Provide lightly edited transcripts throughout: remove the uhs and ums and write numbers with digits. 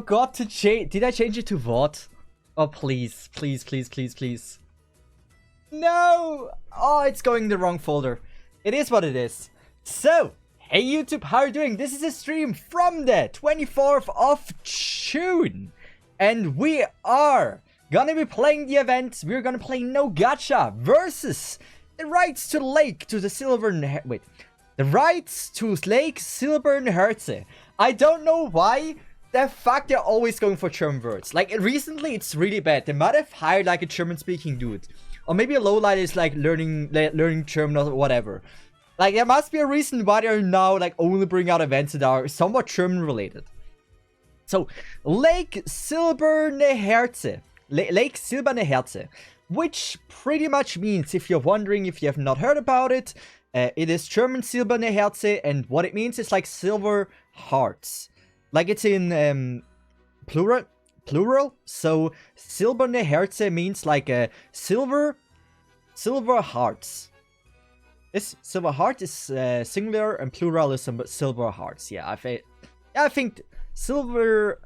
forgot to change. Did I change it to what? Oh, please. Please, please, please, please. No! Oh, it's going in the wrong folder. It is what it is. So, hey YouTube, how are you doing? This is a stream from the 24th of June. And we are gonna be playing the event. We're gonna play No Gacha versus the rights to Lake to the Silberneherze. Wait. The rights to Lake Silberneherze. I don't know why the fuck they're always going for German words. Like, recently it's really bad. They might have hired like a German-speaking dude. Or maybe a lowlight is like learning German or whatever. Like, there must be a reason why they're now like only bringing out events that are somewhat German related. So, Lake Silberneherze. Lake Silberneherze. Which pretty much means, if you're wondering if you have not heard about it, it is German Silberneherze, and what it means is like silver hearts. Like, it's in plural. So Silberneherze means like a silver hearts. This silver heart is singular and plural is silver hearts. Yeah, I think silver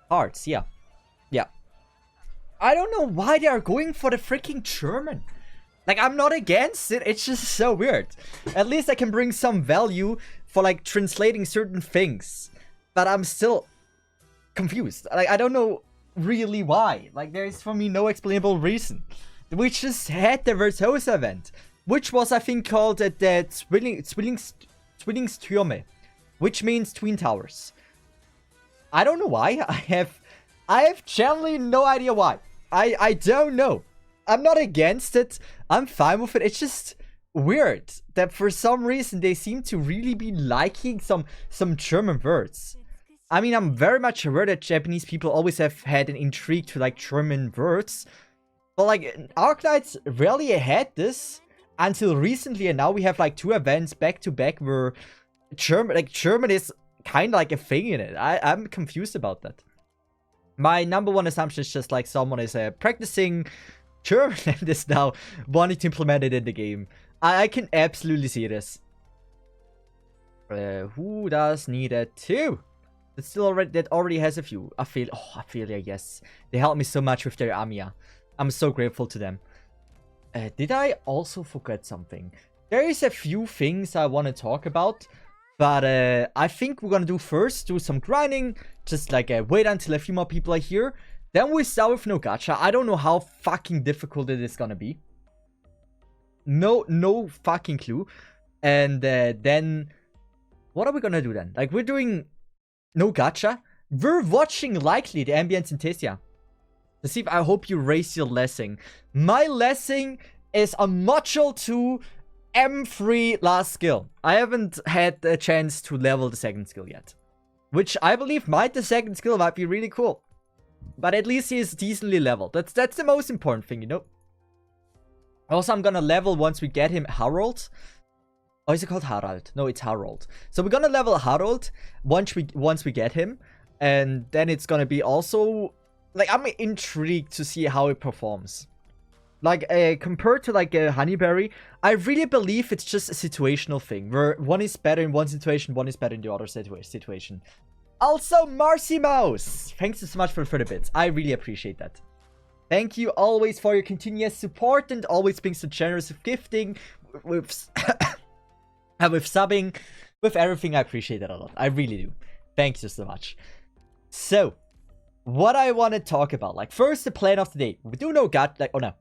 hearts. Yeah. I don't know why they are going for the freaking German. Like, I'm not against it. It's just so weird. At least I can bring some value for like translating certain things. But I'm still confused. Like, I don't know really why. Like, there is for me no explainable reason. We just had the Vertosa event, which was, I think, called the Zwillingstürme, which means Twin Towers. I don't know why. I have generally no idea why. I don't know. I'm not against it. I'm fine with it. It's just weird that for some reason they seem to really be liking some German words. I mean, I'm very much aware that Japanese people always have had an intrigue to like German words. But like, Arknights rarely had this until recently, and now we have like 2 events back to back where German is kind of like a thing in it. I'm confused about that. My number one assumption is just like someone is practicing German and is now wanting to implement it in the game. I can absolutely see this. Who does need a 2? That already has a few. Ophelia, yes. They helped me so much with their Amiya. I'm so grateful to them. Did I also forget something? There is a few things I want to talk about. But I think we're gonna do some grinding. Just like wait until a few more people are here. Then we start with No Gacha. I don't know how fucking difficult it is gonna be. No fucking clue. And then what are we gonna do then? Like, we're doing No Gacha. We're watching likely the Ambience Synesthesia. Steve, I hope you raise your lessing. My lessing is a module 2 M3 last skill. I haven't had a chance to level the second skill yet. Which I believe the second skill might be really cool. But at least he is decently leveled. That's the most important thing, you know. Also, I'm gonna level once we get him Harold. Oh, is it called Harald? No, it's Harold. So we're gonna level Harold once we get him. And then it's gonna be also... Like, I'm intrigued to see how it performs. Like, compared to, like, Honeyberry, I really believe it's just a situational thing. Where one is better in one situation, one is better in the other situation. Also, Marcy Mouse! Thanks so much for the bits. I really appreciate that. Thank you always for your continuous support and always being so generous with gifting, with subbing, with everything. I appreciate that a lot. I really do. Thank you so much. So, what I want to talk about. Like, first, the plan of the day. We do No Gacha, like, oh no.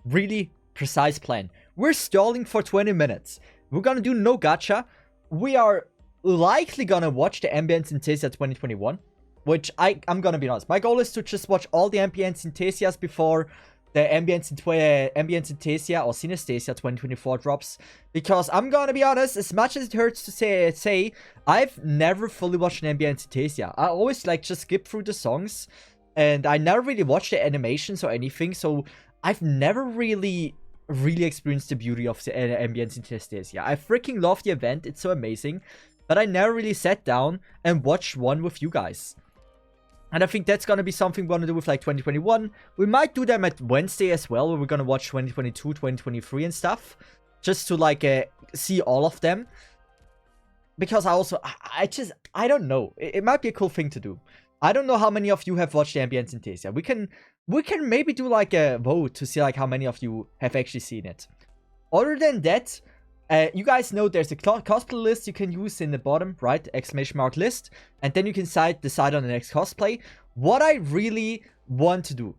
Really precise plan. We're stalling for 20 minutes. We're gonna do No Gacha. We are likely gonna watch the Ambience Synesthesia 2021. Which I'm gonna be honest. My goal is to just watch all the Ambience Synestesias before the Ambience Synesthesia or Synesthesia 2024 drops. Because I'm gonna be honest, as much as it hurts to say, I've never fully watched an Ambience Synesthesia. I always like just skip through the songs. And I never really watched the animations or anything. So I've never really experienced the beauty of the Ambience Synesthesia. I freaking love the event. It's so amazing. But I never really sat down and watched one with you guys. And I think that's going to be something we're going to do with like 2021. We might do them at Wednesday as well, where we're going to watch 2022, 2023 and stuff. Just to like see all of them. Because I don't know. It might be a cool thing to do. I don't know how many of you have watched Ambience Synesthesia. We can maybe do like a vote to see like how many of you have actually seen it. Other than that, you guys know there's a cosplay list you can use in the bottom, right? Exclamation mark list. And then you can decide on the next cosplay. What I really want to do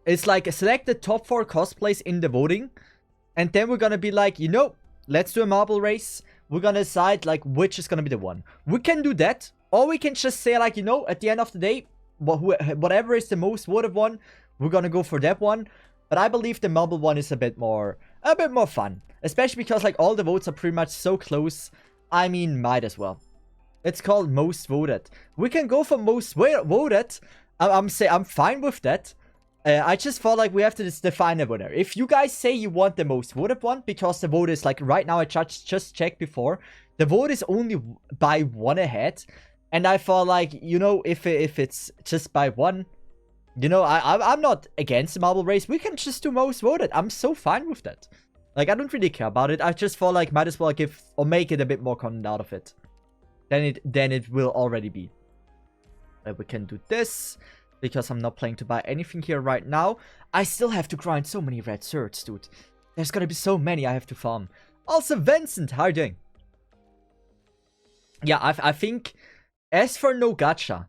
is like select the top 4 cosplays in the voting. And then we're gonna be like, you know, let's do a marble race. We're gonna decide like which is gonna be the one. We can do that. Or we can just say like, you know, at the end of the day, whatever is the most voted one, we're gonna go for that one. But I believe the marble one is a bit more fun. Especially because like all the votes are pretty much so close. I mean, might as well. It's called most voted. We can go for most voted. I'm fine with that. I just felt like we have to define a winner. If you guys say you want the most voted one, because the vote is like right now, I just checked before, the vote is only by 1 ahead. And I felt like, you know, if it's just by 1, you know, I'm not against the marble race. We can just do most voted. I'm so fine with that. Like, I don't really care about it. I just felt like might as well give or make it a bit more content out of it than it will already be. We can do this because I'm not planning to buy anything here right now. I still have to grind so many red certs, dude. There's gonna be so many I have to farm. Also, Vincent, how are you doing? Yeah, I think... As for no gacha,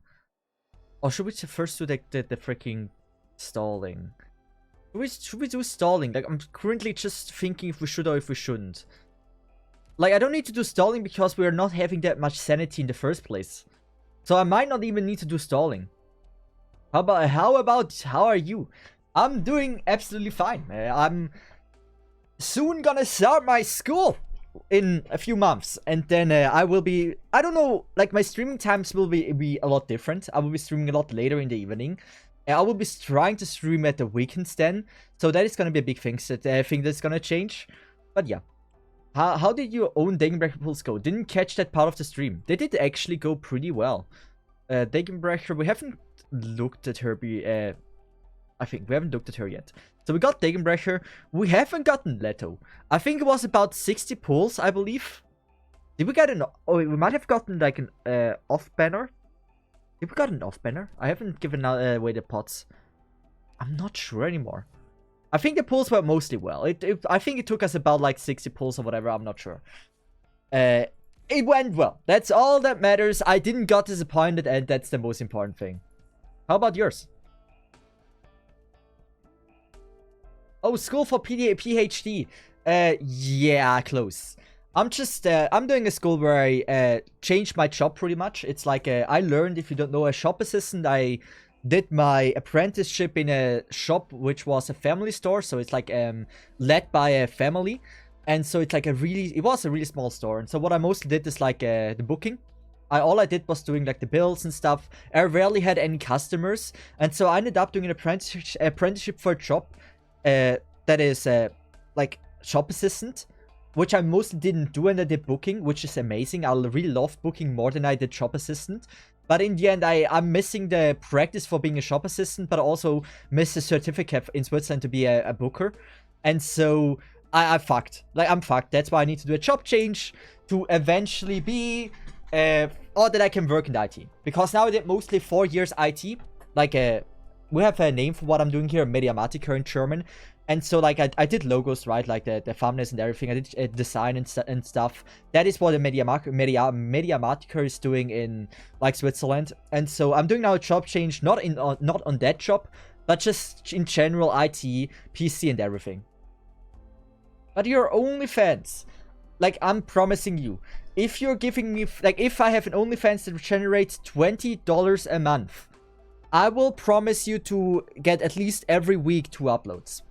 or should we first do the freaking stalling? Should we do stalling? Like, I'm currently just thinking if we should or if we shouldn't. Like, I don't need to do stalling because we are not having that much sanity in the first place. So I might not even need to do stalling. How are you? I'm doing absolutely fine. I'm soon gonna start my school in a few months, and then I will be, I don't know, like my streaming times will be a lot different. I will be streaming a lot later in the evening. I will be trying to stream at the weekends then, so that is gonna be a big thing that I think that's gonna change. But yeah, how did your own Dagenbrecher pulls go? Didn't catch that part of the stream. They did actually go pretty well. Dagenbrecher, we haven't looked at her I think we haven't looked at her yet. So we got Dagenbrecher. We haven't gotten Leto. I think it was about 60 pulls, I believe. Did we get an... Oh, we might have gotten like an off banner. Did we got an off banner? I haven't given away the pots. I'm not sure anymore. I think the pulls went mostly well. I think it took us about like 60 pulls or whatever. I'm not sure. It went well. That's all that matters. I didn't got disappointed, and that's the most important thing. How about yours? Oh, school for PhD. Yeah, close. I'm just, I'm doing a school where I changed my job pretty much. It's like, I learned, if you don't know, a shop assistant. I did my apprenticeship in a shop which was a family store. So it's like, led by a family. And so it's like it was a really small store. And so what I mostly did is like, the booking. All I did was doing like the bills and stuff. I rarely had any customers. And so I ended up doing an apprenticeship for a job. That is like shop assistant, which I mostly didn't do, and I did booking, which is amazing. I really love booking more than I did shop assistant. But in the end, I'm missing the practice for being a shop assistant, but also miss the certificate in Switzerland to be a booker. And so I'm fucked. Like, I'm fucked. That's why I need to do a job change to eventually be, or that I can work in IT. Because now I did mostly 4 years IT. Like, we have a name for what I'm doing here, Mediamatiker in German. And so, like, I did logos, right? Like, the thumbnails and everything. I did design and stuff. That is what a Mediamatiker is doing in, like, Switzerland. And so, I'm doing now a job change, not on that job, but just in general IT, PC, and everything. But your OnlyFans, like, I'm promising you, if you're giving me, like, if I have an OnlyFans that generates $20 a month, I will promise you to get at least every week 2 uploads.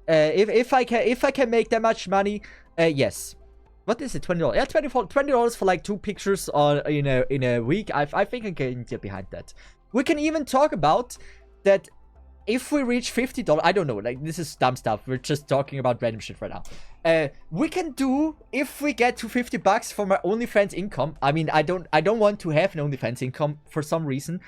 If I can make that much money, yes. What is it? $20? Yeah, $20 for like 2 pictures in a week. I think I can get behind that. We can even talk about that if we reach $50. I don't know. Like, this is dumb stuff. We're just talking about random shit right now. We can do, if we get to $50 for my OnlyFans income. I mean, I don't want to have an OnlyFans income for some reason.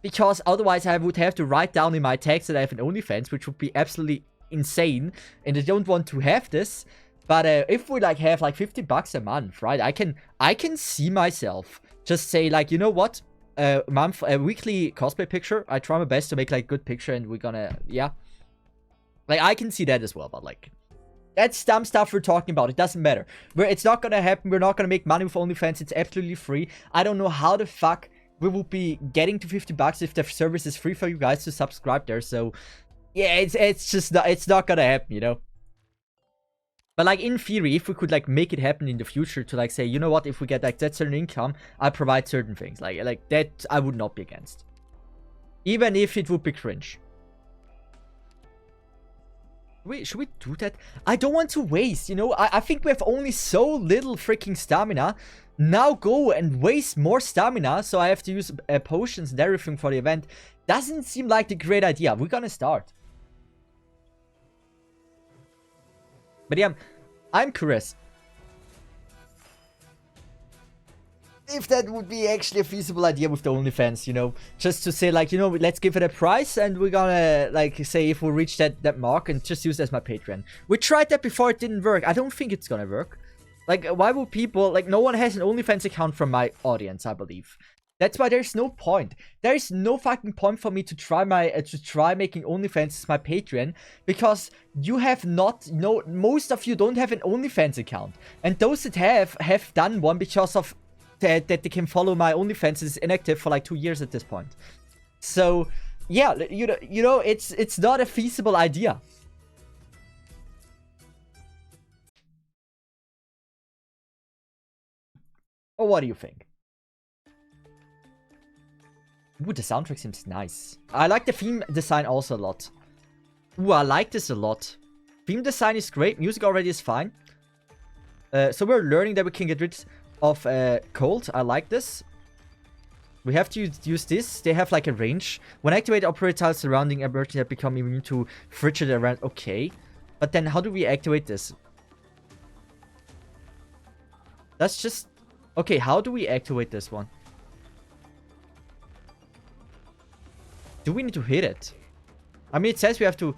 Because otherwise I would have to write down in my text that I have an OnlyFans, which would be absolutely insane. And I don't want to have this. But if we like have like $50 a month, right? I can see myself just say like, you know what? a weekly cosplay picture. I try my best to make like good picture, and we're gonna, yeah. Like, I can see that as well, but like, that's dumb stuff we're talking about. It doesn't matter. It's not gonna happen. We're not gonna make money with OnlyFans. It's absolutely free. I don't know how the fuck we will be getting to 50 bucks if the service is free for you guys to subscribe there. So, yeah, it's just not, it's not gonna happen, you know? But like, in theory, if we could like make it happen in the future to like say, you know what, if we get like that certain income, I provide certain things. Like that I would not be against. Even if it would be cringe. Wait, should we do that? I don't want to waste, you know? I think we have only so little freaking stamina. Now go and waste more stamina, so I have to use potions and everything for the event. Doesn't seem like a great idea. We're gonna start. But yeah, I'm curious if that would be actually a feasible idea with the OnlyFans, you know, just to say like, you know, let's give it a price and we're gonna like say if we reach that mark and just use it as my Patreon. We tried that before, it didn't work. I don't think it's gonna work. Like, why would people, like, no one has an OnlyFans account from my audience, I believe. That's why there's no point. There's no fucking point for me to try making OnlyFans as my Patreon, because you have not, most of you don't have an OnlyFans account, and those that have done one because of that they can follow my OnlyFans is inactive for like 2 years at this point. So yeah, you know, it's not a feasible idea. Or what do you think? Ooh, the soundtrack seems nice. I like the theme design also a lot. Ooh, I like this a lot. Theme design is great. Music already is fine. So we're learning that we can get rid of cold. I like this. We have to use this. They have like a range. When activated, operate tiles surrounding a merchant have become immune to frigid around. Okay. But then how do we activate this? That's just... Okay, how do we activate this one? Do we need to hit it? I mean, it says we have to...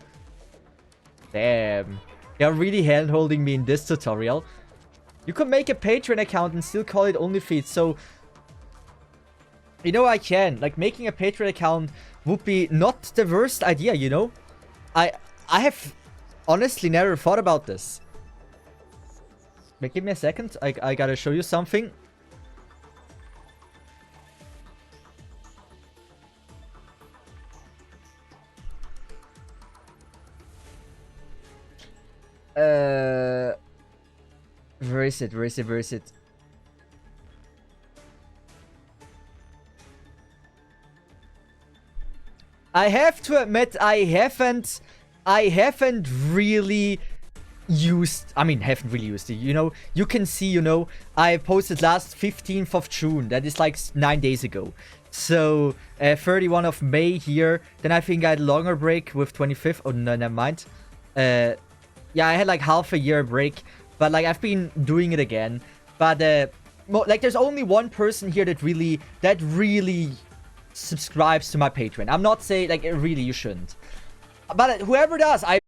Damn. They're really hand-holding me in this tutorial. You can make a Patreon account and still call it OnlyFeed, so... You know, I can. Like, making a Patreon account would be not the worst idea, you know? I have honestly never thought about this. Wait, give me a second. I gotta show you something. Where is it? Where is it? Where is it? I have to admit, I haven't really used, I mean, haven't really used it, you know. You can see, you know, I posted last 15th of June. That is like 9 days ago. So, 31 of May here. Then I think I had a longer break with 25th. Oh, no, never mind. Yeah, I had like half a year break. But like, I've been doing it again. But, like, there's only one person here that really subscribes to my Patreon. I'm not saying, like, really, you shouldn't. But whoever does, I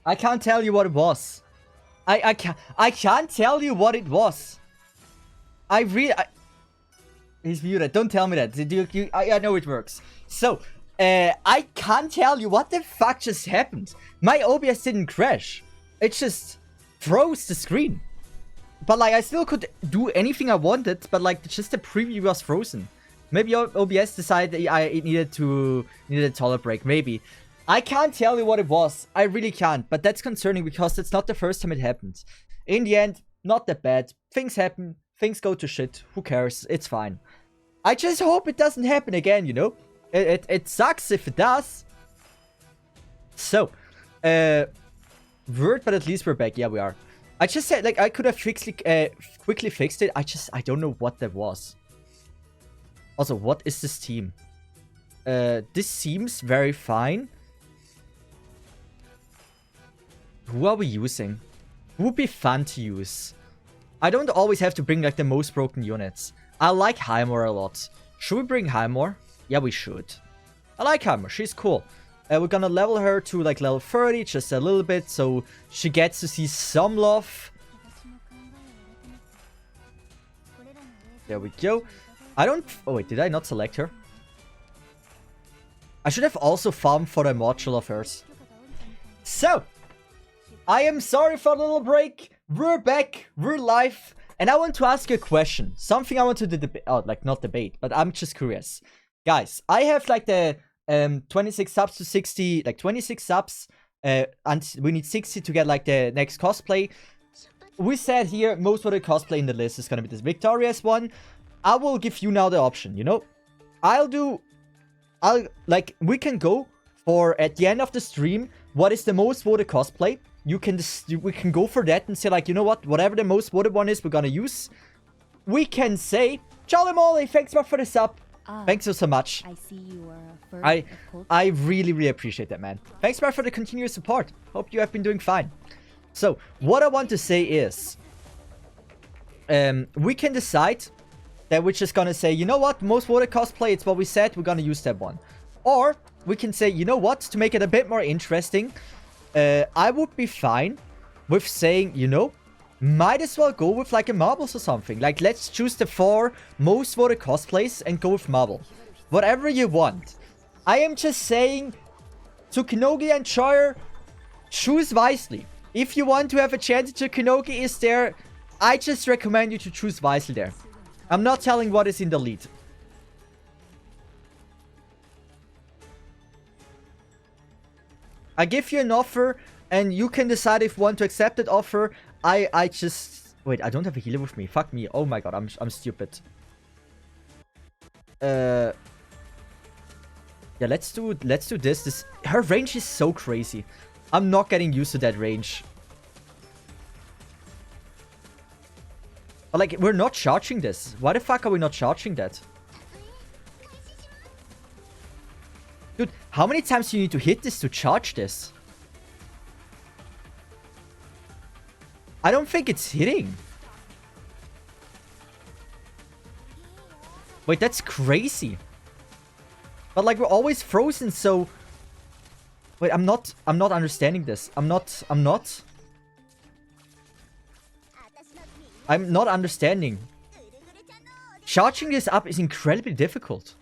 I can't tell you what it was. I can't tell you what it was. He's muted. Don't tell me that. I know it works. So, I can't tell you what the fuck just happened. My OBS didn't crash. It just froze the screen. But, like, I still could do anything I wanted, but, like, just the preview was frozen. Maybe OBS decided it needed a toilet break. Maybe. I can't tell you what it was. I really can't. But that's concerning because it's not the first time it happened. In the end, not that bad. Things happen. Things go to shit. Who cares? It's fine. I just hope it doesn't happen again, you know? It sucks if it does. So, word, but at least we're back. Yeah, we are. I just said, like, I could have quickly fixed it. I don't know what that was. Also, what is this team? This seems very fine. Who are we using? Who would be fun to use? I don't always have to bring, like, the most broken units. I like Highmore a lot. Should we bring Highmore? Yeah, we should. I like Highmore. She's cool. We're gonna level her to, like, level 30, just a little bit, so she gets to see some love. There we go. Oh, wait, did I not select her? I should have also farmed for a module of hers. So, I am sorry for a little break. We're back. We're live. And I want to ask you a question. Something I want to debate. Oh, like, not debate, but I'm just curious. Guys, I have, like, the 26 subs to 60, like, 26 subs. And we need 60 to get, like, the next cosplay. We said here, most of the cosplay in the list is going to be this victorious one. I will give you now the option, you know? We can go for, at the end of the stream, what is the most voted cosplay. We can go for that and say, like, you know what? Whatever the most voted one is, we're gonna use. We can say, Jolly Molly, thanks for the sub. Thanks so much. I see you are a I really, really appreciate that, man. Thanks for the continuous support. Hope you have been doing fine. So, what I want to say is, we can decide that we're just gonna say, you know what? Most voted cosplay, it's what we said, we're gonna use that one. Or, we can say, you know what? To make it a bit more interesting, I would be fine with saying, you know, might as well go with, like, a marbles or something. Like, let's choose the 4 most voted cosplays and go with marble. Whatever you want. I am just saying, Tsukinogi and Choir, choose wisely. If you want to have a chance to Tsukinogi is there, I just recommend you to choose wisely there. I'm not telling what is in the lead. I give you an offer, and you can decide if you want to accept that offer. I just... Wait, I don't have a healer with me. Fuck me. Oh my god, I'm stupid. Yeah, let's do this. Her range is so crazy. I'm not getting used to that range. But, like, we're not charging this. Why the fuck are we not charging that? Dude, how many times do you need to hit this to charge this? I don't think it's hitting. Wait, that's crazy. But, like, we're always frozen, so... Wait, I'm not understanding this. I'm not understanding. Charging this up is incredibly difficult.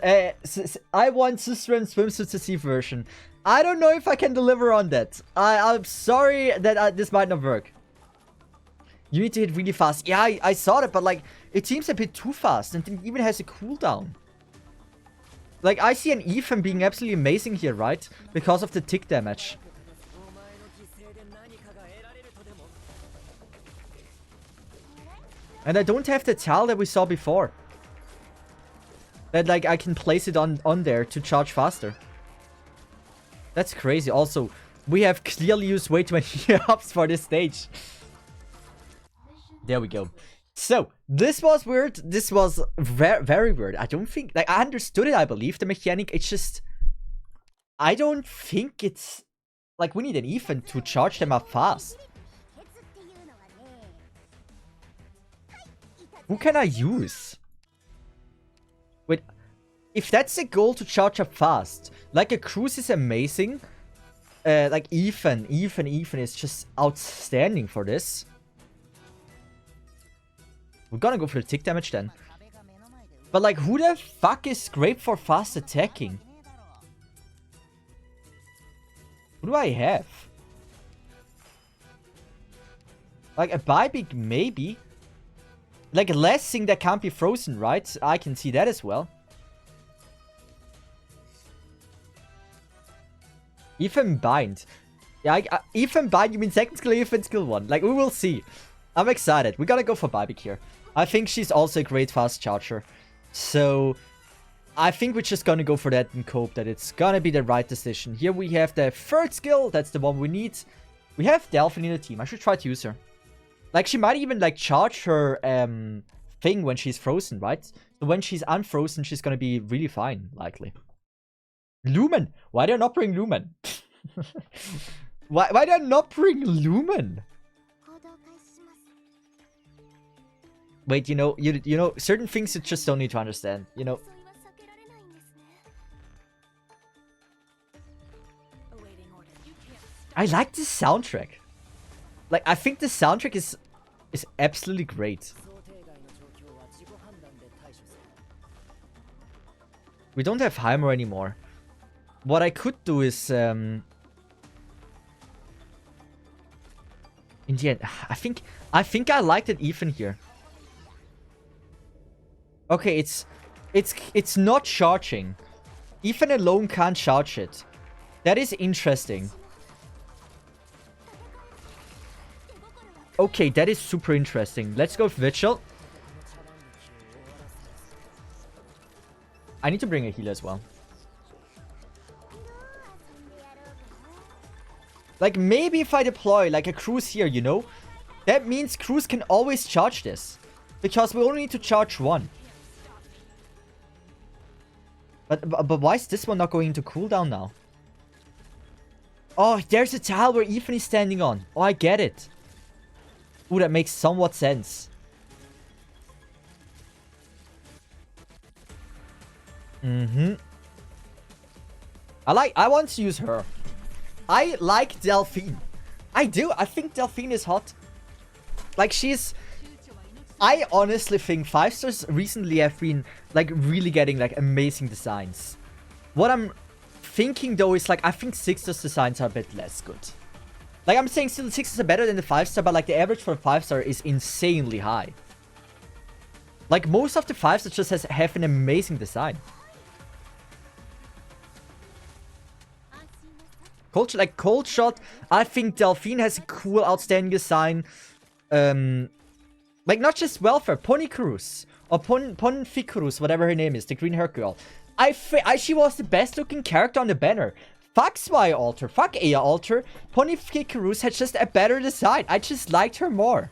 I want Sister and Swimsuit to see version. I don't know if I can deliver on that. I'm sorry that this might not work. You need to hit really fast. Yeah, I saw that, but, like, it seems a bit too fast. And it even has a cooldown. Like, I see an Ethan being absolutely amazing here, right? Because of the tick damage. And I don't have the towel that we saw before. That, like, I can place it on there to charge faster. That's crazy. Also, we have clearly used way too many ups for this stage. There we go. So, this was weird. This was very weird. I don't think... Like, I understood it, I believe, the mechanic. It's just... I don't think it's... Like, we need an Ethan to charge them up fast. Who can I use? Wait, if that's the goal to charge up fast, like a cruise is amazing, like Ethan is just outstanding for this. We're gonna go for the tick damage then. But like, who the fuck is great for fast attacking? Who do I have? Like a Bybig maybe. Like a Lessing that can't be frozen, right? I can see that as well. Ethan Bind. Yeah, Ethan Bind, you mean second skill, Ethan skill 1. Like, we will see. I'm excited. We gotta go for Bybig here. I think she's also a great fast charger. So, I think we're just gonna go for that and cope that it's gonna be the right decision. Here we have the third skill. That's the one we need. We have Delphine in the team. I should try to use her. Like, she might even, like, charge her thing when she's frozen, right? So when she's unfrozen, she's gonna be really fine, likely. Lumen! Why did I not bring Lumen? Why did I not bring Lumen? Wait, you know, certain things you just don't need to understand, you know. I like this soundtrack. Like, I think the soundtrack is absolutely great. We don't have Heimer anymore. What I could do is, in the end, I think I liked it even here. Okay, it's not charging. Ethan alone can't charge it. That is interesting. Okay, that is super interesting. Let's go with Vigil. I need to bring a healer as well. Like, maybe if I deploy, like, a Cruise here, you know? That means Cruise can always charge this. Because we only need to charge one. But why is this one not going into cooldown now? Oh, there's a tile where Ethan is standing on. Oh, I get it. Ooh, that makes somewhat sense. I want to use her. I like Delphine. I do. I think Delphine is hot. Like, she's... I honestly think 5 stars recently have been, like, really getting, like, amazing designs. What I'm thinking, though, is, like, I think 6 stars designs are a bit less good. Like, I'm saying still the 6 stars are better than the 5 star, but, like, the average for a 5 star is insanely high. Like, most of the 5 stars just have an amazing design. Cold Shot, I think Delphine has a cool, outstanding design. Like, not just Welfare, Ponycruise. Or Ponficurus, whatever her name is, the green hair girl. She was the best looking character on the banner. Fuck Spy Alter, fuck Aya Alter. Ponficurus had just a better design. I just liked her more.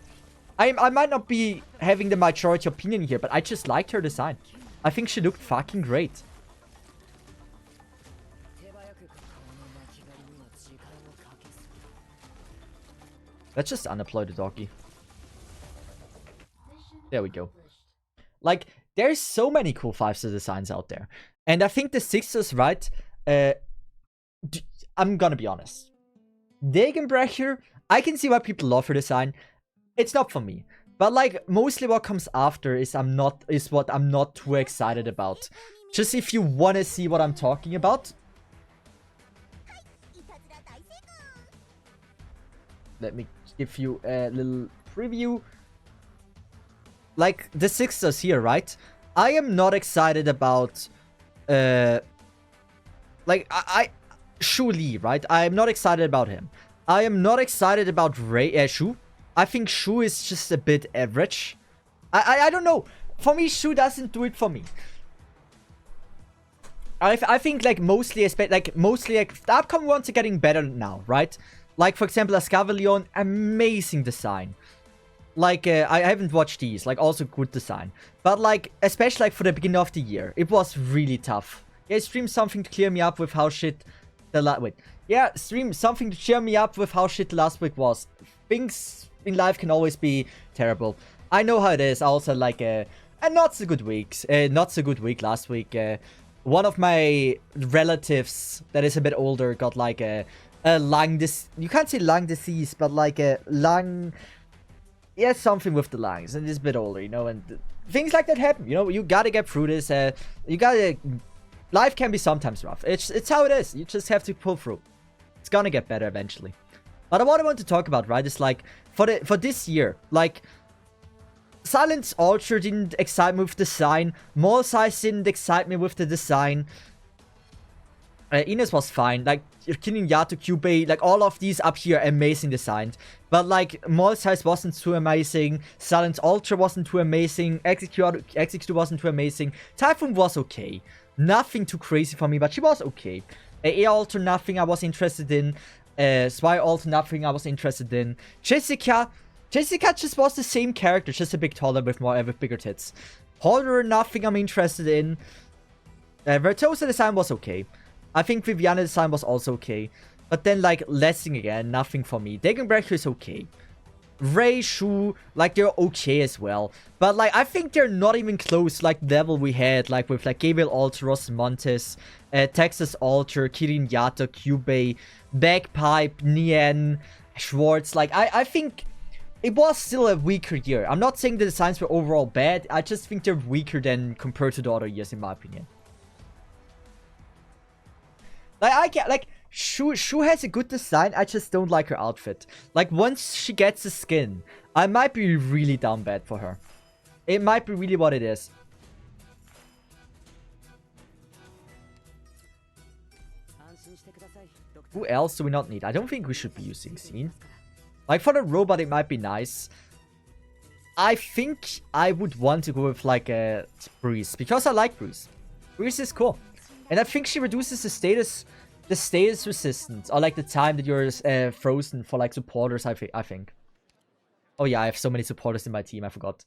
I might not be having the majority opinion here, but I just liked her design. I think she looked fucking great. Let's just unemploy the doggy. There we go. Like, there's so many cool 5-star designs out there. And I think the 6-stars, right? I'm gonna be honest. Degenbrecher, I can see why people love her design. It's not for me. But, like, mostly what comes after is what I'm not too excited about. Just if you want to see what I'm talking about. Let me give you a little preview. Like, the 6-stars here, right? I am not excited about, like, Shu Li, right? I am not excited about him. I am not excited about Shu. I think Shu is just a bit average. I don't know. For me, Shu doesn't do it for me. I think, like, mostly, like, the upcoming ones are getting better now, right? Like, for example, Ascavalion, amazing design. Like, I haven't watched these. Like, also good design. But, like, especially, like, for the beginning of the year, it was really tough. Yeah, stream something to clear me up with how shit stream something to cheer me up with how shit the last week was. Things in life can always be terrible. I know how it is. I also, like, a not so good week last week. one of my relatives that is a bit older got like a lung you can't say lung disease, but like a lung, yeah, something with the lungs, and it's a bit older, you know, and things like that happen, you know. You gotta get through this. Life can be sometimes rough. It's how it is. You just have to pull through. It's gonna get better eventually. But what I want to talk about, right, is like for this year, like Silence Ultra didn't excite me with the design. Mall Size didn't excite me with the design. Ines was fine. Like Kirin Yato, Kyubei, like all of these up here, amazing designed. But like Mall Size wasn't too amazing. Silence Ultra wasn't too amazing. Execute wasn't too amazing. Typhoon was okay. Nothing too crazy for me, but she was okay. A Ultra, nothing I was interested in. Spy Ultra, nothing I was interested in. Jessica just was the same character, just a bit taller with bigger tits. Horror, nothing I'm interested in. Vertosa design was okay. I think Viviana design was also okay. But then, like, Lessing again, nothing for me. Degenbrecher is okay. Ray, Shu, like, they're okay as well. But, like, I think they're not even close, like, level we had, like, with, like, Gabriel Ultra, Montes, Texas Ultra, Kirin Yato, Kyubei, Bagpipe, Nien, Schwartz. Like, I think it was still a weaker year. I'm not saying the designs were overall bad. I just think they're weaker than compared to the other years, in my opinion. Like, I get, like, Shu has a good design. I just don't like her outfit. Like, once she gets the skin, I might be really down bad for her. It might be really what it is. Who else do we not need? I don't think we should be using Scene. Like, for the robot, it might be nice. I think I would want to go with, like, a Breeze. Because I like Breeze. Breeze is cool. And I think she reduces the status resistance. Or, like, the time that you're frozen for, like, supporters, I think. Oh, yeah, I have so many supporters in my team. I forgot.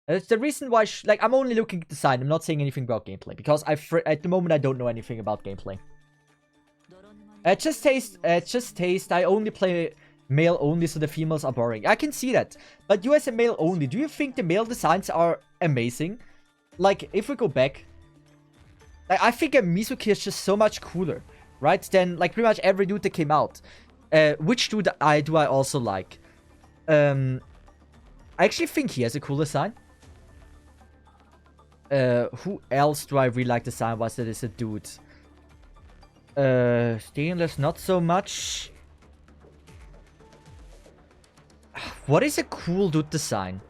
That's the reason why, like, I'm only looking at design. I'm not saying anything about gameplay. Because at the moment, I don't know anything about gameplay. Just taste. I only play male only, so the females are boring. I can see that. But you as a male only, do you think the male designs are amazing? Like, if we go back, I think a Mizuki is just so much cooler, right? Than, like, pretty much every dude that came out. Which dude do I also like? I actually think he has a cool design. Who else do I really like design-wise that is a dude? Stainless, not so much. What is a cool dude design?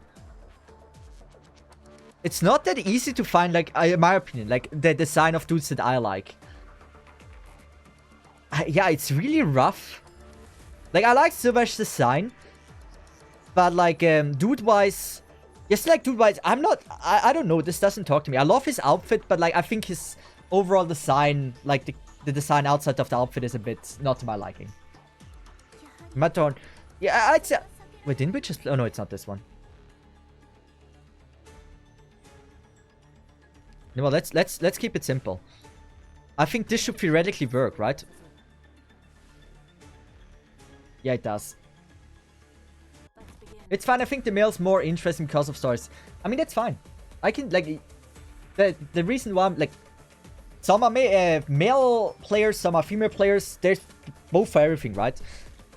It's not that easy to find, like, in my opinion, like, the design of dudes that I like. Yeah, it's really rough. Like, I like Silver's design. But, like, dude-wise... Yes, like, dude-wise, I'm not... I don't know, this doesn't talk to me. I love his outfit, but, like, I think his overall design, like, the design outside of the outfit is a bit not to my liking. My turn. Yeah, I'd say... Wait, didn't we just... Oh, no, it's not this one. No, well, let's keep it simple. I think this should theoretically work, right? Yeah, it does. It's fine. I think the male's more interesting because of stars. I mean, that's fine. I can, like... The reason why I'm, like... Some are male players, some are female players. There's both for everything, right?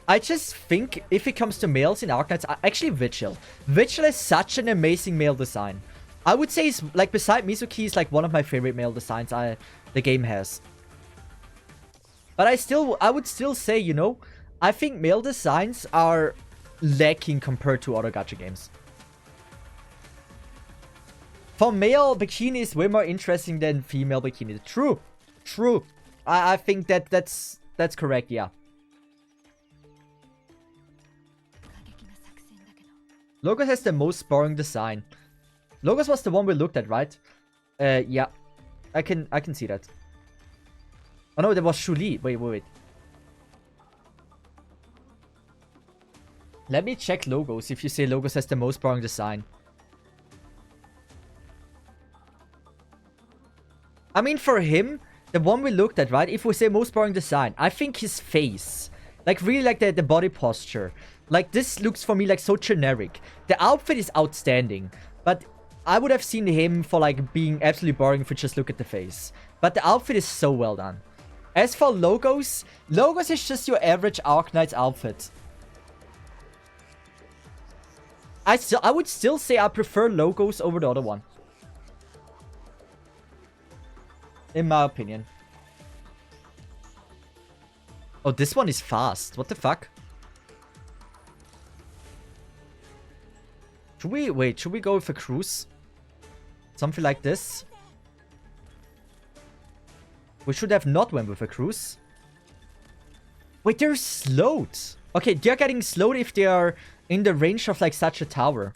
I just think if it comes to males in Arknights, actually Vigil. Vigil is such an amazing male design. I would say, it's, like, beside Mizuki, is like one of my favorite male designs the game has. But I would still say, you know, I think male designs are lacking compared to other gacha games. For male, bikini is way more interesting than female bikini. True. True. I think that's correct, yeah. Logos has the most boring design. Logos was the one we looked at, right? Yeah. I can see that. Oh no, there was Shuli. Wait. Let me check Logos if you say Logos has the most boring design. I mean, for him, the one we looked at, right? If we say most boring design, I think his face, like, really, like, the body posture. Like, this looks for me, like, so generic. The outfit is outstanding. But I would have seen him for like being absolutely boring if we just look at the face. But the outfit is so well done. As for logos, logos is just your average Arknight's outfit. I would still say I prefer logos over the other one. In my opinion. Oh, this one is fast. What the fuck? Should we go with a cruise? Something like this. We should have not went with a cruise. Wait, they're slowed. Okay, they're getting slowed if they are in the range of like such a tower.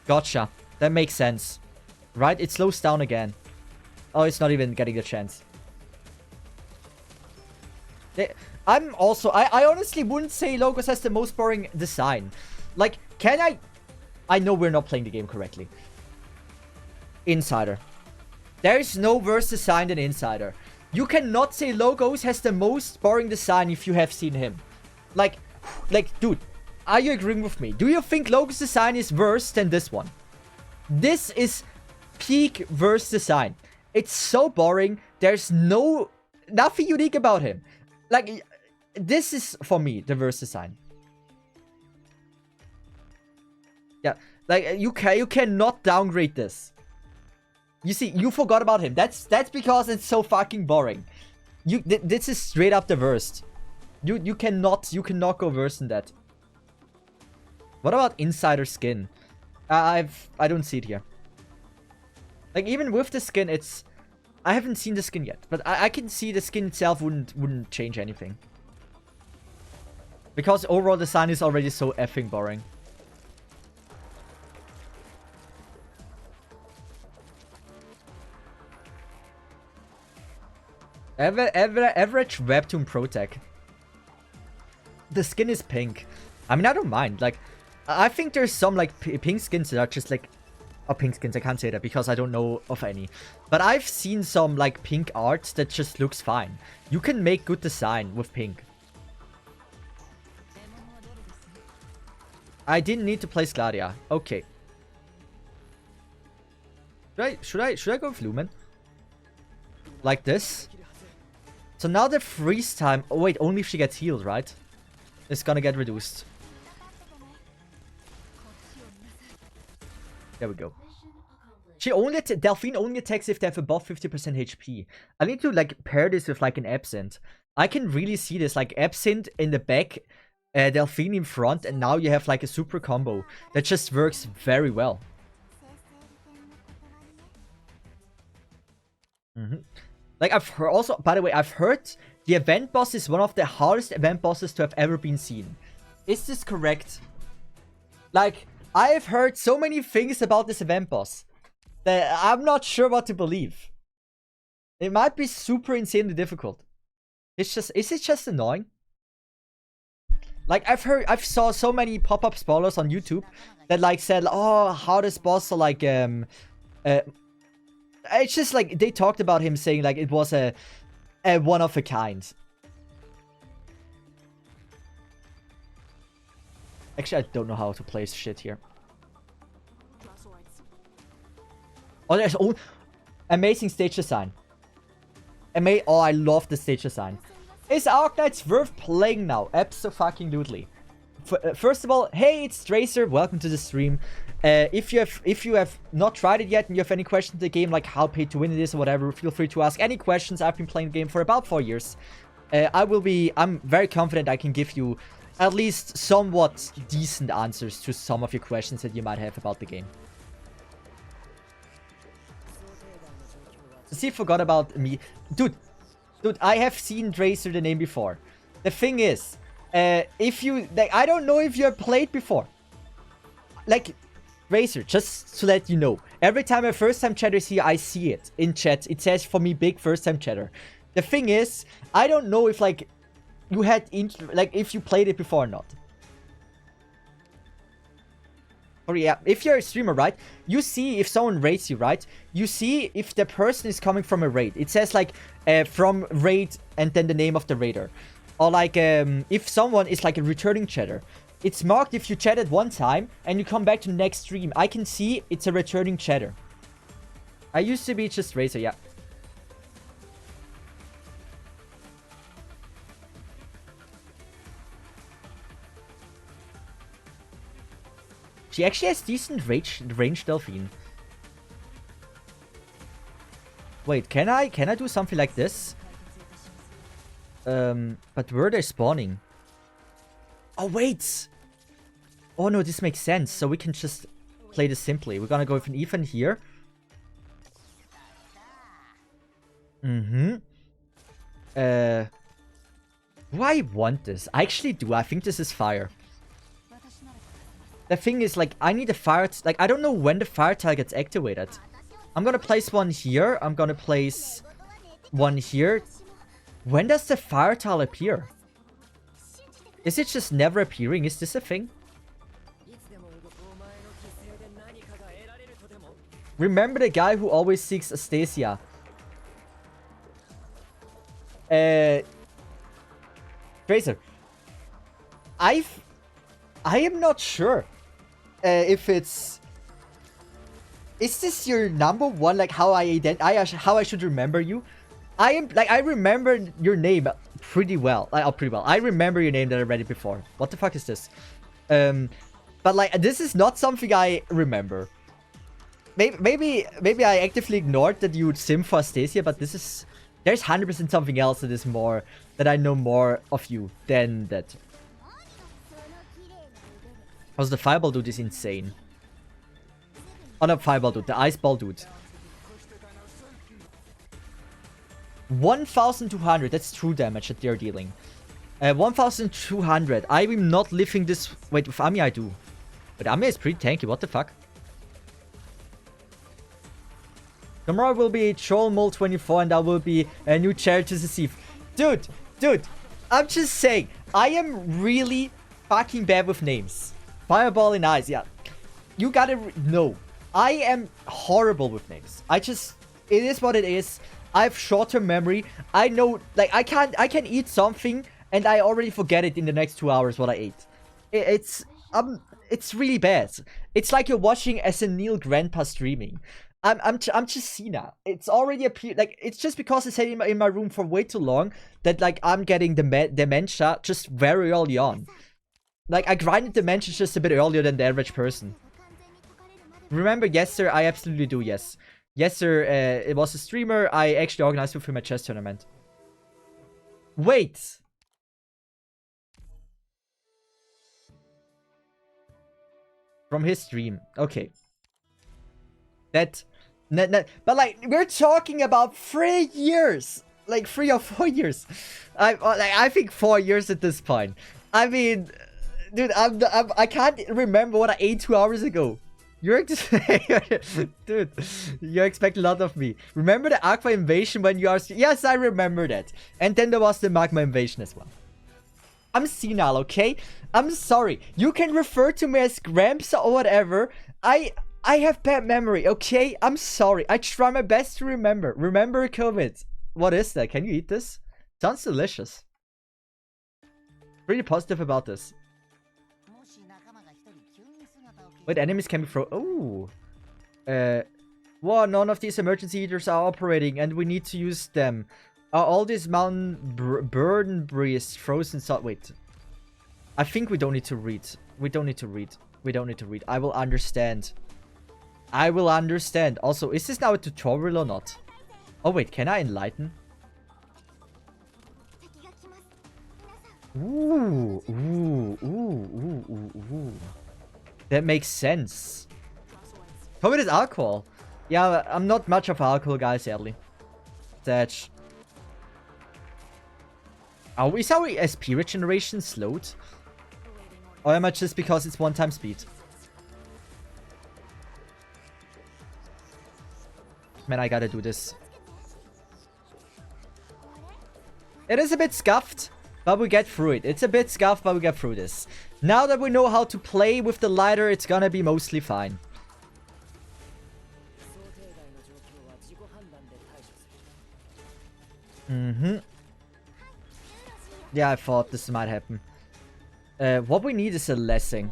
Gotcha. That makes sense. Right? It slows down again. Oh, it's not even getting a chance. I honestly wouldn't say Logos has the most boring design. Like, can I... I know we're not playing the game correctly. Insider. There is no worse design than Insider. You cannot say Logos has the most boring design if you have seen him. Like, dude, are you agreeing with me? Do you think Logos' design is worse than this one? This is peak worst design. It's so boring. There's nothing unique about him. Like, this is, for me, the worst design. Yeah, like, you cannot downgrade this. You see, you forgot about him. That's because it's so fucking boring. This is straight up the worst. You cannot go worse than that. What about Insider skin? I don't see it here. Like, even with the skin, it's... I haven't seen the skin yet, but I can see the skin itself wouldn't change anything. Because overall design is already so effing boring. Average Webtoon Pro Tech. The skin is pink. I mean, I don't mind. Like, I think there's some, like, pink skins that are just, like... Oh, pink skins, I can't say that because I don't know of any. But I've seen some, like, pink art that just looks fine. You can make good design with pink. I didn't need to place Gladia. Okay. Should I go with Lumen? Like this? So now the freeze time... Oh, wait, only if she gets healed, right? It's gonna get reduced. There we go. Delphine only attacks if they have above 50% HP. I need to, like, pair this with, like, an Absinthe. I can really see this, like, Absinthe in the back, Delphine in front, and now you have, like, a super combo that just works very well. Like, I've heard also, by the way, I've heard the event boss is one of the hardest event bosses to have ever been seen. Is this correct? Like... I have heard so many things about this event boss that I'm not sure what to believe. It might be super insanely difficult. Is it just annoying? Like, I've saw so many pop-up spoilers on YouTube that, like, said, oh, hardest boss, or, like, it's just, like, they talked about him saying, like, it was a one of a kind. Actually, I don't know how to place shit here. Oh, there's amazing stage design. Oh, I love the stage design. Is Arknights worth playing now? Abso-fucking-lutely. First of all, hey, it's Tracer. Welcome to the stream. If you have not tried it yet and you have any questions in the game, like how pay to win it is or whatever, feel free to ask any questions. I've been playing the game for about 4 years. I'm very confident I can give you at least somewhat decent answers to some of your questions that you might have about the game. See, forgot about me. Dude, I have seen Tracer the name before. The thing is, if you... Like, I don't know if you have played before. Like, Tracer, just to let you know. Every time a first-time chatter is here, I see it in chat. It says for me, big first-time chatter. The thing is, I don't know if, like... You had, like, if you played it before or not. Or yeah, if you're a streamer, right? You see if someone raids you, right? You see if the person is coming from a raid. It says, like, from raid and then the name of the raider. Or, like, if someone is, like, a returning chatter. It's marked if you chatted one time and you come back to the next stream. I can see it's a returning chatter. I used to be just Razor, yeah. She actually has decent range Delphine. Wait, can I do something like this? But where are they spawning? Oh, wait! Oh no, this makes sense. So we can just play this simply. We're gonna go with an Ethan here. Do I want this? I actually do. I think this is fire. The thing is, like, I need a fire... Like, I don't know when the fire tile gets activated. I'm gonna place one here. I'm gonna place one here. When does the fire tile appear? Is it just never appearing? Is this a thing? Remember the guy who always seeks Astasia. Tracer. I am not sure if it's... Is this your number one? Like how how I should remember you? I remember your name pretty well. I remember your name that I read it before. What the fuck is this? But like this is not something I remember. Maybe I actively ignored that you would sim for Astasia, but this is... There's 100% something else that is more... That I know more of you than that. Also, the fireball dude is insane. Oh, not fireball dude, the ice ball dude. 1,200, that's true damage that they're dealing. 1,200. I am not living this... Wait, with Ami I do. But Ami is pretty tanky, what the fuck? Tomorrow will be Troll Mole 24 and I will be a new character to see. Dude, I'm just saying, I am really fucking bad with names. Fireball in eyes, yeah. You gotta know. I am horrible with names. It is what it is. I have short-term memory. I know, like, I can eat something and I already forget it in the next 2 hours what I ate. It's really bad. It's like you're watching a senile grandpa streaming. I'm just Cena. It's already appeared. Like, it's just because I stayed in my room for way too long that, like, I'm getting dementia just very early on. Like, I grinded dementia just a bit earlier than the average person. Remember, yes, sir, I absolutely do, yes. Yes, sir, it was a streamer. I actually organized with him a chess tournament. Wait. From his stream. Okay. But like, we're talking about 3 years. Like 3 or 4 years. I think 4 years at this point. I mean, dude, I can't remember what I ate 2 hours ago. Dude, you expect a lot of me. Remember the Aqua invasion when you are... Yes, I remember that. And then there was the Magma invasion as well. I'm senile, okay? I'm sorry. You can refer to me as Gramps or whatever. I have bad memory, okay? I'm sorry. I try my best to remember. Remember COVID. What is that? Can you eat this? Sounds delicious. Pretty positive about this. Wait, enemies can be thrown. Oh. Well, none of these emergency heaters are operating and we need to use them. Are all these mountain burden breeze frozen salt? Wait. I think we don't need to read. We don't need to read. We don't need to read. I will understand. I will understand. Also, is this now a tutorial or not? Oh, wait. Can I enlighten? Ooh. Ooh. Ooh. Ooh. Ooh. Ooh. That makes sense. COVID is alcohol. Yeah, I'm not much of an alcohol guy, sadly. That. Oh, is our SP regeneration slowed? Or am I just because it's one-time speed? Man, I gotta do this. It is a bit scuffed, but we get through it. It's a bit scuffed, but we get through this. Now that we know how to play with the lighter, it's gonna be mostly fine. Yeah, I thought this might happen. What we need is a lessing.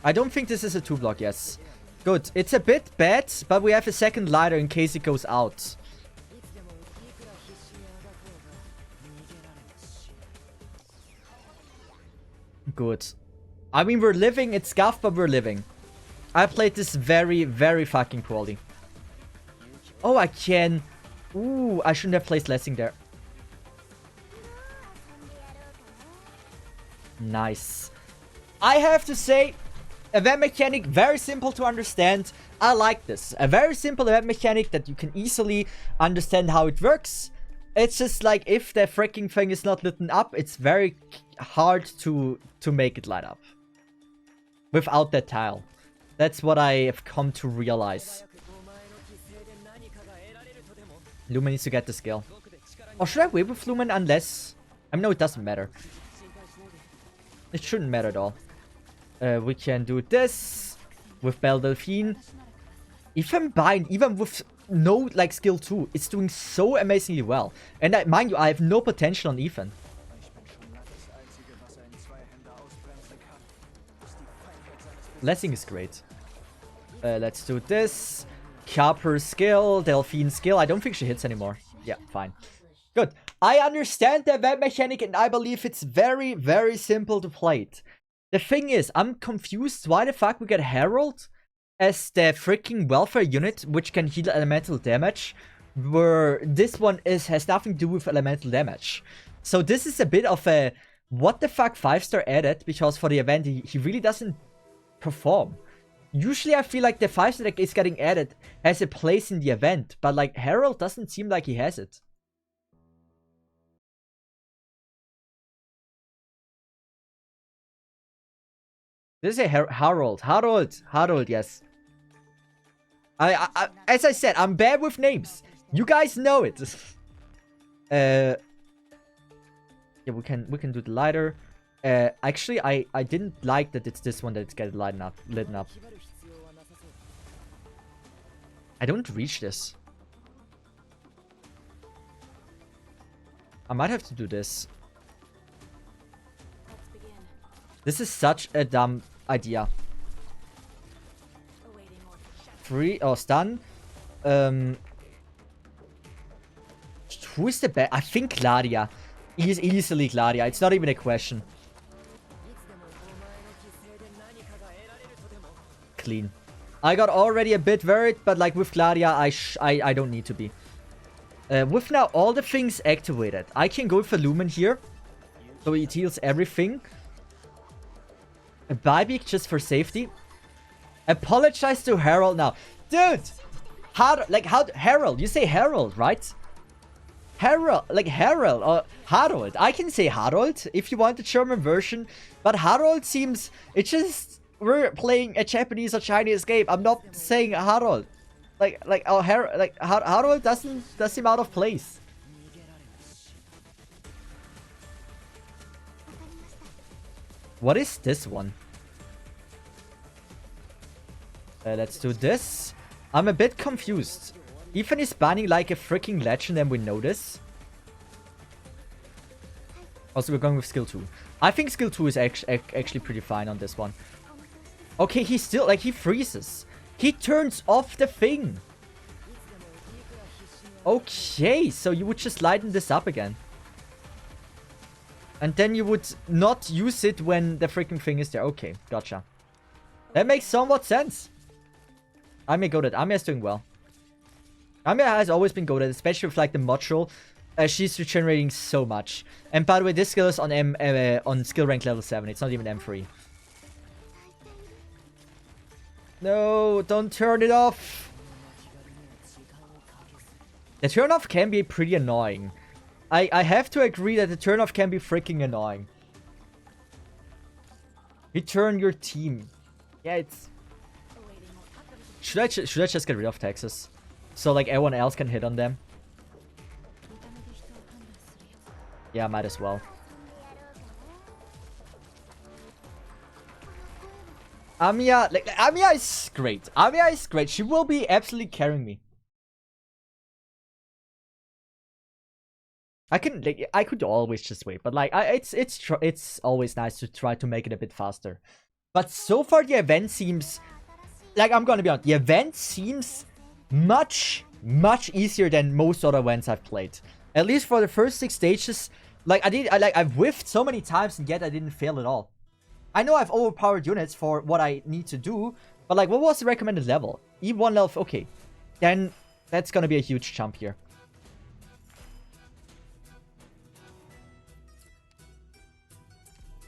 I don't think this is a 2-block, yes. Good. It's a bit bad, but we have a second ladder in case it goes out. Good. I mean, we're living. It's scuffed, but we're living. I played this very, very fucking poorly. Oh, I can. Ooh, I shouldn't have placed lessing there. Nice. I have to say, event mechanic, very simple to understand. I like this. A very simple event mechanic that you can easily understand how it works. It's just like if the freaking thing is not lit up, it's very hard to make it light up. Without that tile. That's what I have come to realize. Lumen needs to get the skill. Or should I wait with Lumen unless... I mean, no, it doesn't matter. It shouldn't matter at all. We can do this with Belle Delphine. Even Bind, even with no like skill 2, it's doing so amazingly well. And mind you, I have no potential on Ethan. Lessing is great. Let's do this. Carper skill, Delphine skill. I don't think she hits anymore. Yeah, fine. Good. I understand the event mechanic and I believe it's very, very simple to play it. The thing is, I'm confused why the fuck we get Herald as the freaking welfare unit, which can heal elemental damage, where this one has nothing to do with elemental damage. So this is a bit of a what the fuck 5-star added, because for the event he really doesn't perform. Usually I feel like the 5-star that is getting added has a place in the event, but like Herald doesn't seem like he has it. This is a Harold. Harold, yes. As I said, I'm bad with names. You guys know it. Yeah, we can do the lighter. Actually, I didn't like that it's this one that's getting lit up. I don't reach this. I might have to do this. This is such a dumb idea. Free or stun. Who is the best? I think Gladia. Easily Gladia. It's not even a question. Clean. I got already a bit worried, but like with Gladia, I don't need to be. With now all the things activated, I can go for Lumen here. So it heals everything. A Bybeak just for safety. Apologize to Harold now. Dude! Harold. You say Harold, right? Harold. Like Harold or Harold. I can say Harold if you want the German version. But Harold seems... It's just... We're playing a Japanese or Chinese game. I'm not saying Harold. Harold doesn't seem out of place. What is this one? Let's do this. I'm a bit confused. Ethan is banning like a freaking legend and we know this. Also, we're going with skill 2. I think skill 2 is actually pretty fine on this one. Okay, he still, like, he freezes. He turns off the thing. Okay, so you would just lighten this up again. And then you would not use it when the freaking thing is there. Okay, gotcha. That makes somewhat sense. Amiya goated. Amiya is doing well. Amiya has always been goated, especially with like the module. She's regenerating so much. And by the way, this skill is on on skill rank level 7. It's not even M3. No, don't turn it off. The turn off can be pretty annoying. I have to agree that the turn off can be freaking annoying. Return your team. Yeah, it's... Should I just get rid of Texas? So like everyone else can hit on them? Yeah, might as well. Amiya, like Amiya is great. Amiya is great. She will be absolutely carrying me. I could always just wait, but like it's always nice to try to make it a bit faster. But so far the event seems like, I'm gonna be honest, the event seems much easier than most other events I've played. At least for the first 6 stages, like I've whiffed so many times and yet I didn't fail at all. I know I've overpowered units for what I need to do, but like, what was the recommended level? E1 level, okay. Then that's gonna be a huge jump here.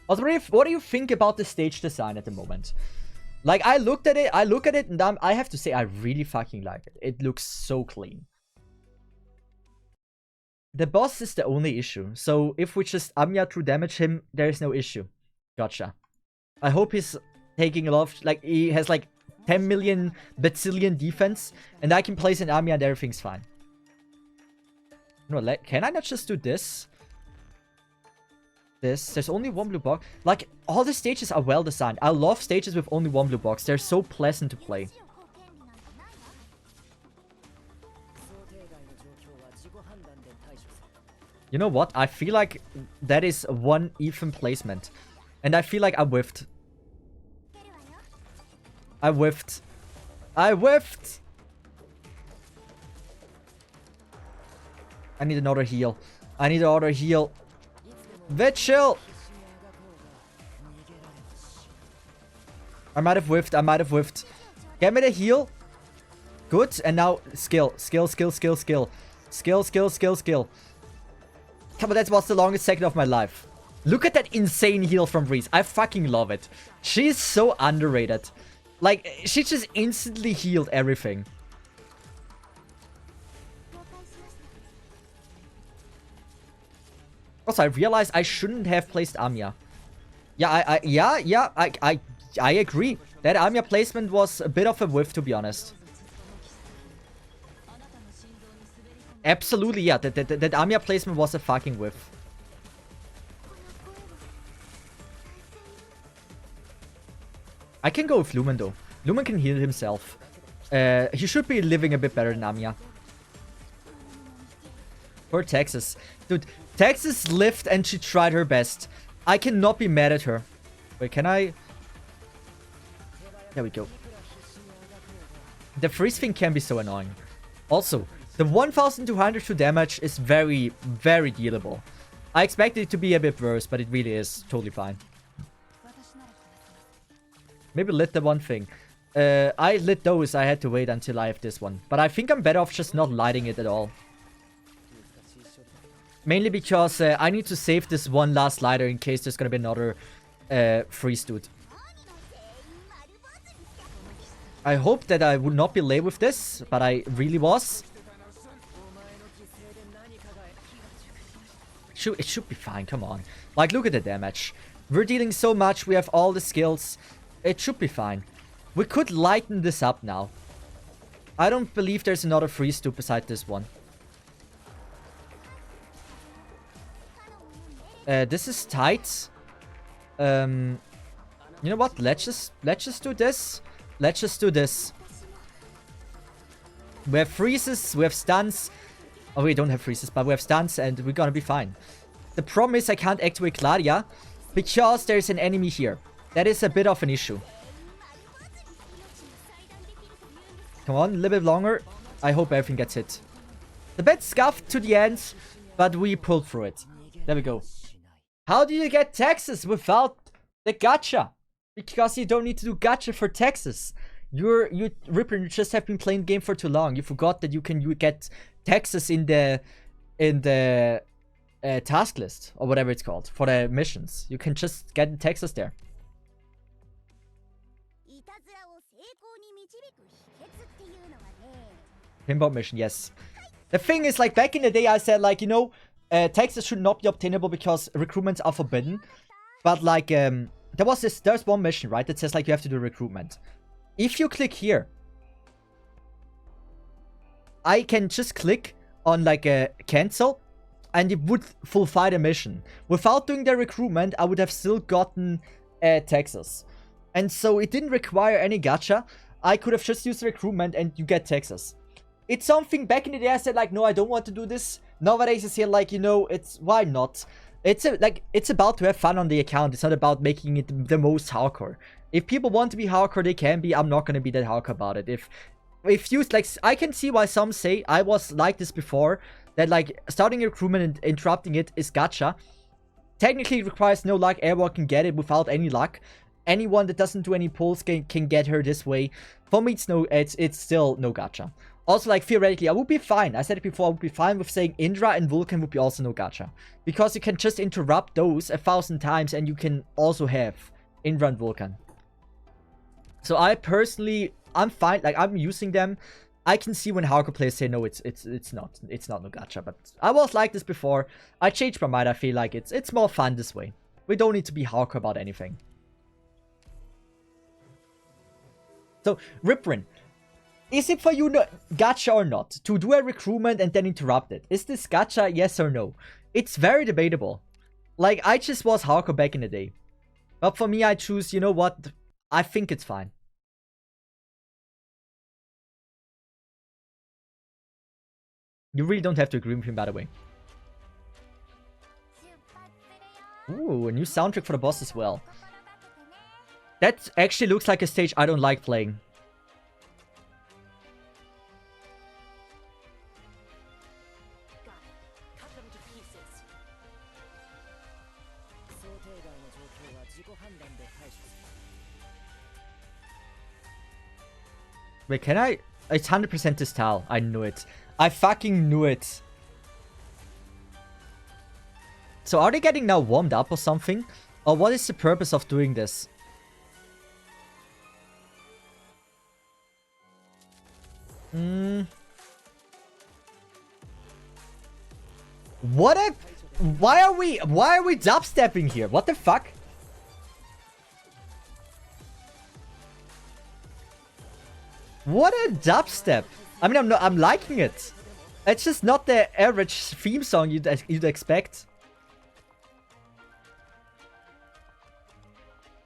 Also, what do you think about the stage design at the moment? Like, I look at it, and I have to say, I really fucking like it. It looks so clean. The boss is the only issue. So, if we just Amiya true damage him, there is no issue. Gotcha. I hope he's taking a lot of, like, he has like 10 million bazillion defense, and I can place an Amiya and everything's fine. No, can I not just do this? There's only one blue box. Like, all the stages are well designed. I love stages with only one blue box. They're so pleasant to play. You know what? I feel like that is one even placement. And I feel like I whiffed. I whiffed. I whiffed! I need another heal. I need another heal. Vitchell! I might have whiffed. I might have whiffed. Get me the heal. Good. And now skill. Skill, skill, skill, skill. Skill, skill, skill, skill. Come on, that was the longest second of my life. Look at that insane heal from Reese. I fucking love it. She's so underrated. Like, she just instantly healed everything. Also, I realized I shouldn't have placed Amiya. Yeah, I agree. That Amiya placement was a bit of a whiff, to be honest. Absolutely, yeah. That Amiya placement was a fucking whiff. I can go with Lumen, though. Lumen can heal himself. He should be living a bit better than Amiya. Poor Texas. Dude, Texas lived and she tried her best. I cannot be mad at her. Wait, can I? There we go. The freeze thing can be so annoying. Also, the 1202 damage is very, very dealable. I expected it to be a bit worse, but it really is totally fine. Maybe lit the one thing. I lit those. I had to wait until I have this one. But I think I'm better off just not lighting it at all. Mainly because I need to save this one last lighter in case there's gonna be another freeze dude. I hope that I would not be late with this, but I really was. It should be fine, come on. Like, look at the damage. We're dealing so much, we have all the skills. It should be fine. We could lighten this up now. I don't believe there's another freeze dude beside this one. This is tight. You know what? Let's just do this. Let's just do this. We have freezes, we have stuns. Oh, we don't have freezes, but we have stuns and we're gonna be fine. The problem is I can't activate Gladia because there's an enemy here. That is a bit of an issue. Come on, a little bit longer. I hope everything gets hit. The bit scuffed to the end, but we pulled through it. There we go. How do you get Texas without the gacha? Because you don't need to do gacha for Texas. You Ripper, you just have been playing the game for too long. You forgot that you get Texas in the task list or whatever it's called for the missions. You can just get the Texas there. Pinball mission, yes. The thing is, like, back in the day I said, like, you know, Texas should not be obtainable because recruitments are forbidden. But like, there's one mission, right, that says like you have to do recruitment. If you click here, I can just click on like a cancel and it would fulfill the mission. Without doing the recruitment, I would have still gotten Texas. And so it didn't require any gacha. I could have just used the recruitment and you get Texas. It's something back in the day I said like, no, I don't want to do this. Nowadays it's here like, you know, it's why not? It's about to have fun on the account. It's not about making it the most hardcore. If people want to be hardcore, they can be. I'm not gonna be that hardcore about it. If you like, I can see why some say I was like this before, that like starting a recruitment and interrupting it is gacha. Technically, it requires no luck. Everyone can get it without any luck. Anyone that doesn't do any pulls can get her this way. For me, it's still no gacha. Also, like, theoretically, I would be fine. I said it before, I would be fine with saying Indra and Vulcan would be also no gacha. Because you can just interrupt those 1,000 times and you can also have Indra and Vulcan. So I personally, I'm fine. Like, I'm using them. I can see when hardcore players say no, it's not no gacha. But I was like this before. I changed my mind. I feel like it's more fun this way. We don't need to be hardcore about anything. So, Riprin, is it for you gacha or not? To do a recruitment and then interrupt it? Is this gacha, yes or no? It's very debatable. Like, I just was hardcore back in the day. But for me, I choose, you know what? I think it's fine. You really don't have to agree with him, by the way. Ooh, a new soundtrack for the boss as well. That actually looks like a stage I don't like playing. Wait, can I? It's 100% this tile. I knew it. I fucking knew it. So are they getting now warmed up or something? Or what is the purpose of doing this? What if... Why are we dubstepping here? What the fuck? What a dubstep. I mean, I'm liking it. It's just not the average theme song you'd expect.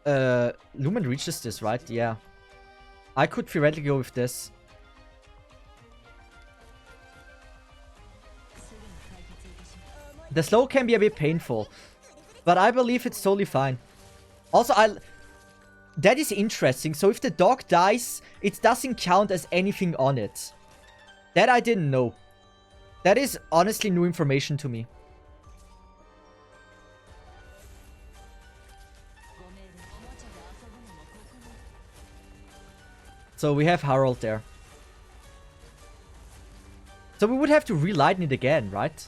Lumen reaches this, right? Yeah. I could theoretically go with this. The slow can be a bit painful, but I believe it's totally fine. Also, that is interesting. So if the dog dies, it doesn't count as anything on it. That I didn't know. That is honestly new information to me. So we have Harold there. So we would have to relighten it again, right?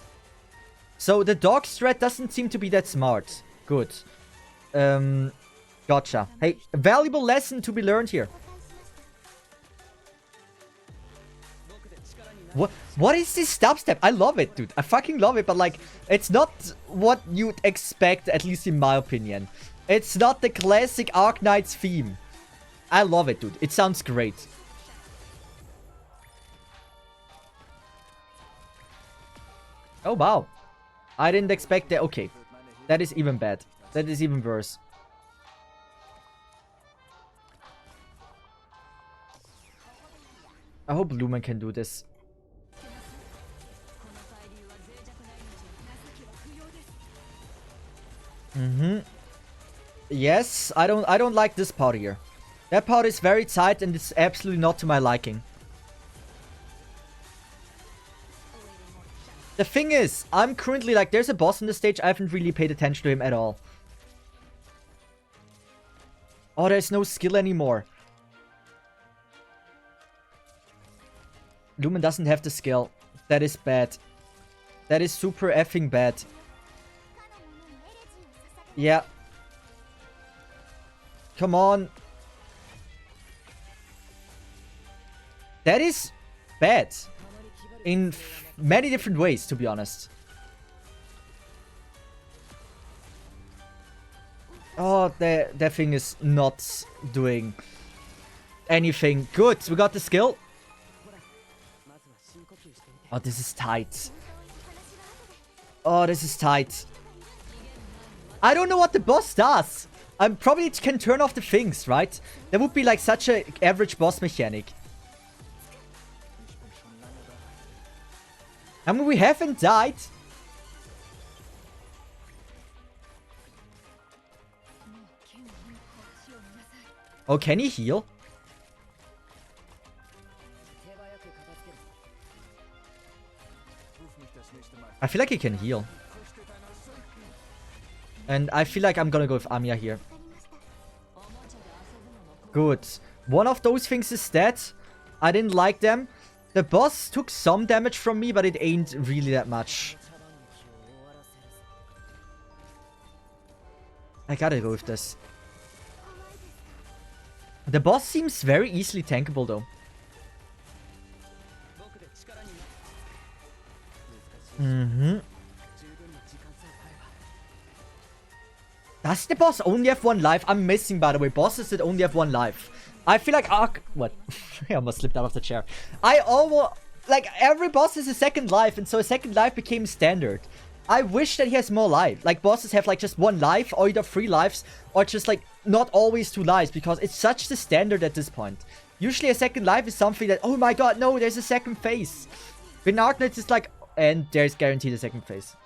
So the dog strat doesn't seem to be that smart. Good. Gotcha. Hey, a valuable lesson to be learned here. What is this dubstep? I love it, dude. I fucking love it, but like, it's not what you'd expect, at least in my opinion. It's not the classic Arknight's theme. I love it, dude. It sounds great. Oh, wow. I didn't expect that. Okay. That is even bad. That is even worse. I hope Lumen can do this. Yes, I don't like this part here. That part is very tight and it's absolutely not to my liking. The thing is, I'm currently like, there's a boss in the stage, I haven't really paid attention to him at all. Oh, there's no skill anymore. Lumen doesn't have the skill. That is bad. That is super effing bad. Yeah. Come on. That is bad. In many different ways, to be honest. Oh, that thing is not doing anything. Good, we got the skill. Oh, this is tight. Oh, this is tight. I don't know what the boss does. Probably it can turn off the things, right? That would be like such an average boss mechanic. I mean, we haven't died. Oh, can he heal? I feel like he can heal. And I feel like I'm gonna go with Amiya here. Good. One of those things is dead. I didn't like them. The boss took some damage from me, but it ain't really that much. I gotta go with this. The boss seems very easily tankable though. Does the boss only have one life? I'm missing, by the way, bosses that only have one life. I feel like what? I almost slipped out of the chair. I almost... Like, every boss has a second life, and so a second life became standard. I wish that he has more life. Like, bosses have, like, just one life, or either 3 lives, or just, like, not always 2 lives, because it's such the standard at this point. Usually a second life is something that, oh my god, no, there's a second phase. With Arknights, it's like, and there's guaranteed a second phase.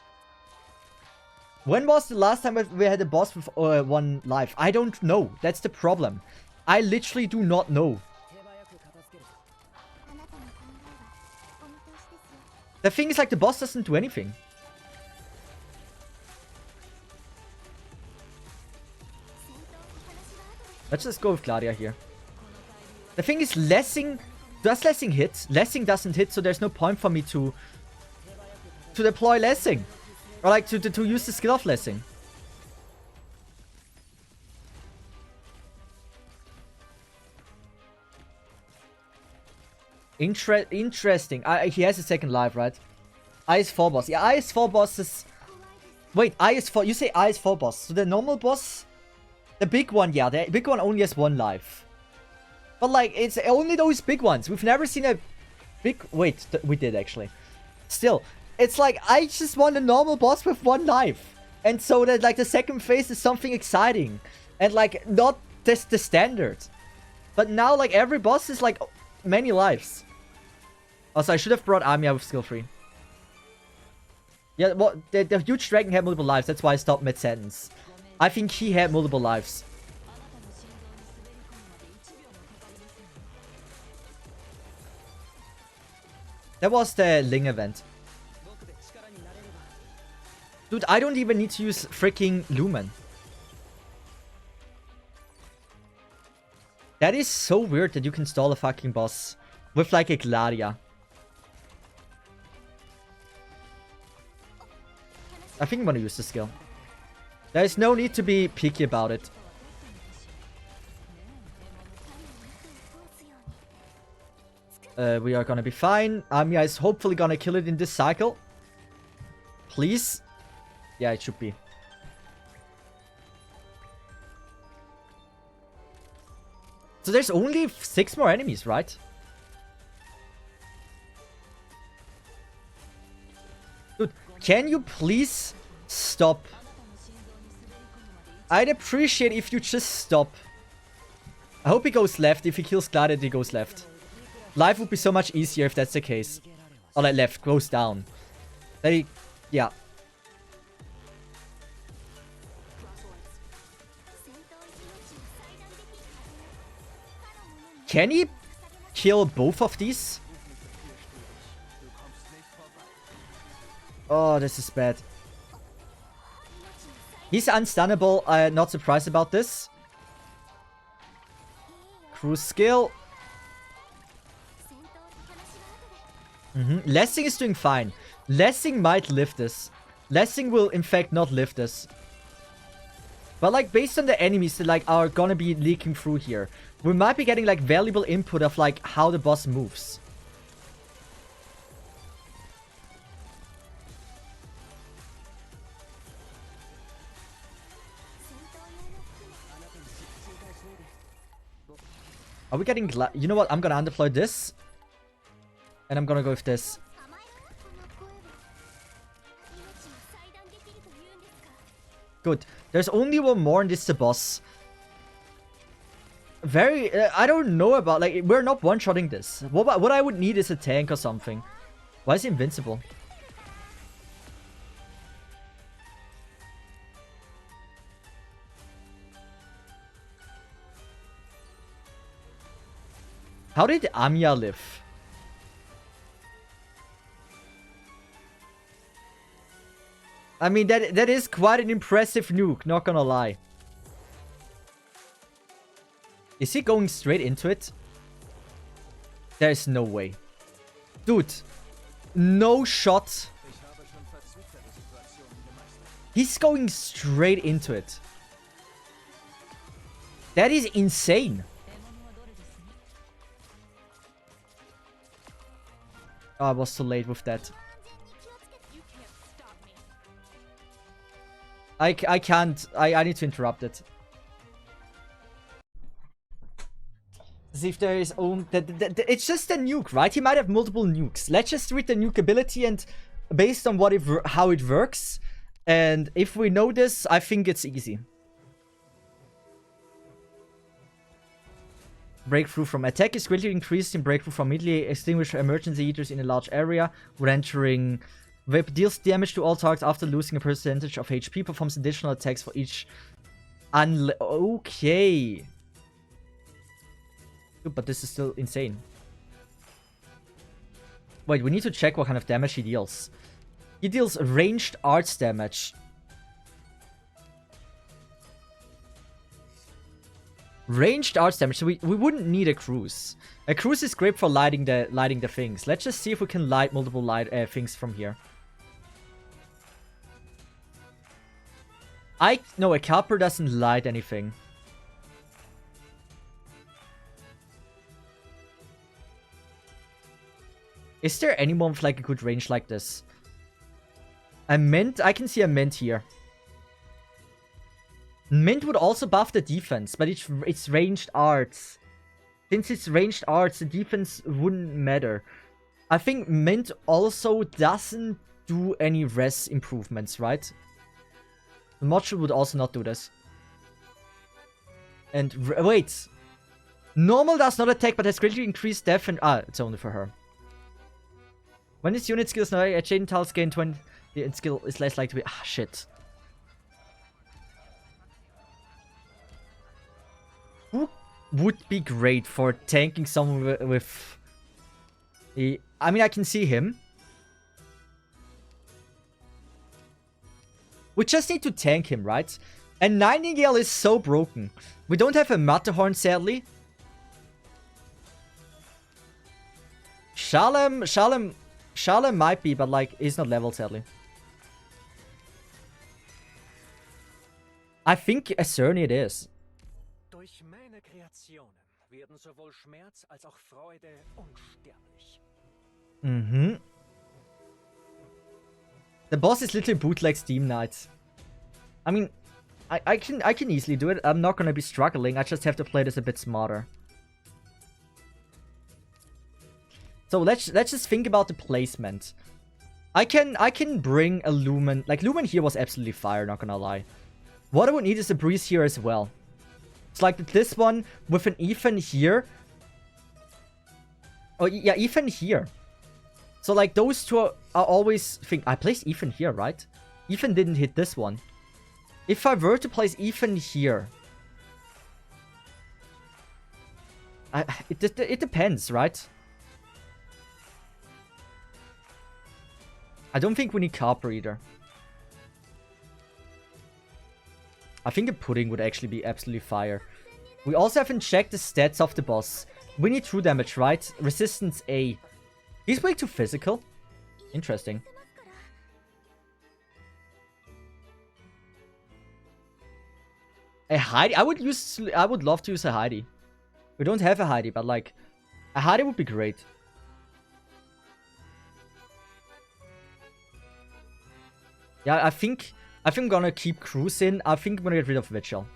When was the last time we had a boss with 1 life? I don't know. That's the problem. I literally do not know. The thing is, like, the boss doesn't do anything. Let's just go with Gladia here. The thing is, Lessing... Does Lessing hit? Lessing doesn't hit, so there's no point for me to deploy Lessing. Or, like, to use the skill of Lessing. Interesting. He has a second life, right? IS4 boss. Yeah, IS4 boss is... Wait, IS4... You say IS4 boss. So the normal boss... The big one, yeah. The big one only has 1 life. But, like, it's only those big ones. We've never seen a big... Wait, we did, actually. Still, it's like, I just want a normal boss with 1 life. And so that, like, the second phase is something exciting. And, like, not just the standard. But now, like, every boss is, like, many lives. Also, I should have brought Amiya with skill 3. Yeah, well, the huge dragon had multiple lives. That's why I stopped mid-sentence. I think he had multiple lives. That was the Ling event. Dude, I don't even need to use freaking Lumen. That is so weird that you can stall a fucking boss with, like, a Gladia. I think I'm gonna use the skill. There is no need to be picky about it. We are gonna be fine. Amiya is hopefully gonna kill it in this cycle. Please. Yeah, it should be. So there's only 6 more enemies, right? Dude, can you please stop? I'd appreciate if you just stop. I hope he goes left. If he kills Gladiator, he goes left. Life would be so much easier if that's the case. Or like left, goes down. Then he... Yeah. Can he kill both of these? Oh, this is bad. He's unstunnable. I'm not surprised about this. Crew skill. Lessing is doing fine. Lessing might live this. Lessing will, in fact, not live this. But, like, based on the enemies that, like, are gonna be leaking through here, we might be getting, like, valuable input of, like, how the boss moves. Are we getting... You know what? I'm gonna undeploy this. And I'm gonna go with this. Good. There's only one more and this is the boss. Very... I don't know about... Like, we're not one-shotting this. What I would need is a tank or something. Why is he invincible? How did Anya live? I mean, that is quite an impressive nuke, not gonna lie. Is he going straight into it? There is no way. Dude, no shot. He's going straight into it. That is insane. Oh, I was too late with that. I can't. I need to interrupt it. See if there is it's just a nuke, right? He might have multiple nukes. Let's just read the nuke ability and based on how it works. And if we know this, I think it's easy. Breakthrough from attack is greatly increased in breakthrough from immediately extinguish emergency heaters in a large area. When entering whip deals damage to all targets after losing a percentage of HP. Performs additional attacks for each okay. But this is still insane. Wait, we need to check what kind of damage he deals. He deals ranged arts damage. Ranged arts damage, so we wouldn't need a cruise. A cruise is great for lighting the things. Let's just see if we can light multiple things from here. No, a copper doesn't light anything. Is there anyone with like a good range like this? A mint? I can see a mint here. Mint would also buff the defense, but it's ranged arts. Since it's ranged arts, the defense wouldn't matter. I think Mint also doesn't do any res improvements, right? The module would also not do this. And wait. Normal does not attack, but has greatly increased def and... Ah, it's only for her. When this unit skill is now a chain tiles gain 20... The skill is less likely to be... Ah, shit. Who would be great for tanking someone with... I mean, I can see him. We just need to tank him, right? And Nightingale is so broken. We don't have a Matterhorn, sadly. Shalem might be, but like, he's not leveled, sadly. I think a Cerny it is. Durch meine Kreationen werden sowohl Schmerz als auch Freude unsterblich. Mhm. The boss is literally bootleg Steam Knights. I mean, I can easily do it. I'm not gonna be struggling. I just have to play this a bit smarter. So let's just think about the placement. I can bring a Lumen. Like Lumen here was absolutely fire, not gonna lie. What I would need is a Breeze here as well. It's like this one with an Ethan here. Oh yeah, Ethan here. So like those two are always I placed Ethan here, right? Ethan didn't hit this one. If I were to place Ethan here, it depends, right? I don't think we need Copper either. I think a Pudding would actually be absolutely fire. We also haven't checked the stats of the boss. We need true damage, right? Resistance A. He's way too physical. Interesting. A Heidi? I would love to use a Heidi. We don't have a Heidi, but like a Heidi would be great. Yeah, I think I'm gonna keep cruising. I think I'm gonna get rid of Vigil.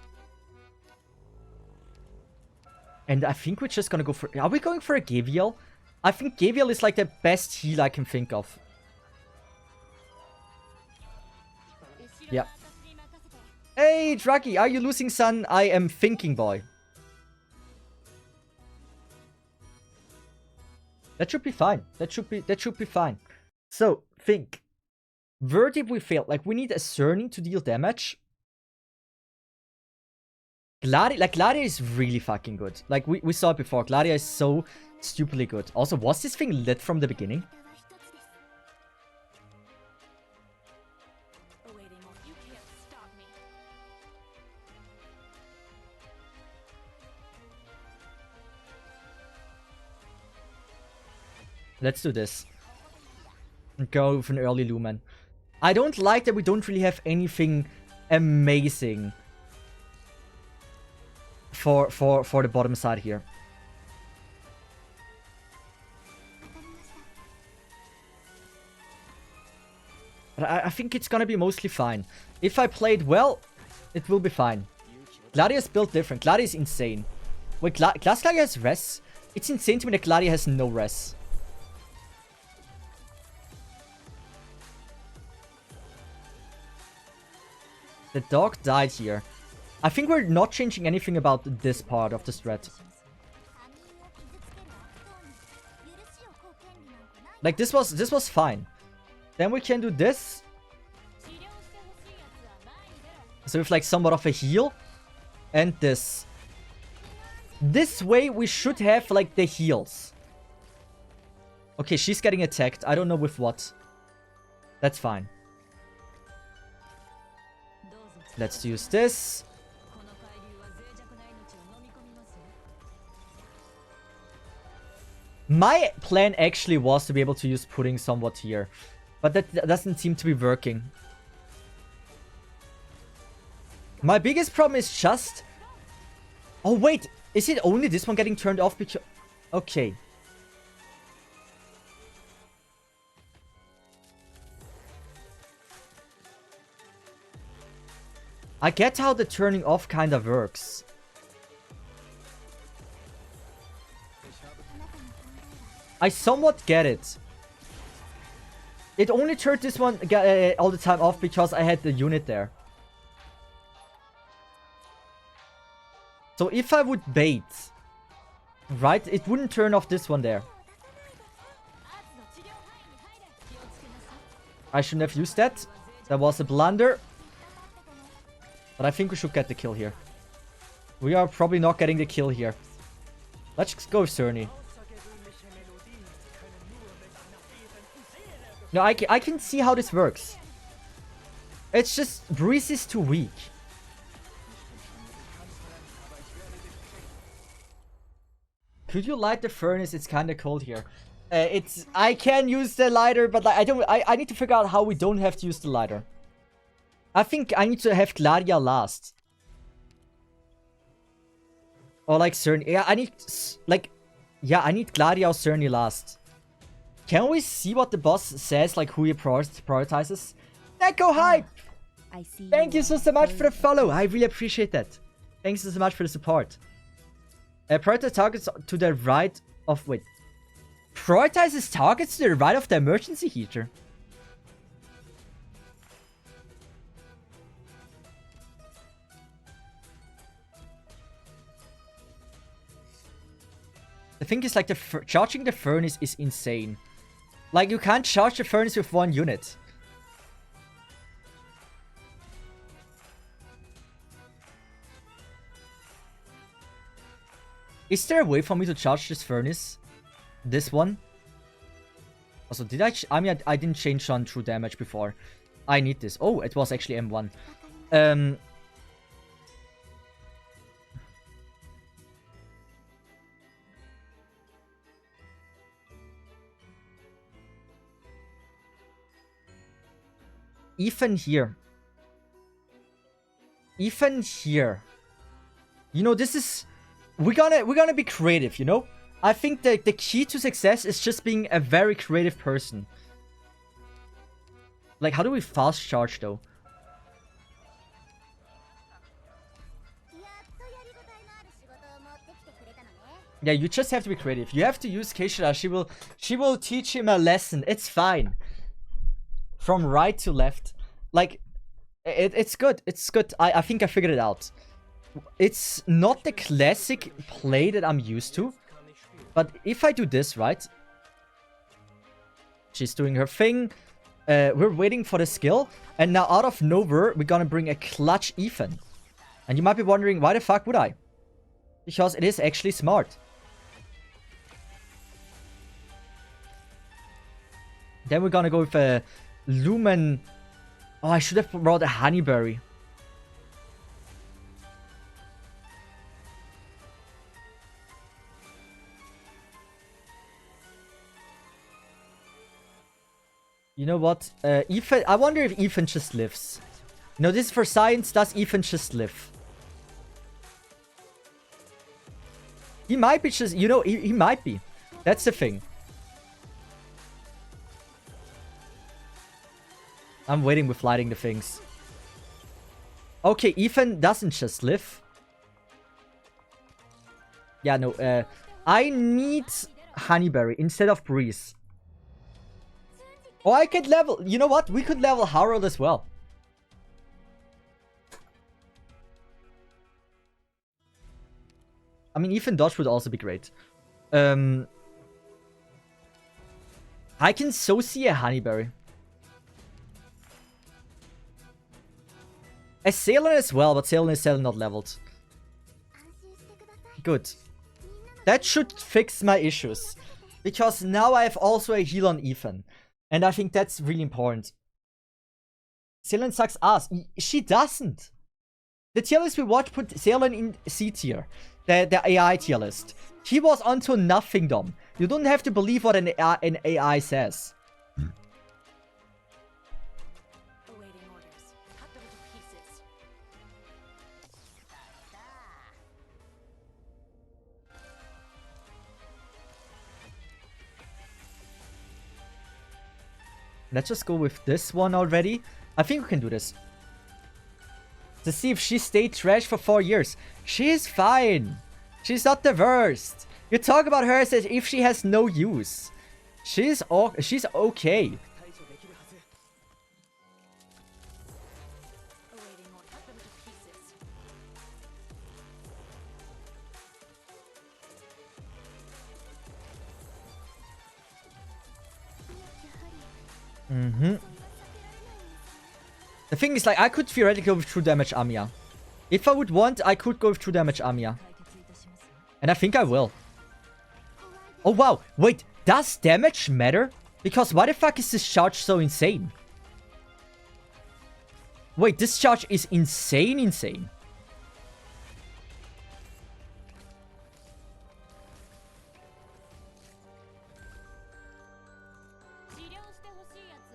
And I think we're just gonna go for... Are we going for a Gavial? I think Gavial is like the best heal I can think of. Yeah. Hey, Draggy, are you losing son? I am thinking, boy. That should be fine. That should be fine. So, think. Where did we fail? Like, we need a Cerny to deal damage. Gladia is really fucking good. Like, we saw it before. Gladia is so Stupidly good. Also, was this thing lit from the beginning? Let's do this. Go with an early Lumen. I don't like that we don't really have anything amazing for the bottom side here. But I think it's gonna be mostly fine. If I play it well, it will be fine. Gladia is built different. Gladia is insane. Wait, Glass Gladia has res? It's insane to me that Gladia has no res. The dog died here. I think we're not changing anything about this part of the strat. Like, this was fine. Then we can do this. So with like somewhat of a heal. And this. This way we should have like the heals. Okay, she's getting attacked. I don't know with what. That's fine. Let's use this. My plan actually was to be able to use pudding somewhat here. But that doesn't seem to be working. My biggest problem is just... Oh wait, is it only this one getting turned off because... Okay. I get how the turning off kind of works. I somewhat get it. It only turned this one all the time off because I had the unit there. So if I would bait, right, it wouldn't turn off this one there. I shouldn't have used that. That was a blunder. But I think we should get the kill here. We are probably not getting the kill here. Let's go with Cerny. No, I can see how this works. It's just Breeze is too weak. Could you light the furnace? It's kind of cold here. I can use the lighter, but I need to figure out how we don't have to use the lighter. I think I need to have Gladia last. Or like Cerny. Yeah, I need Gladia or Cerny last. Can we see what the boss says, like who he prioritizes? Neko Hype! Thank you so much for the follow. I really appreciate that. Thanks so much for the support. Prioritize targets to the right of... Wait. Prioritizes targets to the right of the emergency heater. The thing is, like, charging the furnace is insane. Like, you can't charge the furnace with one unit. Is there a way for me to charge this furnace? This one? Also, did I mean, I didn't change on true damage before. I need this. Oh, it was actually M1. Even here. Even here. You know, this is... We're gonna be creative, you know? I think that the key to success is just being a very creative person. Like, how do we fast charge, though? Yeah, you just have to be creative. You have to use Keishira. She will teach him a lesson. It's fine. From right to left. Like, it's good. It's good. I think I figured it out. It's not the classic play that I'm used to. But if I do this, right? She's doing her thing. We're waiting for the skill. And now out of nowhere, we're gonna bring a clutch Ethan. And you might be wondering, why the fuck would I? Because it is actually smart. Then we're gonna go with a Lumen. Oh, I should have brought a Honeyberry. You know what? Ethan, I wonder if Ethan just lives. You know, this is for science. Does Ethan just live? He might be just... You know, he might be. That's the thing. I'm waiting with lighting the things. Okay, Ethan doesn't just live. Yeah, no. I need Honeyberry instead of Breeze. Oh, I could level... You know what? We could level Harold as well. I mean, Ethan Dodge would also be great. I can so see a Honeyberry. A Salem as well, but Salem is still not leveled. Good. That should fix my issues. Because now I have also a heal on Ethan. And I think that's really important. Salem sucks ass. She doesn't. The tier list we watched put Salem in C tier. The AI tier list. He was onto nothingdom. You don't have to believe what an AI says. Awaiting orders. Cut them to pieces. Let's just go with this one already. I think we can do this. To see if she stayed trash for 4 years. She's fine. She's not the worst. You talk about her as if she has no use. She's okay. Awaiting orders. Cut them to pieces. The thing is, like, I could theoretically go with true damage Amiya. If I would want, I could go with true damage Amiya. And I think I will. Oh, wow. Wait, does damage matter? Because why the fuck is this charge so insane? Wait, this charge is insane.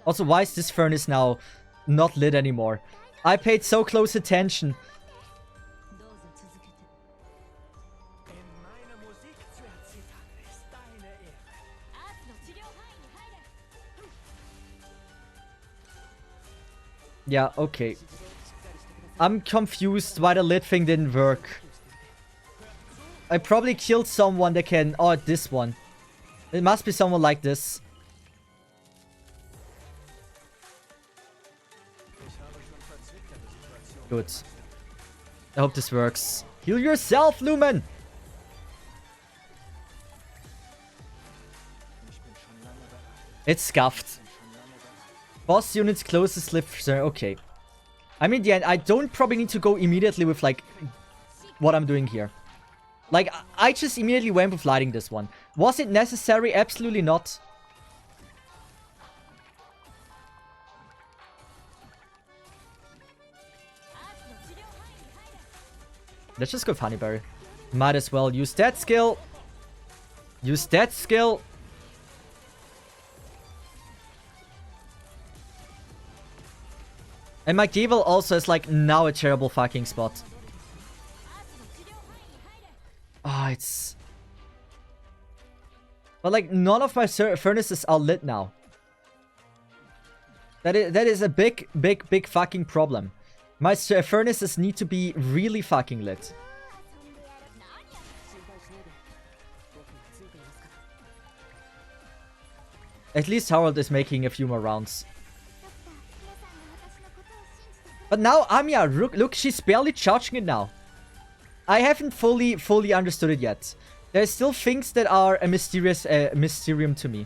Also, why is this furnace now not lit anymore? I paid so close attention. Yeah, okay. I'm confused why the lit thing didn't work. I probably killed someone that can... Oh, this one. It must be someone like this. Good. I hope this works. Heal yourself, Lumen! It's scuffed. Boss units closest slip. Okay. I mean, yeah, I don't probably need to go immediately with, like, what I'm doing here. Like, I just immediately went with lighting this one. Was it necessary? Absolutely not. Let's just go with Honeyberry. Might as well use that skill. Use that skill. And my Gavel also is, like, now a terrible fucking spot. Ah, it's... But, like, none of my furnaces are lit now. That is a big fucking problem. My furnaces need to be really fucking lit. At least Harold is making a few more rounds. But now Amiya, look, she's barely charging it now. I haven't fully understood it yet. There's still things that are a mysterious mysterium to me.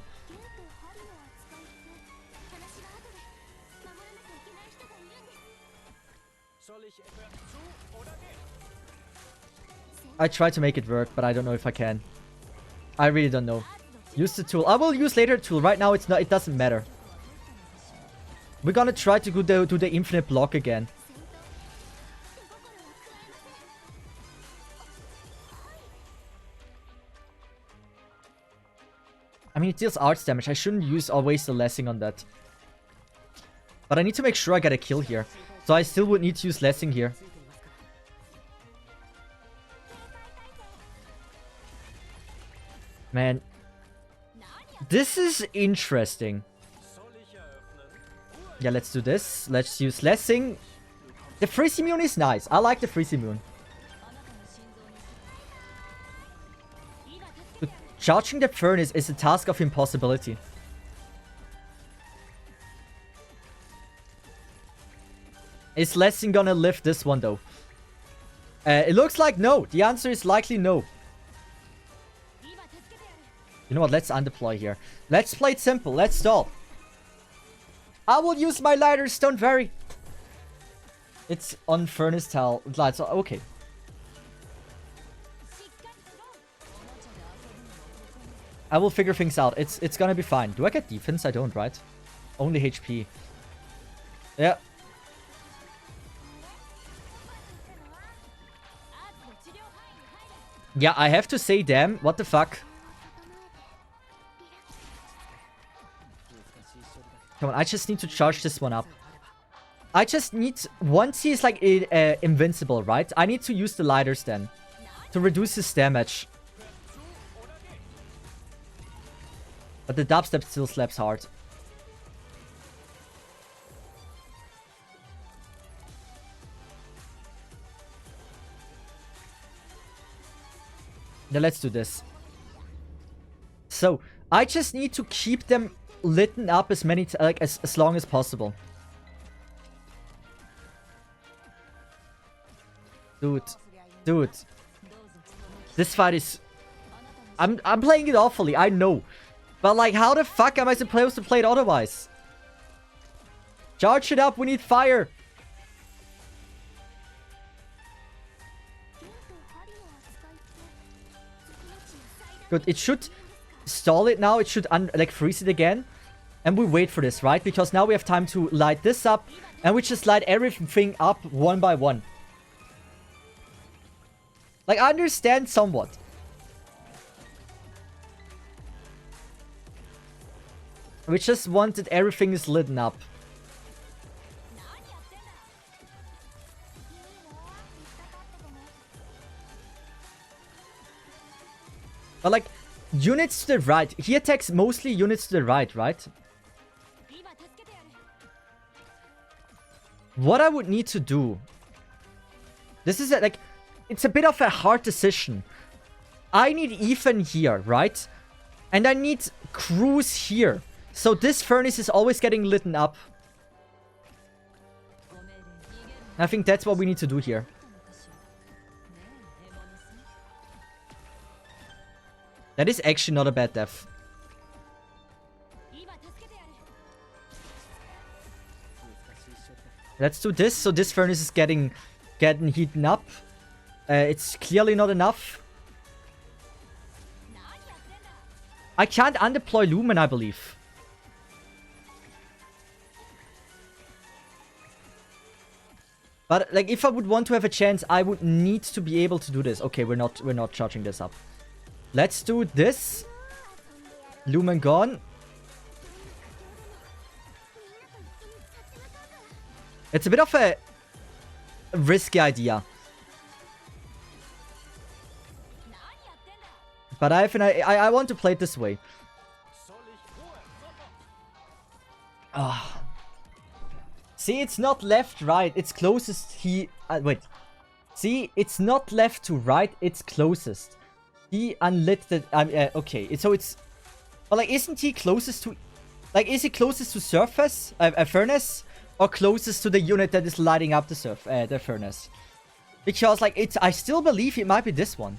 I try to make it work, but I don't know if I can. I really don't know. Use the tool. I will use later tool. Right now, it's not. It doesn't matter. We're gonna try to do the infinite block again. I mean, it deals arts damage. I shouldn't use or waste the lessing on that. But I need to make sure I get a kill here. So I still would need to use lessing here. Man. This is interesting. Yeah, let's do this. Let's use lessing. The freeze immune is nice. I like the freeze immune. But charging the furnace is a task of impossibility. Is lessing gonna lift this one though? It looks like no. The answer is likely no. You know what? Let's undeploy here. Let's play it simple. Let's stall. I will use my lighters. Don't worry. It's on furnace tile. Lights. Okay. I will figure things out. It's gonna be fine. Do I get defense? I don't, right? Only HP. Yeah. Yeah, I have to say, damn. What the fuck? Come on, I just need to charge this one up. I just need... Once he is like invincible, right? I need to use the lighters then. To reduce his damage. But the dubstep still slaps hard. Now let's do this. So, I just need to keep them lit up as many as long as possible. Dude. Dude. This fight is... I'm playing it awfully, I know. But like, how the fuck am I supposed to play it otherwise? Charge it up, we need fire. Good, it should stall it now. It should like freeze it again. And we wait for this, right? Because now we have time to light this up. And we just light everything up one by one. Like, I understand somewhat. We just wanted everything is lit up. But like, units to the right. He attacks mostly units to the right, right? What I would need to do... This is like... It's a bit of a hard decision. I need Ethan here, right? And I need Cruz here. So this furnace is always getting lit up. I think that's what we need to do here. That is actually not a bad death. Let's do this. So this furnace is getting heated up. It's clearly not enough. I can't undeploy Lumen, I believe. But like, if I would want to have a chance, I would need to be able to do this. Okay, we're not charging this up. Let's do this. Lumen gone. It's a bit of a risky idea. But I want to play it this way. Ah. See, it's not left, right. It's closest wait. See, it's not left to right. It's closest. He unlit the... okay, so it's... But like, isn't he closest to... Like, is he closest to surface? A furnace? Or closest to the unit that is lighting up the furnace? Because, like, it's... I still believe it might be this one.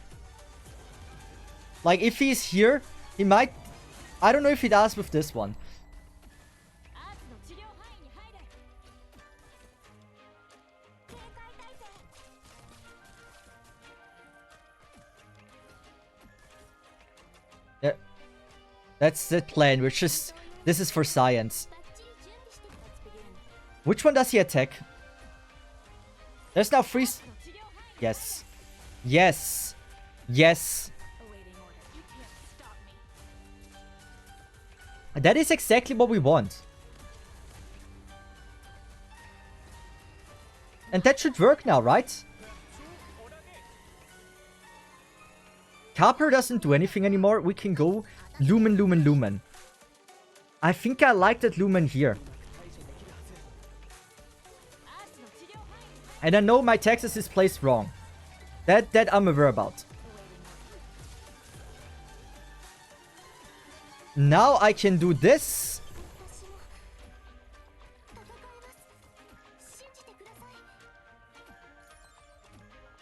Like, if he's here, he might... I don't know if he does with this one. Yeah. That's the plan. We're just... This is for science. Which one does he attack? There's now free... Yes. Yes. Yes. Awaiting order. You can't stop me. That is exactly what we want. And that should work now, right? Carper doesn't do anything anymore. We can go Lumen, Lumen, Lumen. I think I like that Lumen here. And I know my Texas is placed wrong. That I'm aware about. Now I can do this.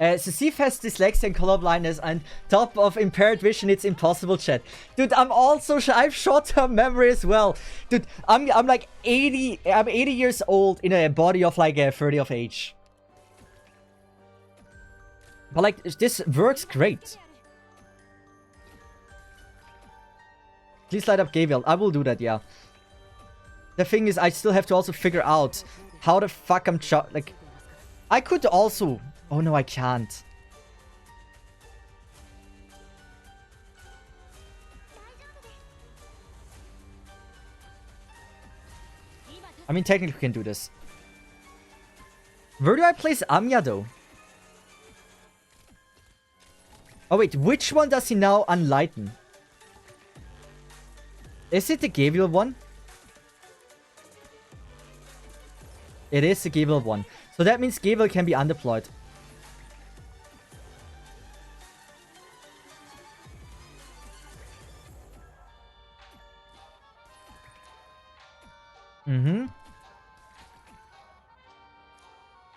Sisif has dyslexia and color blindness, and top of impaired vision, it's impossible, chat. Dude, I'm also I've short-term memory as well. Dude, I'm like 80. I'm 80 years old in a body of like 30 of age. But like this works great. Please light up Gabriel. I will do that, yeah. The thing is, I still have to also figure out how the fuck I'm like. I could also. Oh no, I can't. I mean, technically we can do this. Where do I place Anya though? Oh wait, which one does he now unlighten? Is it the Gabriel one? It is the Gabriel one. So that means Gabriel can be undeployed.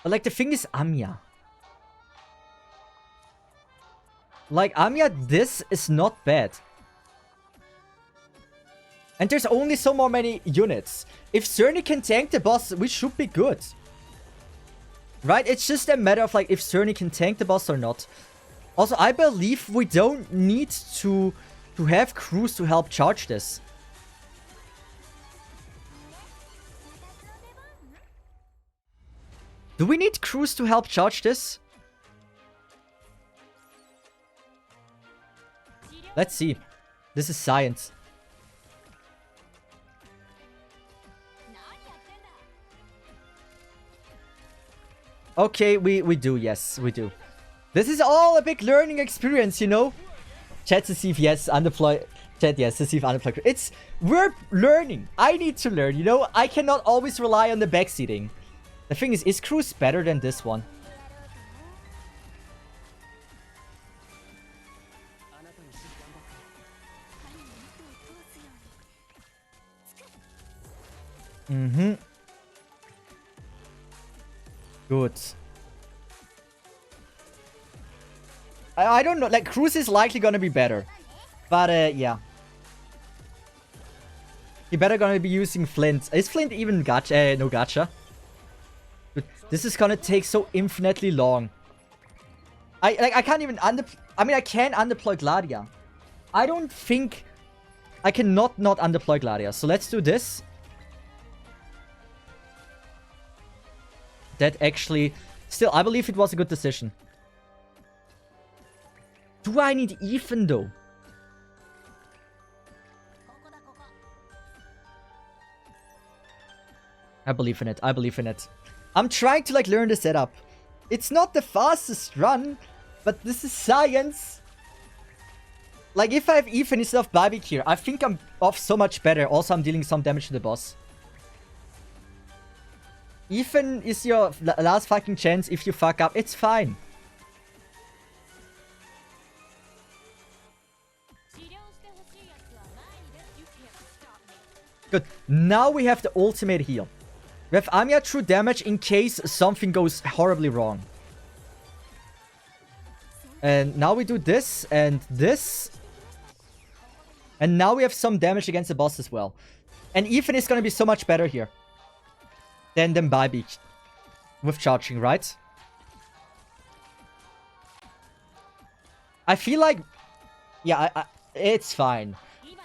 But like the thing is Anya. Like Anya, this is not bad. And there's only so more many units. If Cerny can tank the boss, we should be good. Right? It's just a matter of like if Cerny can tank the boss or not. Also, I believe we don't need to have crews to help charge this. Do we need crews to help charge this? Let's see. This is science. Okay, we do. Yes, we do. This is all a big learning experience, you know? Chat to see if yes, undeploy. Chat yes, to see if undeploy. We're learning. I need to learn, you know? I cannot always rely on the backseating. The thing is Cruise better than this one? Good. I don't know. Like, Cruise is likely gonna be better. But, yeah. He better gonna be using Flint. Is Flint even Gacha? No Gacha. But this is gonna take so infinitely long. I can't even I mean, I can undeploy Gladia. I don't think I cannot not undeploy Gladia. So let's do this. That actually... Still, I believe it was a good decision. Do I need Ethan, though? I believe in it. I believe in it. I'm trying to, like, learn the setup. It's not the fastest run, but this is science. Like, if I have Ethan instead of Bybik here, I think I'm off so much better. Also, I'm dealing some damage to the boss. Ethan is your last fucking chance. If you fuck up, it's fine. Good. Now we have the ultimate heal. We have Anya true damage in case something goes horribly wrong. And now we do this and this. And now we have some damage against the boss as well. And Ethan is gonna be so much better here than Bybik with charging, right? I feel like... Yeah, it's fine.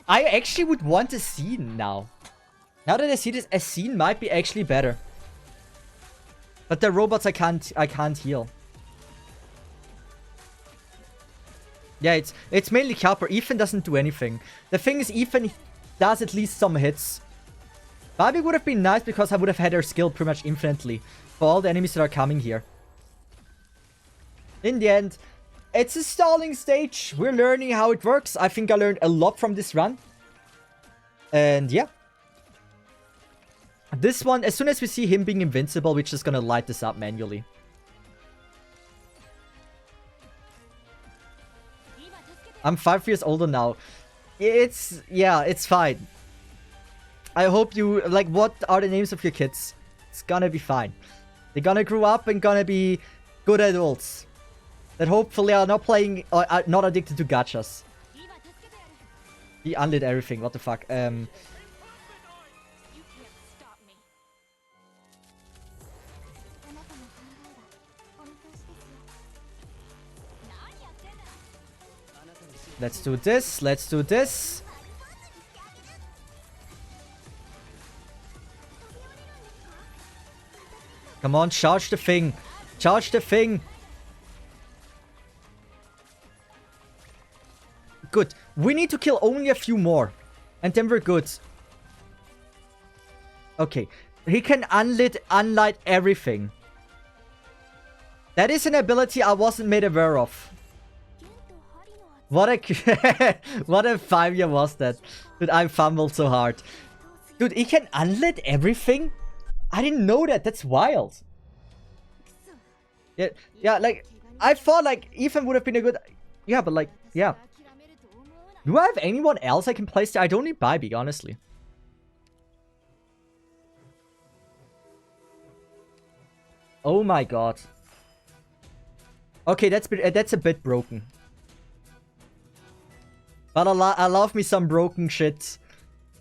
I actually would want a scene now. Now that I see this, a scene might be actually better. But the robots I can't heal. Yeah, it's mainly Copper. Ethan doesn't do anything. The thing is, Ethan does at least some hits. Barbie would have been nice because I would have had her skill pretty much infinitely for all the enemies that are coming here. In the end, it's a stalling stage. We're learning how it works. I think I learned a lot from this run. And yeah. This one, as soon as we see him being invincible, we're just gonna light this up manually. I'm 5 years older now. Yeah, it's fine. I hope you, like, what are the names of your kids? It's gonna be fine. They're gonna grow up and gonna be good adults. That hopefully are not playing, or are not addicted to gachas. He unlit everything, what the fuck. You can't stop me. Let's do this, let's do this. Come on, charge the thing. Charge the thing. Good. We need to kill only a few more. And then we're good. Okay. He can unlight everything. That is an ability I wasn't made aware of. What a what a 5-year was that? Dude, I fumbled so hard. Dude, he can unlit everything? I didn't know that. That's wild. Yeah, like, I thought, like, Ethan would have been a good... Yeah, but, like, yeah. Do I have anyone else I can place there? I don't need Bybee, honestly. Oh my god. Okay, that's a bit broken. But I love me some broken shit.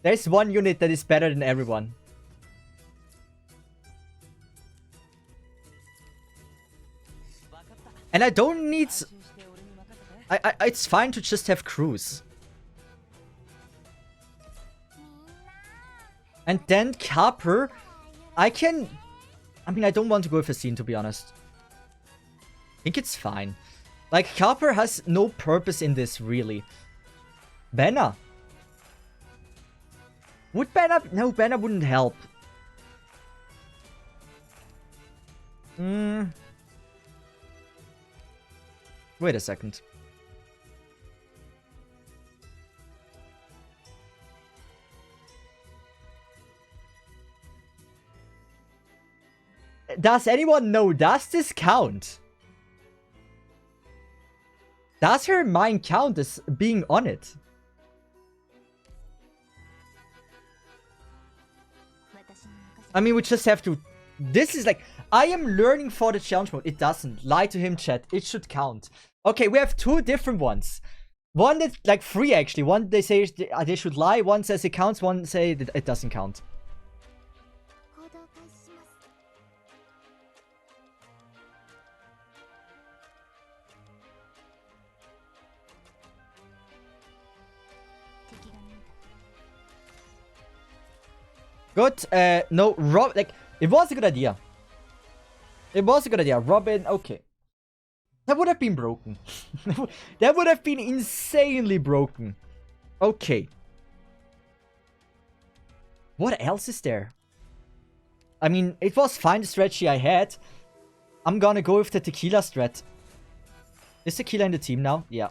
There's one unit that is better than everyone. And I don't need... it's fine to just have crews. And then Copper, I can... I mean, I don't want to go with a scene, to be honest. I think it's fine. Like, Copper has no purpose in this, really. Banner. Would Banner... No, Banner wouldn't help. Wait a second. Does anyone know? Does this count? Does her mind count as being on it? I mean, we just have to... This is like... I am learning for the challenge mode. It doesn't. Lie to him, chat. It should count. Okay, we have two different ones. One that's like 3 actually. One they say they should lie. One says it counts. One say that it doesn't count. Good. No, like, it was a good idea. It was a good idea. Robin, okay. That would have been broken. That would have been insanely broken. Okay. What else is there? I mean, it was fine, the strategy I had. I'm gonna go with the Tequila strat. Is Tequila in the team now? Yeah.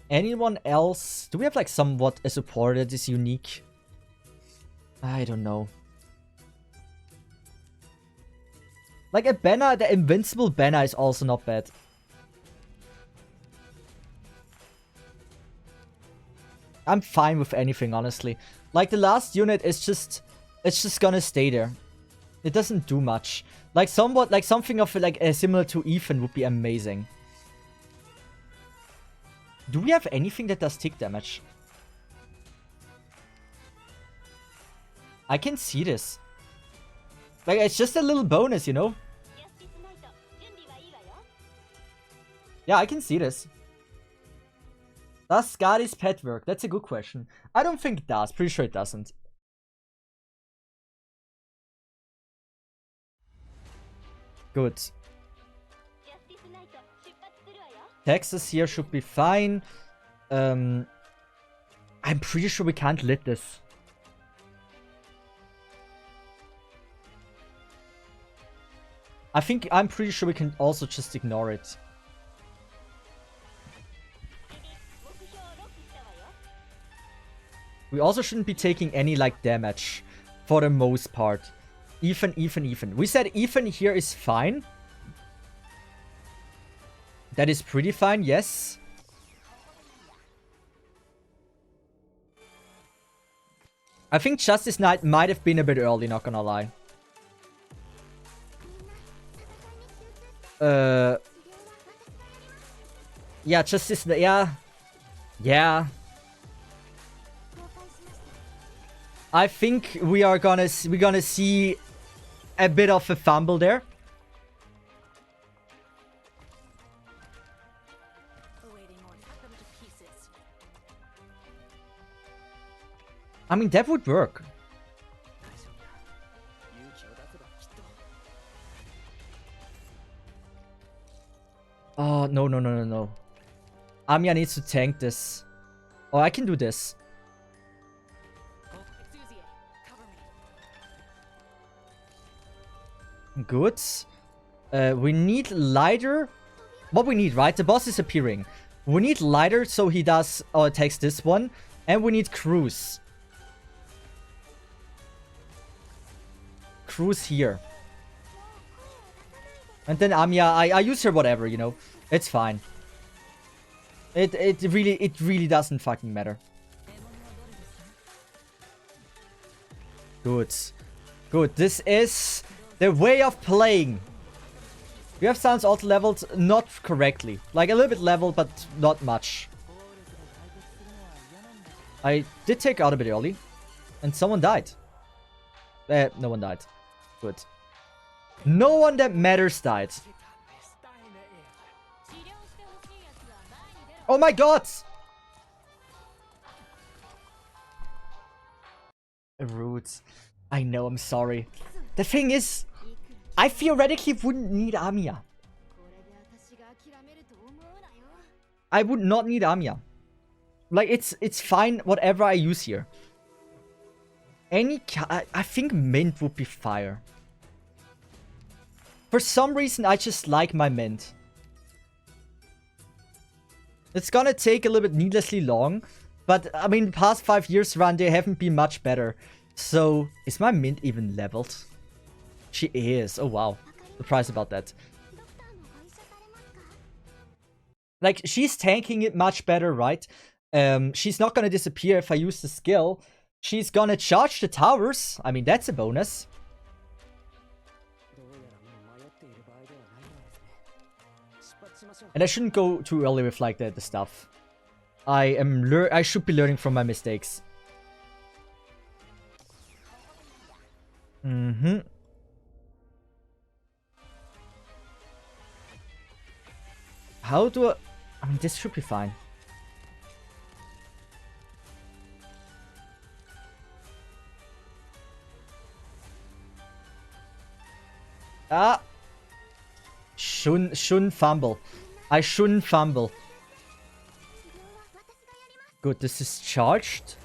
Anyone else? Do we have like somewhat a support that is unique? I don't know. Like a banner, the invincible banner is also not bad. I'm fine with anything, honestly. Like the last unit is just, it's just gonna stay there. It doesn't do much. Like somewhat, like something of like similar to Ethan would be amazing. Do we have anything that does tick damage? I can see this. Like, it's just a little bonus, you know? Yeah, I can see this. Does Skadi's pet work? That's a good question. I don't think it does. Pretty sure it doesn't. Good. Texas here should be fine. I'm pretty sure we can't lit this. I'm pretty sure we can also just ignore it. We also shouldn't be taking any, like, damage. For the most part. Even. We said even here is fine. That is pretty fine, yes. I think Justice Knight might have been a bit early, not gonna lie. Yeah, Justice... Yeah. I think we're gonna see a bit of a fumble there. I mean, that would work. Oh, no. Amiya needs to tank this. Oh, I can do this. Good. We need lighter. What we need, right? The boss is appearing. We need lighter so he does attacks this one. And we need cruise. Cruise here. And then Amiya, I use her whatever, you know. It's fine. It really doesn't fucking matter. Good. Good. This is the way of playing. We have sounds auto leveled not correctly. Like a little bit leveled, but not much. I did take out a bit early. And someone died. No one died. Good. No one that matters died. Oh my god! Rude. I know, I'm sorry. The thing is, I theoretically wouldn't need Amiya. I would not need Amiya. Like, it's fine, whatever I use here. I think mint would be fire. For some reason, I just like my mint. It's gonna take a little bit needlessly long. But, I mean, past 5 years run, they haven't been much better. So, is my mint even leveled? She is. Oh, wow. Surprised about that. Like, she's tanking it much better, right? She's not gonna disappear if I use the skill. She's gonna charge the towers. I mean, that's a bonus. And I shouldn't go too early with, like, the stuff. I should be learning from my mistakes. Mm-hmm. How do I mean, this should be fine. Ah! Shouldn't fumble. I shouldn't fumble. Good, this is charged.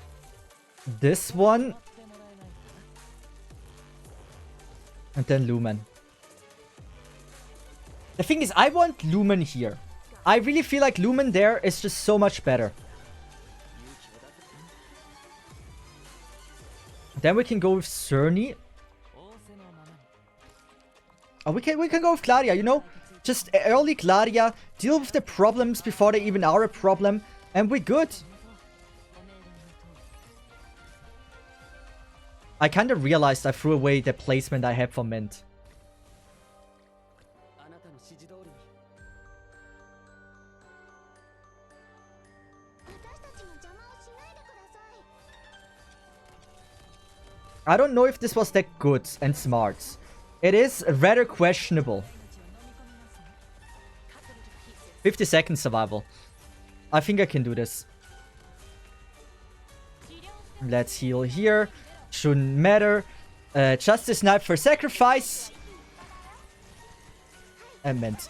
This one. And then Lumen. The thing is, I want Lumen here. I really feel like Lumen there is just so much better. Then we can go with Cerny. Oh, we can go with Gladia, you know? Just early Gladia, deal with the problems before they even are a problem, and we're good. I kind of realized I threw away the placement I had for Mint. I don't know if this was that good and smart. It is rather questionable. 50 seconds survival. I think I can do this. Let's heal here. Shouldn't matter. Justice Knight for sacrifice. meant.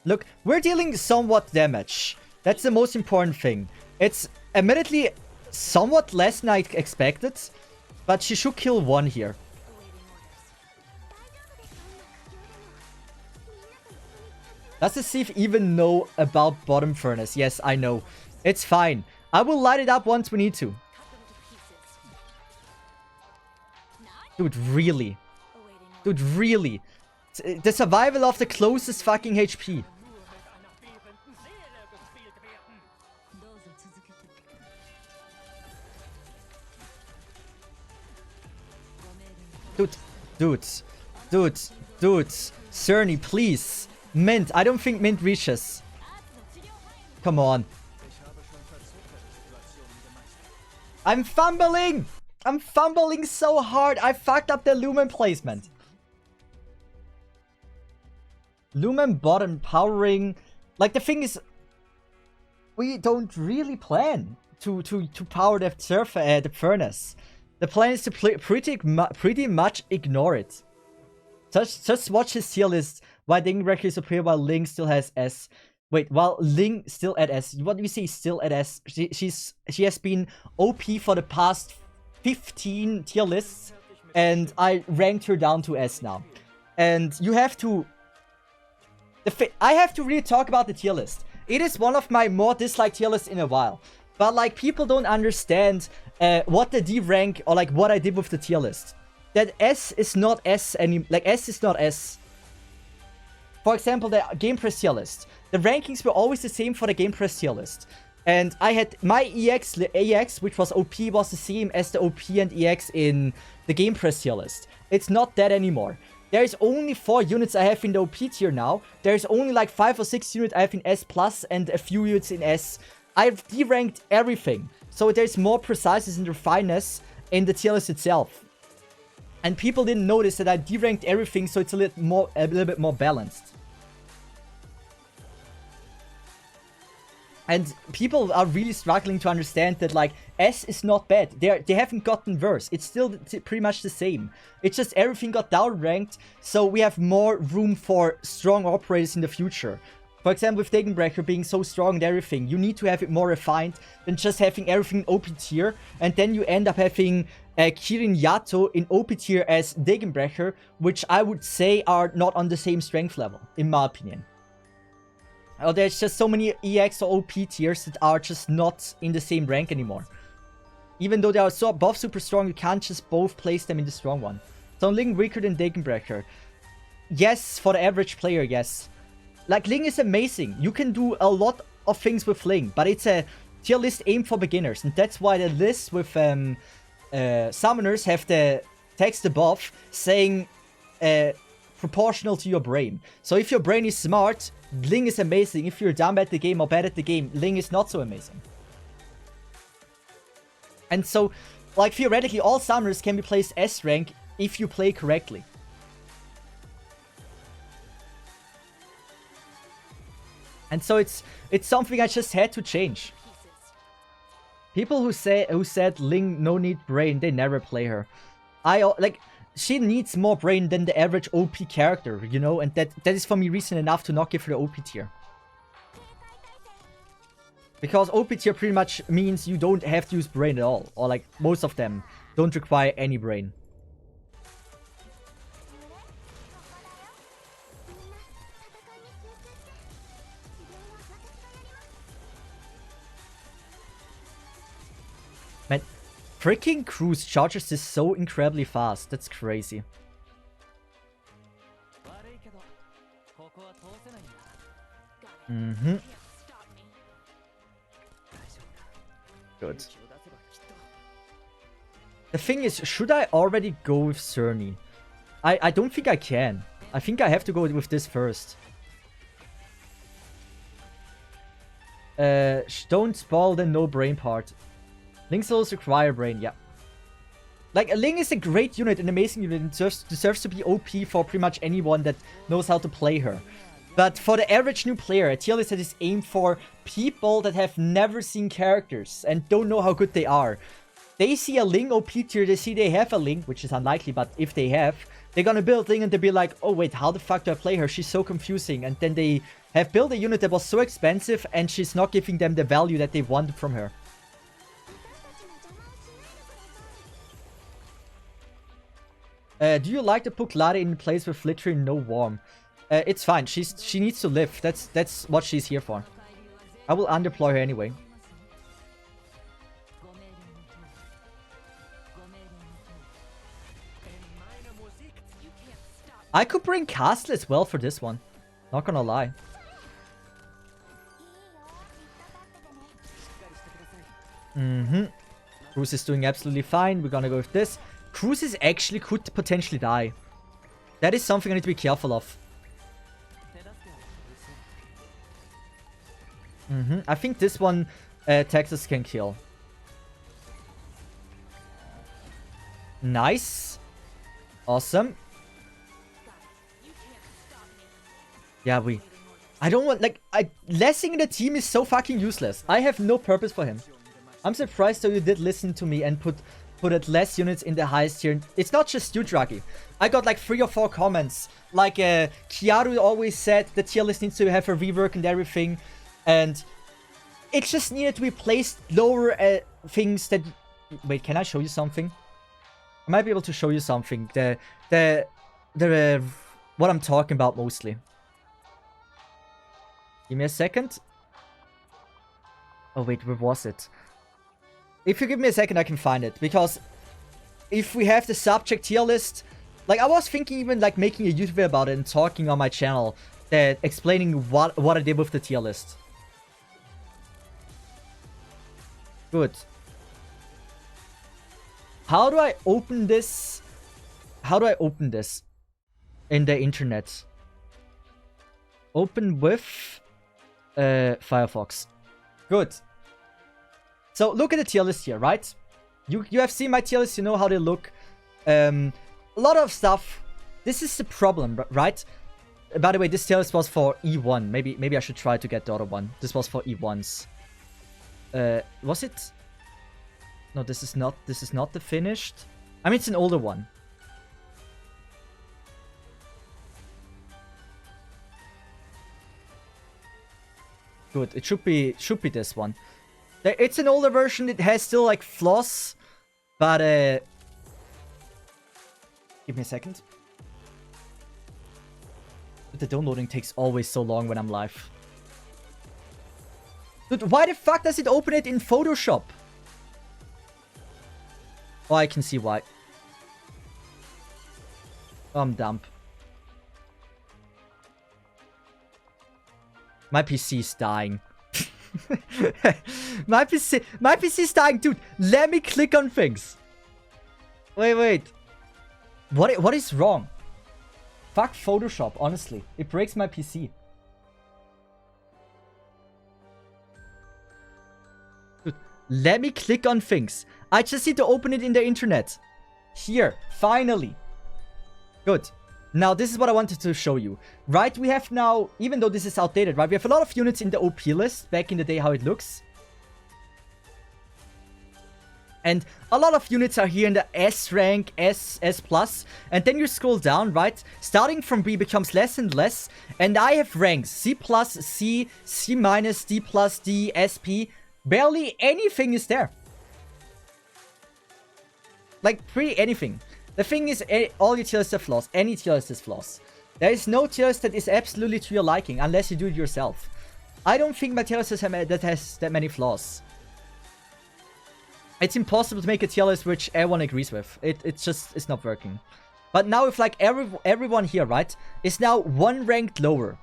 Look, we're dealing somewhat damage. That's the most important thing. It's admittedly somewhat less than I expected, but she should kill 1 here. Does the thief even know about bottom furnace? Yes, I know. It's fine. I will light it up once we need to. Dude, really? Dude, really? The survival of the closest fucking HP. Dude. Cerny, please. Mint. I don't think Mint reaches. Come on. I'm fumbling! I'm fumbling so hard. I fucked up the Lumen placement. Lumen bottom powering. Like, the thing is, we don't really plan to power the furnace. The plan is to pretty much ignore it. Just watch his tier list. Why Dingbreaker is superior while Ling still has S. Wait, while Ling still at S. What do you say still at S? She has been OP for the past 15 tier lists, and I ranked her down to S now. And you have to... I have to really talk about the tier list. It is one of my more disliked tier lists in a while. But, like, people don't understand what the D rank, or, like, what I did with the tier list. That S is not S anymore. Like, S is not S. For example, the Game Press tier list. The rankings were always the same for the Game Press tier list. And I had my EX, which was OP, was the same as the OP and EX in the Game Press tier list. It's not that anymore. There's only 4 units I have in the OP tier now. There's only like 5 or 6 units I have in S+, and a few units in S. I've deranked everything. So there's more preciseness and refineness in the tier list itself. And people didn't notice that I deranked everything, so it's a little bit more balanced. And people are really struggling to understand that, like, S is not bad. They haven't gotten worse. It's still pretty much the same. It's just everything got down ranked, so we have more room for strong operators in the future. For example, with Dagenbreaker being so strong and everything, you need to have it more refined than just having everything OP tier. And then you end up having Kirin Yato in OP tier as Dagenbreaker, which I would say are not on the same strength level, in my opinion. Oh, there's just so many EX or OP tiers that are just not in the same rank anymore. Even though they are so both super strong, you can't just both place them in the strong one. So Ling weaker than Dagenbreaker. Yes, for the average player, yes. Like, Ling is amazing. You can do a lot of things with Ling, but it's a tier list aimed for beginners. And that's why the list with summoners have the text above saying proportional to your brain. So if your brain is smart, Ling is amazing. If you're dumb at the game or bad at the game, Ling is not so amazing. And so, like, theoretically, all summoners can be placed S rank if you play correctly. And so it's something I just had to change. People who said Ling no need brain, they never play her. She needs more brain than the average OP character, you know, and that is for me reason enough to not give her the OP tier. Because OP tier pretty much means you don't have to use brain at all, or like most of them don't require any brain. Man, freaking Cruise charges this so incredibly fast. That's crazy. Good. The thing is, should I already go with Cerny? I don't think I can. I think I have to go with this first. Don't spoil the no brain part. Ling souls require brain, yeah. Like, Ling is a great unit, an amazing unit, and deserves to be OP for pretty much anyone that knows how to play her. But for the average new player, a tier list that is aimed for people that have never seen characters and don't know how good they are. they see a Ling OP tier, they see they have a Ling, which is unlikely, but if they have, they're gonna build Ling and they'll be like, oh wait, how the fuck do I play her? She's so confusing. And then they have built a unit that was so expensive and she's not giving them the value that they wanted from her. Do you like to put Lade in place with literally no warm? It's fine. She needs to live. That's what she's here for. I will undeploy her anyway. I could bring Castle as well for this one. Not gonna lie. Cruz is doing absolutely fine. We're gonna go with this. Cruz is actually could potentially die. That is something I need to be careful of. I think this one Texas can kill. Nice. Awesome. Yeah, I don't want, like, Lessing in the team is so fucking useless. I have no purpose for him. I'm surprised that you did listen to me and put at less units in the highest tier. It's not just you, Draghi. I got like 3 or 4 comments. Like, Kiaru always said the tier list needs to have a rework and everything. And it just needed to be placed lower things that... Wait, can I show you something? I might be able to show you something. What I'm talking about mostly. Give me a second. Oh wait, where was it? If you give me a second, I can find it. Because if we have the subject tier list... Like, I was thinking even like making a YouTube video about it and talking on my channel. That explaining what I did with the tier list. Good. How do I open this? How do I open this? In the internet. Open with... Firefox. Good. So look at the tier list here, right? You have seen my tier list, you know how they look. A lot of stuff. This is the problem, right? By the way, this tier list was for E1. Maybe I should try to get the other one. This was for E1s. Was it? No, this is not the finished. I mean, it's an older one. Good. It should be this one. It's an older version. It has still like flaws, but give me a second. The downloading takes always so long when I'm live. Dude, why the fuck does it open it in Photoshop? Oh, I can see why. Oh, I'm dumb. My PC is dying. my PC is dying, dude. Let me click on things. Wait. What is wrong? Fuck Photoshop, honestly. It breaks my PC. Dude, let me click on things. I just need to open it in the internet. Here, finally. Good. Now, this is what I wanted to show you. Right, we have now, even though this is outdated, right? We have a lot of units in the OP list, back in the day, how it looks. And a lot of units are here in the S rank, S+. And then you scroll down, right? Starting from B becomes less and less. And I have ranks C+, C, C-, D+, D, SP. Barely anything is there. Like, pretty anything. The thing is, all your tier lists have flaws. Any tier list has flaws. There is no tier list that is absolutely to your liking, unless you do it yourself. I don't think my tier list has that many flaws. It's impossible to make a tier list which everyone agrees with. It's not working. But now if like everyone here, right, is now one ranked lower.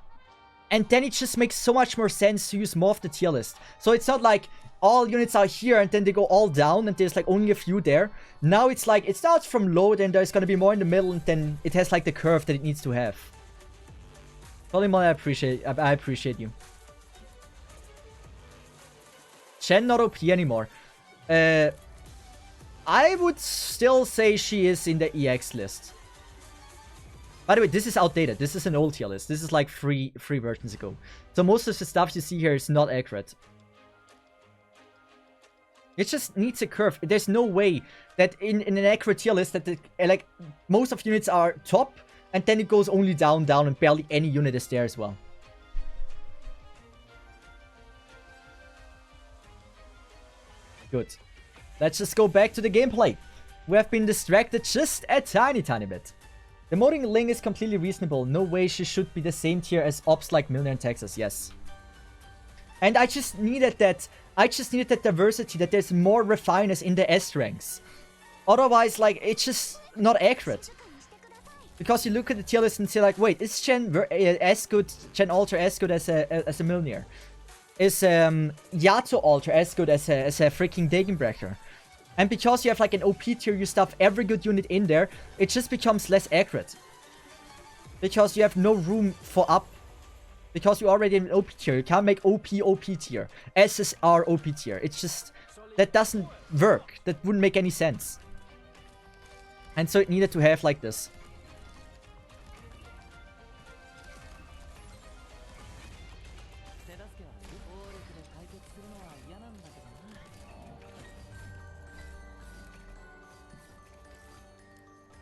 And then it just makes so much more sense to use more of the tier list. So it's not like all units are here and then they go all down and there's like only a few there. Now it's like, it starts from low, then there's gonna be more in the middle and then it has like the curve that it needs to have. Polymon, I appreciate you. Shen not OP anymore. I would still say she is in the EX list. By the way, this is outdated. This is an old tier list. This is like three versions ago. So most of the stuff you see here is not accurate. It just needs a curve. There's no way that in an accurate tier list that like most of units are top and then it goes only down, down, and barely any unit is there as well. Good. Let's just go back to the gameplay. We have been distracted just a tiny bit. The modding Ling is completely reasonable. No way she should be the same tier as ops like Millionaire in Texas. Yes. And I just needed that diversity, that there's more refiners in the S ranks. Otherwise, like, it's just not accurate. Because you look at the tier list and say, like, wait, is Chen as good, Chen Alter as good as a Millionaire? Is Yato Alter as good as a freaking Degenbrecher? And because you have like an OP tier, you stuff every good unit in there, it just becomes less accurate. Because you have no room for up. Because you already have an OP tier. You can't make OP tier. SSR OP tier. It's just, that doesn't work. That wouldn't make any sense. And so it needed to have like this.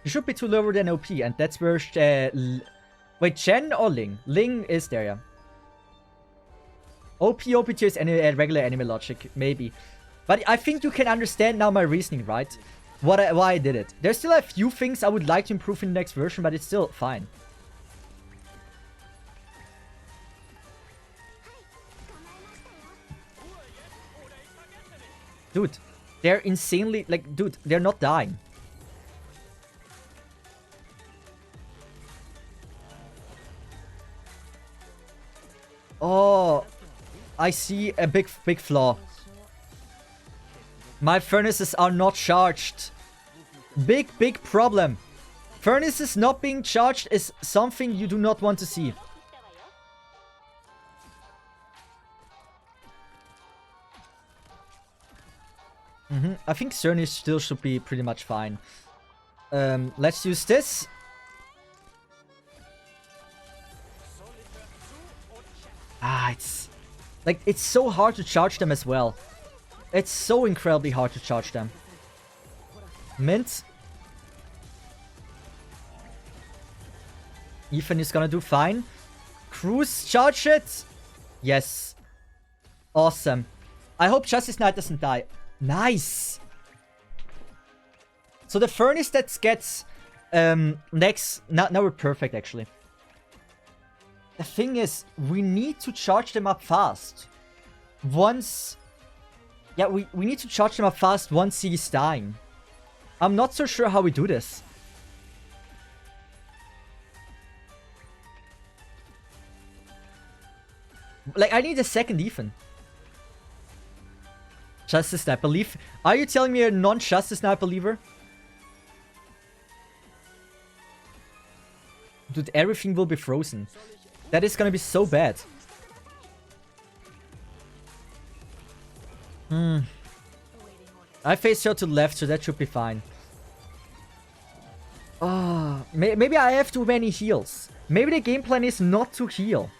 You should be too lower than OP, and that's where... wait, Chen or Ling? Ling is there, yeah. OP tier is regular anime logic, maybe. But I think you can understand now my reasoning, right? Why I did it. There's still a few things I would like to improve in the next version, but it's still fine. Dude, they're insanely... like, dude, they're not dying. Oh, I see a big flaw. My furnaces are not charged. Big problem. Furnaces not being charged is something you do not want to see. I think Cerny still should be pretty much fine. Let's use this. It's... like, it's so hard to charge them as well. It's so incredibly hard to charge them. Mint. Ethan is gonna do fine. Cruise, charge it! Yes. Awesome. I hope Justice Knight doesn't die. Nice! So the furnace that gets... next... Now we're perfect, actually. The thing is, we need to charge them up fast. Once... yeah, we need to charge them up fast once he's dying. I'm not so sure how we do this. Like, I need a second Ethan. Justice Knight belief. Are you telling me a non-Justice Knight believer? Dude, everything will be frozen. That is gonna be so bad. I faced her to the left, so that should be fine. Oh, maybe I have too many heals. Maybe the game plan is not to heal.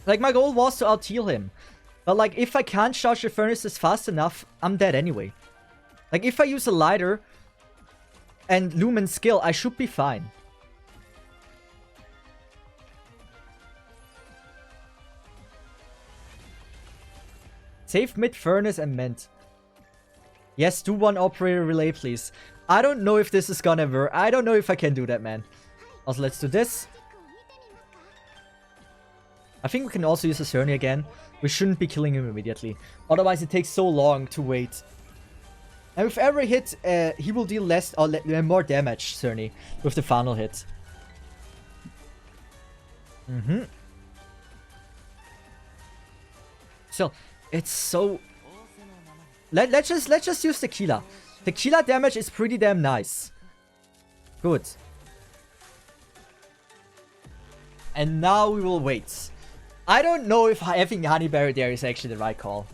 Like, my goal was to out-heal him. But, like, if I can't charge the furnaces fast enough, I'm dead anyway. Like, if I use a lighter and Lumen skill, I should be fine. Save mid-furnace and mint. Yes, do one operator relay, please. I don't know if this is gonna work. I don't know if I can do that, man. Also, let's do this. I think we can also use a Cerny again. We shouldn't be killing him immediately. Otherwise, it takes so long to wait. And with every hit, he will deal less or more damage, Cerny, with the final hit. So... it's so... Let's just use Tequila. Tequila damage is pretty damn nice. Good. And now we will wait. I don't know if having Honeyberry there is actually the right call.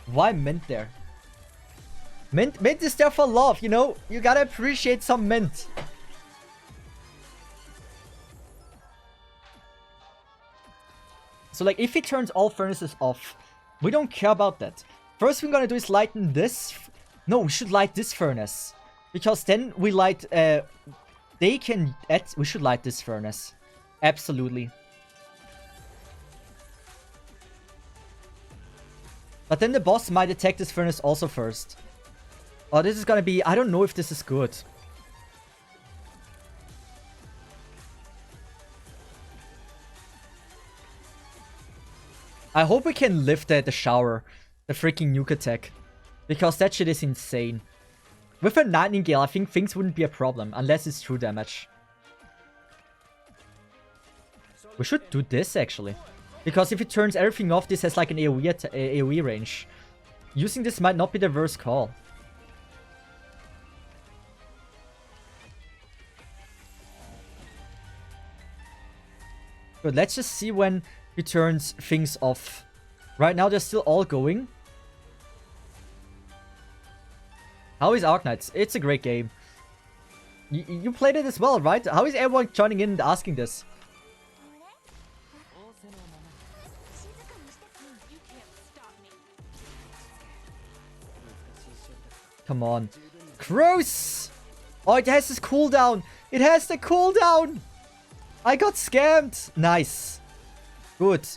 Why Mint there? Mint is there for love, you know? You gotta appreciate some Mint. So, like, if he turns all furnaces off, We don't care about that. First we're gonna do is lighten this. No, we should light this furnace. Because then we light... they can... we should light this furnace. Absolutely. But then the boss might attack this furnace also first. Oh, this is gonna be... I don't know if this is good. I hope we can lift the shower. The freaking nuke attack. Because that shit is insane. With a Nightingale, I think things wouldn't be a problem. Unless it's true damage. We should do this, actually. Because if it turns everything off, this has like an AoE range. Using this might not be the worst call. Good, let's just see when he turns things off. Right now, they're still all going. How is Arknights? It's a great game. You played it as well, right? How is everyone joining in and asking this? Come on. Gross! Oh, it has this cooldown. It has the cooldown. I got scammed. Nice. Good.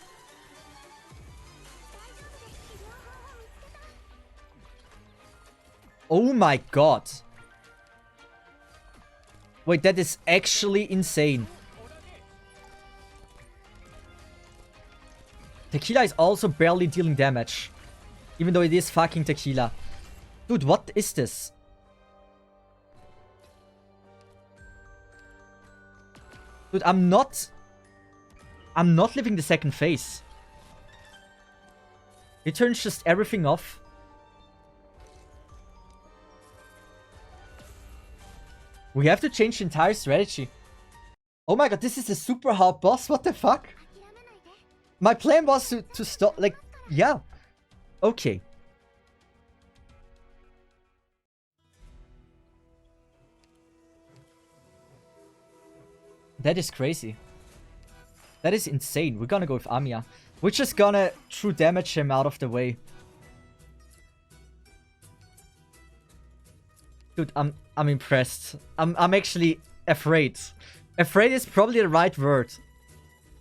Oh my god. Wait, that is actually insane. Tequila is also barely dealing damage. Even though it is fucking tequila. Dude, what is this? Dude, I'm not living the second phase. It turns just everything off. We have to change the entire strategy. Oh my god, this is a super hard boss. What the fuck? My plan was to stop, like, yeah. Okay. That is crazy. That is insane. We're gonna go with Amiya. We're just gonna true damage him out of the way. Dude, I'm impressed. I'm actually afraid. Afraid is probably the right word.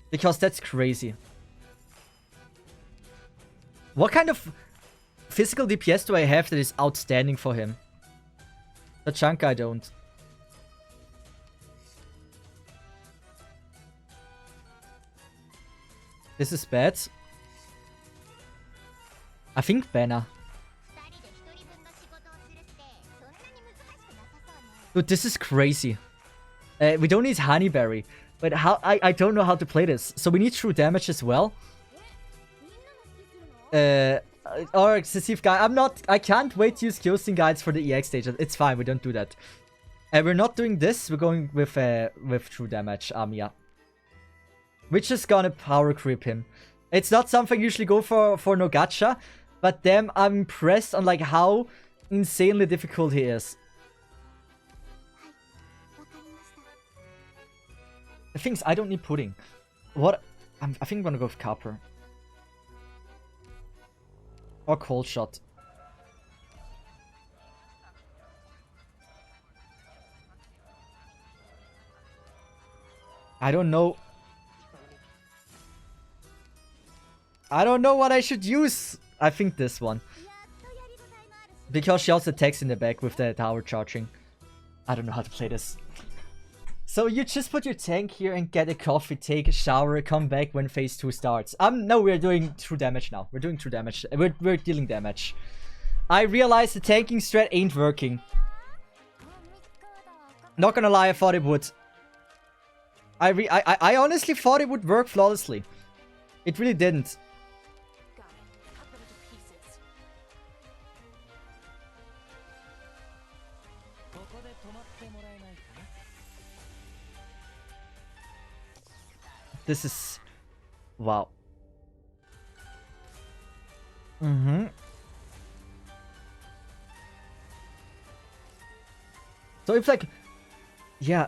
Because that's crazy. What kind of physical DPS do I have that is outstanding for him? The chunk I don't. This is bad. I think banner. Dude, this is crazy. We don't need Honeyberry. But how I don't know how to play this. So we need true damage as well. Or excessive guy. I can't wait to use Kyostin guides for the EX stage. It's fine, we don't do that. We're not doing this, we're going with true damage, Amiya. We're just gonna power creep him. It's not something I usually go for no gacha, but damn, I'm impressed on like how insanely difficult he is. The thing is, I don't need pudding. What? I think I'm gonna go with copper. Or cold shot. I don't know. I don't know what I should use. I think this one. Because she also attacks in the back with the tower charging. I don't know how to play this. So you just put your tank here and get a coffee, take a shower, come back when phase 2 starts. No, we're doing true damage now. We're doing true damage. We're dealing damage. I realize the tanking strat ain't working. Not gonna lie, I thought it would. I honestly thought it would work flawlessly. It really didn't. This is... wow. So it's like... yeah,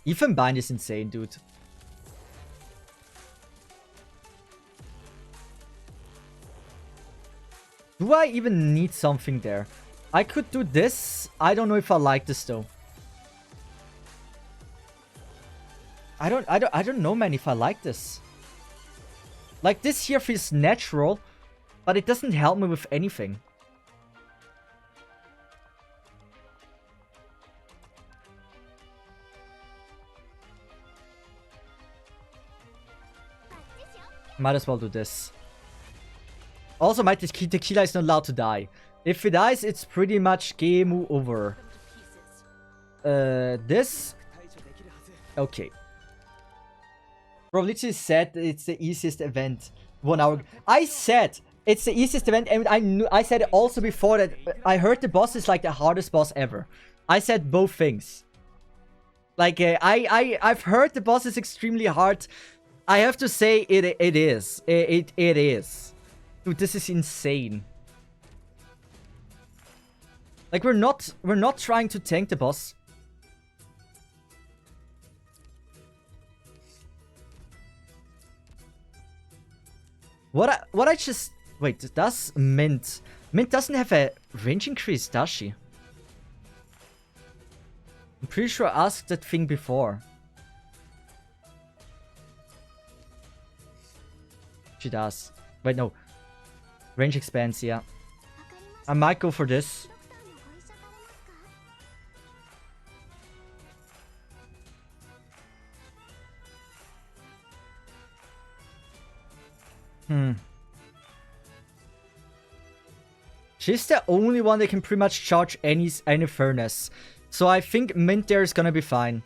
Even bind is insane, dude. Do I even need something there? I could do this. I don't know if I like this though. I don't know, man, if I like this. Like, this here feels natural, but it doesn't help me with anything. Might as well do this. Also, my tequila is not allowed to die. If it dies, it's pretty much game over. This? Okay. Bro, literally said it's the easiest event. 1 hour. I said it's the easiest event, and I said it also before that I heard the boss is like the hardest boss ever. I said both things. Like, I've heard the boss is extremely hard. I have to say it is. It is. Dude, this is insane. Like, we're not trying to tank the boss. What I just... Wait, does Mint... Mint doesn't have a range increase, does she? I'm pretty sure I asked that thing before. She does. Wait, no. Range expands, yeah. I might go for this. She's the only one that can pretty much charge any furnace. So I think Mint there is gonna be fine.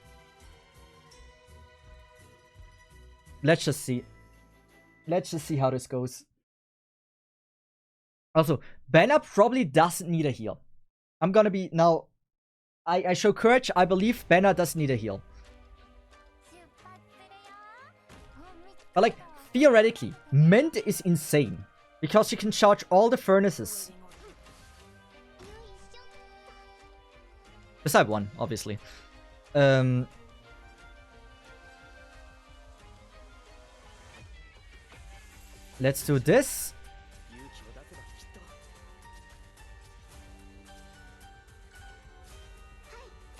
Let's just see. Let's just see how this goes. Also, Banner probably doesn't need a heal. I'm gonna be... Now, I show courage. I believe Banner doesn't need a heal. But like, theoretically, Mint is insane. Because she can charge all the furnaces. Beside one, obviously. Let's do this.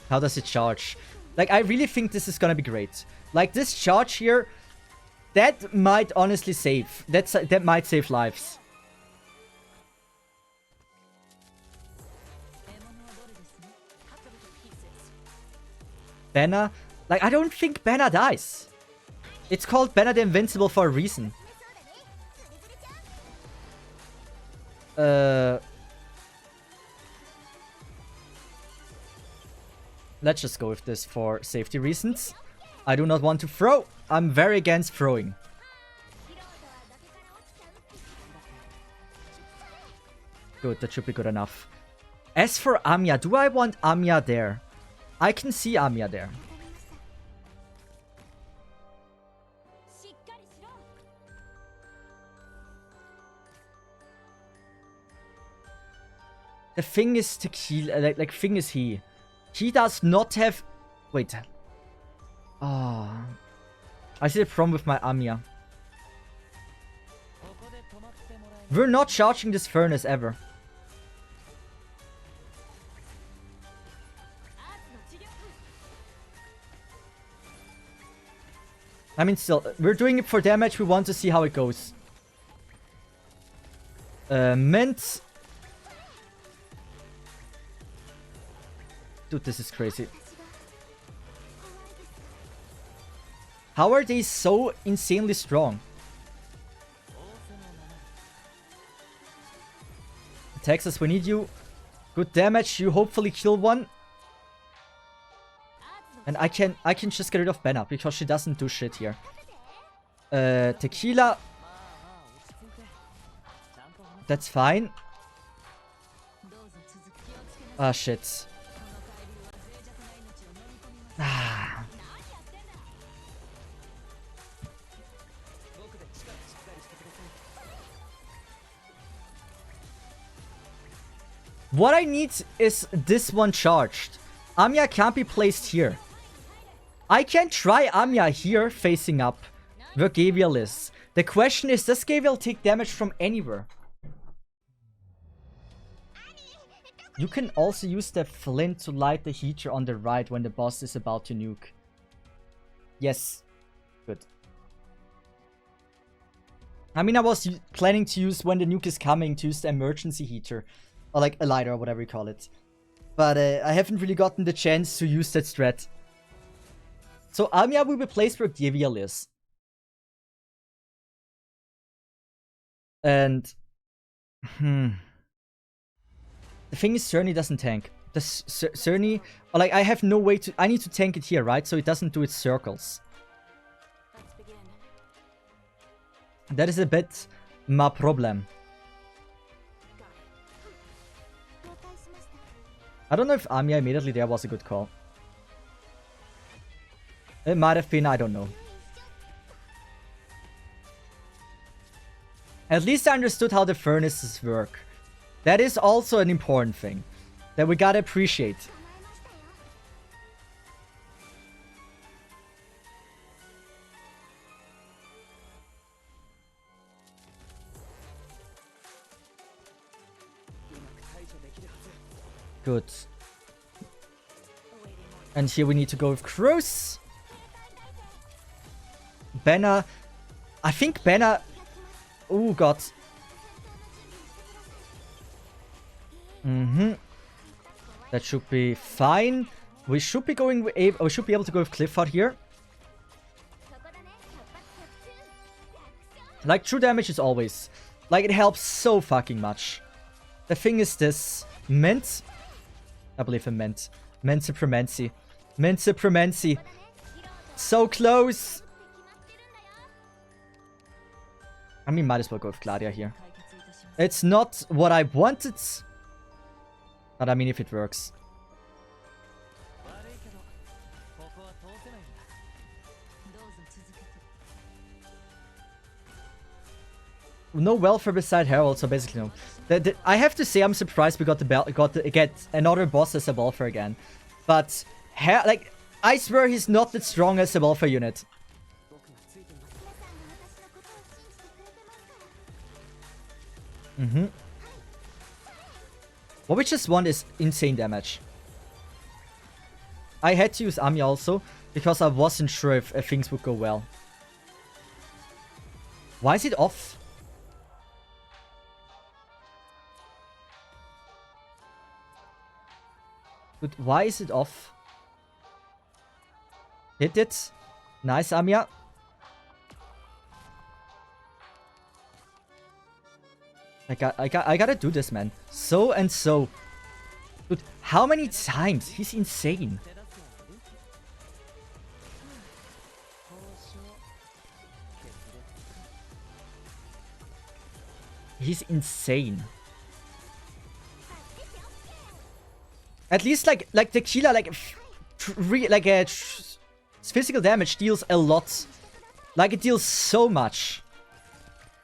How does it charge? Like, I really think this is gonna be great. Like, this charge here, that might honestly save. That might save lives. Banner? Like, I don't think Banner dies. It's called Banner the Invincible for a reason. Let's just go with this for safety reasons. I do not want to throw. I'm very against throwing. Good, that should be good enough. As for Amiya, do I want Amiya there? I can see Amiya there. The thing is Tequila, like thing is he. He does not have... Wait. Oh. I see the problem with my Amiya. We're not charging this furnace ever. I mean, still, we're doing it for damage. We want to see how it goes. Mint. Dude, this is crazy. How are they so insanely strong? Texas, we need you. Good damage. You hopefully kill one. And I can just get rid of Banner because she doesn't do shit here. Tequila. That's fine. Ah, shit. Ah. What I need is this one charged. Amiya can't be placed here. I can try Amiya here facing up where Gabriel is. The question is, does Gabriel take damage from anywhere? You can also use the flint to light the heater on the right when the boss is about to nuke. Yes. Good. I mean, I was planning to use when the nuke is coming to use the emergency heater. Or like a lighter or whatever you call it. But I haven't really gotten the chance to use that strat. So Amiya will be placed where Devial is. And... The thing is, Cerny doesn't tank. The Cerny... Like, I have no way to... I need to tank it here, right? So it doesn't do its circles. Let's begin. That is a bit my problem. I don't know if Amiya immediately there was a good call. It might have been, I don't know. At least I understood how the furnaces work. That is also an important thing that we gotta appreciate. Good. And here we need to go with Cruz. Banner. I think Banner... Oh, God. That should be fine. We should be going... We should be able to go with Clifford here. Like, true damage is always... Like, it helps so fucking much. The thing is this. Mint... I believe in Mint. Mint Supremacy. Mint Supremacy. So close. I mean, might as well go with Gladia here. It's not what I wanted. But I mean, if it works. No welfare beside Herald, so basically no. I have to say I'm surprised we got get another boss as a welfare again. But like, I swear he's not that strong as a welfare unit. What we just want is insane damage. I had to use Ami also because I wasn't sure if things would go well. Why is it off? Dude, why is it off? Hit it. Nice, Amiya. I gotta do this, man. So and so. Dude, how many times? He's insane. He's insane. At least, like the Killer, physical damage deals a lot. Like, it deals so much.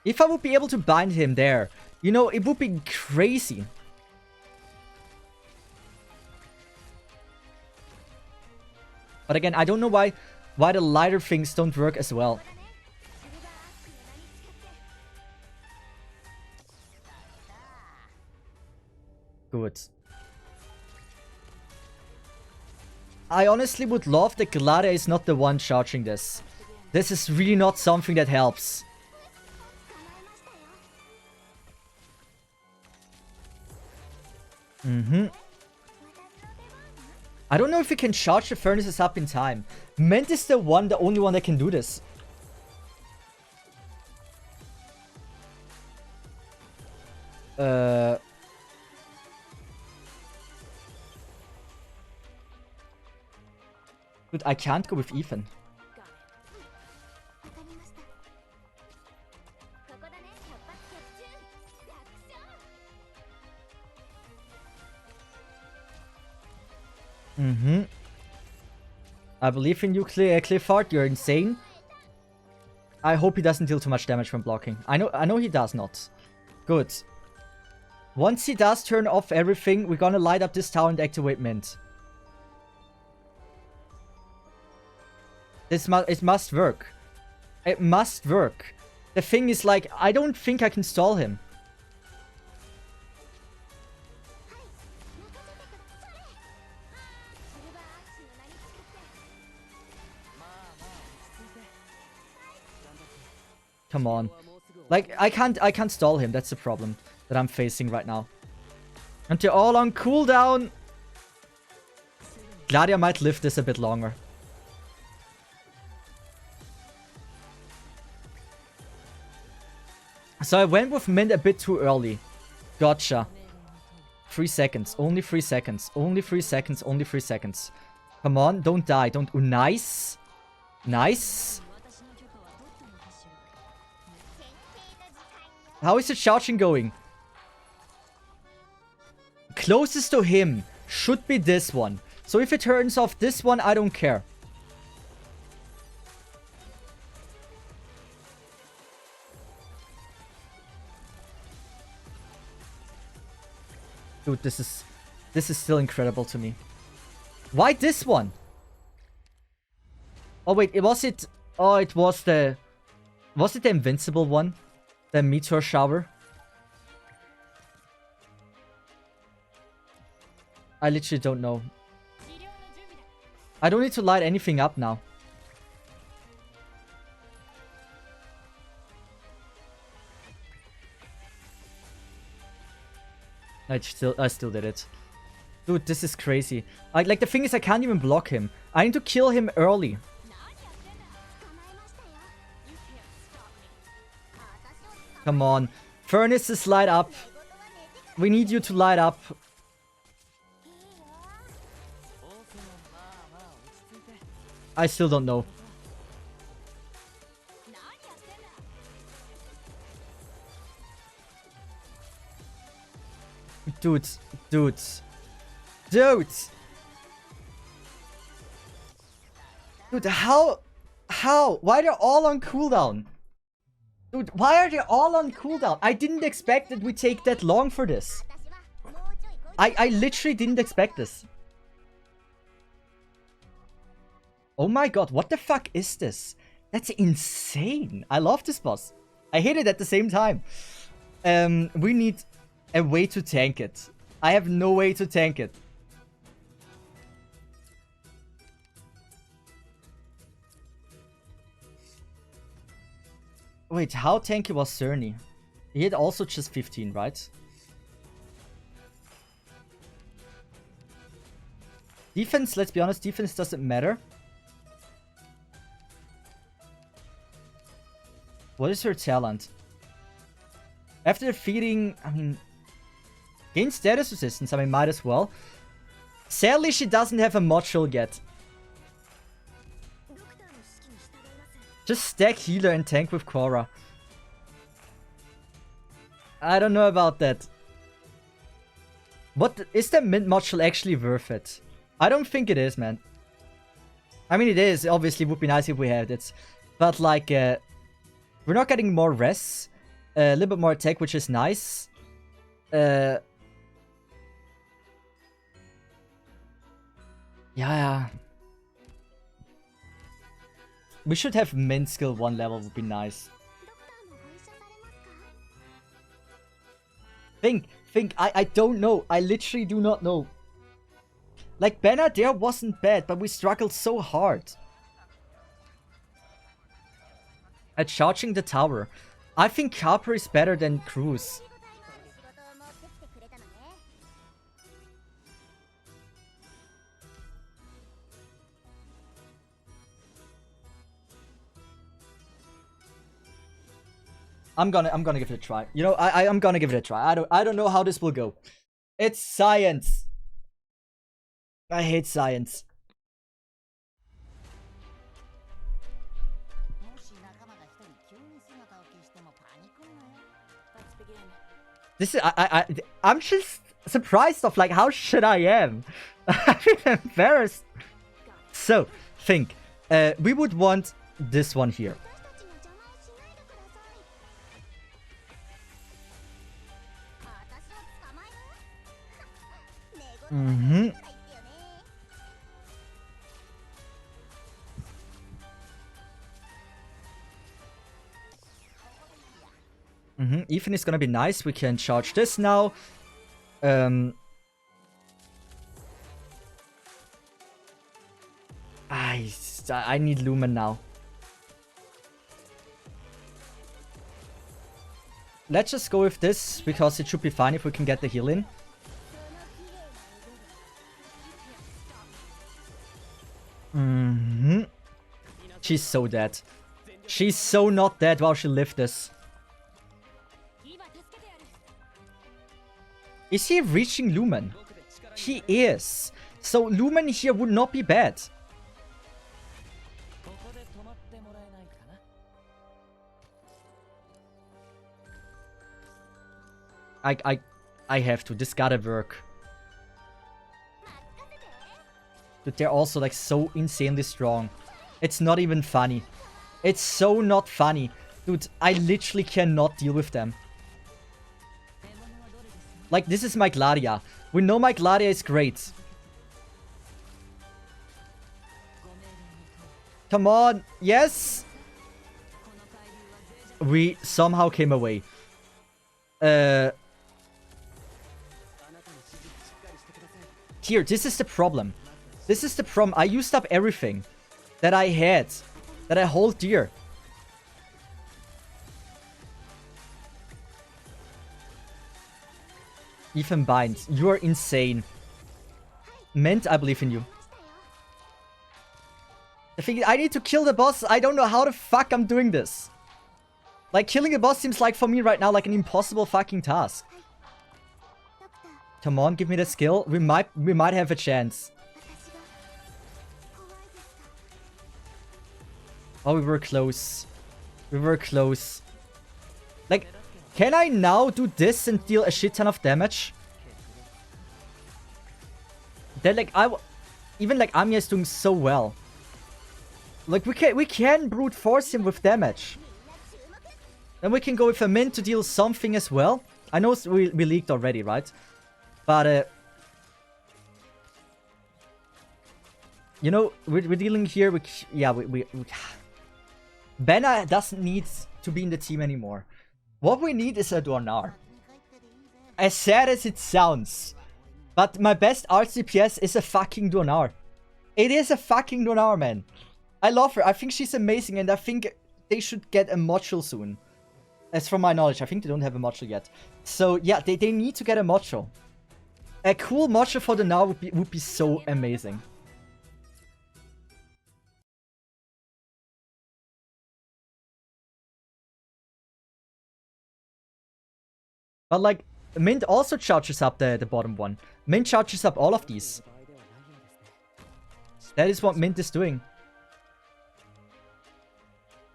If I would be able to bind him there, you know, it would be crazy. But again, I don't know why the lighter things don't work as well. Good. I honestly would love that Gladia is not the one charging this. This is really not something that helps. I don't know if we can charge the furnaces up in time. Ment is the only one that can do this. Dude, I can't go with Ethan. I believe in you, Clifford. You're insane. I hope he doesn't deal too much damage from blocking. I know he does not. Good. Once he does turn off everything, we're gonna light up this tower and activate Mint. It must work. It must work. The thing is, like, I don't think I can stall him. Come on. Like, I can't stall him. That's the problem that I'm facing right now. And they're all on cooldown. Gladia might live this a bit longer. So I went with Mint a bit too early. Gotcha. 3 seconds. Only 3 seconds. Only 3 seconds. Only 3 seconds. Come on. Don't die. Don't... Oh, nice. Nice. How is the charging going? Closest to him should be this one. So if it turns off this one, I don't care. Dude, this is still incredible to me. Why this one? Oh wait, was it the invincible one? The meteor shower? I literally don't know. I don't need to light anything up now. I still did it. Dude, this is crazy. Like the thing is, I can't even block him. I need to kill him early. Come on. Furnaces light up. We need you to light up. I still don't know. Dude. Dude, how? Why are they all on cooldown? Dude, why are they all on cooldown? I didn't expect that we take that long for this. I literally didn't expect this. Oh my god, what the fuck is this? That's insane. I love this boss. I hate it at the same time. We need a way to tank it. I have no way to tank it. Wait, how tanky was Cerny? He had also just 15, right? Defense, let's be honest, defense doesn't matter. What is her talent? After defeating, I mean, gain status resistance, I mean, might as well. Sadly, she doesn't have a module yet. Just stack healer and tank with Korra. I don't know about that. What is the mint module actually worth it? I don't think it is, man. I mean, it is. Obviously, it would be nice if we had it. But, like, we're not getting more res. A little bit more attack, which is nice. Yeah. We should have mint skill 1 level, would be nice. Think. I don't know. I literally do not know. Like, Banner there wasn't bad, but we struggled so hard. At charging the tower. I think Carper is better than Cruz. I'm gonna give it a try. You know, I'm gonna give it a try. I don't know how this will go. It's science. I hate science. This is I'm just surprised of like how shit I am. I'm embarrassed. So think, we would want this one here. Ethan is gonna be nice. We can charge this now. I need Lumen now. let's just go with this, because it should be fine if we can get the heal in. She's so dead. She's so not dead while she lived this. Is he reaching Lumen? He is. So Lumen here would not be bad. I have to. This gotta work. Dude, they're also like so insanely strong. It's not even funny. It's so not funny. Dude, I literally cannot deal with them. Like, this is my Gladia. We know my Gladia is great. Come on. Yes. We somehow came away. Here, this is the problem. This is the problem. I used up everything that I had. That I hold dear. Even Bind. You are insane. Mint, I believe in you. The thing is, I need to kill the boss. I don't know how the fuck I'm doing this. Like, killing the boss seems like, for me right now, like an impossible fucking task. Come on, give me the skill. We might have a chance. Oh, we were close. We were close. Like, can I now do this and deal a shit ton of damage? Then, like, even like Amiya is doing so well. Like, we can brute force him with damage. Then we can go with a mint to deal something as well. I know we leaked already, right? But, you know, we're dealing here with... Yeah, we Benna doesn't need to be in the team anymore. What we need is a Dornar. As sad as it sounds. But my best art CPS is a fucking Dornar. It is a fucking Dornar, man. I love her. I think she's amazing, and I think they should get a module soon. As from my knowledge, I think they don't have a module yet. So, yeah, they need to get a module. A cool module for Dornar would be so amazing. But, like, Mint also charges up the bottom one. Mint charges up all of these. That is what Mint is doing.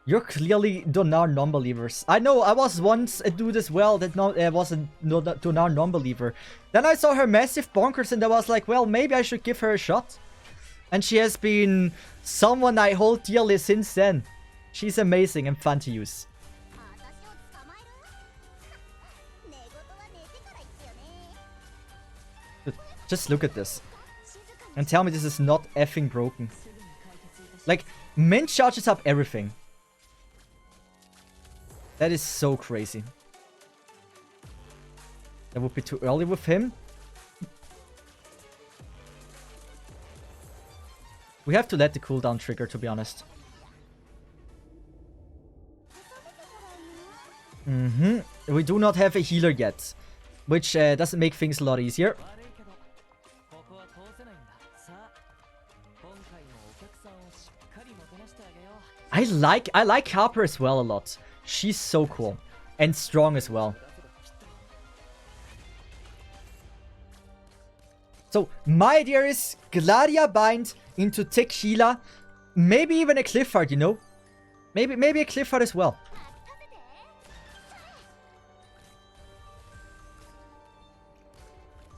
You're clearly Dornar non-believers. I know, I was once a dude as well that was a Dornar non-believer. Then I saw her massive bonkers and I was like, well, maybe I should give her a shot. And she has been someone I hold dearly since then. She's amazing and fun to use. Just look at this. And tell me this is not effing broken. Like, Mint charges up everything. That is so crazy. That would be too early with him. We have to let the cooldown trigger, to be honest. We do not have a healer yet. Which doesn't make things a lot easier. I like Harper as well a lot. She's so cool. And strong as well. So, my idea is Gladia Bind into Tequila. Maybe even a Clifford, you know? Maybe a Clifford as well.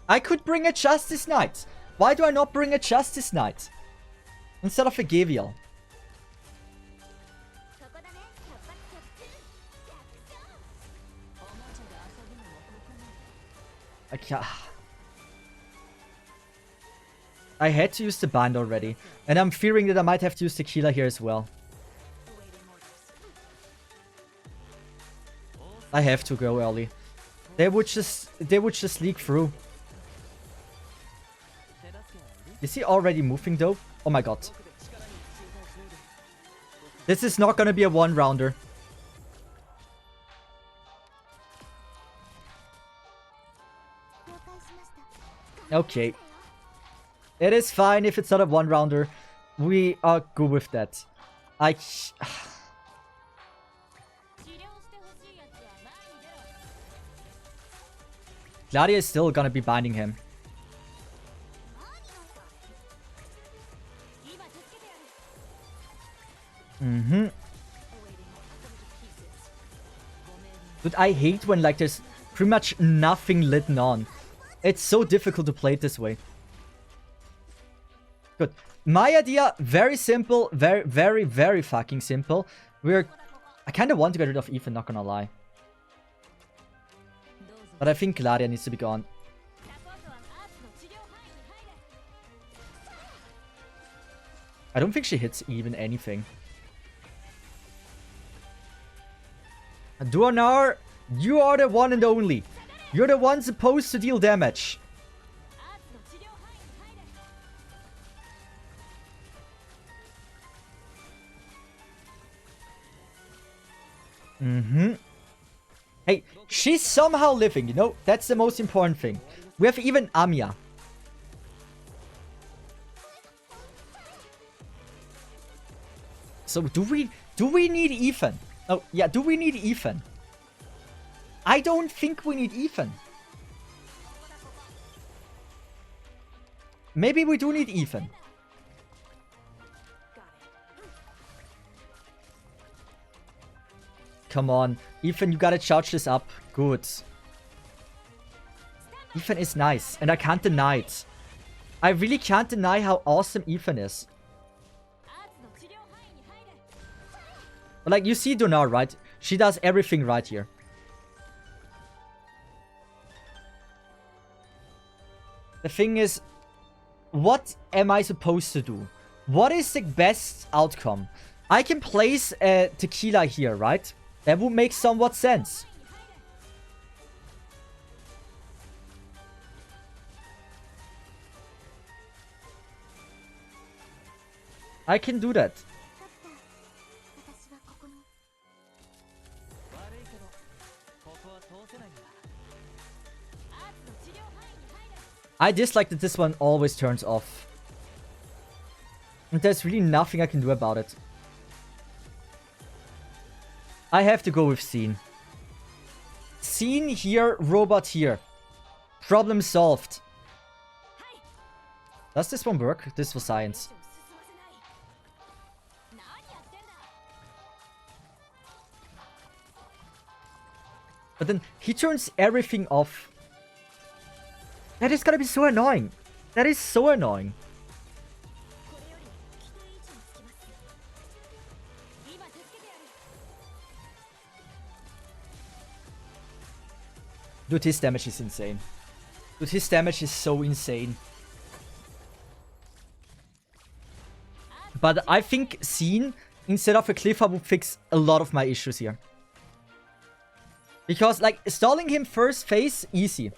I could bring a Justice Knight. Why do I not bring a Justice Knight? Instead of a Gavial. I had to use the bind already. And I'm fearing that I might have to use Tequila here as well. I have to go early. They would just leak through. Is he already moving though? Oh my god. This is not gonna be a one-rounder. Okay. It is fine if it's not a one-rounder. We are good with that. Gladia is still gonna be binding him. Mm-hmm. Dude, I hate when like there's pretty much nothing lit on. It's so difficult to play it this way. Good. My idea, very simple. Very, very, very fucking simple. I kind of want to get rid of Ethan, not gonna lie. But I think Gladia needs to be gone. I don't think she hits even anything. Duanar, you are the one and only. You're the one supposed to deal damage. Mm-hmm. Hey, she's somehow living, you know? That's the most important thing. We have even Amiya. So do we need Ethan? Oh, yeah, do we need Ethan? I don't think we need Ethan. Maybe we do need Ethan. Come on. Ethan, you gotta charge this up. Good. Ethan is nice, and I can't deny it. I really can't deny how awesome Ethan is. But like, you see Donar, right? She does everything right here. The thing is, what am I supposed to do? What is the best outcome? I can place a tequila here, right? That would make somewhat sense. I can do that. I dislike that this one always turns off. And there's really nothing I can do about it. I have to go with Scene. Scene here, robot here. Problem solved. Does this one work? This was science. But then he turns everything off. That is gonna be so annoying. That is so annoying. Dude, his damage is insane. Dude, his damage is so insane. But I think Scene, instead of a Cliffhanger, would fix a lot of my issues here. Because, like, stalling him first phase, easy.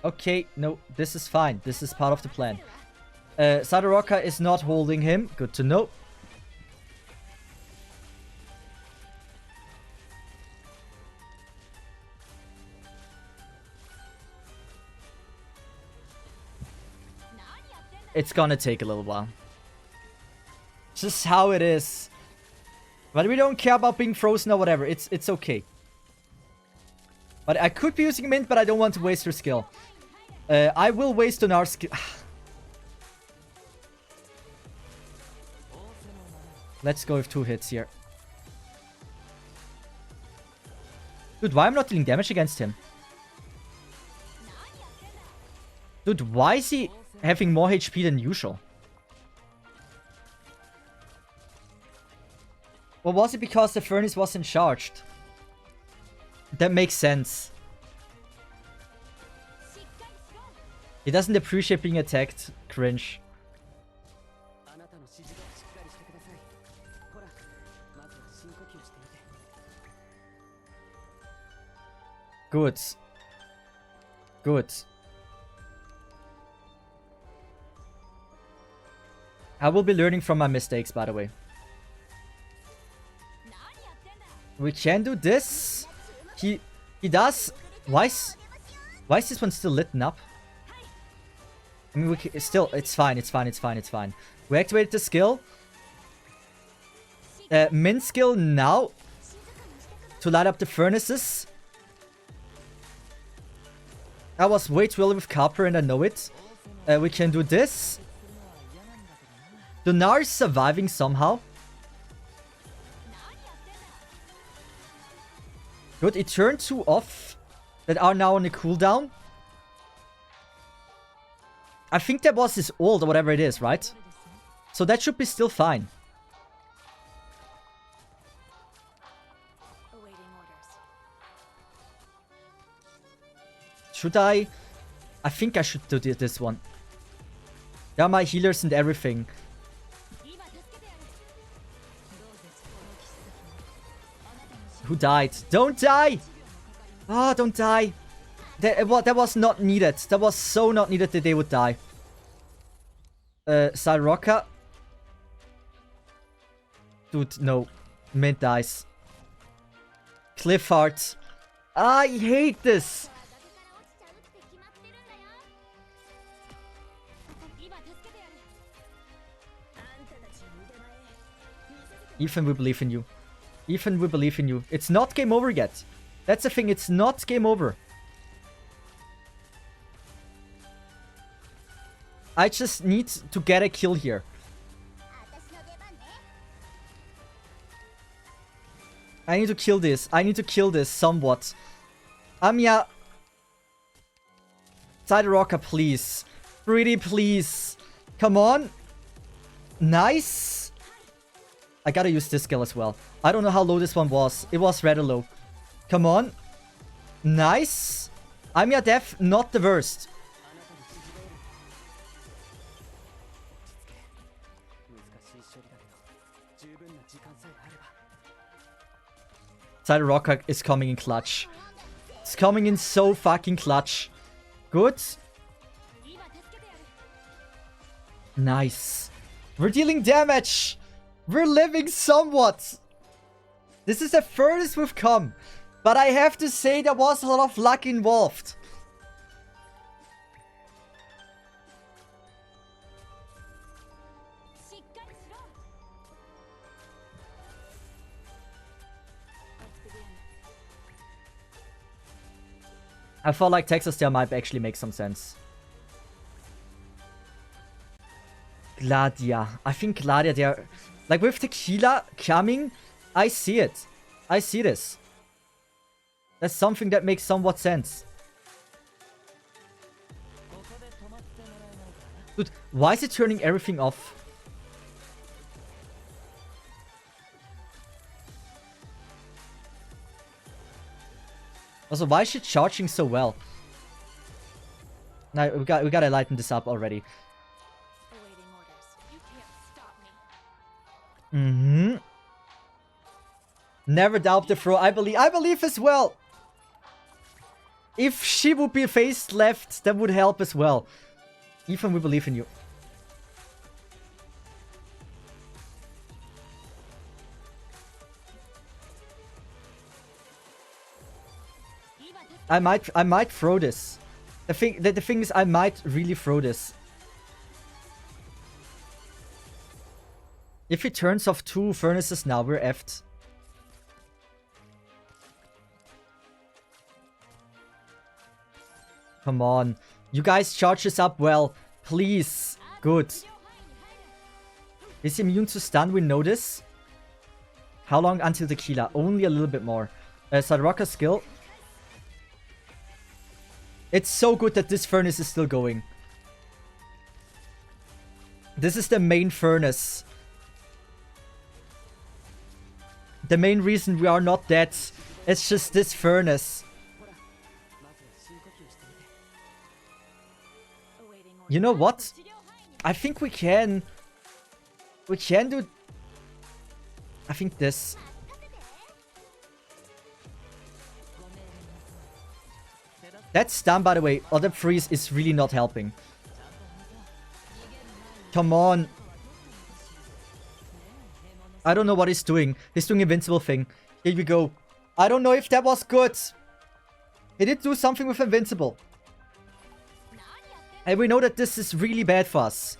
Okay, no, this is fine. This is part of the plan. Sadoroka is not holding him. Good to know. It's gonna take a little while. Just how it is. But we don't care about being frozen or whatever. It's okay. But I could be using Mint, but I don't want to waste her skill. I will waste Donar's skill. Let's go with 2 hits here. Dude, why am I not dealing damage against him? Dude, why is he having more HP than usual? Or was it because the furnace wasn't charged? That makes sense. He doesn't appreciate being attacked. Cringe. Good. Good. I will be learning from my mistakes, by the way. We can do this. He does. Why is this one still lit up? I mean, still, it's fine, it's fine, it's fine, it's fine. We activated the skill. Min skill now to light up the furnaces. I was way too early with copper and I know it. We can do this. Donar is surviving somehow. Good, it turned 2 off that are now on the cooldown. I think that was his ult or whatever it is, right? So that should be still fine. Awaiting orders. Should I? I think I should do this one. There are my healers and everything. Who died? Don't die! Oh, don't die. That was not needed. That was so not needed that they would die. Rocker. Dude, no. Mint dies. Cliffheart. I hate this. Ethan, we believe in you. Ethan, we believe in you. It's not game over yet. That's the thing. It's not game over. I just need to get a kill here. I need to kill this. I need to kill this somewhat. Amiya. Side rocker, please. Pretty please. Come on. Nice. I gotta use this skill as well. I don't know how low this one was. It was rather low. Come on. Nice. Amiya def, not the worst. Side rocker is coming in clutch. It's coming in so fucking clutch. Good. Nice. We're dealing damage. We're living somewhat. This is the furthest we've come. But I have to say there was a lot of luck involved. I felt like Texas there might actually make some sense. Gladia. I think Gladia there... Like with Tequila coming, I see it. I see this. That's something that makes somewhat sense. Dude, why is it turning everything off? Also, why is she charging so well? Now we gotta lighten this up already. Awaiting orders. You can't stop me. Never doubt the throw. I believe as well. If she would be faced left, that would help as well. Ethan, we believe in you. I might throw this. The thing is, I might really throw this. If it turns off 2 furnaces now, we're effed. Come on. You guys charge this up well. Please. Good. Is he immune to stun? We know this. How long until Tequila? Only a little bit more. Sadrocka skill. It's so good that this furnace is still going. This is the main furnace. The main reason we are not dead. It's just this furnace. You know what? I think we can... We can do... I think this... That stun, by the way, other freeze is really not helping. Come on. I don't know what he's doing. He's doing invincible thing. Here we go. I don't know if that was good. He did do something with Invincible. And we know that this is really bad for us.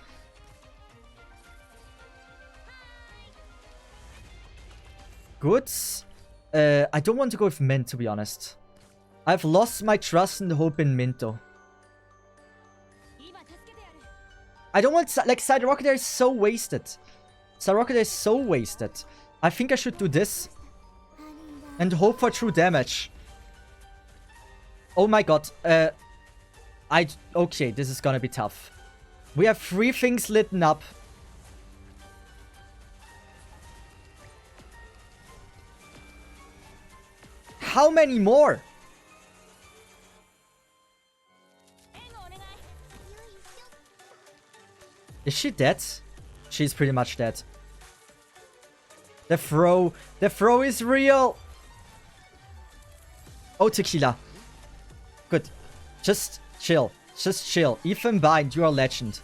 Good. I don't want to go with Mint, to be honest. I've lost my trust and hope in Mint, though. I don't want... Like, Side Rocket there is so wasted. Side Rocket there is so wasted. I think I should do this. And hope for true damage. Oh my god. Okay, this is gonna be tough. We have 3 things lit up. How many more? Is she dead? She's pretty much dead. The throw is real. Oh, tequila. Good. Just chill. Just chill. Ethan Bind, you are a legend.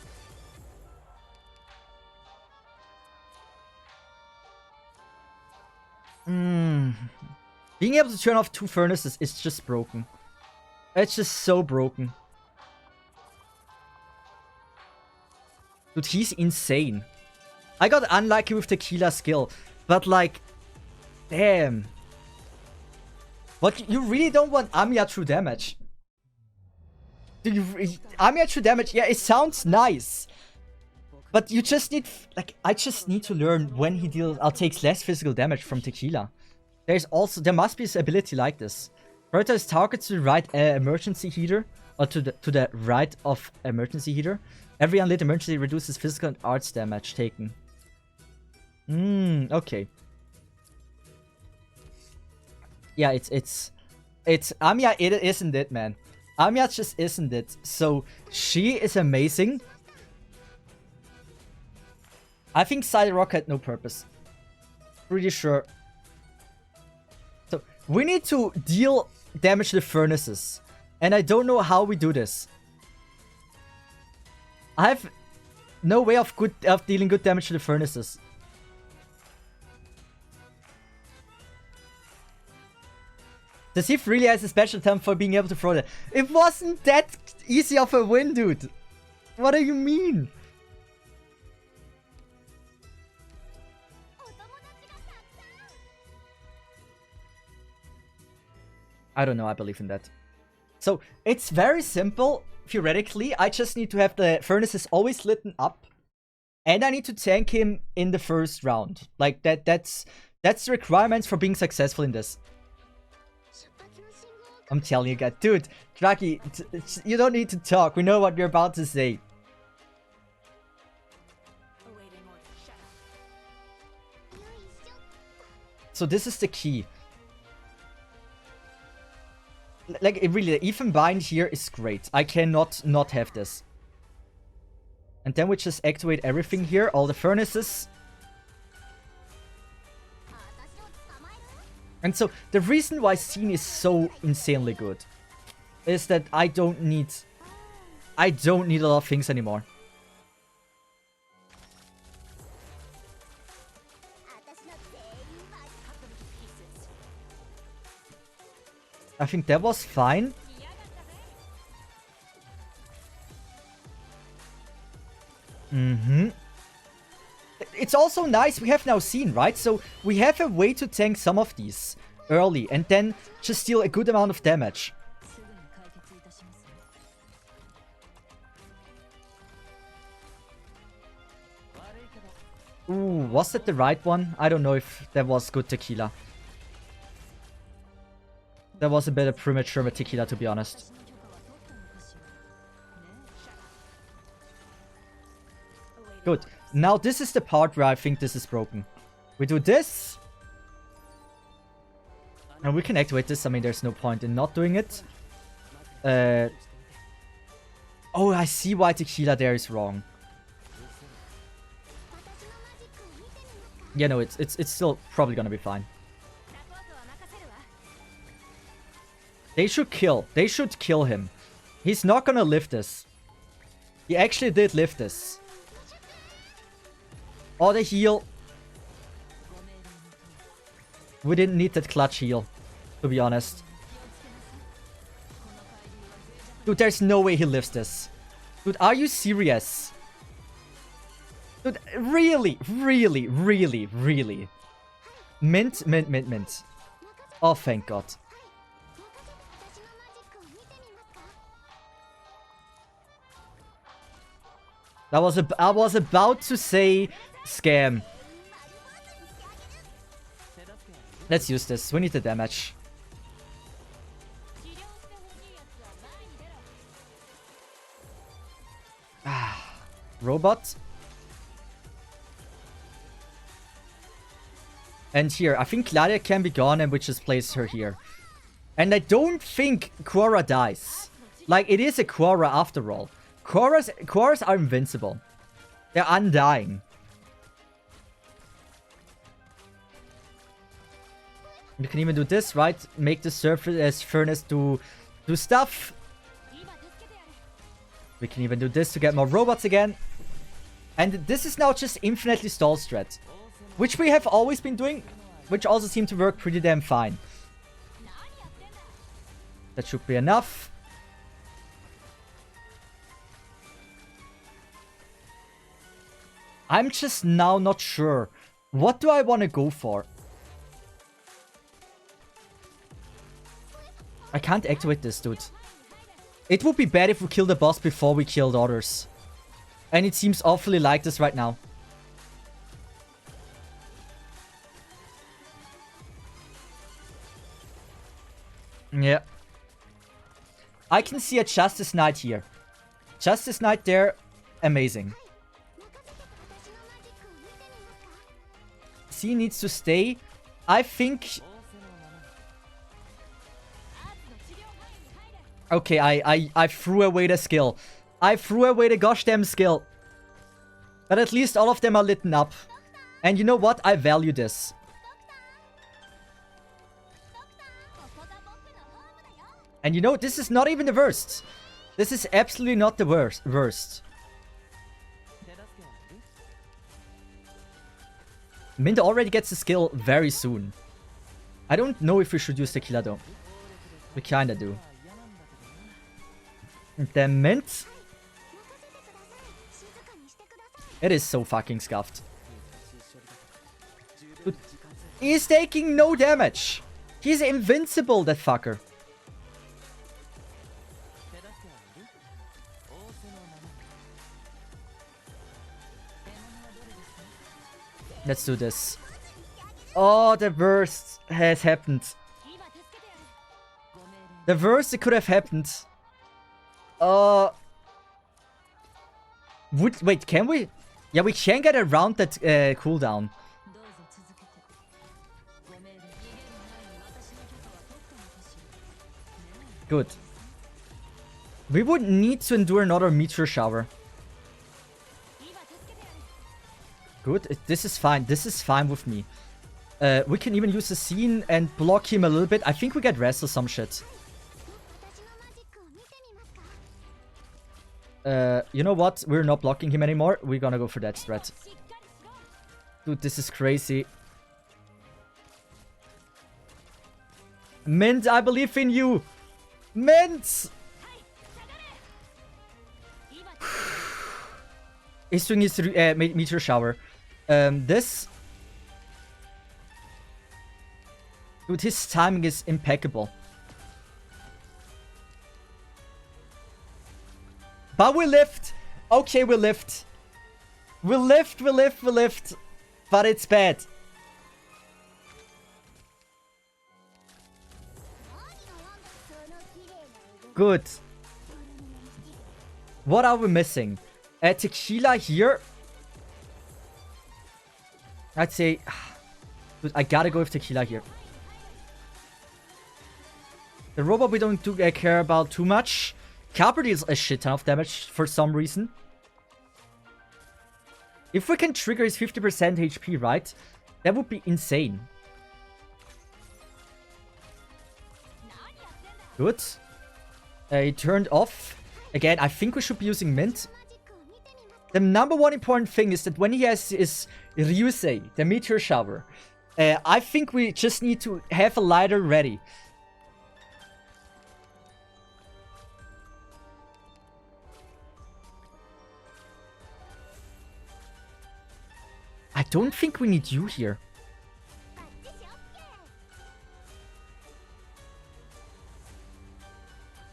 Being able to turn off 2 furnaces is just broken. It's just so broken. Dude, he's insane. I got unlucky with tequila skill, but like, damn. But you really don't want Amiya true damage. Do you Amiya true damage? Yeah, it sounds nice. But you just need, like, I just need to learn when he deals or takes less physical damage from tequila. There must be an ability like this. Prioritize targets to the right emergency heater, or to the right of emergency heater. Every unlit emergency reduces physical and arts damage taken. Okay. Yeah, it's Amiya. It isn't it, man. Amiya just isn't it. So she is amazing. I think Side Rock had no purpose. Pretty sure. So we need to deal damage to the furnaces, and I don't know how we do this. I have no way of dealing good damage to the furnaces. The Thief really has a special talent for being able to throw that. It wasn't that easy of a win, dude. What do you mean? I don't know, I believe in that. So, it's very simple, theoretically. I just need to have the furnaces always lit up. And I need to tank him in the first round. Like, that's the requirements for being successful in this. I'm telling you guys. Dude, Draki, you don't need to talk. We know what you're about to say. So this is the key. Like, it really, the even bind here is great. I cannot not have this. And then we just activate everything here, all the furnaces. And so, the reason why Scene is so insanely good is that I don't need a lot of things anymore. I think that was fine. It's also nice, we have now Scene, right? So we have a way to tank some of these early and then just deal a good amount of damage. Ooh, was that the right one? I don't know if that was good tequila. That was a bit of premature with tequila, to be honest. Good. Now this is the part where I think this is broken. We do this. And we can activate this. I mean, there's no point in not doing it. Oh, I see why tequila there is wrong. Yeah, no, it's still probably gonna be fine. They should kill. They should kill him. He's not gonna lift this. He actually did lift this. Oh, the heal. We didn't need that clutch heal, to be honest. Dude, there's no way he lives this. Dude, are you serious? Dude, really, really, really, really. Mint, mint, mint, mint. Oh, thank God. I was about to say scam. Let's use this. We need the damage. Robot. And here, I think Claudia can be gone and we just place her here. And I don't think Quora dies. Like, it is a Quora after all. Quoras are invincible. They're undying. You can even do this, right? Make the surface furnace do stuff. We can even do this to get more robots again. And this is now just infinitely stall strat. Which we have always been doing. Which also seemed to work pretty damn fine. That should be enough. I'm just now not sure. What do I want to go for? I can't activate this, dude. It would be bad if we kill the boss before we kill the others. And it seems awfully like this right now. Yeah. I can see a Justice Knight here. Justice Knight there. Amazing. C needs to stay. I think... Okay, I threw away the skill. I threw away the gosh damn skill. But at least all of them are lit up. And you know what? I value this. And you know, this is not even the worst. This is absolutely not the worst. Mint already gets the skill very soon. I don't know if we should use Tequila though. We kinda do. And then Mint. It is so fucking scuffed. Dude, he's taking no damage. He's invincible, that fucker. Let's do this. Oh, the worst has happened. The worst that could have happened. Wait, can we? Yeah, we can get around that cooldown. Good. We would need to endure another meteor shower. Good. This is fine. This is fine with me. We can even use the scene and block him a little bit. I think we get rest or some shit. You know what? We're not blocking him anymore. We're gonna go for that strat. Dude, this is crazy. Mint, I believe in you. Mint! He's doing his meteor shower. This... Dude, his timing is impeccable. But we lived. Okay, we lived. We lived. But it's bad. Good. What are we missing? Tequila here. I'd say... Dude, I gotta go with Tequila here. The robot we don't care about too much. Capra deals a shit ton of damage for some reason. If we can trigger his 50% HP, right? That would be insane. Good. He turned off. Again, I think we should be using Mint. The number one important thing is that when he has his Ryusei, the meteor shower, I think we just need to have a lighter ready. don't think we need you here.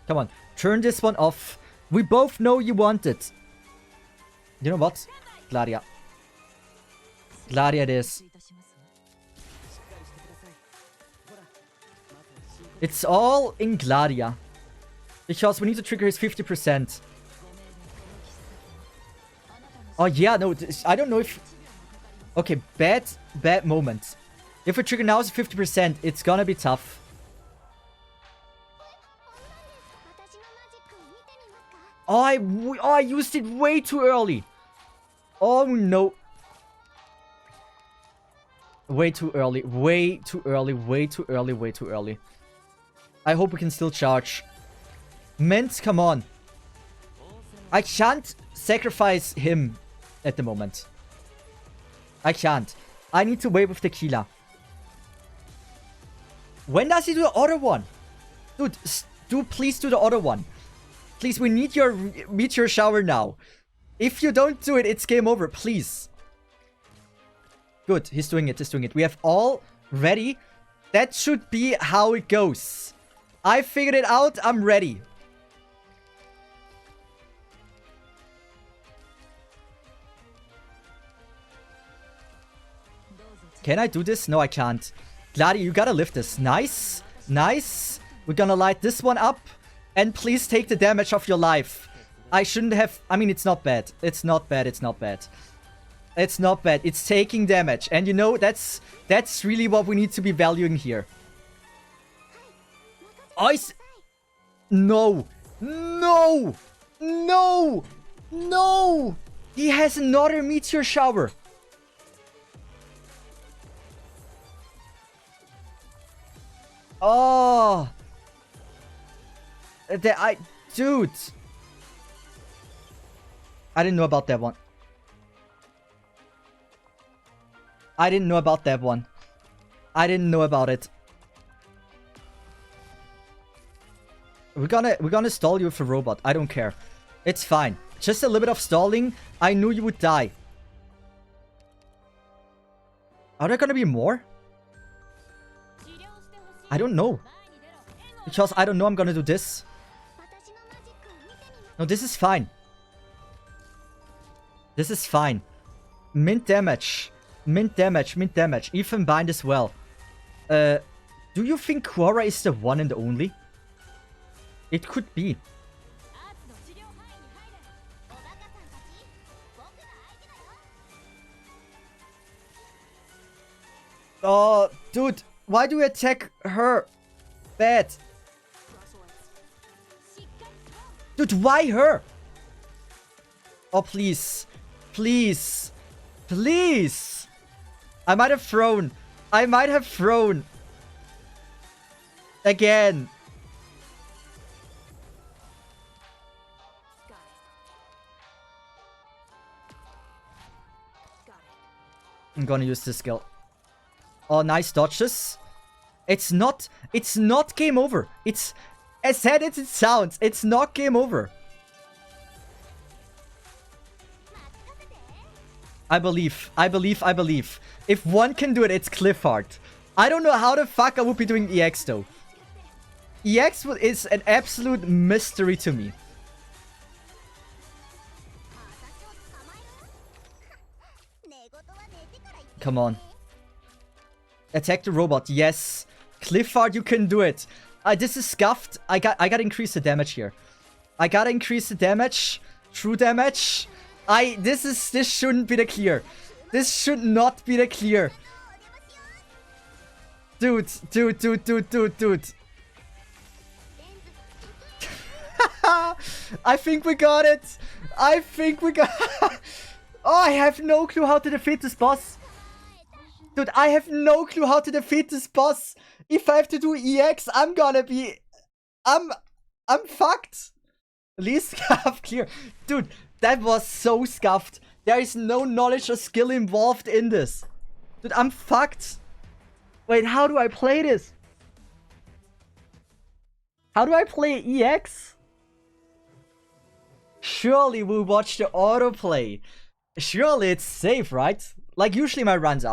Come on, turn this one off. We both know you want it. You know what? Gladia. Gladia it is. It's all in Gladia. Because we need to trigger his 50%. Oh yeah, no, I don't know if... Okay, bad moment. If we trigger now is 50%, it's gonna be tough. Oh, I used it way too early. Oh no. Way too early. Way too early. Way too early. Way too early. I hope we can still charge. Mint, come on. I can't sacrifice him at the moment. I can't. I need to wait with Tequila. When does he do the other one? Dude, please do the other one. Please, we need your meteor shower now. If you don't do it, it's game over. Please. Good. He's doing it. He's doing it. We have all ready. That should be how it goes. I figured it out. I'm ready. Can I do this? No, I can't. Gladia, you gotta lift this. Nice. Nice. We're gonna light this one up. And please take the damage of your life. I shouldn't have... I mean, it's not bad. It's not bad. It's not bad. It's not bad. It's taking damage. And you know, that's really what we need to be valuing here. No. No. No. No. He has another meteor shower. Oh. Dude. I didn't know about that one. I didn't know about that one. I didn't know about it. We're gonna stall you with a robot. I don't care. It's fine. Just a little bit of stalling. I knew you would die. Are there gonna be more? I don't know. Because I don't know I'm gonna do this. No, this is fine. This is fine. Mint damage. Mint damage. Mint damage. Even bind as well. Do you think Quora is the one and only? It could be. Oh, dude. Why do you attack her? Bad. Dude, why her? Oh, please. Please. Please. I might have thrown. I might have thrown. Again. I'm gonna use this skill. Oh, nice dodges. It's not game over. It's as sad as it sounds. It's not game over. I believe. If one can do it, it's Clifford. I don't know how the fuck I would be doing EX though. EX is an absolute mystery to me. Come on. Attack the robot. Yes. Clifford, you can do it. This is scuffed. I gotta increase the damage here. I gotta increase the damage. True damage. This shouldn't be the clear. This should not be the clear. Dude. I think we got it. Oh, I have no clue how to defeat this boss. Dude, I have no clue how to defeat this boss. If I have to do EX, I'm gonna be... I'm fucked. At least scuff clear. Dude, that was so scuffed. There is no knowledge or skill involved in this. Dude, I'm fucked. Wait, how do I play this? How do I play EX? Surely we'll watch the autoplay. Surely it's safe, right? like usually my runs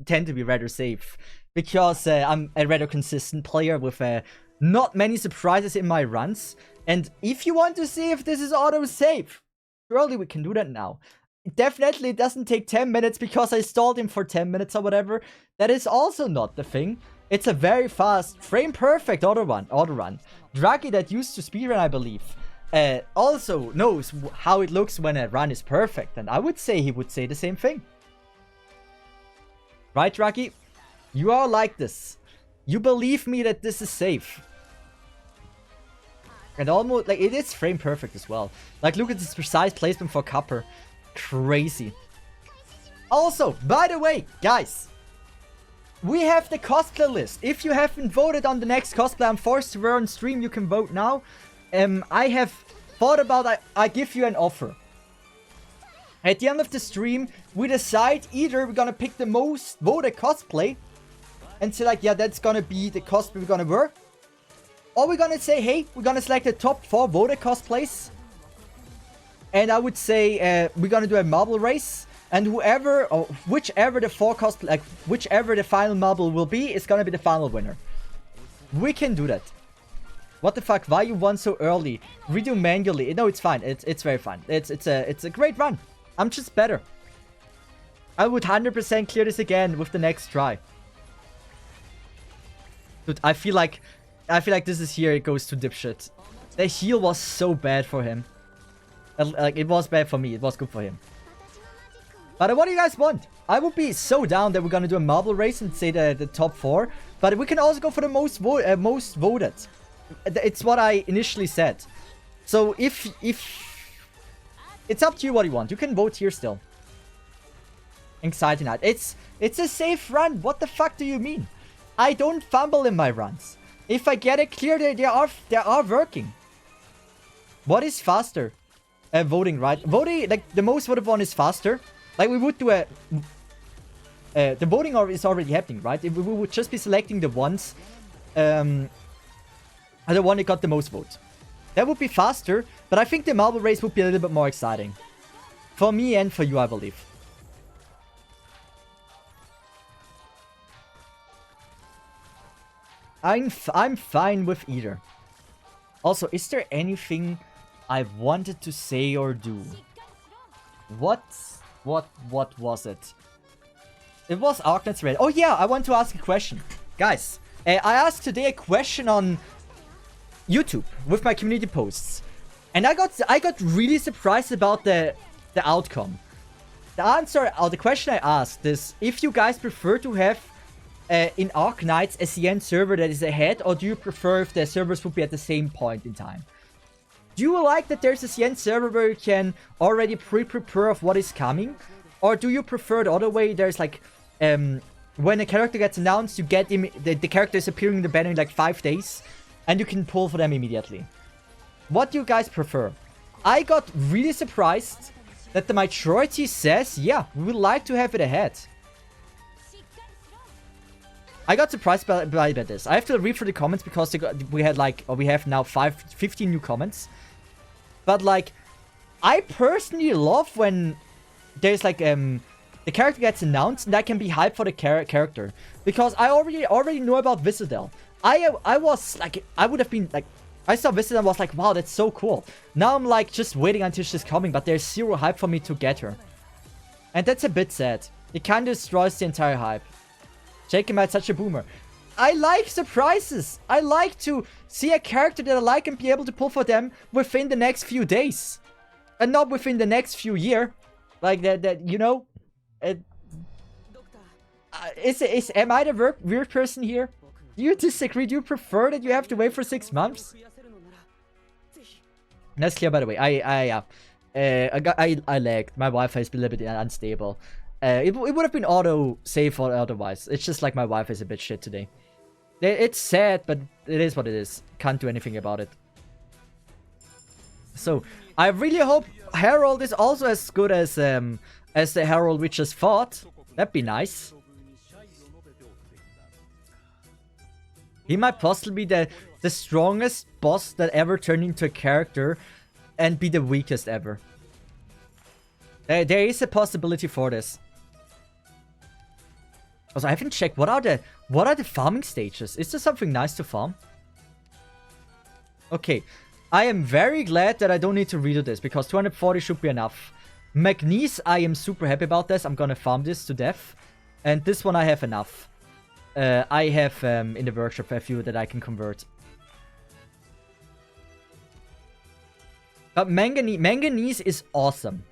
tend to be rather safe because I'm a rather consistent player with not many surprises in my runs. And if you want to see if this is auto-save, surely we can do that now. Definitely it doesn't take 10 minutes because I stalled him for 10 minutes or whatever. That is also not the thing. It's a very fast, frame-perfect auto-run. Draghi that used to speedrun, I believe, also knows how it looks when a run is perfect. And I would say he would say the same thing. Right, Draghi? You are like this. You believe me that this is safe. And almost, like, it is frame perfect as well. Like, look at this precise placement for Copper. Crazy. Also, by the way, guys, we have the cosplay list. If you haven't voted on the next cosplay I'm forced to wear on stream, you can vote now. I have thought about, I give you an offer. At the end of the stream, we decide either we're gonna pick the most voted cosplay and say like, yeah, that's gonna be the cosplay we're gonna wear. Or we're gonna say, hey, we're gonna select the top 4 voted cosplays. And I would say we're gonna do a marble race. And whoever, or whichever the 4 cosplay, like whichever the final marble will be, is gonna be the final winner. We can do that. What the fuck? Why you won so early? Redo manually. No, it's fine. It's very fine. It's a great run. I'm just better. I would 100% clear this again with the next try. Dude, I feel like this is here. It goes to dipshit. The heal was so bad for him. Like, it was bad for me. It was good for him. But what do you guys want? I would be so down that we're gonna do a marble race and say the top 4. But we can also go for the most voted. It's what I initially said. So if it's up to you what you want. You can vote here still. Anxiety Night. It's a safe run. What the fuck do you mean? I don't fumble in my runs. If I get it clear, they are working. What is faster? Voting, right? Voting, like, the most voted one is faster. Like, we would do a... the voting is already happening, right? We would just be selecting the ones... the one that got the most votes. That would be faster, but I think the marble race would be a little bit more exciting. For me and for you, I believe. I'm fine with either. Also, is there anything I wanted to say or do? What was it? It was Arknet's Red. Oh yeah, I want to ask a question. Guys, I asked today a question on YouTube with my community posts. And I got really surprised about the outcome. The answer, or the question I asked is if you guys prefer to have in Arknights a CN server that is ahead, or do you prefer if the servers would be at the same point in time? Do you like that there's a CN server where you can already pre-prepare of what is coming? Or do you prefer the other way? There's like, when a character gets announced, you get the character is appearing in the banner in like 5 days, and you can pull for them immediately. What do you guys prefer? I got really surprised that the majority says, yeah, we would like to have it ahead. I got surprised by this. I have to read through the comments because we had like, or we have now 15 new comments. But like, I personally love when there's like, the character gets announced and I can be hyped for the character. Because I already know about Visadel. I was like, I would have been like, I saw Visadel and was like, wow, that's so cool. Now I'm like, just waiting until she's coming, but there's zero hype for me to get her. And that's a bit sad. It kind of destroys the entire hype. Jacob had such a boomer. I like surprises. I like to see a character that I like and be able to pull for them within the next few days. And not within the next few years. Like that, you know? Am I the weird person here? Do you disagree? Do you prefer that you have to wait for 6 months? That's clear, by the way. I lagged. My Wi-Fi is a little bit unstable. It would have been auto-save or otherwise. It's just like my Wi-Fi is a bit shit today. It's sad, but it is what it is. Can't do anything about it. So, I really hope Herald is also as good as the Herald we just fought. That'd be nice. He might possibly be the strongest boss that ever turned into a character and be the weakest ever. There is a possibility for this. Also, I haven't checked. What are the farming stages? Is there something nice to farm? Okay. I am very glad that I don't need to redo this, because 240 should be enough. Magnese, I am super happy about this. I'm gonna farm this to death. And this one I have enough. I have in the workshop a few that I can convert. But manganese is awesome.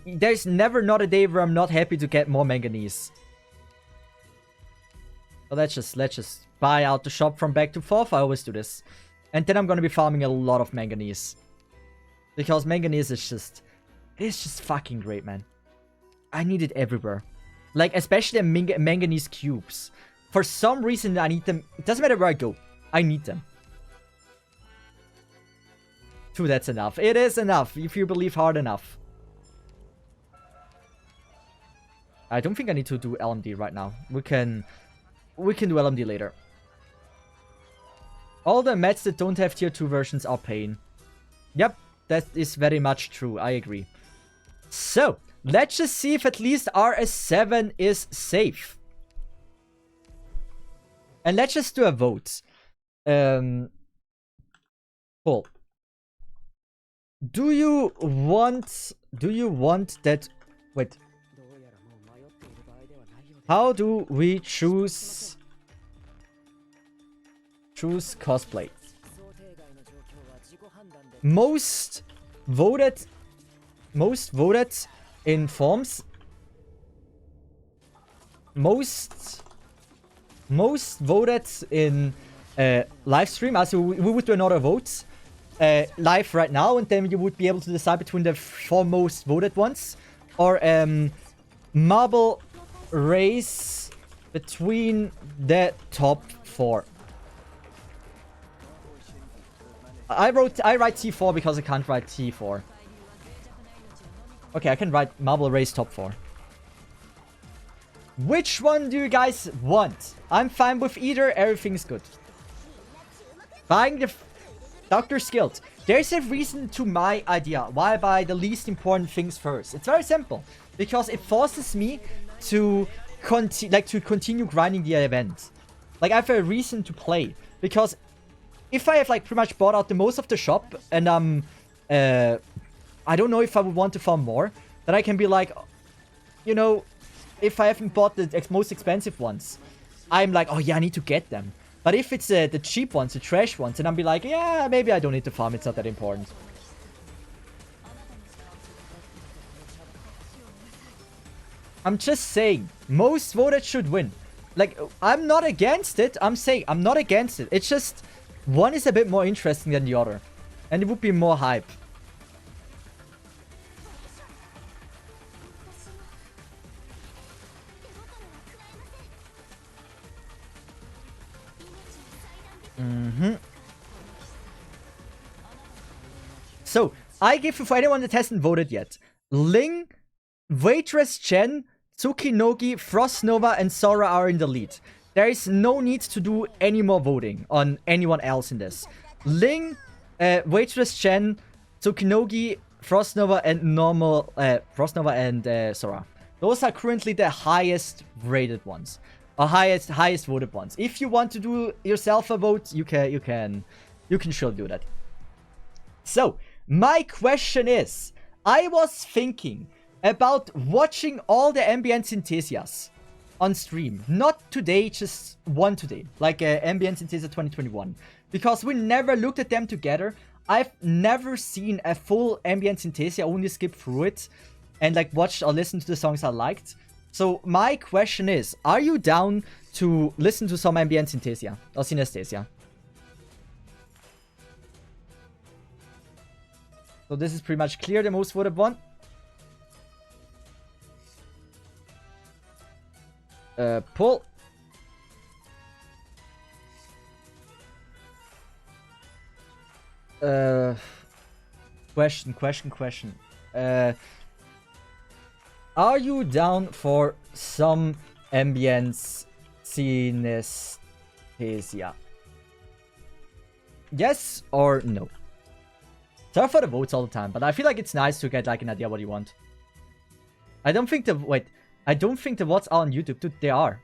There's never not a day where I'm not happy to get more manganese. So let's just buy out the shop from back to forth. I always do this. And then I'm gonna be farming a lot of manganese. Because manganese is just... It's just fucking great, man. I need it everywhere. Like, especially manganese cubes. For some reason, I need them. It doesn't matter where I go. I need them. 2, that's enough. It is enough, if you believe hard enough. I don't think I need to do LMD right now. We can do LMD later. All the mats that don't have tier 2 versions are pain. Yep, that is very much true. I agree. So, let's just see if at least RS7 is safe. And let's just do a vote. Cool. Do you want that... Wait. How do we choose cosplay? Most voted in forms. Most voted in live stream. Also, we would do another vote live right now, and then you would be able to decide between the 4 most voted ones, or marble race between the top 4. I write T4 because I can't write T4. Okay, I can write marble race top 4. Which one do you guys want? I'm fine with either. Everything's good. Buying the Doctor's Guild. There's a reason to my idea why I buy the least important things first. It's very simple. Because it forces me to continue grinding the event. Like, I have a reason to play. Because if I have, like, pretty much bought out the most of the shop, and I don't know if I would want to farm more, then I can be like, you know, if I haven't bought the most expensive ones, I'm like, oh yeah, I need to get them. But if it's the cheap ones, the trash ones, then I'll be like, yeah, maybe I don't need to farm, it's not that important. I'm just saying, most voted should win. Like, I'm not against it, I'm saying, I'm not against it. It's just, one is a bit more interesting than the other. And it would be more hype. So, I give for anyone that hasn't voted yet. Ling, Waitress Chen, Tsukinogi, Frost Nova, and Sora are in the lead. There is no need to do any more voting on anyone else in this. Ling, Waitress Chen, Tsukinogi, Frost Nova, and Sora. Those are currently the highest rated ones. Or highest voted ones. If you want to do yourself a vote, you can sure do that. So, my question is, I was thinking about watching all the Ambience Synthesias on stream. Not today, just one today. Like Ambience Synesthesia 2021. Because we never looked at them together. I've never seen a full Ambience Synesthesia, only skip through it. And like watch or listen to the songs I liked. So my question is, are you down to listen to some Ambience Synesthesia or Synesthesia? So this is pretty much clear, the most voted one. Pull. Question. Are you down for some Ambience Synesthesia? Yes or no? Sorry for the votes all the time, but I feel like it's nice to get like an idea what you want. I don't think the votes are on YouTube, dude. They are.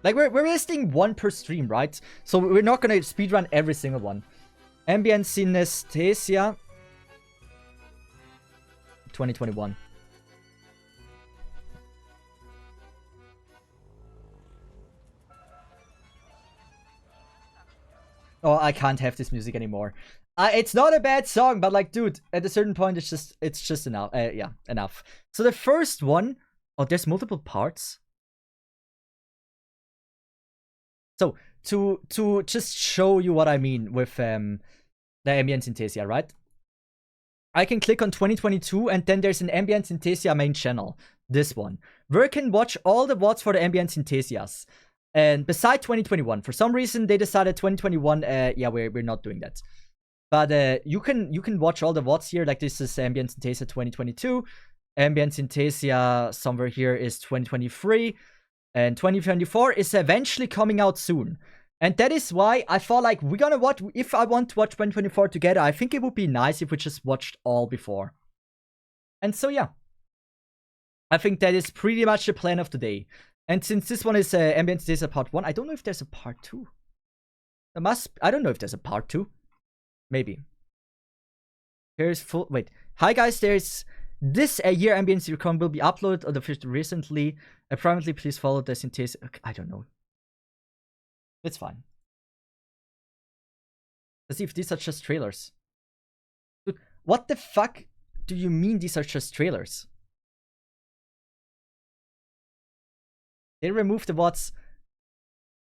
Like, we're listing one per stream, right? So we're not gonna speedrun every single one. Ambience Synesthesia 2021. Oh, I can't have this music anymore. It's not a bad song, but like, dude, at a certain point, it's just enough. Yeah, enough. So the first one, oh, there's multiple parts. So to just show you what I mean with the Ambience Synesthesia, right? I can click on 2022, and then there's an Ambience Synesthesia main channel. This one, where you can watch all the VODs for the Ambience Synthesias. And beside 2021, for some reason they decided 2021. Yeah, we're not doing that. But you can watch all the VODs here. Like, this is Ambience Synesthesia 2022. Ambience Synesthesia somewhere here is 2023. And 2024 is eventually coming out soon. And that is why I thought, like, we're gonna watch, if I want to watch 2024 together, I think it would be nice if we just watched all before. And so, yeah. I think that is pretty much the plan of today. And since this one is Ambience Synesthesia Part 1, I don't know if there's a Part 2. I don't know if there's a Part 2. Maybe. Here's full, wait. Hi guys, there's this year Ambience Recon will be uploaded or the first recently. Apparently, please follow the Synesthesia. Okay, I don't know. It's fine. Let's see if these are just trailers. Dude, what the fuck do you mean these are just trailers? They removed the VODs.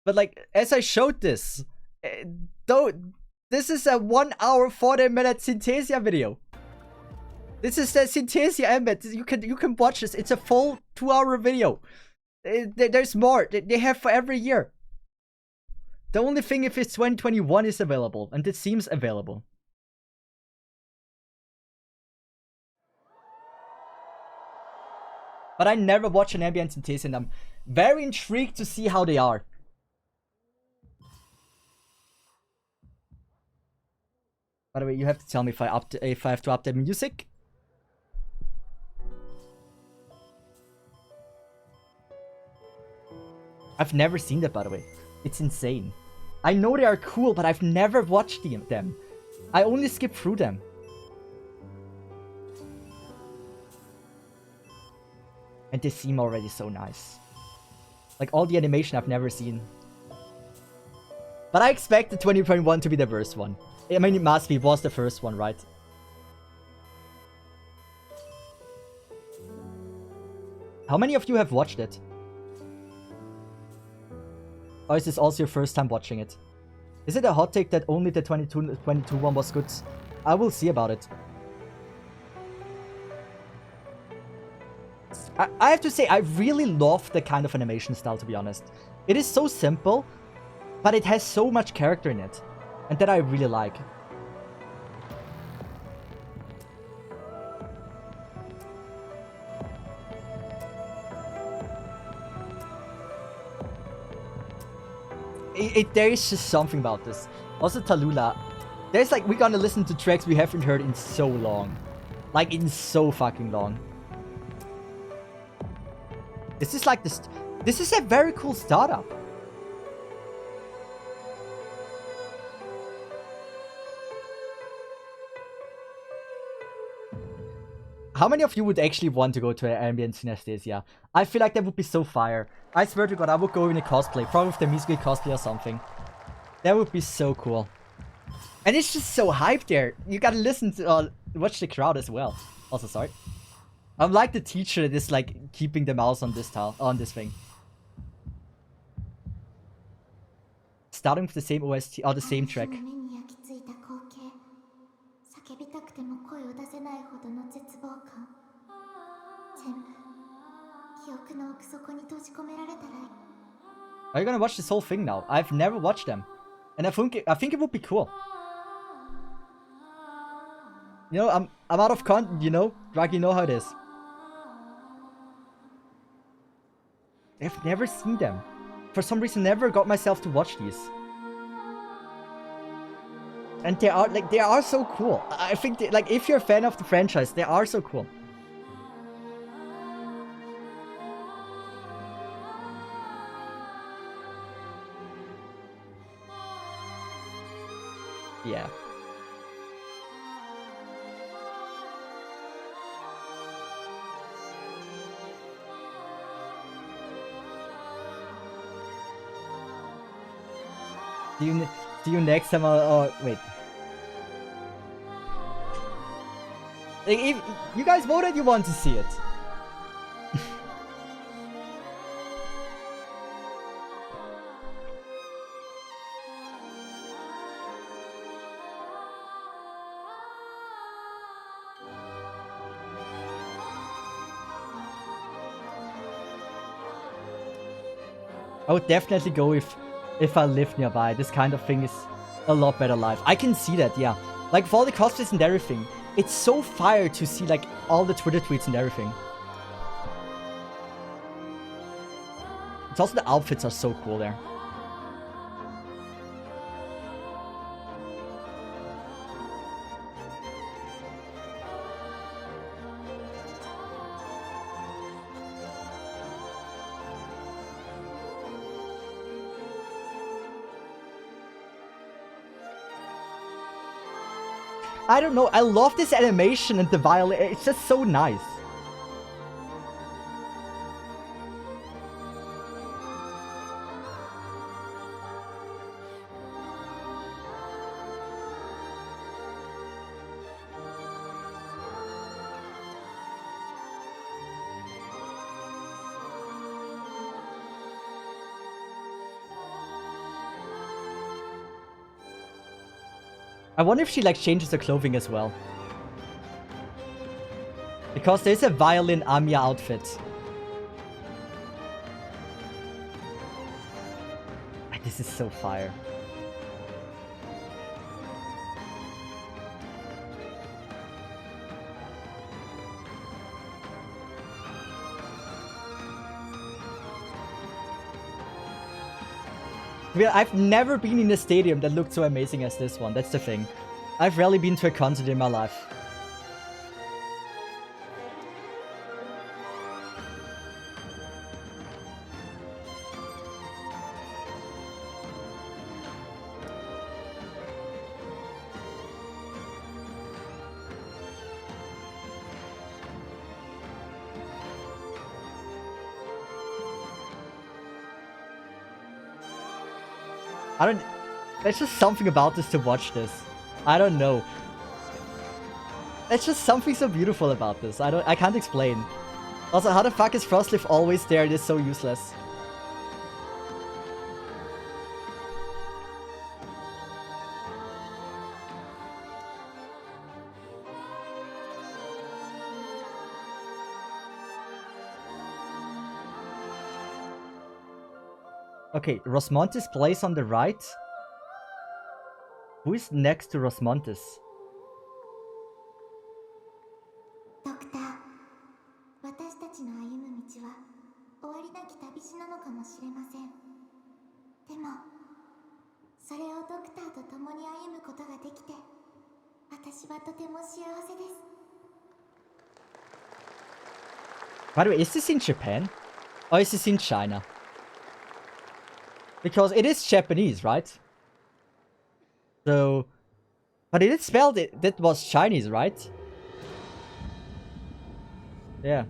But like, as I showed this, though, this is a 1 hour 40-minute Synesthesia video. This is the Synesthesia embed. You can watch this. It's a full 2-hour video. There's more. They have for every year. The only thing if it's 2021 is available, and it seems available. But I never watch an Ambience Synesthesia, and I'm very intrigued to see how they are. By the way, you have to tell me if I have to update music. I've never seen that, by the way. It's insane. I know they are cool, but I've never watched them. I only skip through them. And they seem already so nice. Like, all the animation I've never seen. But I expect the 2021 to be the worst one. I mean, it must be. It was the first one, right? How many of you have watched it? Or is this also your first time watching it? Is it a hot take that only the 22 one was good? I will see about it. I have to say, I really love the kind of animation style, to be honest. It is so simple, but it has so much character in it. And that I really like. There is just something about this. Also, Tallulah. There's like, we're gonna listen to tracks we haven't heard in so long. Like, in so fucking long. This is like this. This is a very cool startup. How many of you would actually want to go to Ambience Synesthesia? I feel like that would be so fire. I swear to God, I would go in a cosplay. Probably with the musical cosplay or something. That would be so cool. And it's just so hyped there. You gotta listen to, watch the crowd as well. Also, sorry. I'm like the teacher that is like keeping the mouse on this tile, on this thing. Starting with the same OST, or the same track. Are you gonna watch this whole thing now? I've never watched them. And I think it would be cool. You know, I'm out of content, you know? Drag, you know how it is. I've never seen them. For some reason, never got myself to watch these. And they are so cool. I think, like, if you're a fan of the franchise, they are so cool. Yeah. See you next time. Oh, wait. Like, if you guys voted, you want to see it. I would definitely go if I lived nearby. This kind of thing is a lot better live. I can see that, yeah. Like, for all the cosplays and everything, it's so fire to see, like, all the Twitter tweets and everything. It's also the outfits are so cool there. I don't know, I love this animation and the violin, it's just so nice. I wonder if she, like, changes her clothing as well. Because there's a violin Amiya outfit. This is so fire. I've never been in a stadium that looked so amazing as this one. That's the thing. I've rarely been to a concert in my life. There's just something about this to watch this. I don't know. There's just something so beautiful about this. I can't explain. Also, how the fuck is Frostleaf always there? It is so useless. Okay, Rosmontis plays on the right. Who is next to Rosmontis? Doctor, 私たちの歩む道は終わりなき旅路なのかもしれません。でも、それをドクターと共に歩むことができて、私はとても幸せです。By the way, is this in Japan? Or is this in China? Because it is Japanese, right? So... But it is spelled, that was Chinese, right? Yeah.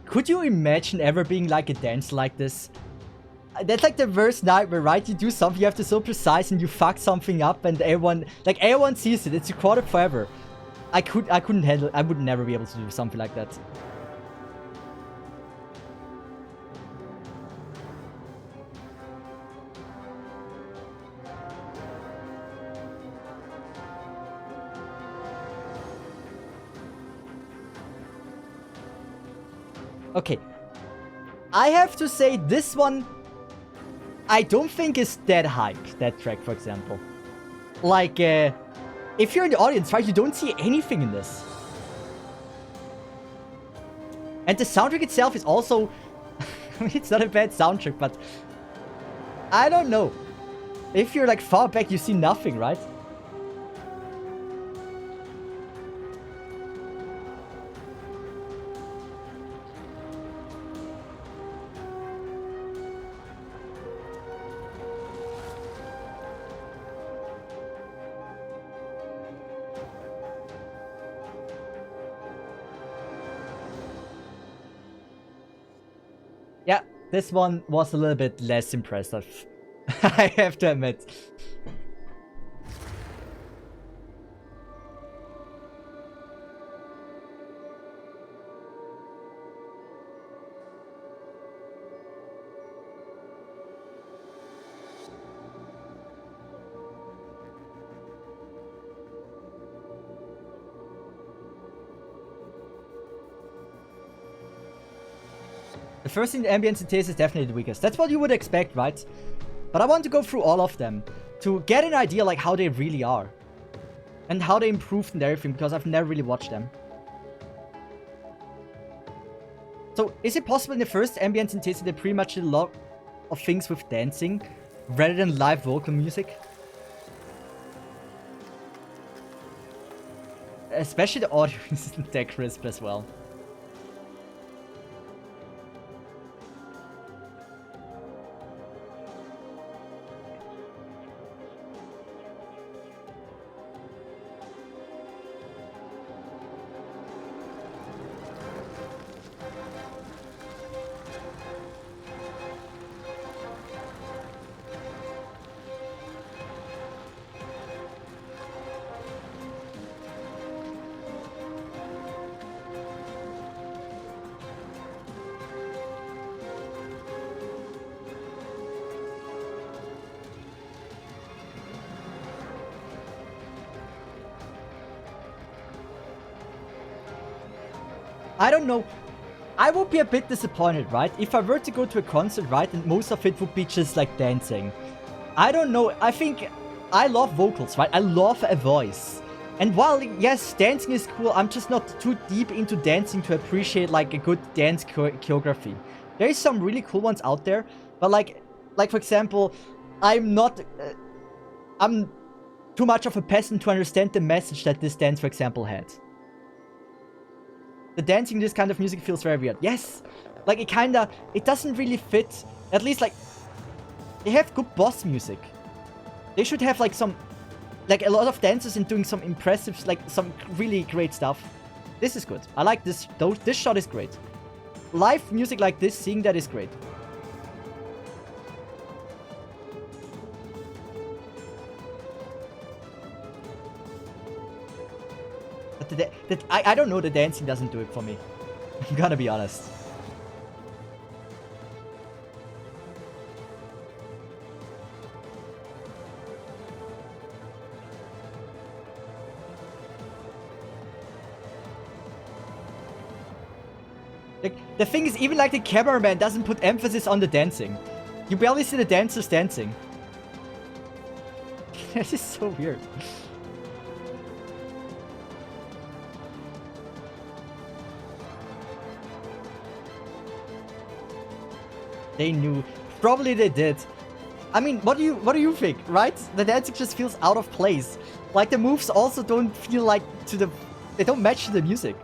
Could you imagine ever being like a dance like this? That's like the worst nightmare, right? You do something, you have to so precise and you fuck something up and everyone sees it. It's recorded forever. I couldn't handle it. I would never be able to do something like that. Okay, I have to say this one, I don't think is that hype, that track, for example. Like, if you're in the audience, right, you don't see anything in this. And the soundtrack itself is also... I mean, it's not a bad soundtrack, but... I don't know. If you're, like, far back, you see nothing, right? Yeah, this one was a little bit less impressive. I have to admit. The first in Ambience Synesthesia is definitely the weakest. That's what you would expect, right? But I want to go through all of them to get an idea like how they really are. And how they improved and everything, because I've never really watched them. So, is it possible in the first Ambience Synesthesia they pretty much did a lot of things with dancing rather than live vocal music? Especially the audio isn't that crisp as well. I don't know. I would be a bit disappointed, right? If I were to go to a concert, right, and most of it would be just like dancing. I don't know. I think I love vocals, right? I love a voice. And while, yes, dancing is cool, I'm just not too deep into dancing to appreciate like a good dance choreography. There is some really cool ones out there, but like for example, I'm too much of a peasant to understand the message that this dance, for example, had. The dancing in this kind of music feels very weird. Yes! Like, it doesn't really fit. At least, like, they have good boss music. They should have, like, a lot of dancers and doing some impressive, like, some really great stuff. This is good. I like this. This shot is great. Live music like this, seeing that is great. But I don't know, the dancing doesn't do it for me. I'm gonna be honest. Like, the thing is, even like the cameraman doesn't put emphasis on the dancing. You barely see the dancers dancing. This is so weird. They knew. Probably they did. I mean, what do you think, right? The dancing just feels out of place. Like, the moves also don't feel like they don't match to the music.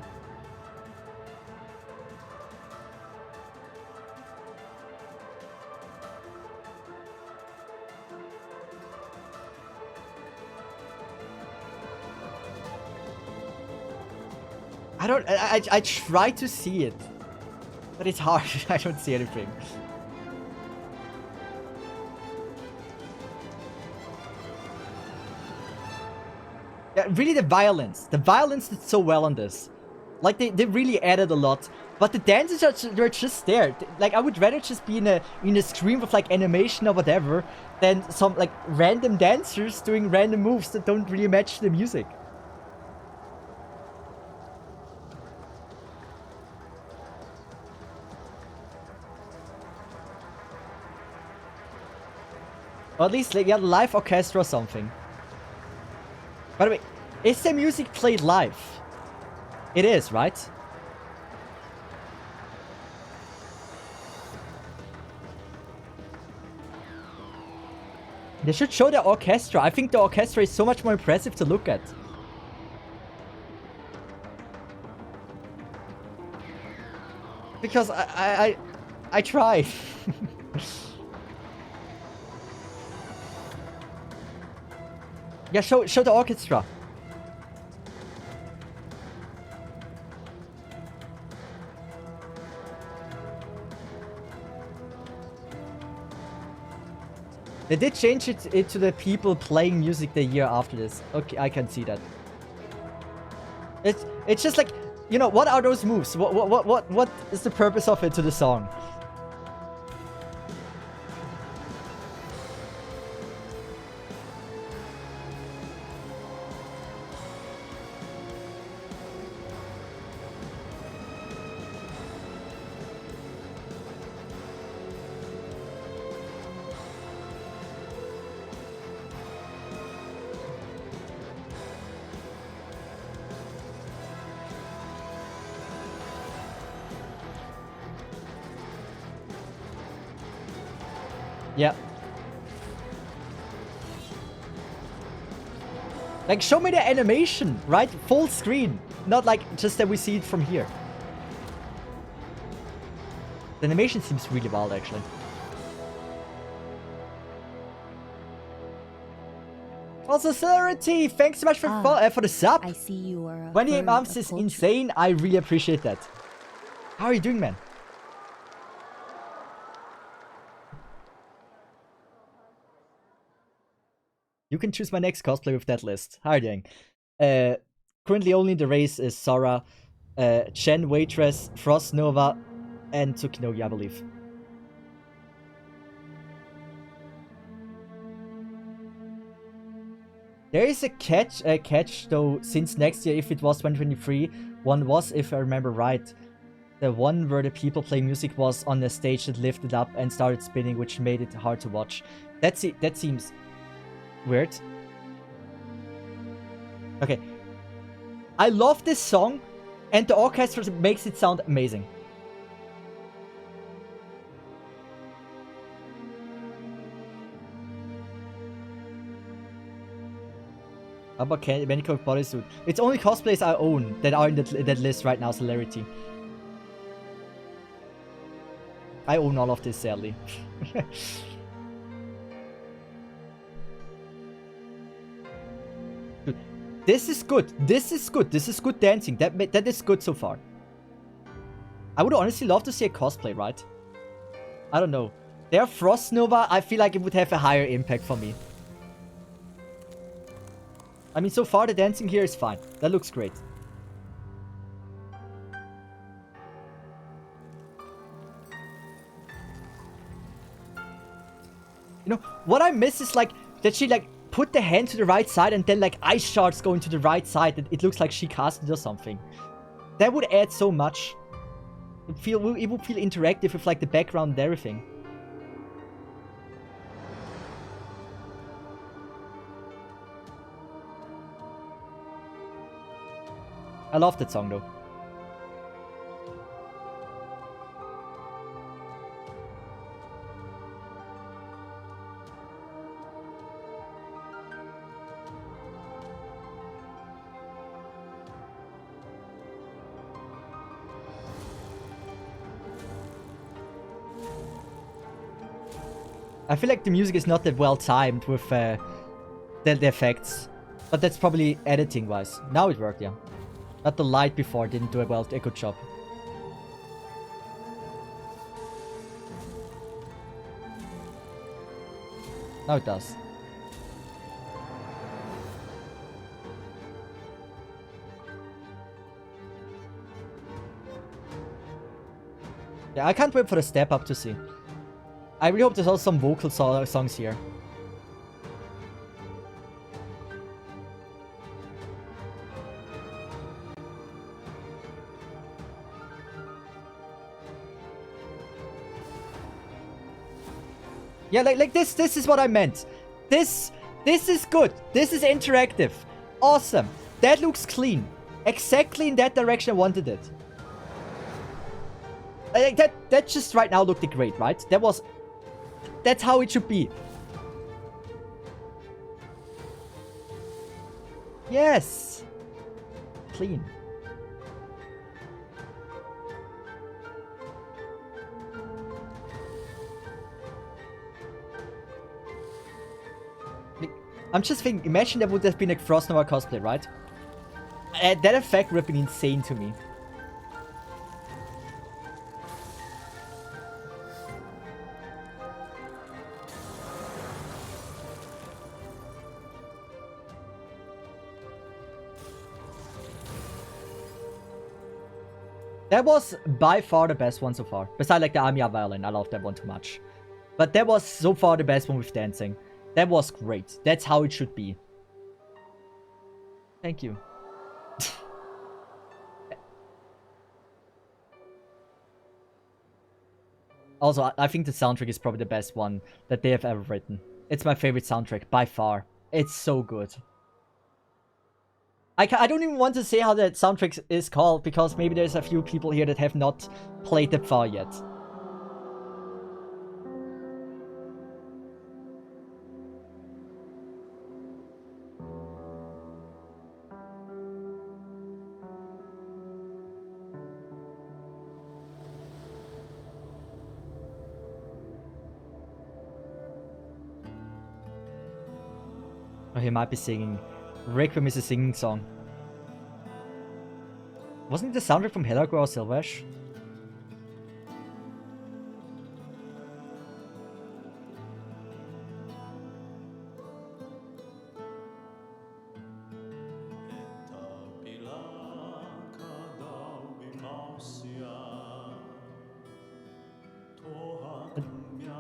I try to see it, but it's hard. I don't see anything. Yeah, really the violence. The violence did so well on this. Like, they really added a lot. But the dances they're just there. Like, I would rather just be in a screen with, like, animation or whatever than some, like, random dancers doing random moves that don't really match the music. Or at least, like, yeah, live orchestra or something. By the way, is the music played live? It is, right? They should show the orchestra. I think the orchestra is so much more impressive to look at. Because I try. Yeah, show the orchestra. They did change it to the people playing music the year after this. Okay, I can see that. It's just like, you know, what are those moves? What is the purpose of it to the song? Yeah. Like, show me the animation, right? Full screen. Not like just that we see it from here. The animation seems really wild, actually. Also, Celerity, thanks so much for the sub. I see you are. 28 months is insane. I really appreciate that. How are you doing, man? You can choose my next cosplay with that list. How are you doing? Currently only in the race is Sora, Chen Waitress, Frost Nova, and Tsukinogi, I believe. There is a catch though, since next year, if it was 2023, one was, if I remember right, the one where the people playing music was on the stage that lifted up and started spinning, which made it hard to watch. That seems weird. Okay. I love this song, and the orchestra makes it sound amazing. How about Manicoke bodysuit? It's only cosplays I own that are in that list right now, Celerity. I own all of this, sadly. Dude, this is good. This is good. This is good dancing. That is good so far. I would honestly love to see a cosplay, right? I don't know. Their Frost Nova, I feel like it would have a higher impact for me. I mean, so far the dancing here is fine. That looks great. You know, what I miss is like that she like put the hand to the right side and then like ice shards going to the right side. It looks like she cast it or something. That would add so much. It would feel interactive with like the background and everything. I love that song though. I feel like the music is not that well timed with the effects, but that's probably editing wise. Now it worked, yeah. But the light before didn't do a good job. Now it does. Yeah, I can't wait for the step up to see. I really hope there's also some vocal songs here. Yeah, like this is what I meant. This is good. This is interactive. Awesome. That looks clean. Exactly in that direction I wanted it. That just right now looked great, right? That's how it should be. Yes. Clean. I'm just thinking, imagine there would have been a Frostnova cosplay, right? That effect would have been insane to me. That was by far the best one so far. Besides like the Amiya violin, I love that one too much. But that was so far the best one with dancing. That was great. That's how it should be. Thank you. Also, I think the soundtrack is probably the best one that they have ever written. It's my favorite soundtrack, by far. It's so good. I don't even want to say how that soundtrack is called, because maybe there's a few people here that have not played that far yet. Oh, he might be singing. Requiem is a singing song. Wasn't it the soundtrack from Helagor or Silvash?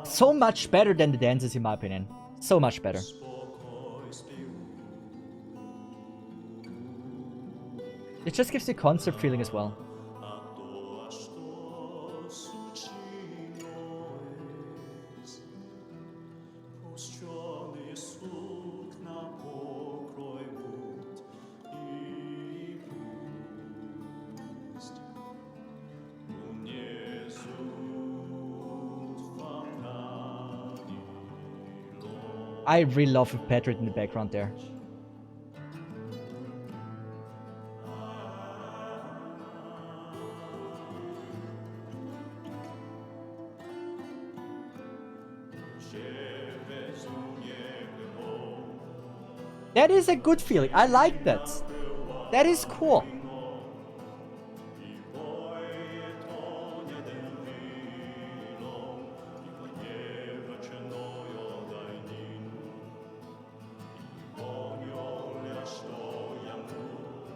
So much better than the dances, in my opinion. So much better. It just gives the concert feeling as well. I really love the Patriot in the background there. That is a good feeling. I like that. That is cool.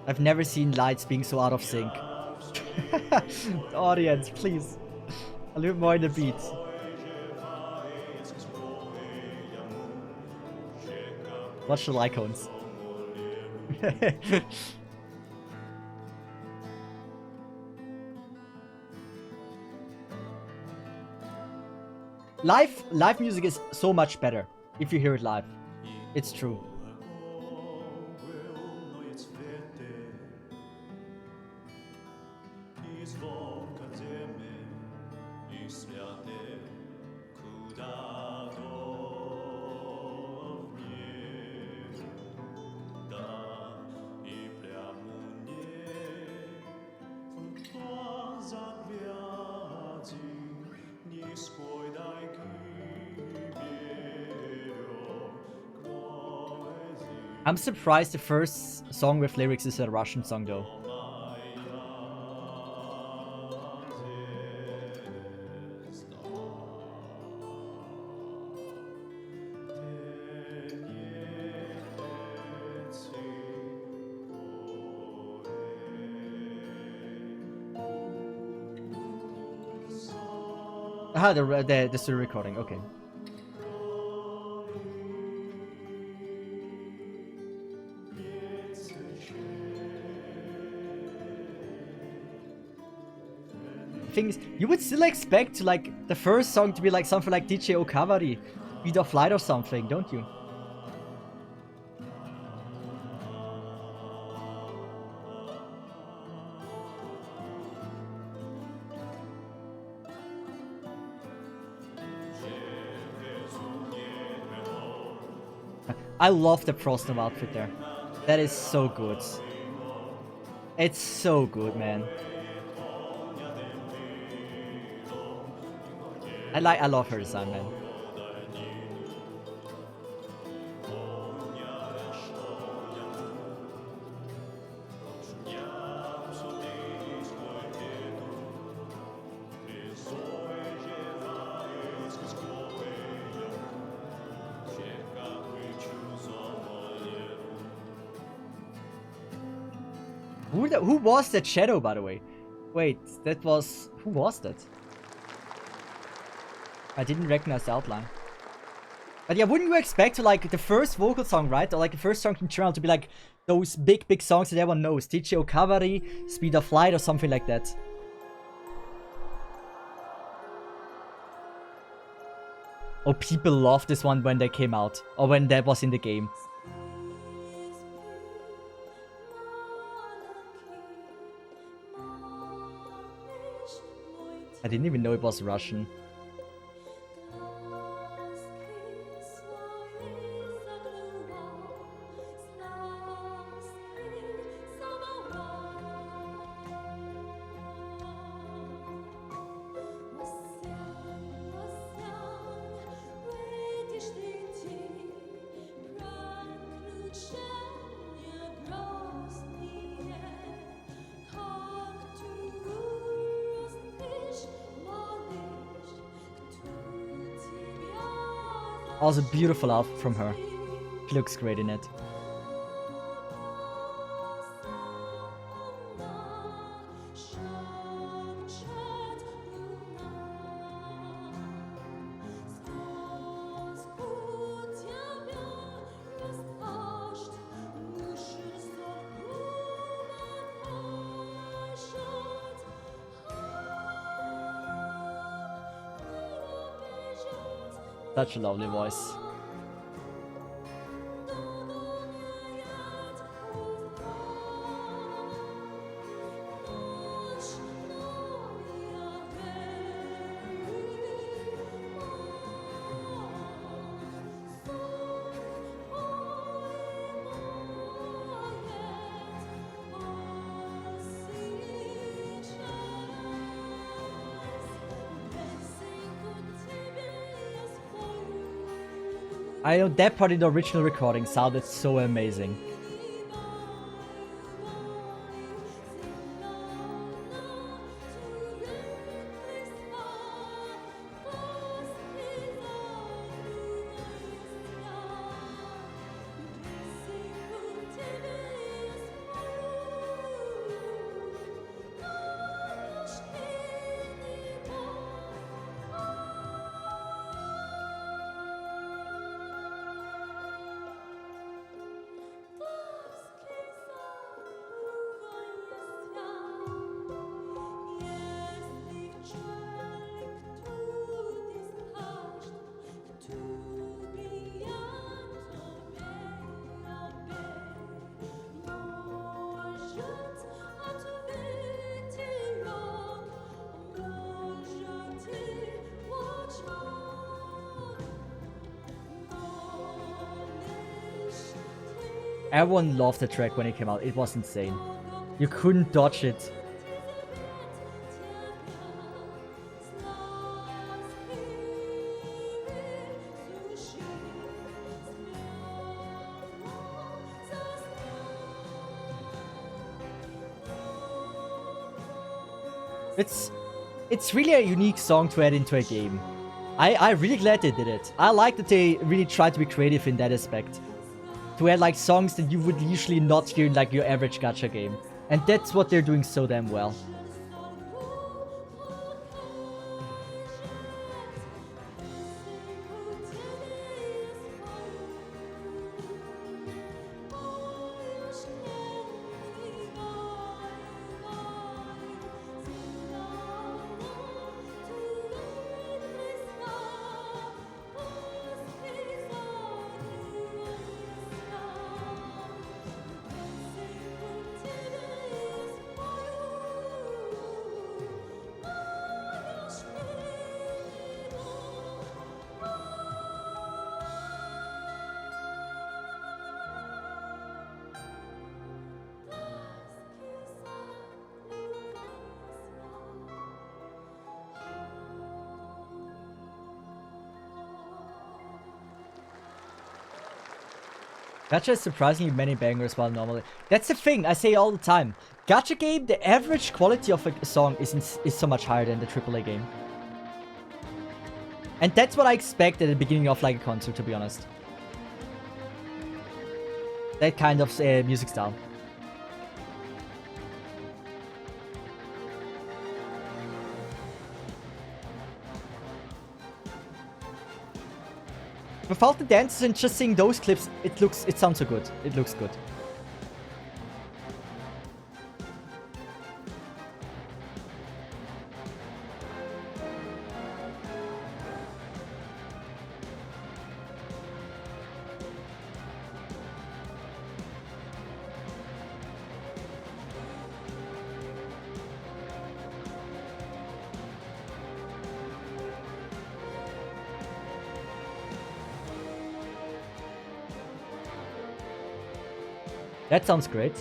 I've never seen lights being so out of sync. Audience, please. A little more in the beat. Watch the icons. Live music is so much better if you hear it live. It's true. I'm surprised the first song with lyrics is a Russian song though. Ah, the still recording, okay. Things you would still expect like the first song to be like something like DJ Okavari, Beat of Light or something, don't you? I love the Frostnova outfit there. That is so good. It's so good, man. I love her design, man. Who was that shadow, by the way? Wait, that was... Who was that? I didn't recognize the outline. But yeah, wouldn't you expect to, like, the first vocal song, right? Or like the first song in general to be like those big songs that everyone knows. DJ Okavari, Speed of Light, or something like that. Oh, people loved this one when they came out. Or when that was in the game. I didn't even know it was Russian. Also beautiful outfit from her. She looks great in it. Such a lovely voice. I know that part in the original recording sounded so amazing. Everyone loved the track when it came out. It was insane. You couldn't dodge it. It's really a unique song to add into a game. I'm really glad they did it. I like that they really tried to be creative in that aspect. To add like songs that you would usually not hear in like your average gacha game. And that's what they're doing so damn well. Gacha has surprisingly many bangers while normally. That's the thing I say all the time. Gacha game, the average quality of a song is so much higher than the AAA game. And that's what I expect at the beginning of like a concert, to be honest. That kind of music style. Without the dances and just seeing those clips, it sounds so good. It looks good. That sounds great.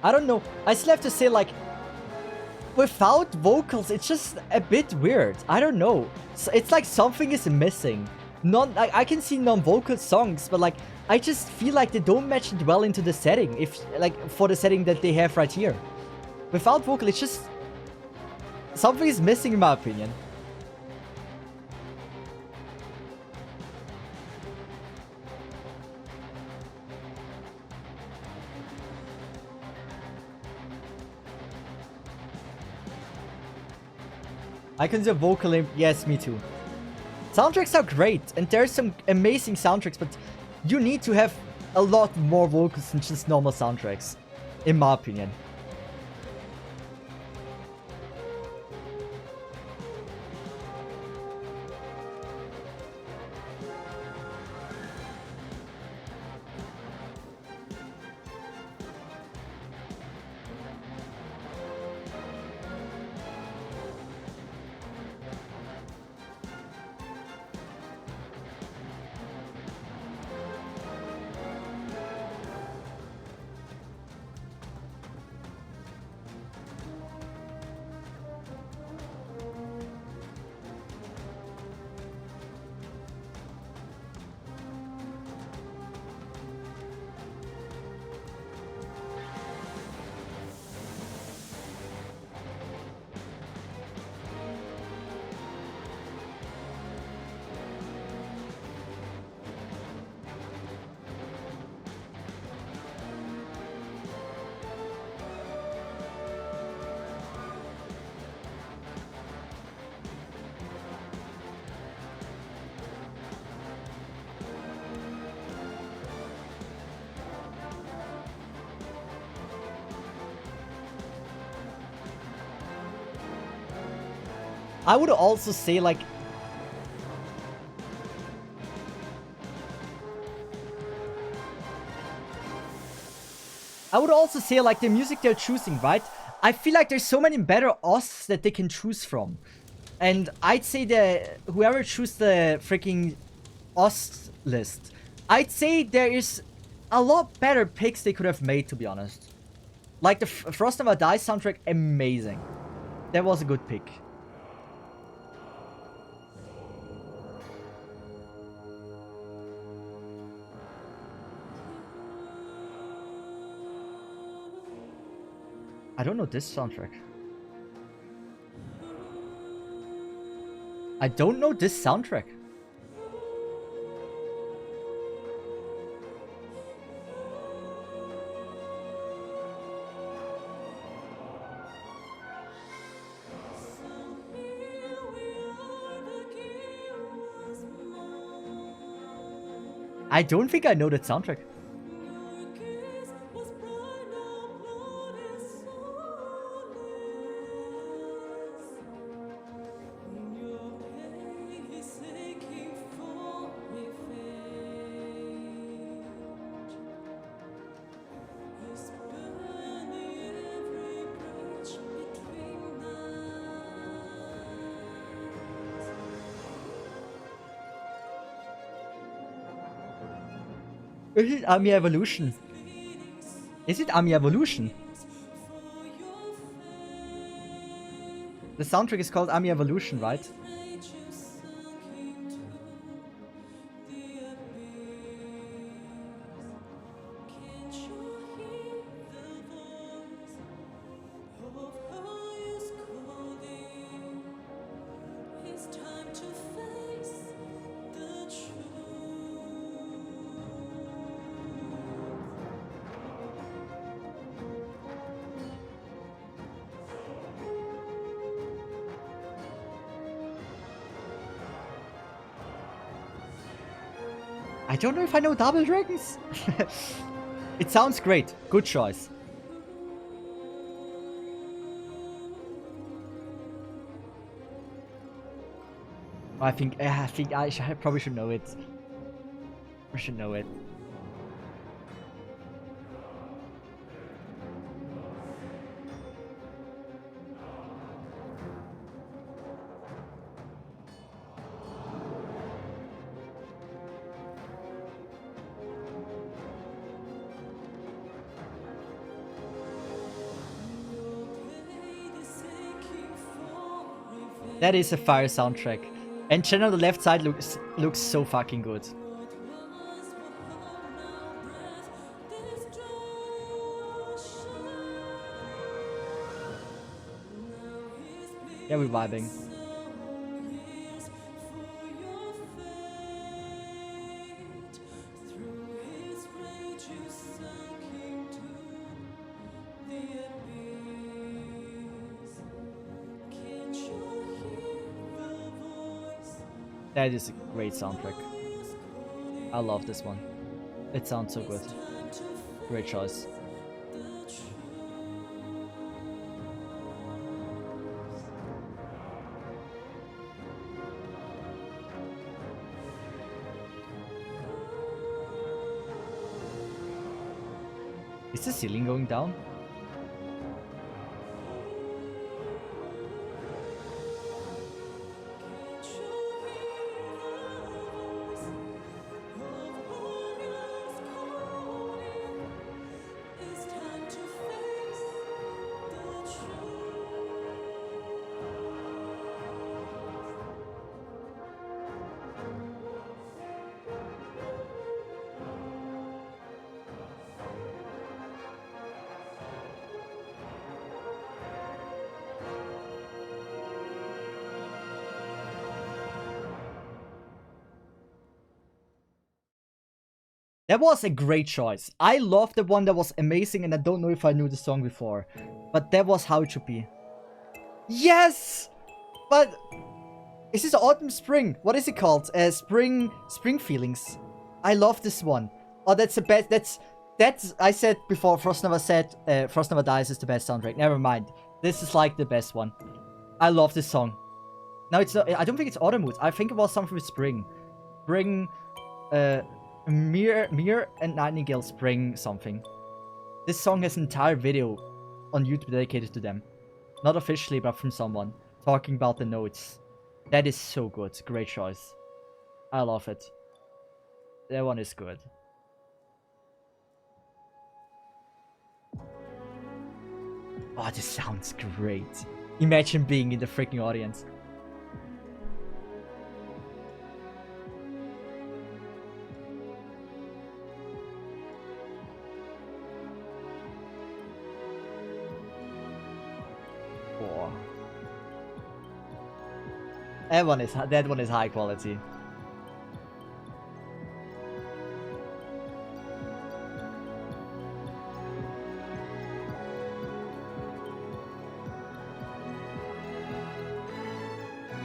I don't know. I still have to say, like, without vocals, it's just a bit weird. I don't know. It's like something is missing. I can see non-vocal songs, but like, I just feel like they don't match it well into the setting. For the setting that they have right here. Without vocal, it's just something is missing in my opinion. I consider vocal yes, me too. Soundtracks are great, and there's some amazing soundtracks, but you need to have a lot more vocals than just normal soundtracks, in my opinion. I would also say, like, the music they're choosing, right? I feel like there's so many better OSTs that they can choose from. And I'd say that whoever choose the freaking OST list, I'd say there is a lot better picks they could have made, to be honest. Like the Frost Never Dies soundtrack, amazing. That was a good pick. I don't know this soundtrack. I don't know this soundtrack. I don't think I know that soundtrack. Is it Army Evolution? Is it Army Evolution? The soundtrack is called Army Evolution, right? I don't know if I know Double Dragons. It sounds great. Good choice. I think I probably should know it. I should know it. That is a fire soundtrack. And general the left side looks so fucking good. Yeah, we're vibing. That is a great soundtrack. I love this one. It sounds so good. Great choice. Is the ceiling going down? That was a great choice. I love the one that was amazing, and I don't know if I knew the song before. But that was how it should be. Yes! But is this autumn spring? What is it called? Spring feelings. I love this one. Oh, that's the best. That's I said before. Frost Never Dies is the best soundtrack. Never mind. This is like the best one. I love this song. No, it's not. I don't think it's autumn mood. I think it was something with spring. Spring. Mir and Nightingale Spring something. This song has an entire video on YouTube dedicated to them. Not officially, but from someone. Talking about the notes. That is so good. Great choice. I love it. That one is good. Oh, this sounds great. Imagine being in the freaking audience. That one is high quality.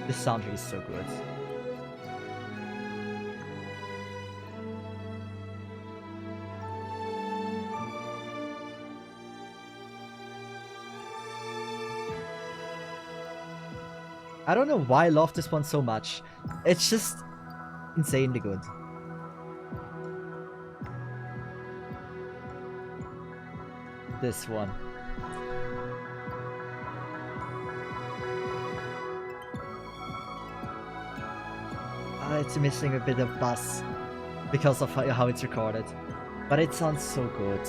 This soundtrack is so good. I don't know why I love this one so much. It's just insanely good. This one. It's missing a bit of bass. because of how it's recorded. But it sounds so good.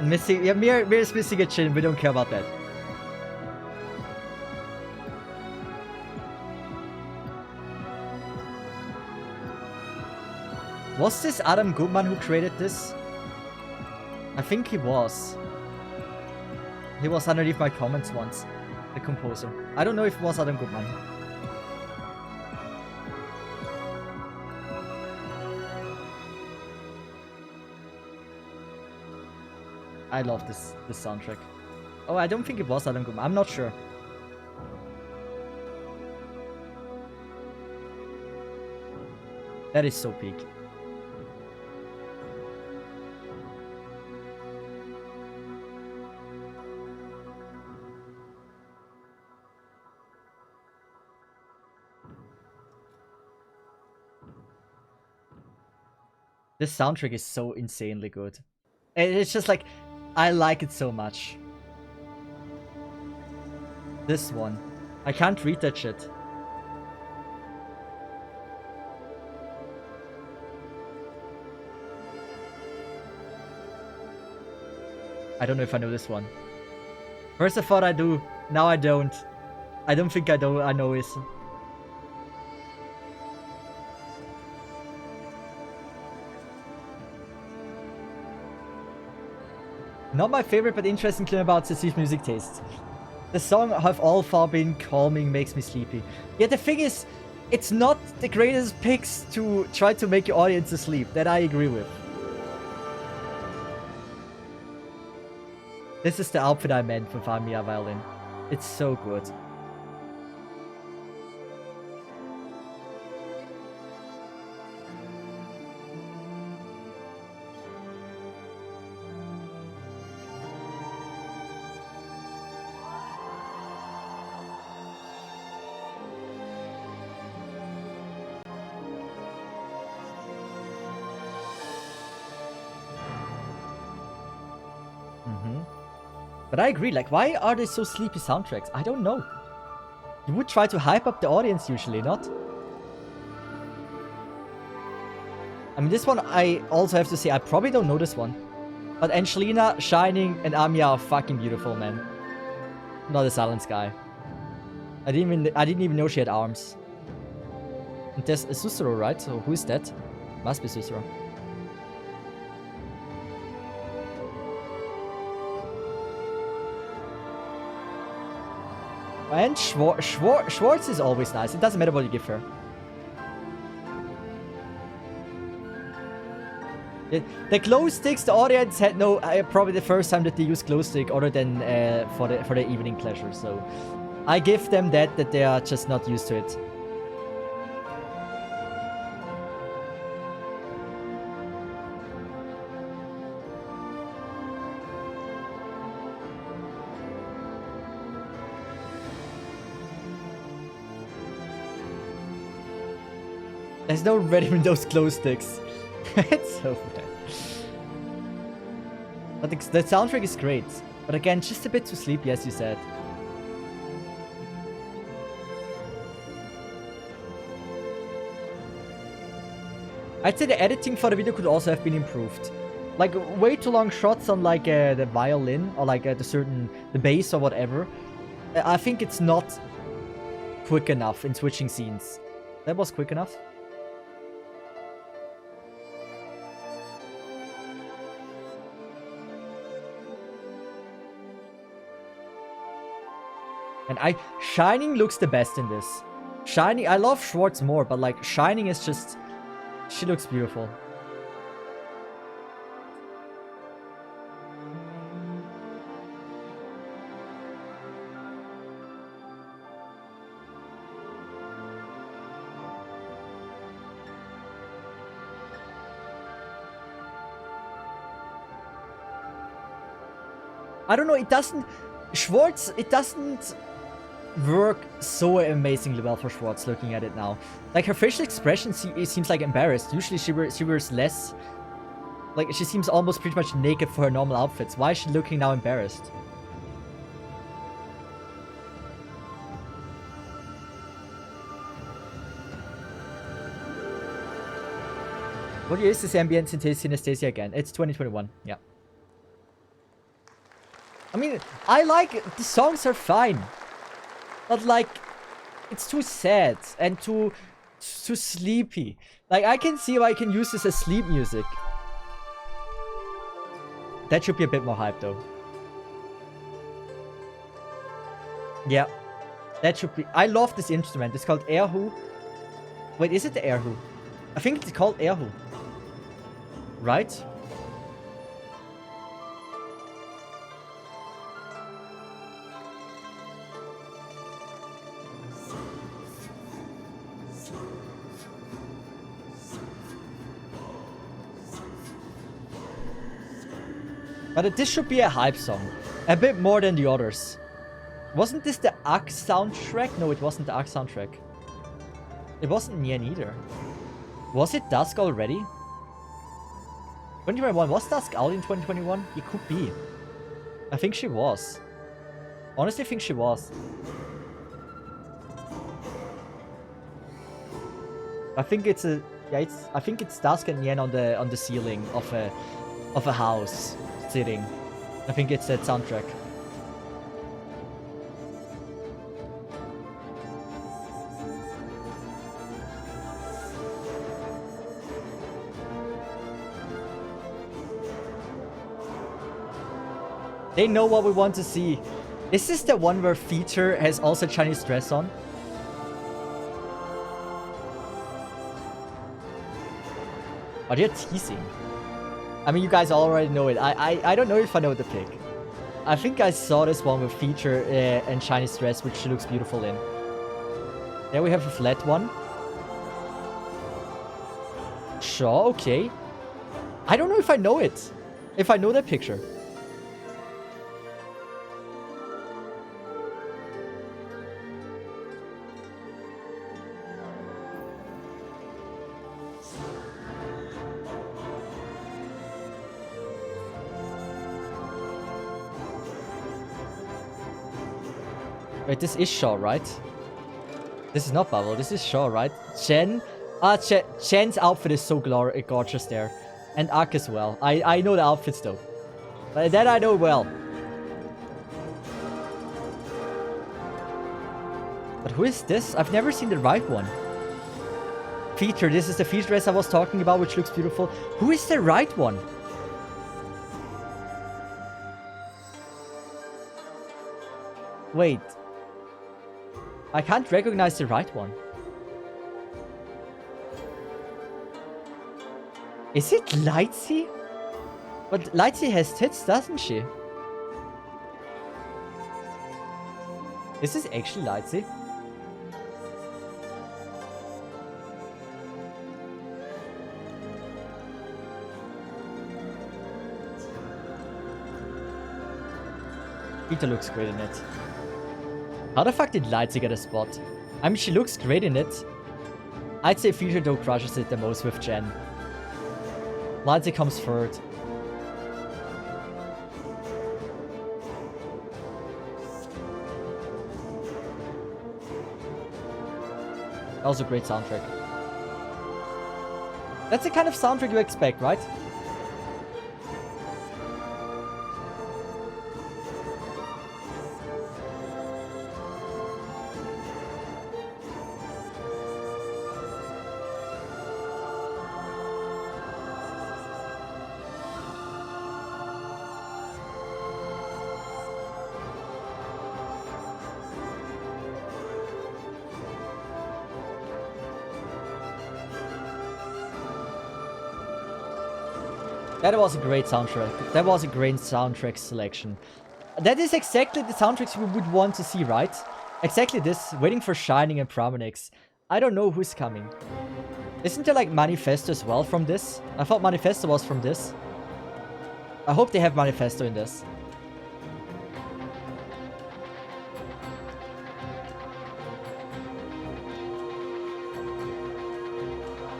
Missing, yeah, Mir's missing a chin. We don't care about that. Was this Adam Goodman who created this? I think he was. He was underneath my comments once. The composer. I don't know if it was Adam Goodman. I love this soundtrack. Oh, I don't think it was Adam Goodman. I'm not sure. That is so peak. This soundtrack is so insanely good. And it's just like, I like it so much. This one. I can't read that shit. I don't know if I know this one. First I thought I do, now I don't. I don't think I know it. Not my favorite, but interesting claim about Ceci's music taste. The song have all far been calming, makes me sleepy. Yeah, the thing is, it's not the greatest picks to try to make your audience asleep. That I agree with. This is the outfit I meant for Famia Violin. It's so good. But I agree, like, why are they so sleepy soundtracks? I don't know. You would try to hype up the audience usually, not? I mean, this one, I also have to say, I probably don't know this one. But Angelina, Shining, and Amiya are fucking beautiful, man. Not a Silent Sky. I didn't even know she had arms. And there's a Susuro, right? So who's that? Must be Susuro. And Schwartz is always nice. It doesn't matter what you give her. The glow sticks, the audience had no... probably the first time that they use glow stick other than for the evening pleasure. So I give them that they are just not used to it. There's no rhythm in those glow sticks. It's so bad. But the soundtrack is great. But again, just a bit too sleepy, as you said. I'd say the editing for the video could also have been improved. Like, way too long shots on, like, the violin, or, like, the bass or whatever. I think it's not quick enough in switching scenes. That was quick enough. And Shining looks the best in this. Shining, I love Schwartz more, but like Shining is just, she looks beautiful. I don't know, it doesn't, Schwartz, it doesn't work so amazingly well for Schwartz looking at it now. Like her facial expression seems like embarrassed. Usually she wears less Like, she seems almost pretty much naked for her normal outfits. Why is she looking now embarrassed? What year is this Ambience Synesthesia again? It's 2021, yeah. I mean, I like... The songs are fine. But, like, it's too sad and too sleepy. Like, I can see why I can use this as sleep music. That should be a bit more hype, though. Yeah. That should be... I love this instrument. It's called erhu. Wait, is it the erhu? I think it's called erhu. Right? But this should be a hype song. A bit more than the others. Wasn't this the Ark soundtrack? No, it wasn't the Ark soundtrack. It wasn't Nien either. Was it Dusk already? 2021. Was Dusk out in 2021? It could be. I think she was. Honestly, I think she was. I think it's a... Yeah, I think it's Dusk and Nien on the ceiling of a house. Sitting. I think it's that soundtrack. They know what we want to see. Is this the one where Feature has also Chinese dress on? Oh, they're teasing. I mean, you guys already know it. I don't know if I know the pick. I think I saw this one with Feature and Chinese dress, which she looks beautiful in. There we have a flat one. Sure, okay. I don't know if I know it. If I know that picture. Wait, this is Shaw, right? This is not Bubble, this is Shaw, right? Chen? Chen's outfit is so gorgeous there. And Ark as well. I know the outfits though. That I know well. But who is this? I've never seen the right one. Feature, this is the feature dress I was talking about, which looks beautiful. Who is the right one? Wait. I can't recognize the right one. Is it Lightsy? But Lightsy has tits, doesn't she? Is this actually Lightsy? Peter looks great in it. How the fuck did Lightsy get a spot? I mean, she looks great in it. I'd say Feature though crushes it the most with Jen. Lightsy comes third. Also great soundtrack. That's the kind of soundtrack you expect, right? That was a great soundtrack. That was a great soundtrack selection. That is exactly the soundtracks we would want to see, right? Exactly this. Waiting for Shining and Promenix. I don't know who's coming. Isn't there like Manifesto as well from this? I thought Manifesto was from this. I hope they have Manifesto in this.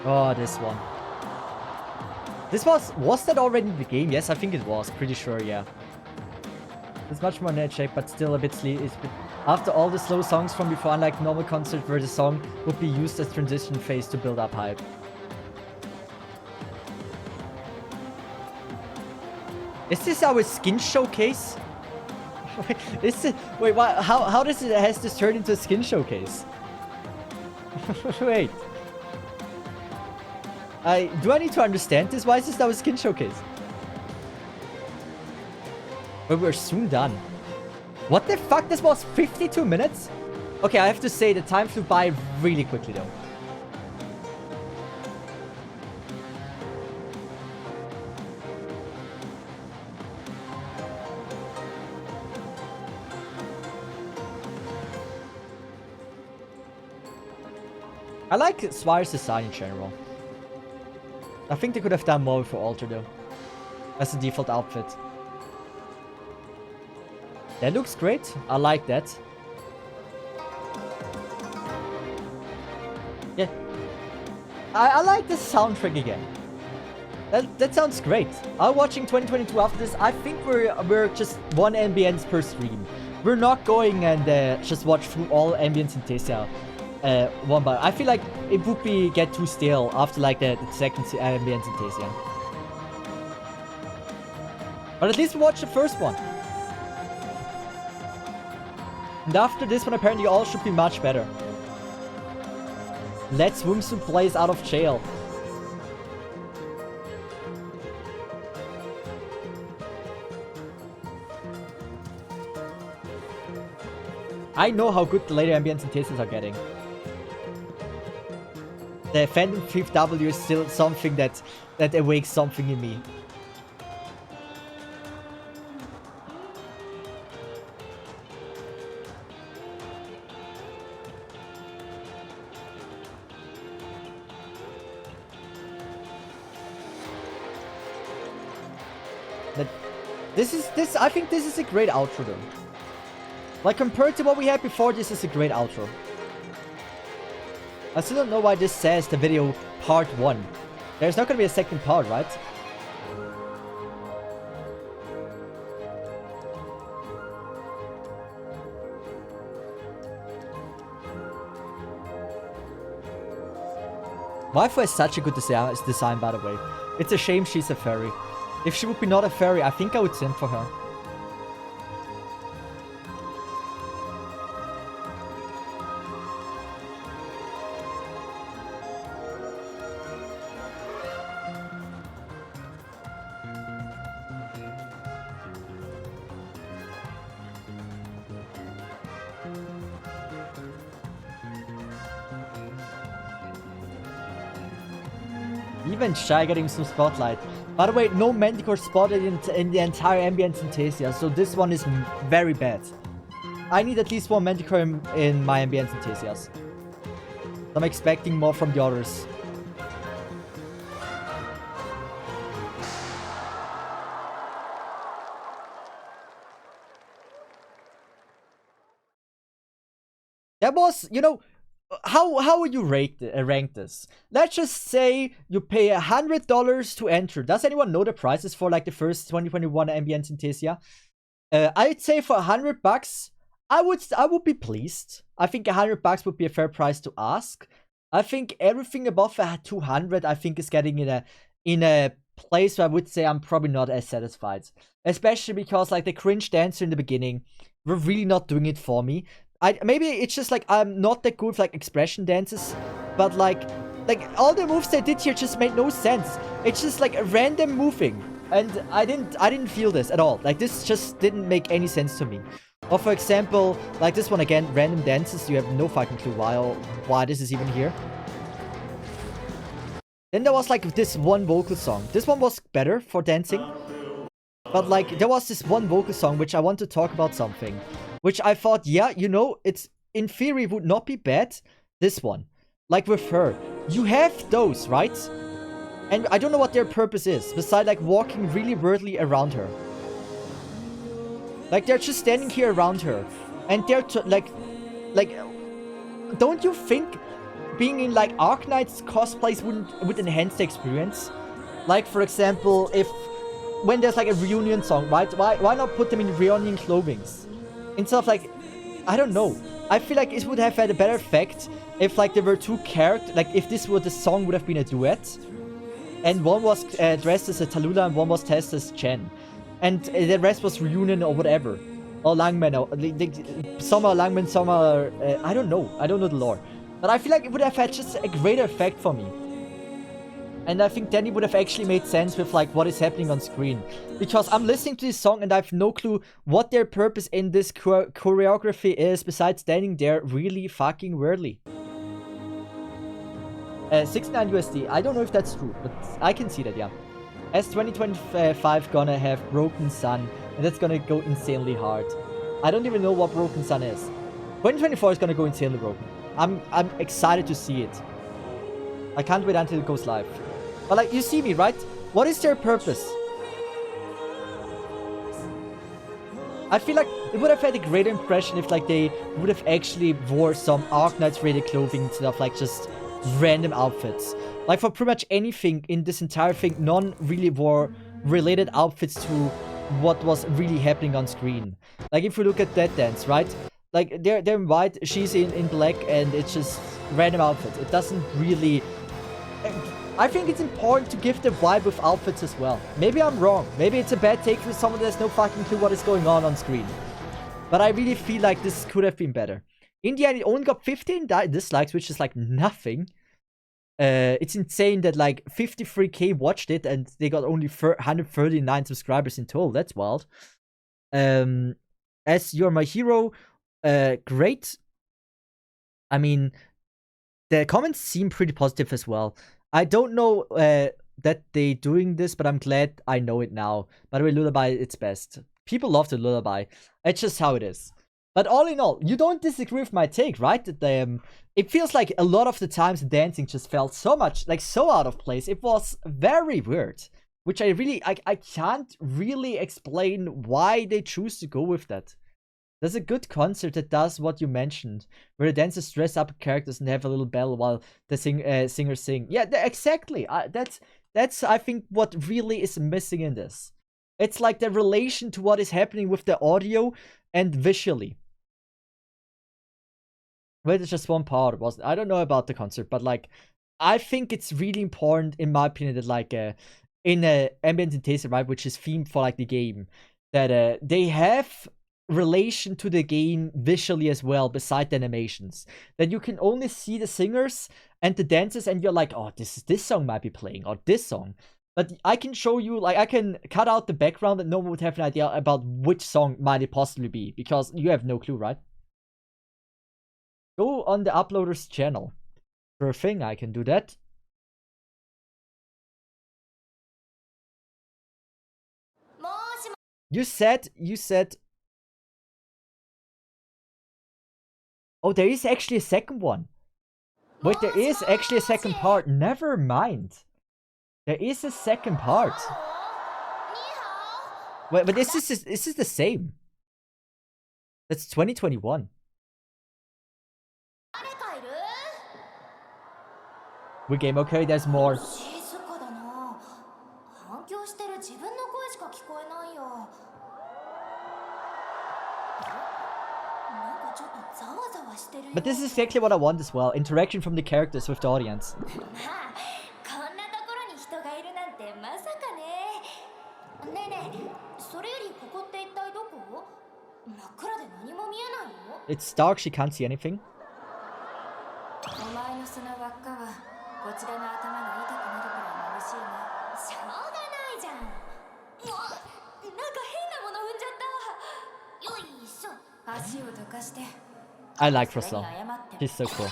Oh, this one. Was that already in the game? Yes, I think it was. Pretty sure, yeah. It's much more net shape, but still a bit sleepy. After all the slow songs from before, unlike normal concert where the song would be used as transition phase to build up hype. Is this our skin showcase? Wait, what? How does it has this turned into a skin showcase? Wait. Do I need to understand this? Why is this our skin showcase? But we're soon done. What the fuck? This was 52 minutes? Okay, I have to say the time flew by really quickly though. I like Swire's design in general. I think they could have done more for Alter though. As a default outfit. That looks great. I like that. Yeah. I like the soundtrack again. That sounds great. I'm watching 2022 after this. I think we're just one ambience per stream. We're not going and just watch through all Ambience Synesthesia one by. I feel like it would get too stale after like the second Ambience Synesthesia. But at least we watch the first one. And after this one, apparently all should be much better. Let Swimsuit plays out of jail. I know how good the later Ambience Synesthesias are getting. The Phantom 5th W is still something that awakes something in me. I think this is a great outro though. Like compared to what we had before, this is a great outro. I still don't know why this says the video part 1. There's not gonna be a second part, right? Waifu has such a good design, by the way. It's a shame she's a fairy. If she would be not a fairy, I think I would simp for her. Even Shy getting some spotlight. By the way, no Manticore spotted in the entire Ambience Synesthesia, so this one is very bad. I need at least one Manticore in my Ambience Synthesias. I'm expecting more from the others. That was, you know, how would you rank this? Let's just say you pay $100 to enter. Does anyone know the prices for like the first 2021 Ambience Synesthesia? I'd say for $100, I would be pleased. I think $100 would be a fair price to ask. I think everything above 200, I think is getting in a place where I would say I'm probably not as satisfied. Especially because like the cringe dancer in the beginning were really not doing it for me. Maybe it's just like I'm not that good with like expression dances, but like all the moves they did here just made no sense. It's just like a random moving, and I didn't feel this at all. Like this just didn't make any sense to me. Or for example, like this one again, random dances. You have no fucking clue why this is even here. Then there was like this one vocal song. This one was better for dancing, but like there was this one vocal song which I want to talk about something. Which I thought, yeah, you know, it's in theory would not be bad. This one. Like with her. You have those, right? And I don't know what their purpose is. Besides like walking really weirdly around her. Like they're just standing here around her. And they're like, don't you think being in like Arknight's cosplays would enhance the experience? Like, for example, if when there's like a reunion song, right? Why not put them in reunion clothings? Instead of like, I don't know. I feel like it would have had a better effect if like there were two characters, like if this were the song would have been a duet. And one was dressed as a Tallulah and one was dressed as Chen. And the rest was reunion or whatever. Or Langman, or some are Langman, some are... I don't know. I don't know the lore. But I feel like it would have had just a greater effect for me. And I think then it would have actually made sense with like what is happening on screen. Because I'm listening to this song and I have no clue what their purpose in this choreography is besides standing there really fucking weirdly. 69 USD. I don't know if that's true, but I can see that, yeah. As 2025 gonna have Broken Sun, and that's gonna go insanely hard. I don't even know what Broken Sun is. 2024 is gonna go insanely broken. I'm excited to see it. I can't wait until it goes live. But like, you see me, right? What is their purpose? I feel like it would have had a greater impression if like they would have actually wore some Arknights rated clothing instead of like just random outfits. Like for pretty much anything in this entire thing, none really wore related outfits to what was really happening on screen. Like if we look at Dead Dance, right? Like they're in white, she's in black, and it's just random outfits. It doesn't really... I think it's important to give the vibe with outfits as well. Maybe I'm wrong. Maybe it's a bad take for someone that has no fucking clue what is going on screen. But I really feel like this could have been better. In the end, it only got 15 dislikes, which is like nothing. It's insane that like 53k watched it and they got only 139 subscribers in total. That's wild. As You're My Hero, great. I mean, the comments seem pretty positive as well. I don't know that they doing this, but I'm glad I know it now. By the way, Lullaby, it's best. People love the Lullaby. It's just how it is. But all in all, you don't disagree with my take, right? That it feels like a lot of the times the dancing just felt so much, like so out of place. It was very weird, which I can't really explain why they choose to go with that. There's a good concert that does what you mentioned, where the dancers dress up characters and have a little bell while the singers sing. Yeah, exactly. That's I think what really is missing in this. It's like the relation to what is happening with the audio and visually. Well, it's just one part, wasn't? I don't know about the concert, but like, I think it's really important, in my opinion, that like, in Ambience Synesthesia, right, which is themed for like the game, that they have relation to the game visually as well, beside the animations. That you can only see the singers and the dancers, and you're like, oh, this song might be playing, or this song. But I can show you, like, I can cut out the background and no one would have an idea about which song might it possibly be, because you have no clue, right? Go on the uploader's channel. Sure thing, I can do that. You said... Oh, there is actually a second one. Wait, there is actually a second part. Never mind. There is a second part. Wait, but this is the same. That's 2021. We game, okay, there's more. But this is exactly what I want as well. Interaction from the characters with the audience. It's dark, she can't see anything. I like Rosal. She's so cool.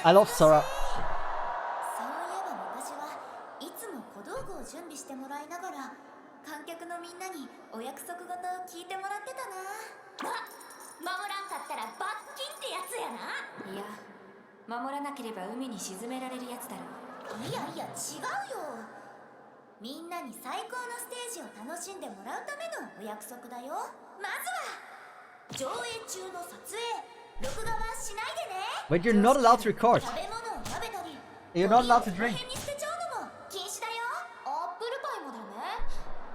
I love Sora. 観客のみんなにお約束事を聞いてもらってたな。守らんかったら罰金ってやつやな。いや、守らなければ海に沈められるやつだろ。いやいや、違うよ。みんなに最高のステージを楽しんでもらうためのお約束だよ。まずは上映中の撮影、録画はしないでね。 But you're not allowed to record. 食べ物を食べたり You're not allowed to drink. この辺に捨てちゃうのも禁止だよ。アップルパイもだね。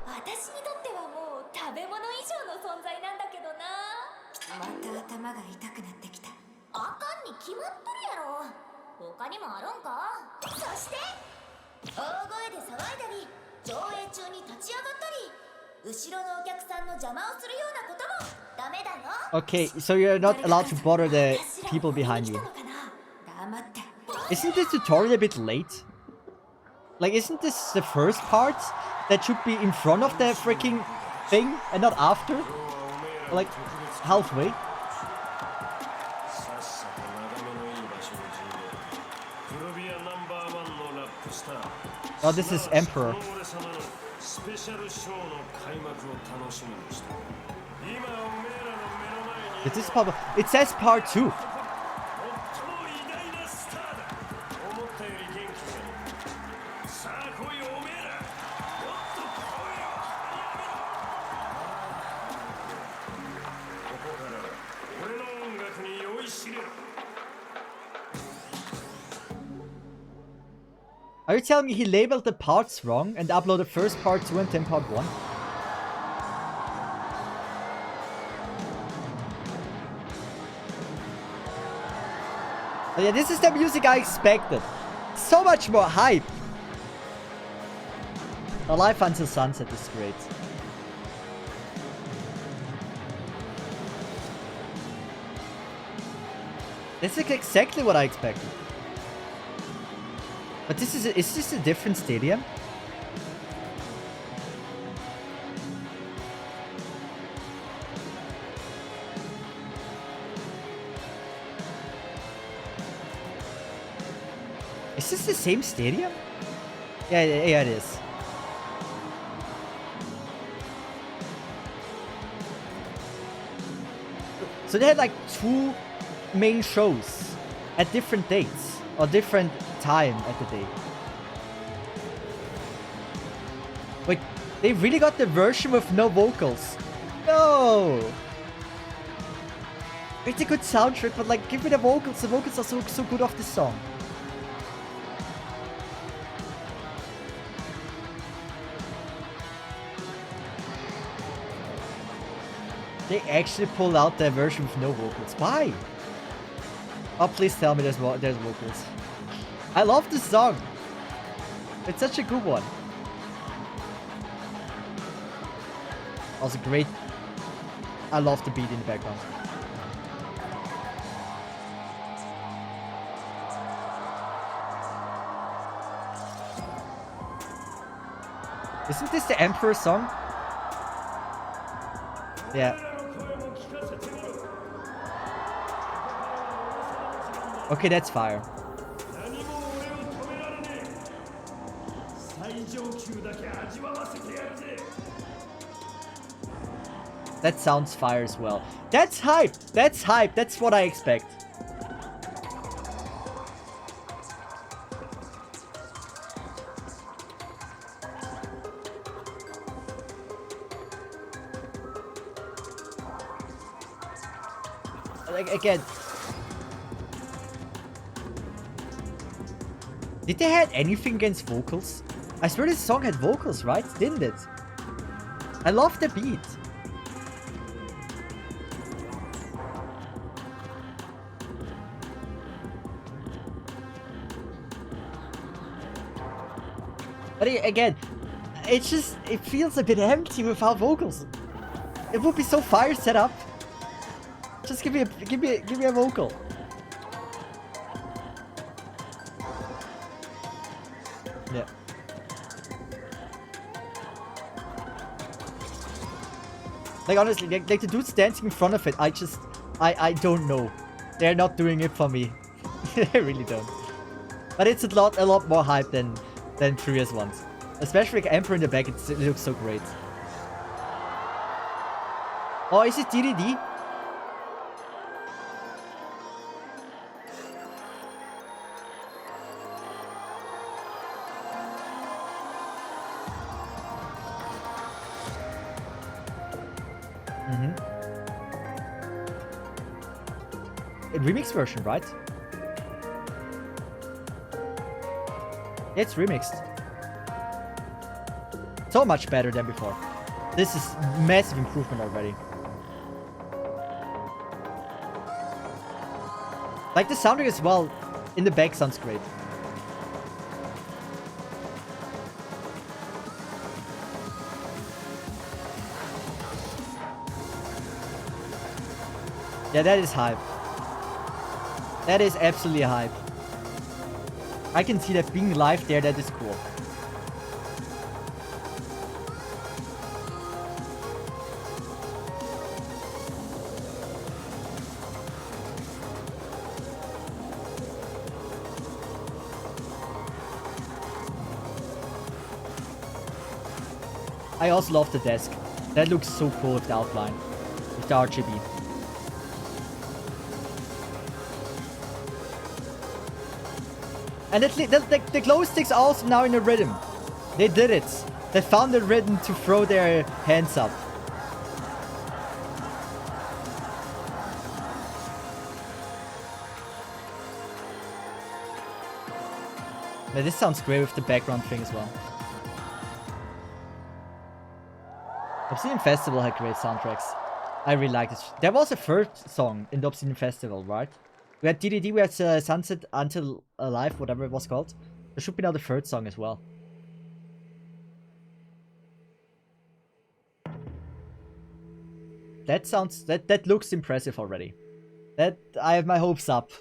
私にとってはもう食べ物以上の存在なんだけどな。また頭が痛くなってきた。あかんに決まっとるやろ。他にもあるんか。そして大声で騒いだり、上映中に立ち上がったり、後ろのお客さんの邪魔をするようなこともダメだよ。 Okay, so you're not allowed to bother the people behind you. 黙って。 Isn't this tutorial a bit late? Like, isn't this the first part that should be in front of the freaking thing and not after? Like, halfway? Oh, this is Emperor. Is this part? It says part 2. Are you telling me he labeled the parts wrong and uploaded first part 2 and then part 1? Oh yeah, this is the music I expected. So much more hype. The Life Until Sunset is great. This is exactly what I expected. But this is this a different stadium? Is this the same stadium? Yeah, it is. So they had like 2 main shows at different dates or different time at the day. Wait, they really got the version with no vocals. No! It's a good soundtrack, but like, give me the vocals. The vocals are so good of this song. They actually pulled out the version with no vocals. Why? Oh, please tell me there's vocals. I love this song. It's such a good one. Also great. I love the beat in the background. Isn't this the Emperor song? Yeah. Okay, that's fire. That sounds fire as well. That's hype! That's hype! That's what I expect. Like, again... Did they have anything against vocals? I swear this song had vocals, right? Didn't it? I love the beat. But again, it feels a bit empty without vocals. It would be so fire set up. Just give me a vocal. Yeah. Like honestly, like the dudes dancing in front of it, I don't know. They're not doing it for me. They really don't. But it's a lot more hype than previous ones. Especially like Emperor in the back, it looks so great. Oh, is it DDD? A remix version, right? It's remixed. So much better than before. This is massive improvement already. Like the soundtrack as well, in the back sounds great. Yeah, that is hype. That is absolutely hype. I can see that being live there, that is cool. I also love the desk. That looks so cool with the outline. With the RGB. And the glow sticks are also now in a rhythm. They did it. They found a rhythm to throw their hands up. Yeah, this sounds great with the background thing as well. Obsidian Festival had great soundtracks. I really liked it. There was a third song in the Obsidian Festival, right? We had DDD, we had Sunset Until Alive, whatever it was called. There should be now the third song as well. That sounds... That looks impressive already. That... I have my hopes up.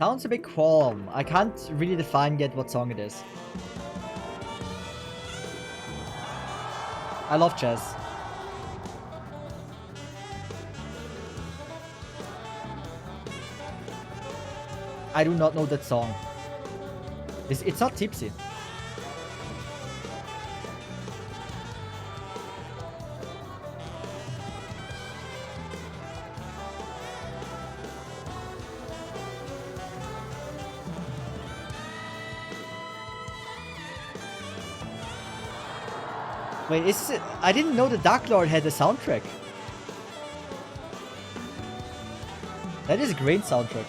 Sounds a bit calm. I can't really define yet what song it is. I love jazz. I do not know that song. It's not Tipsy. Wait, is it? I didn't know the Dark Lord had a soundtrack. That is a great soundtrack.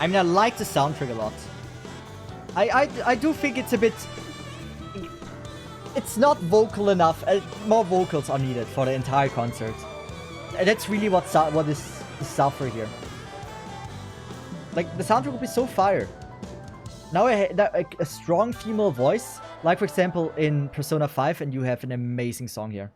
I mean, I like the soundtrack a lot. I do think it's a bit... It's not vocal enough. More vocals are needed for the entire concert. And that's really what is suffer here. Like, the soundtrack would be so fire. Now a strong female voice, like for example in Persona 5, and you have an amazing song here.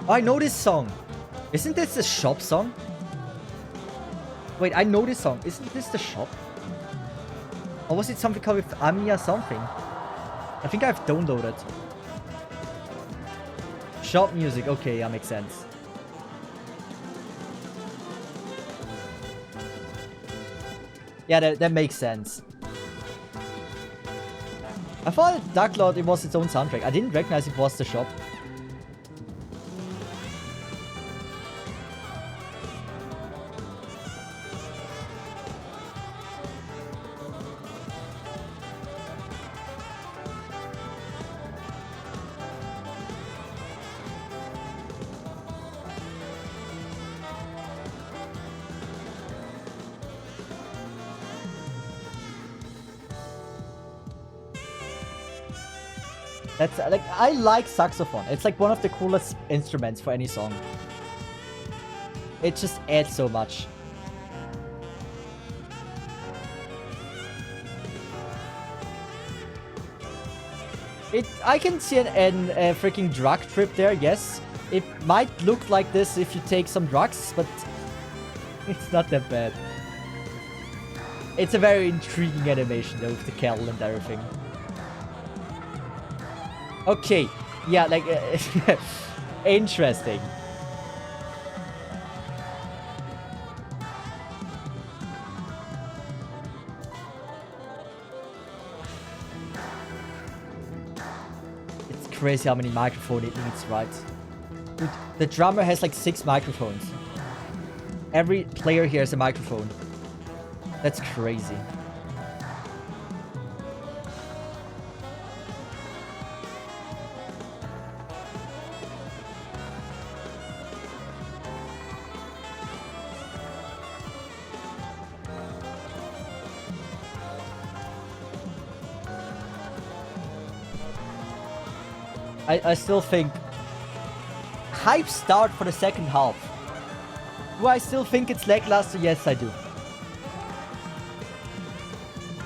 Oh, I know this song. Isn't this the shop song? Wait, I know this song. Isn't this the shop? Or was it something called with Amiya something? I think I've downloaded. Shop music. Okay, yeah, makes sense. Yeah, that makes sense. I thought Dark Lord, it was its own soundtrack. I didn't recognize it was the shop. That's like, I like saxophone. It's like one of the coolest instruments for any song. It just adds so much. I can see a freaking drug trip there, yes. It might look like this if you take some drugs, but it's not that bad. It's a very intriguing animation though, with the kettle and everything. Okay, yeah, like, interesting. It's crazy how many microphones it needs, right? Dude, the drummer has like 6 microphones. Every player here has a microphone. That's crazy. I still think hype start for the second half. Do I still think it's lackluster? Yes, I do.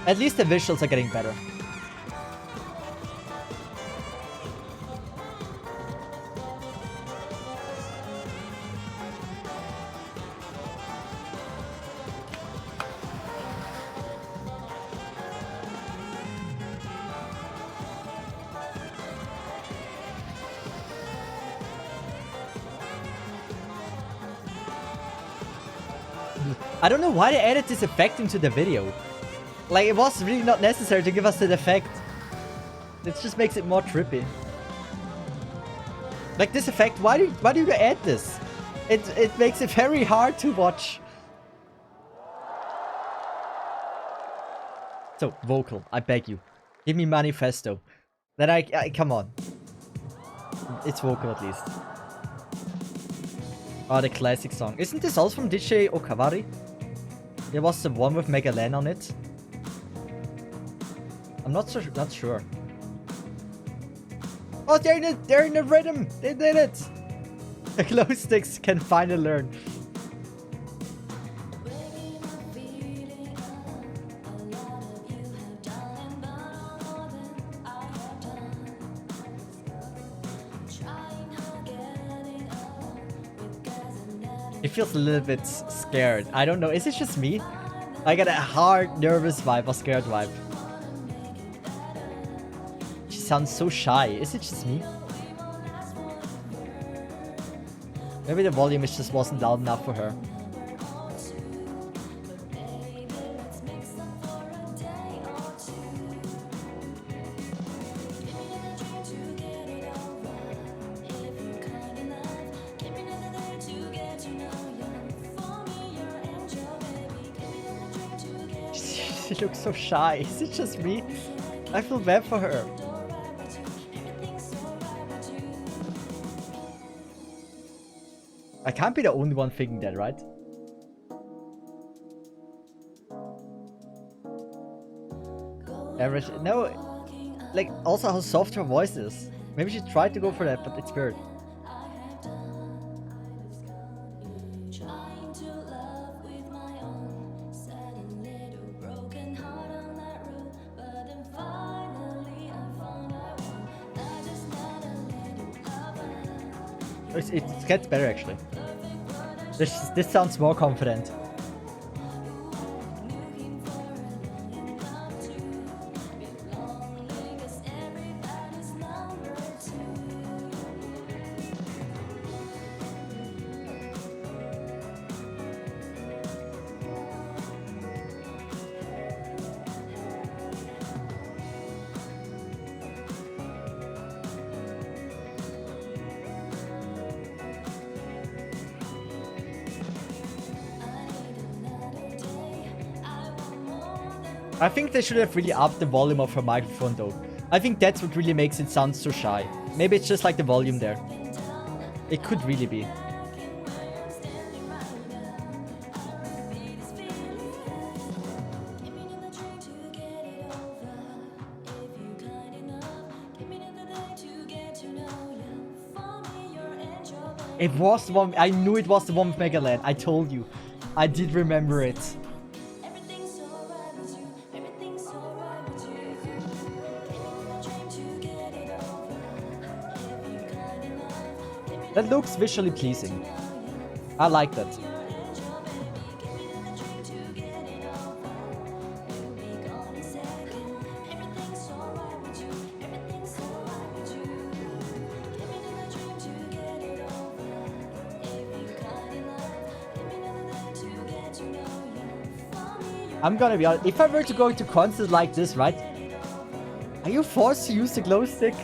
At least the visuals are getting better. I don't know why they added this effect into the video. Like, it was really not necessary to give us that effect. It just makes it more trippy. Like, this effect, why do you add this? It makes it very hard to watch. So, vocal, I beg you. Give me manifesto. Then I come on. It's vocal at least. Oh, the classic song. Isn't this also from DJ Okavari? There was the one with Megalan on it. I'm not sure. Oh, they're in the rhythm! They did it! The glow sticks can finally learn. It feels a little bit scared. I don't know. Is it just me? I got a hard, nervous vibe or scared vibe. She sounds so shy. Is it just me? Maybe the volume just wasn't loud enough for her. She looks so shy. Is it just me? I feel bad for her. I can't be the only one thinking that, right? Average. No. Like, also how soft her voice is. Maybe she tried to go for that, but it's weird. It gets better actually. This sounds more confident. I think they should have really upped the volume of her microphone though. I think that's what really makes it sound so shy. Maybe it's just like the volume there. It could really be. It was the one. I knew it was the one with Megaland. I told you. I did remember it. That looks visually pleasing. I like that. I'm gonna be honest, if I were to go to concerts like this, right? Are you forced to use the glow stick?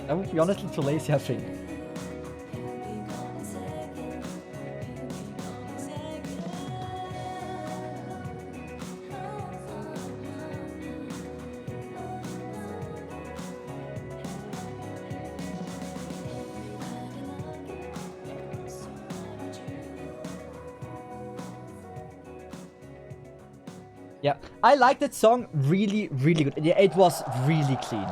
That would be honestly too lazy, I think. Yeah, I like that song really, really good. Yeah, it was really clean.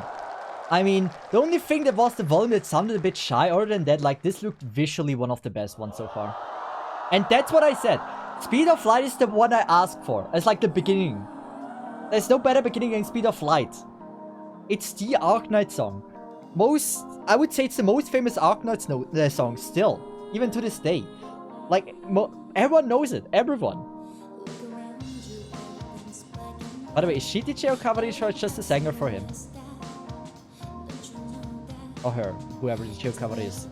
I mean, the only thing that was the volume that sounded a bit shy. Other than that, like, this looked visually one of the best ones so far. And that's what I said. Speed of Light is the one I asked for. It's like the beginning. There's no better beginning than Speed of Light. It's the Arknight song. I would say it's the most famous Arknight song still. Even to this day. Like, everyone knows it. Everyone. By the way, is she DJ or coverage or just a singer for him? Or her, whoever the DJ cover is.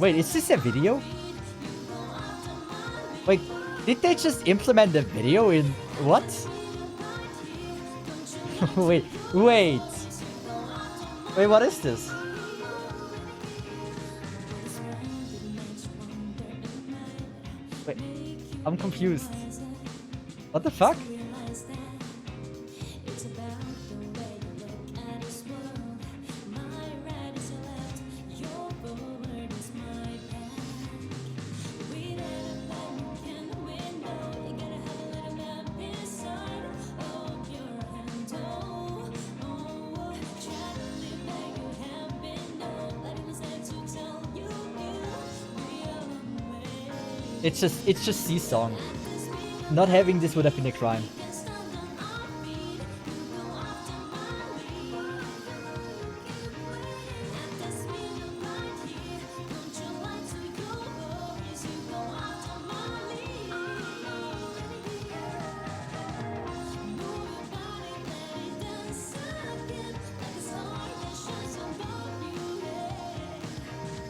Wait, is this a video? Wait, did they just implement the video in... what? Wait. Wait, what is this? Wait, I'm confused. What the fuck? It's just C's song. Not having this would have been a crime.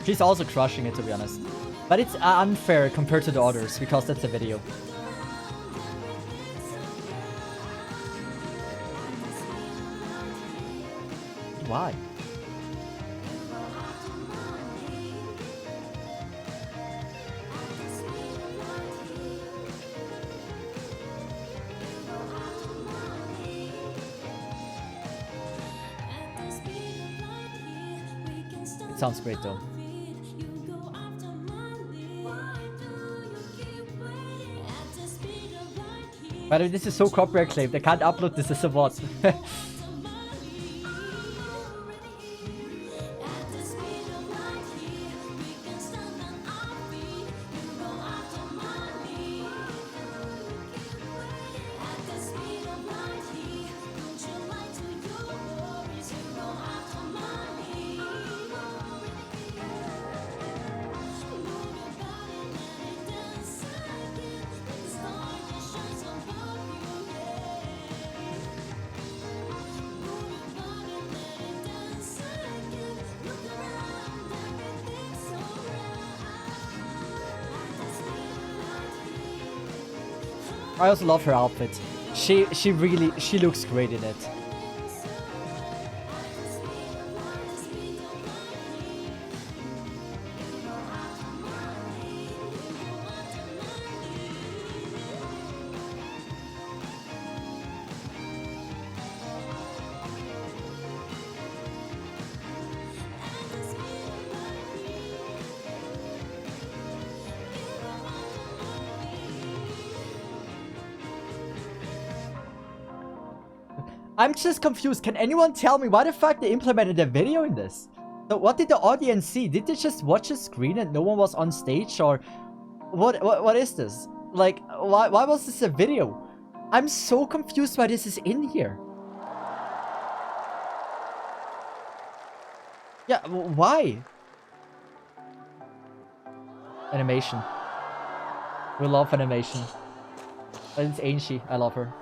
She's also crushing it, to be honest. But it's unfair compared to the others, because that's a video. Why? It sounds great though. By the way, this is so copyright claimed. I can't upload this as a VOD. I also love her outfit. She looks great in it. I'm just confused. Can anyone tell me why the fuck they implemented a video in this? So what did the audience see? Did they just watch a screen and no one was on stage, or what is this? Like, why was this a video? I'm so confused why this is in here. Yeah, why? Animation. We love animation. And it's Angie. I love her.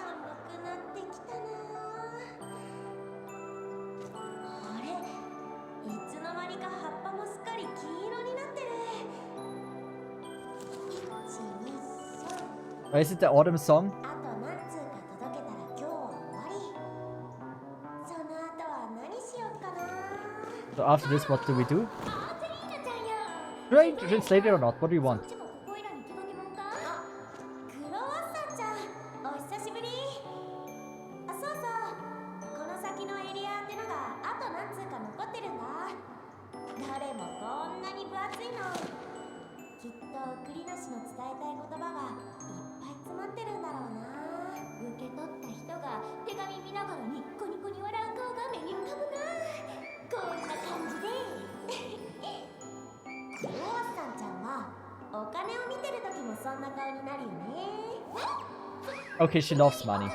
寒くなってきたなあれいつの間にか葉っぱもすっかり金色になってる Or is it the autumn song? あと何通か届けたら今日は終わりその後は何しようかな So after this, what do we do? あテリーナちゃんや Do I translate it or not? What do you want? こっちもここいらに届けもんかあクロワッサンちゃんお久しぶりあそうそうこの先のエリアってのがあと何通か残ってるんだどれもこんなに分厚いのきっと送り主の伝えたい言葉がいっぱい詰まってるんだろうな受け取った人が手紙見ながらニッコニコに笑う顔が目に浮かぶなこんな感じでクロワッサンちゃんはお金を見てる時もそんな顔になるよね Okay, she loves money.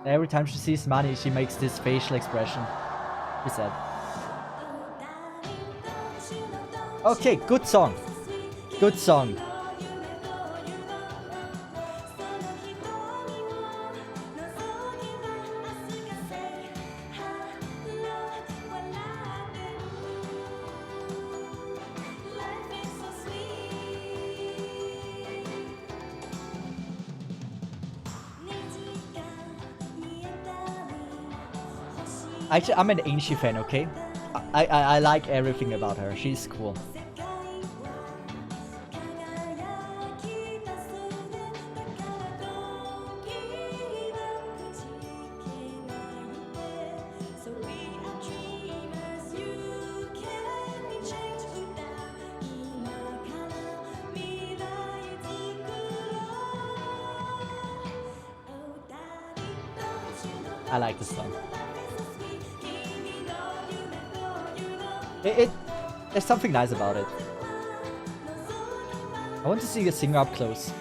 Every time she sees money, she makes this facial expression. He said. Okay, good song. Good song. Actually, I'm an Angie fan, okay? I like everything about her. She's cool. I like this song. There's something nice about it. I want to see the singer up close.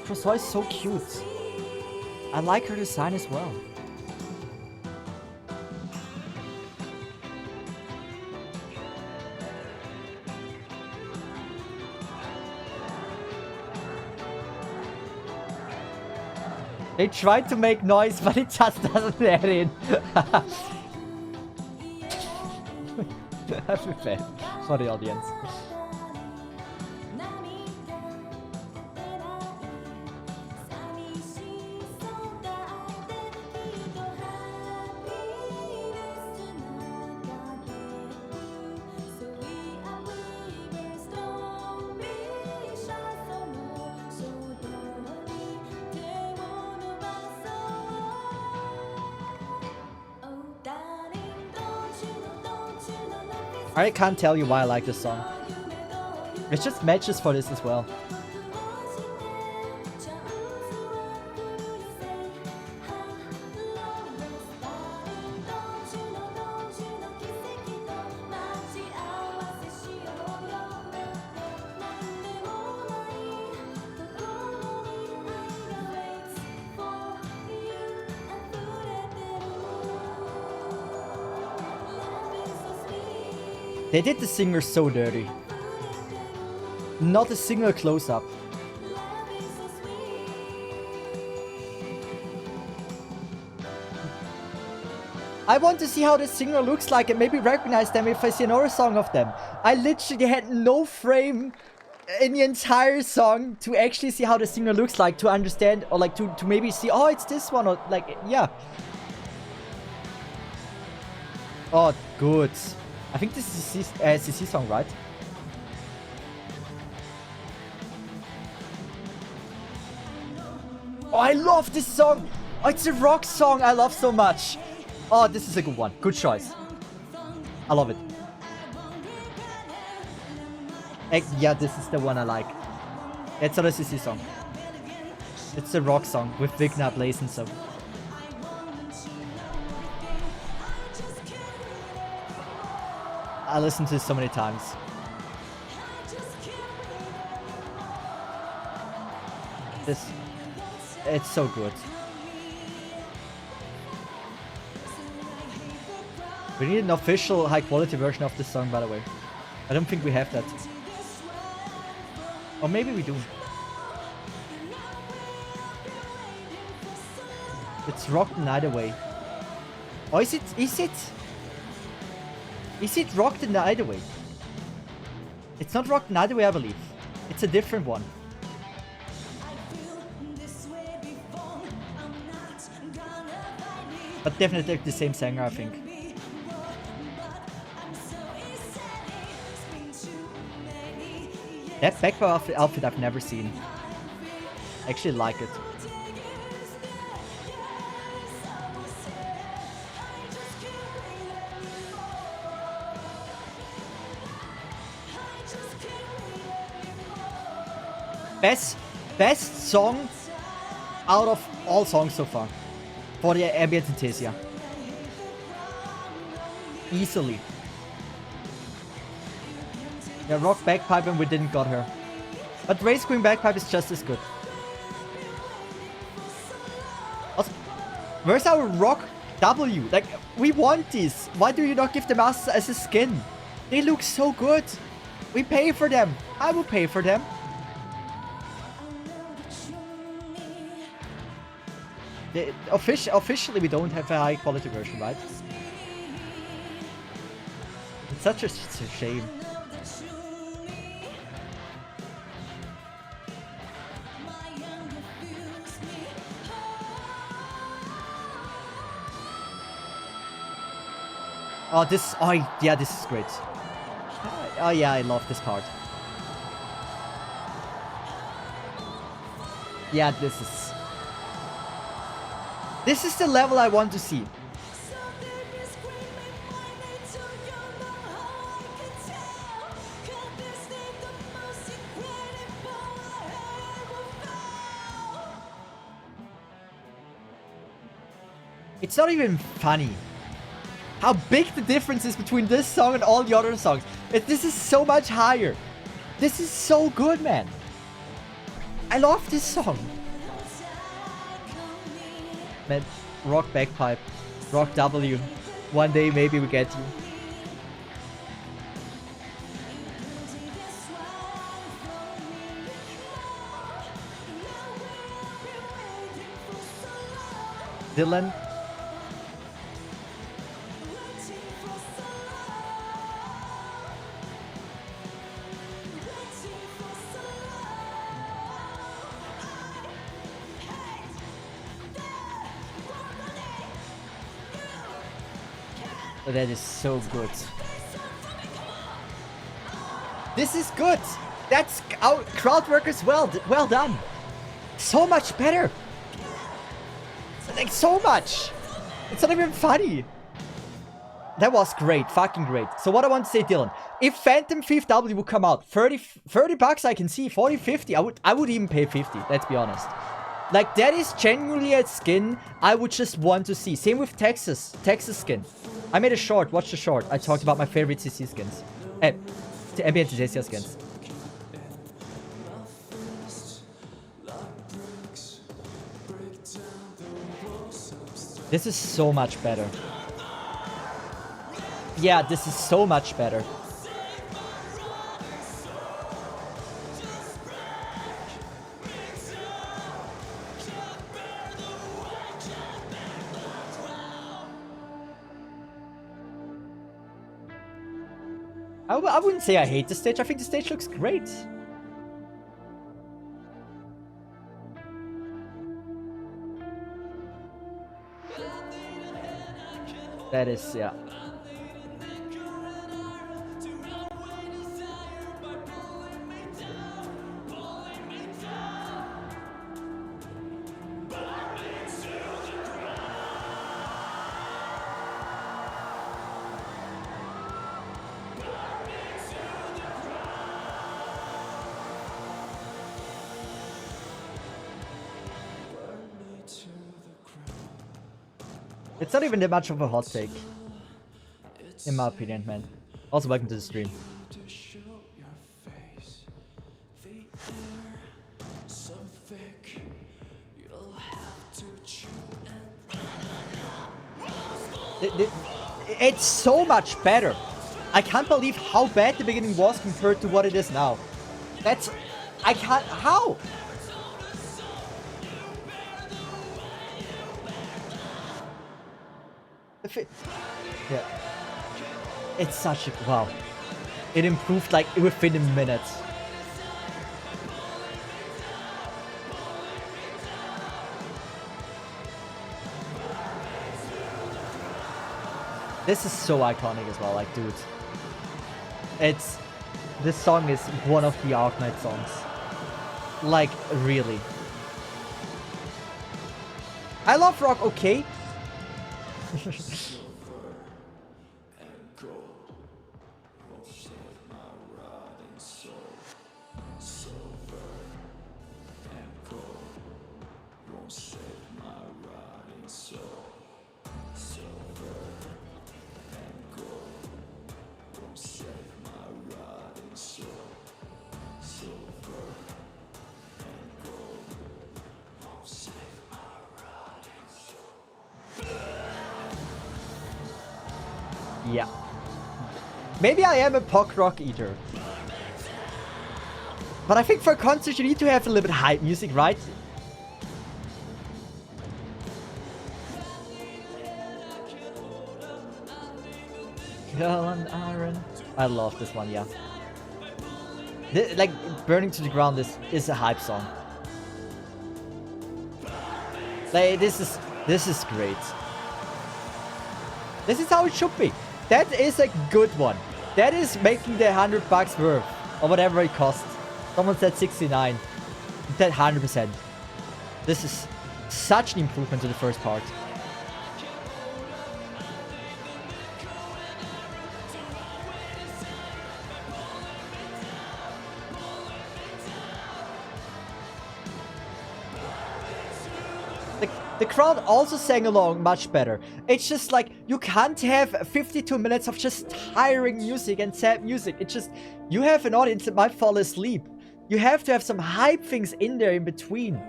Crossbow is so cute. I like her design as well. They tried to make noise, but it just doesn't add in. I feel bad for the audience. I can't tell you why I like this song. It just matches for this as well. They did the singer so dirty. Not a single close-up. I want to see how the singer looks like and maybe recognize them if I see another song of them. I literally had no frame in the entire song to actually see how the singer looks like, to understand, or like to maybe see, oh, it's this one, or like, yeah. Oh, good. I think this is a CC, CC song, right? Oh, I love this song. Oh, it's a rock song I love so much. Oh, this is a good one. Good choice. I love it. Yeah, this is the one I like. It's not a CC song. It's a rock song with Vigna blazing so. I listened to this so many times. It's so good. We need an official high quality version of this song, by the way. I don't think we have that. Or maybe we do. It's Rock the Night Away. Oh, is it Rock the Night Away? It's not Rock the Night Away, I believe. It's a different one. But definitely the same singer, I think. That backpack outfit I've never seen. I actually like it. Best song out of all songs so far for the Ambience Synesthesia. Easily. Yeah, rock bagpipe and we didn't got her. But Race Queen bagpipe is just as good. Also, where's our rock W? Like, we want these. Why do you not give them us as a skin? They look so good. We pay for them. I will pay for them. Officially, we don't have a high quality version, right? It's such a shame. Oh, yeah, this is great. Oh, yeah, I love this part. Yeah, this is the level I want to see. It's not even funny how big the difference is between this song and all the other songs. This is so much higher. This is so good, man. I love this song. Man, rock bagpipe, rock W. One day maybe we get you. Dylan. Oh, that is so good. This is good. That's our crowd work as well. Well done. So much better. Like, so much. It's not even funny. That was great. Fucking great. So what I want to say, Dylan, if Phantom Thief W would come out, 30 bucks I can see, 40, 50, I would even pay 50, let's be honest. Like, that is genuinely a skin I would just want to see. Same with Texas skin. I made a short, watch the short. I talked about my favorite CC skins. The Ambience Synesthesia skins. This is so much better. Yeah, this is so much better. I wouldn't say I hate the stage. I think the stage looks great. That is, yeah. It's not even that much of a hot take. In my opinion, man. Also, welcome to the stream. It's so much better. I can't believe how bad the beginning was compared to what it is now. That's... I can't... How? Yeah. It's such a... Wow. It improved like within a minute. This is so iconic as well, like, dude. It's... This song is one of the Arknight songs. Like, really. I love rock, okay? Yeah. Maybe I am a pop rock eater. But I think for a concert you need to have a little bit hype music, right? Girl and Iron. I love this one, yeah. Like, Burning to the Ground is a hype song. Like, this is great. This is how it should be. That is a good one. That is making the $100 worth. Or whatever it costs. Someone said 69. That 100%. This is such an improvement to the first part. The crowd also sang along much better. It's just like, you can't have 52 minutes of just tiring music and sad music. It's just, you have an audience that might fall asleep. You have to have some hype things in there in between.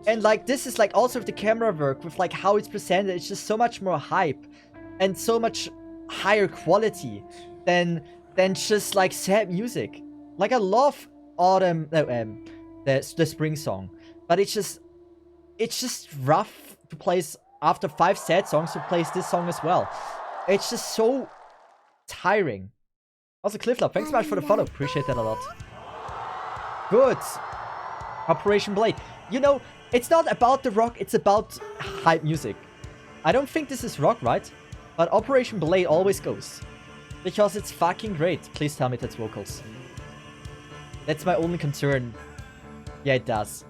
And like, this is like also with the camera work, with like how it's presented, it's just so much more hype. And so much higher quality than just like sad music. Like, I love the spring song. But it's just rough to place after 5 sad songs to place this song as well. It's just so tiring. Also, Clifflop, thanks so much for the follow. Appreciate that a lot. Good. Operation Blade. You know, it's not about the rock, it's about hype music. I don't think this is rock, right? But Operation Blade always goes. Because it's fucking great. Please tell me that's vocals. That's my only concern. Yeah, it does.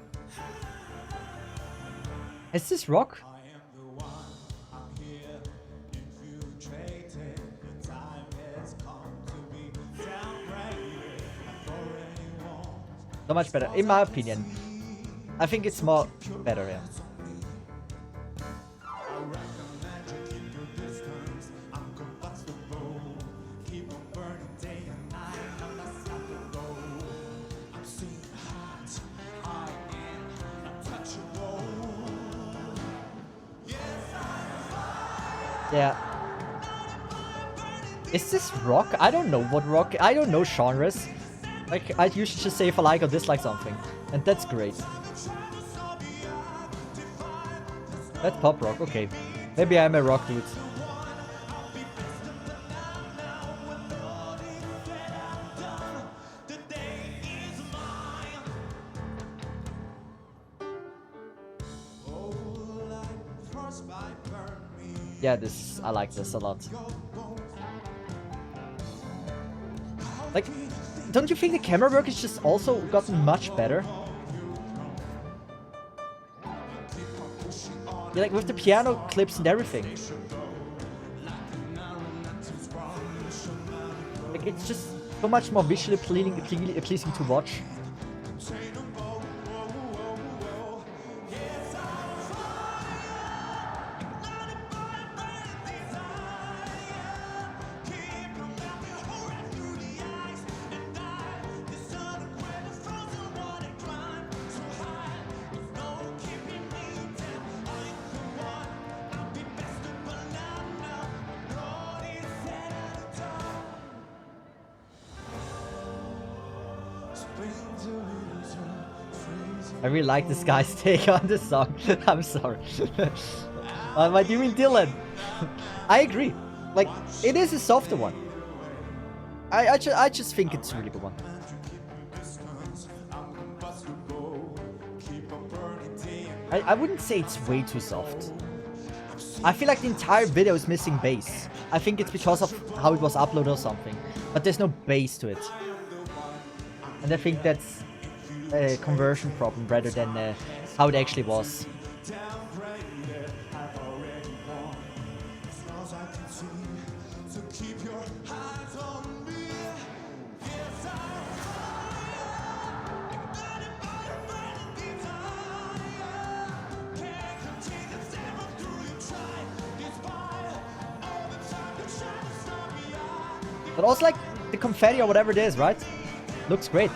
Is this rock? So much better, in my opinion. I think it's more better, yeah. Yeah. Is this rock? I don't know what rock... I don't know genres. Like, I usually just say if I like or dislike something. And that's great. That's pop rock, okay. Maybe I'm a rock dude. Yeah, I like this a lot. Like, don't you think the camera work has just also gotten much better? Yeah, like with the piano clips and everything. Like, it's just so much more visually pleasing to watch. I really like this guy's take on this song. I'm sorry. What do you mean, Dylan? I agree. Like, it is a softer one. I just think it's a really good one. I wouldn't say it's way too soft. I feel like the entire video is missing bass. I think it's because of how it was uploaded or something. But there's no bass to it. And I think that's a conversion problem rather than how it actually was. But also, like, the confetti or whatever it is, right? Looks great.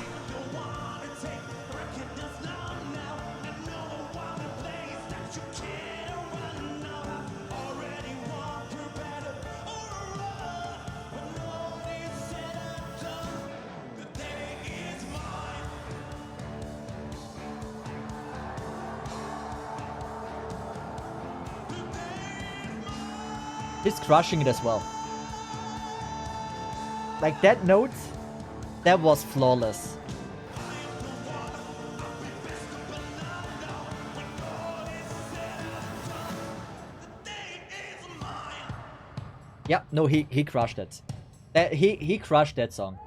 He's crushing it as well. Like, that note, that was flawless. Yeah, no, he crushed it. He crushed that song.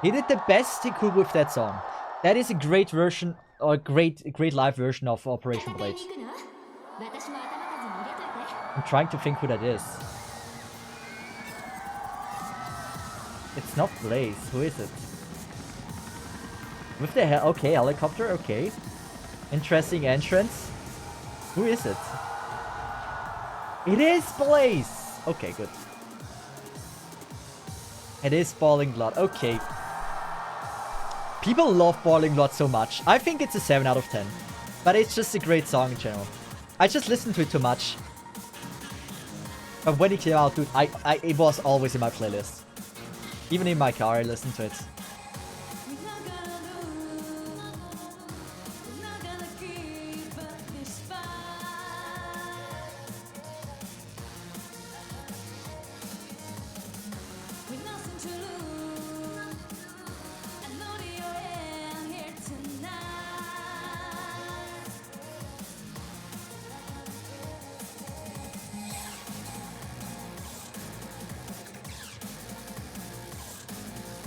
He did the best he could with that song. That is a great version, or a great live version of Operation Blade. I'm trying to think who that is. It's not Blaze. Who is it? With the hell? Okay, helicopter. Okay. Interesting entrance. Who is it? It is Blaze! Okay, good. It is Boiling Blood. Okay. People love Boiling Blood so much. I think it's a 7 out of 10. But it's just a great song in general. I just listened to it too much. But when it came out, dude, it was always in my playlist. Even in my car, I listened to it.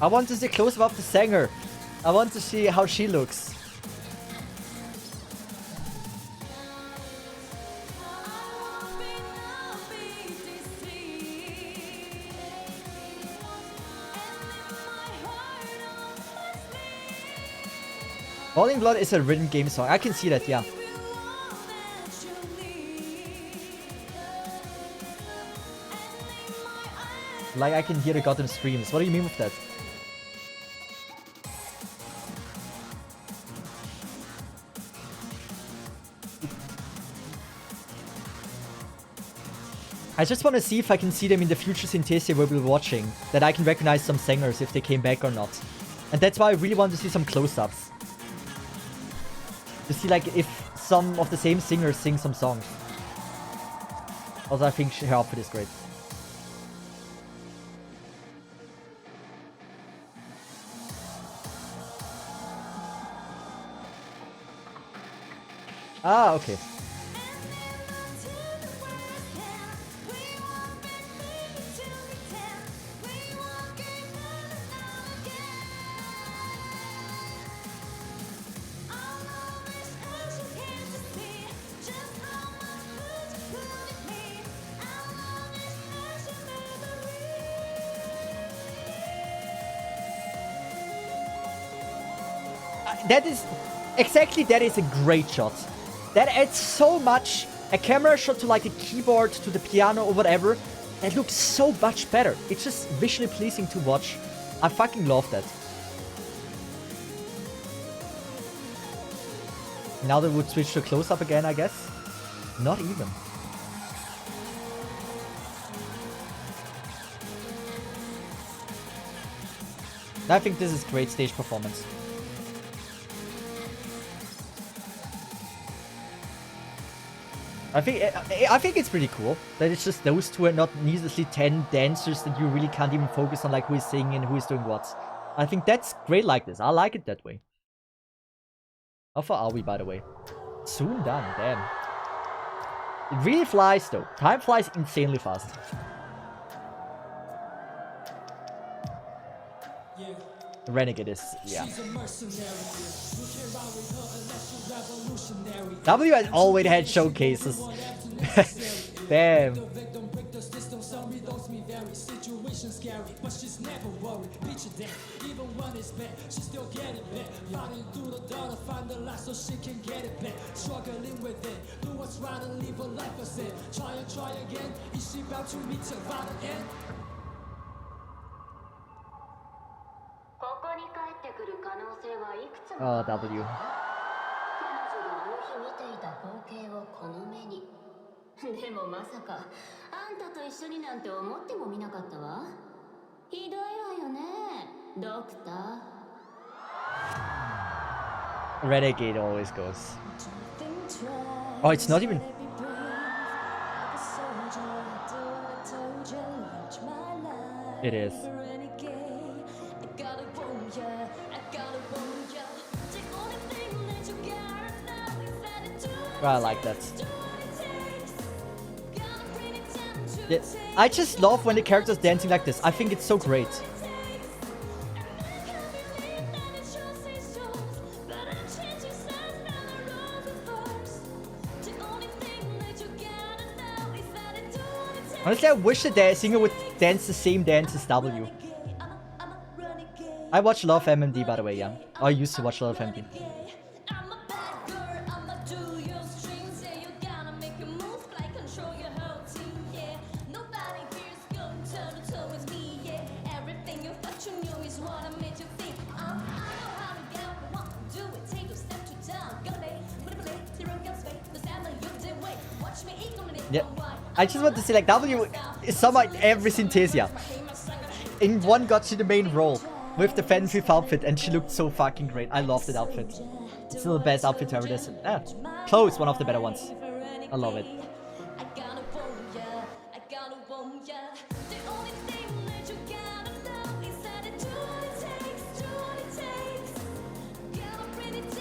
I want to see close-up of the singer. I want to see how she looks. Boiling Blood is a rhythm game song. I can see that, yeah. Like, I can hear the goddamn screams. What do you mean with that? I just want to see if I can see them in the future Synesthesia we'll be watching. That I can recognize some singers if they came back or not. And that's why I really want to see some close-ups. To see like if some of the same singers sing some songs. Also, I think her outfit is great. Ah, okay. That is a great shot. That adds so much. A camera shot to like a keyboard, to the piano or whatever. That looks so much better. It's just visually pleasing to watch. I fucking love that. Now they would switch to close-up again, I guess. Not even. I think this is great stage performance. I think it's pretty cool that it's just those two and not needlessly 10 dancers that you really can't even focus on like who is singing and who is doing what. I think that's great like this. I like it that way. How far are we, by the way? Soon done, damn. It really flies though. Time flies insanely fast. Renegade is, yeah. W has always had showcases. Damn. Oh, W. でもまさかあんたと一緒になんて思ってもみなかったわ。ひどいわよね、ドクター。 Renegade always goes. Oh, it's not even. It is. I like that. Yeah, I just love when the characters dancing like this. I think it's so great. Honestly, I wish the singer would dance the same dance as W. I watch a lot of MMD, by the way, yeah. I used to watch a lot of MMD. Yeah, I just want to say, like, W is somehow every Synesthesia. In one got she the main role with the Fan 5th outfit, and she looked so fucking great. I love that outfit. Still the best outfit ever. This, close, one of the better ones. I love it.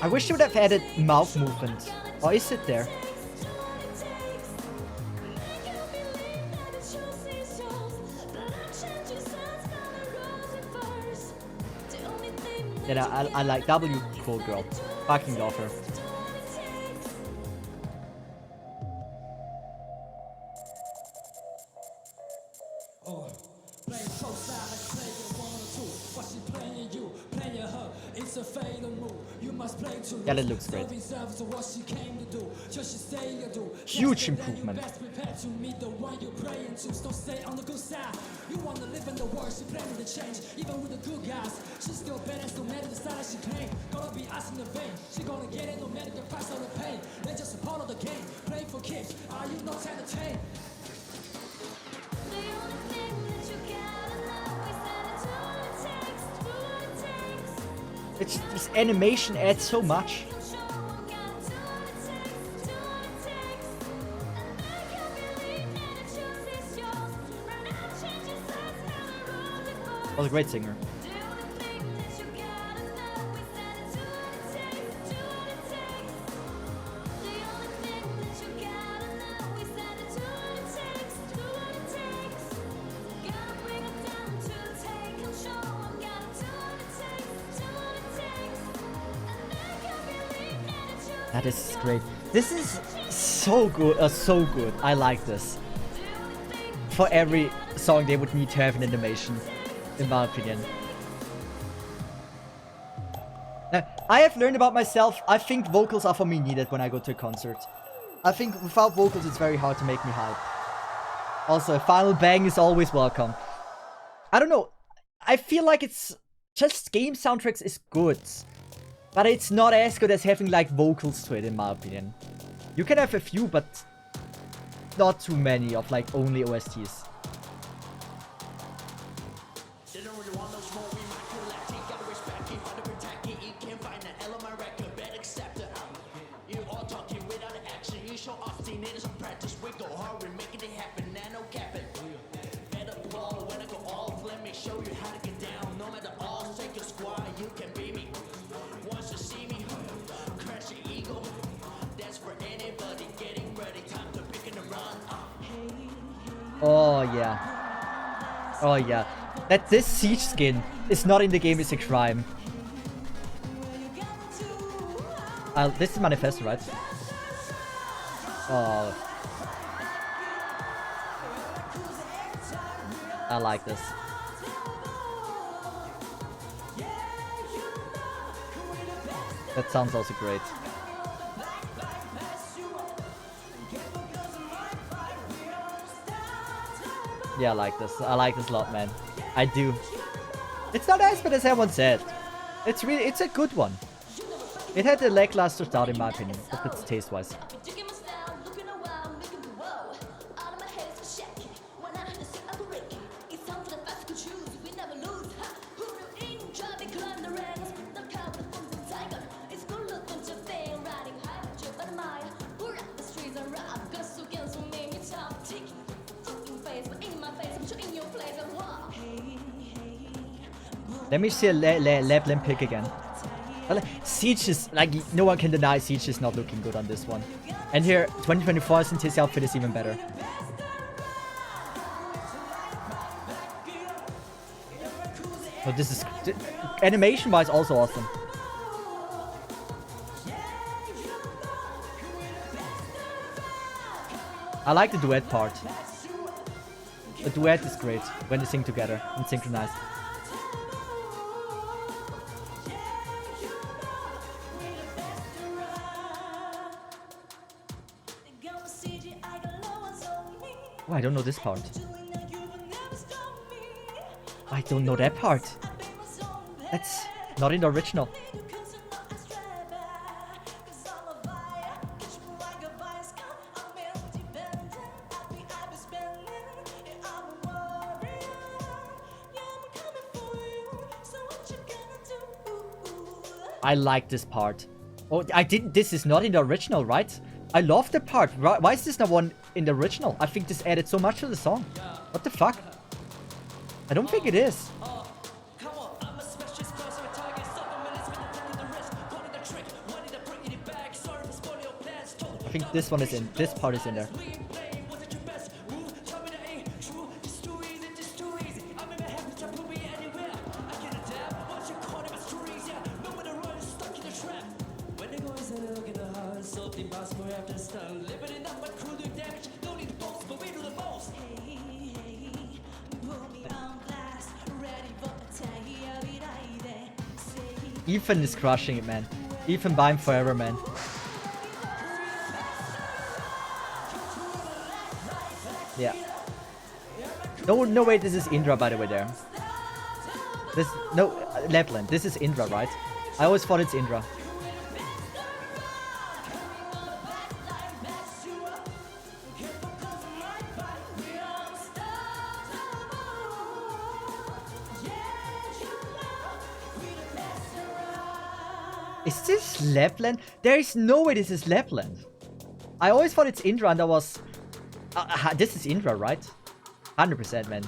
I wish they would have added mouth movement. Or is it there? Yeah, I like W, cool girl. Fucking love her. Yeah, that looks great. Huge improvement. You want to live in the world, she planning to change. Even with the good guys, she's still badass no matter the style that she claim. Gonna be us in the vein, she gonna get it no matter the price of the pain. They're just a part of the game, play for kicks. Are you not entertained? The only thing that you gotta know is that it's all it takes, it's this animation adds so much. Was a great singer. That is great. This is so good, so good. I like this. For every song, they would need to have an animation. In my opinion. Now, I have learned about myself, I think vocals are for me needed when I go to a concert. I think without vocals it's very hard to make me hype. Also, a final bang is always welcome. I don't know, I feel like it's just game soundtracks is good. But it's not as good as having like vocals to it in my opinion. You can have a few, but not too many of like only OSTs. Oh yeah. Oh yeah. That this siege skin is not in the game is a crime. This is Manifesto, right? Oh. I like this. That sounds also great. Yeah, I like this. I like this a lot, man. I do. It's not as bad as everyone said. It's a good one. It had a lackluster start in my opinion, but it's taste-wise. Let me see a Lapland pick again. Siege is, like, no one can deny Siege is not looking good on this one. And here, 2024 Synesthesia outfit is even better. Oh, this is, animation-wise, also awesome. I like the duet part. The duet is great when they sing together and synchronize. Oh, I don't know this part. I don't know that part. That's not in the original. I like this part. Oh, I didn't. This is not in the original, right? I love the part. Why is this not one in the original? I think this added so much to the song. What the fuck? I don't think it is. I think this one is in. This part is in there. Ethan is crushing it, man. Ethan Bime forever, man. Yeah. No, wait, this is Indra, by the way, there. This, no, Lapland. This is Indra, right? I always thought it's Indra. Is this Lapland? There is no way this is Lapland. I always thought it's Indra and I was... this is Indra, right? 100%, man.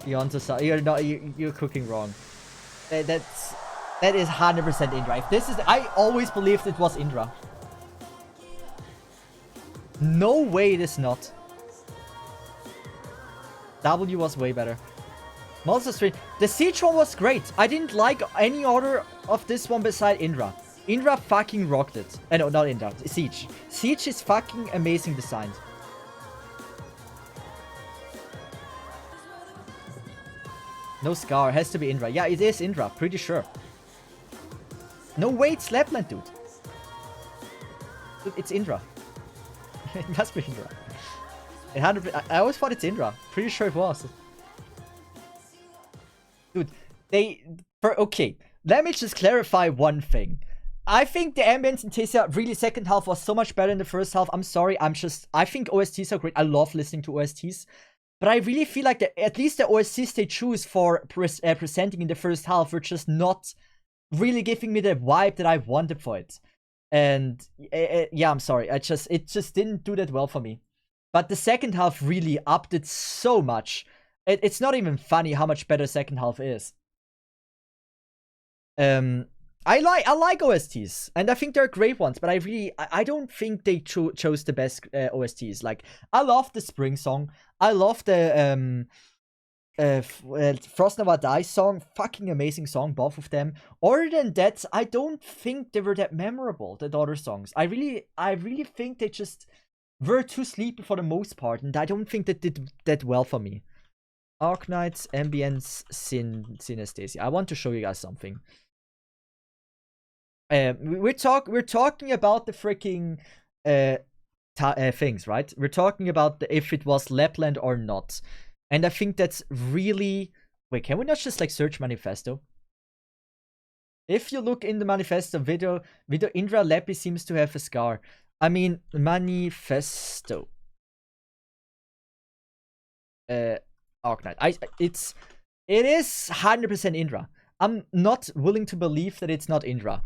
You're cooking wrong. That is 100% Indra. If this is... I always believed it was Indra. No way it is not. W was way better. Monster Street. The Siege one was great. I didn't like any other of this one beside Indra. Indra fucking rocked it. No, not Indra. Siege. Siege is fucking amazing designed. No Scar. Has to be Indra. Yeah, it is Indra. Pretty sure. No way it's Lapland, dude. Dude, it's Indra. It must be Indra. 100%. I always thought it's Indra. Pretty sure it was. Dude, okay, let me just clarify one thing. I think the Ambience Synesthesia really second half was so much better than the first half. I'm sorry, I think OSTs are great. I love listening to OSTs. But I really feel like at least the OSTs they choose for presenting in the first half were just not really giving me the vibe that I wanted for it. And yeah, I'm sorry. It just didn't do that well for me. But the second half really upped it so much. It's not even funny how much better second half is. I like OSTs, and I think they're great ones, but I don't think they chose the best OSTs. Like, I love the Spring song. I love the Frost Never Dies song. Fucking amazing song, both of them. Other than that, I don't think they were that memorable, the other songs. I really think they just were too sleepy for the most part, and I don't think they did that well for me. Arknight's Ambience Synesthesia. I want to show you guys something. We're talking about the freaking things, right? We're talking about if it was Lapland or not, and I think that's really. Wait, can we not just like search manifesto? If you look in the manifesto video Indra Leppi seems to have a scar. I mean, manifesto. Arknight. It is 100% Indra. I'm not willing to believe that it's not Indra.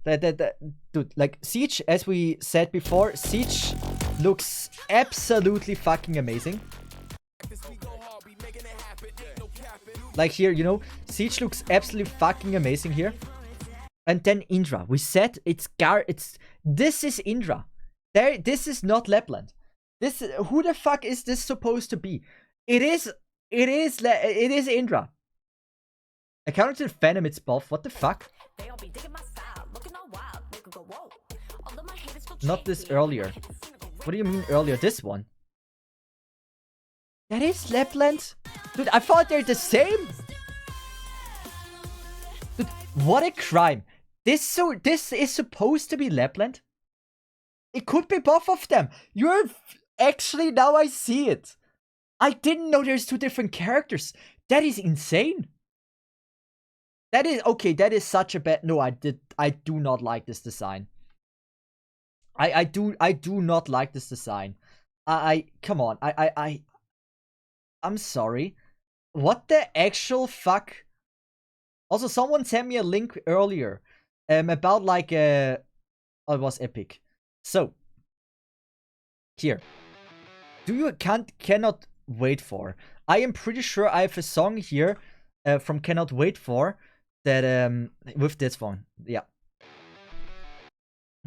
Dude, like, Siege, as we said before, Siege looks absolutely fucking amazing. Like here, you know, Siege looks absolutely fucking amazing here. And then Indra. We said this is Indra. This is not Lapland. Who the fuck is this supposed to be? It is Indra. According to the Venom, it's buff. What the fuck? Not this earlier. What do you mean earlier? This one? That is Lapland? Dude, I thought they're the same. Dude, what a crime. This is supposed to be Lapland? It could be both of them. Actually, now I see it. I didn't know there's two different characters. That is insane. That is such a bad. No, I do not like this design. I do not like this design. Come on. I'm sorry. What the actual fuck? Also, someone sent me a link earlier about like oh, it was epic. So here, cannot wait for. I am pretty sure I have a song here from Cannot Wait For that with this one. Yeah.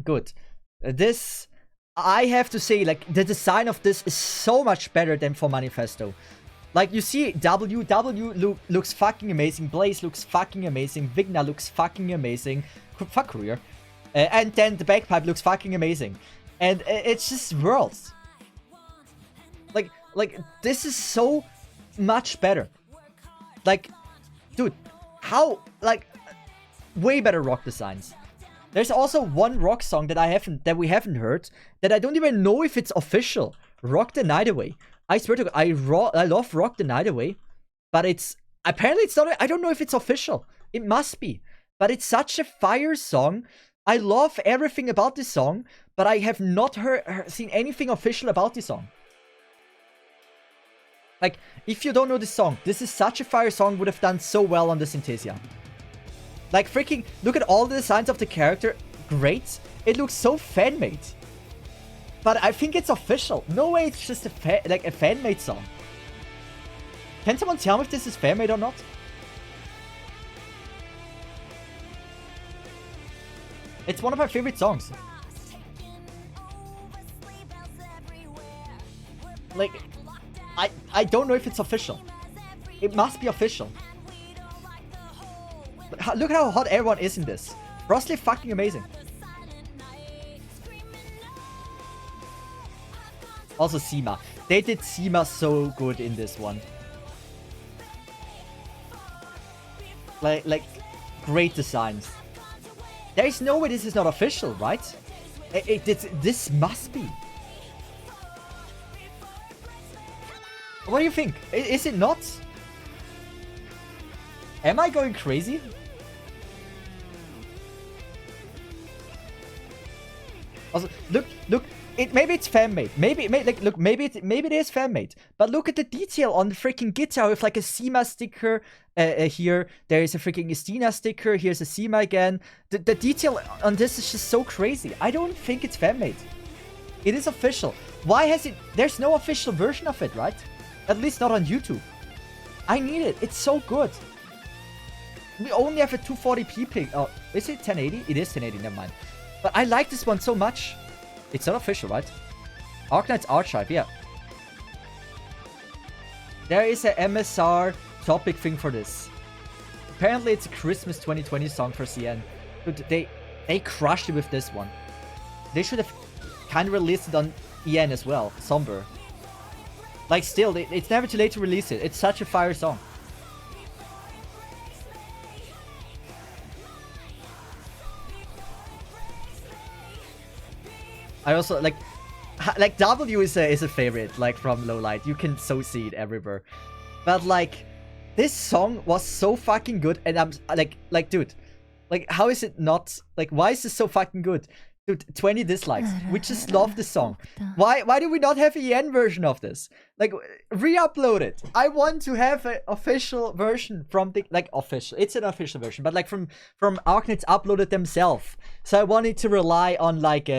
Good. This, I have to say, like, the design of this is so much better than for Manifesto. Like, you see, W looks fucking amazing. Blaze looks fucking amazing. Vigna looks fucking amazing. Fuck Courier. And then the bagpipe looks fucking amazing. And it's just worlds. Like, this is so much better. Like, dude, how, like, way better rock designs. There's also one rock song that we haven't heard, that I don't even know if it's official. Rock the Night Away. I swear to God, I love Rock the Night Away, but apparently it's not. I don't know if it's official. It must be, but it's such a fire song. I love everything about this song, but I have not seen anything official about this song. Like, if you don't know this song, this is such a fire song. Would have done so well on the Synesthesia. Like, freaking look at all the designs of the character. Great. It looks so fan-made. But I think it's official. No way it's just a fan-made song. Can someone tell me if this is fan-made or not? It's one of my favorite songs. Like, I don't know if it's official. It must be official. Look how hot everyone is in this. Frostly fucking amazing. Also Seema. They did Seema so good in this one. Like great designs. There is no way this is not official, right? This must be. What do you think? Is it not? Am I going crazy? Also, look. Maybe it's fan-made. Maybe it is fan-made. But look at the detail on the freaking guitar with like a Seema sticker here. There is a freaking Estina sticker. Here's a Seema again. The detail on this is just so crazy. I don't think it's fan-made. It is official. Why has it... There's no official version of it, right? At least not on YouTube. I need it. It's so good. We only have a 240p ping. Oh, is it 1080? It is 1080, never mind. But I like this one so much. It's not official, right? Arknight's Archive, yeah. There is a MSR topic thing for this. Apparently it's a Christmas 2020 song for CN. Dude, they crushed it with this one. They should have kind of released it on EN as well. Somber. Like still, it's never too late to release it. It's such a fire song. I also like W is a favorite, like from Lowlight. You can so see it everywhere. But like this song was so fucking good, and I'm like dude, like how is it not like why is this so fucking good? Dude, 20 dislikes. We just love this song. Why do we not have an EN version of this? Like re-upload it. I want to have an official version from the like official. It's an official version, but like from Arknights uploaded themselves. So I wanted to rely on like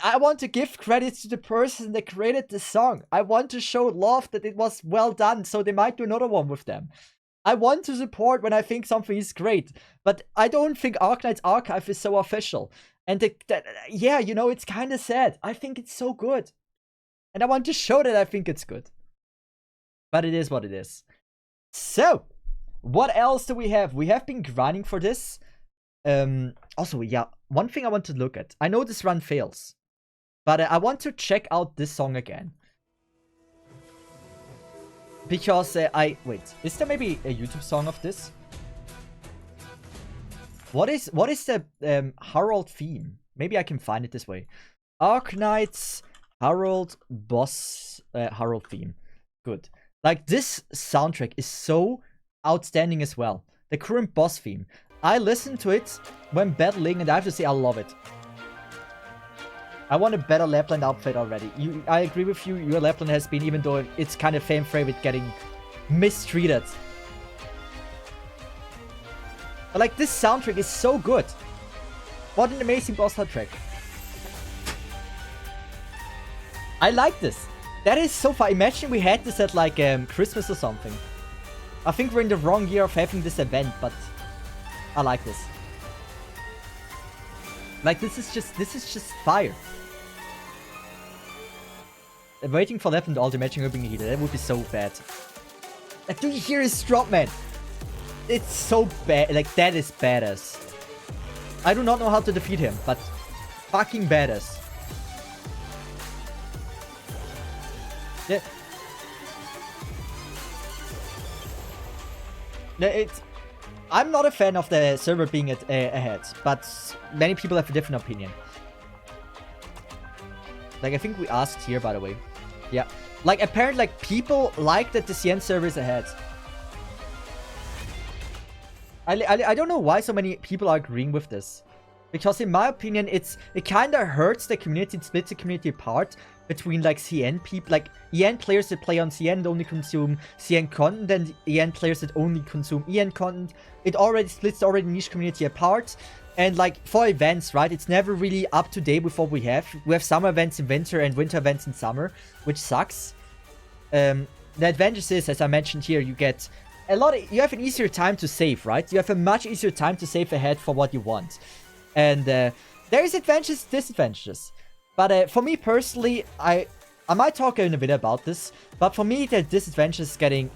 I want to give credits to the person that created the song. I want to show love that it was well done, so they might do another one with them. I want to support when I think something is great, but I don't think Arknight's Archive is so official. And yeah, you know, it's kind of sad. I think it's so good. And I want to show that I think it's good. But it is what it is. So, what else do we have? We have been grinding for this. Also, yeah, one thing I want to look at. I know this run fails. But I want to check out this song again. Because wait, is there maybe a YouTube song of this? What is the Harold theme? Maybe I can find it this way. Arknight's Harold boss Harold theme. Good. Like this soundtrack is so outstanding as well. The current boss theme. I listened to it when battling and I have to say I love it. I want a better Lapland outfit already. I agree with you. Your Lapland has been, even though it's kind of fame-free with getting mistreated. But like this soundtrack is so good. What an amazing boss track. I like this. That is so far. Imagine we had this at like Christmas or something. I think we're in the wrong year of having this event, but I like this. Like this is just fire. Waiting for left and alt, imagine opening a heater. That would be so bad. Like, do you hear his drop, man? It's so bad. Like, that is badass. I do not know how to defeat him, but fucking badass. Yeah. I'm not a fan of the server being ahead, but many people have a different opinion. Like, I think we asked here, by the way. Yeah. Like, apparently, like, people like that the CN server is ahead. I don't know why so many people are agreeing with this. Because in my opinion, it kind of hurts the community, it splits the community apart between, like, CN people. Like, EN players that play on CN and only consume CN content, and EN players that only consume EN content. It already splits the already niche community apart. And like for events, right, it's never really up to date with what we have. We have summer events in winter and winter events in summer, which sucks. The advantage is, as I mentioned here, you get you have an easier time to save, right? You have a much easier time to save ahead for what you want. And there is advantages, disadvantages. But for me personally, I might talk in a bit about this, but for me the disadvantages getting,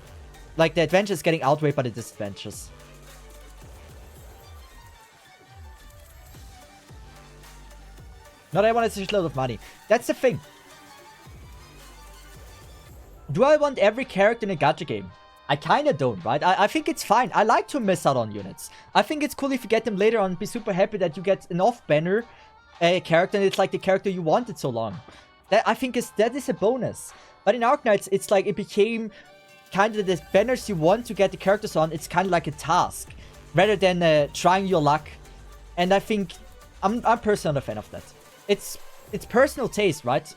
like the advantages getting outweighed by the disadvantages. Not everyone has a shitload of money. That's the thing. Do I want every character in a gacha game? I kinda don't, right? I think it's fine. I like to miss out on units. I think it's cool if you get them later on and be super happy that you get an off-banner character and it's like the character you wanted so long. That I think that is a bonus. But in Arknights, it's like it became kind of the banners you want to get the characters on. It's kind of like a task rather than trying your luck. And I think I'm personally not a fan of that. It's personal taste, right?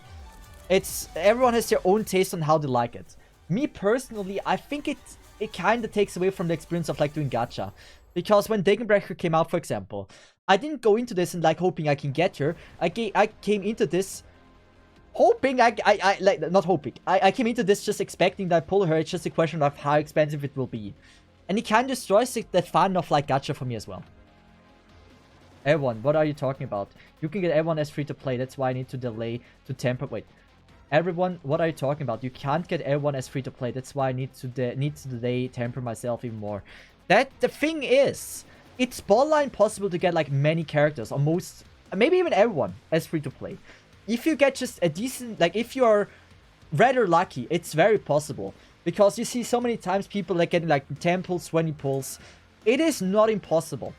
Everyone has their own taste on how they like it. Me personally, I think it kind of takes away from the experience of like doing gacha. Because when Dagenbrecher came out, for example, I didn't go into this and like hoping I can get her. I came into this hoping, like, not hoping. I came into this just expecting that I pull her. It's just a question of how expensive it will be. And it kind of destroys the fun of, like, gacha for me as well. Everyone, what are you talking about? You can get everyone as free to play. That's why I need to delay to temper. Wait. Everyone, what are you talking about? You can't get everyone as free to play. That's why I need to delay temper myself even more. The thing is, it's borderline possible to get, like, many characters, or most, maybe even everyone as free to play. If you get just a decent, like, if you're rather lucky, it's very possible. Because you see so many times people, like, getting, like, 10 pulls, 20 pulls. It is not impossible.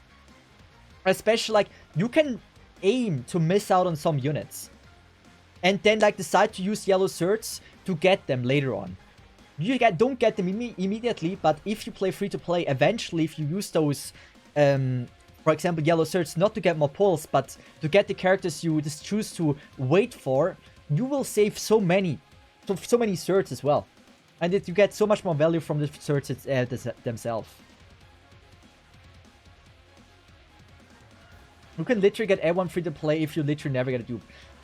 Especially, like, you can aim to miss out on some units. And then, like, decide to use yellow certs to get them later on. You don't get them immediately, but if you play free-to-play, eventually, if you use those, for example, yellow certs, not to get more pulls, but to get the characters you just choose to wait for, you will save so many certs as well. And you get so much more value from the certs themselves. You can literally get everyone free to play if you literally never get a dupe.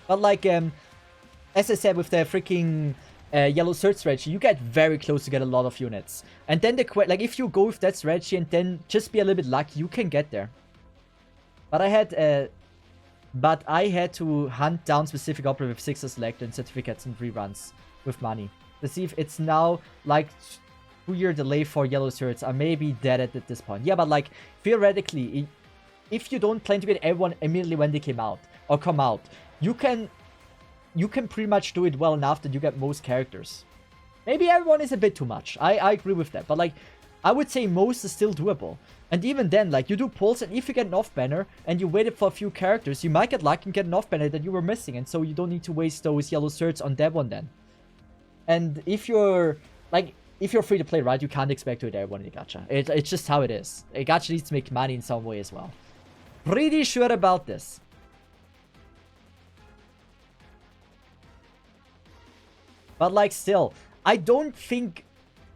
But like, as I said, with the freaking yellow cert strategy, you get very close to get a lot of units. And then like, if you go with that strategy and then just be a little bit lucky, you can get there. But I had to hunt down specific operative 6 selector and certificates and reruns with money. To see if it's now like 2-year delay for yellow certs. I may be dead at this point. Yeah, but like, theoretically, if you don't plan to get everyone immediately when they come out, you can pretty much do it well enough that you get most characters. Maybe everyone is a bit too much. I agree with that. But like, I would say most is still doable. And even then, like, you do pulls, and if you get an off banner and you waited for a few characters, you might get lucky and get an off banner that you were missing. And so you don't need to waste those yellow certs on that one then. And if you're free to play, right, you can't expect to hit everyone in the gacha. It's just how it is. A gacha needs to make money in some way as well. Pretty sure about this. But like, still, I don't think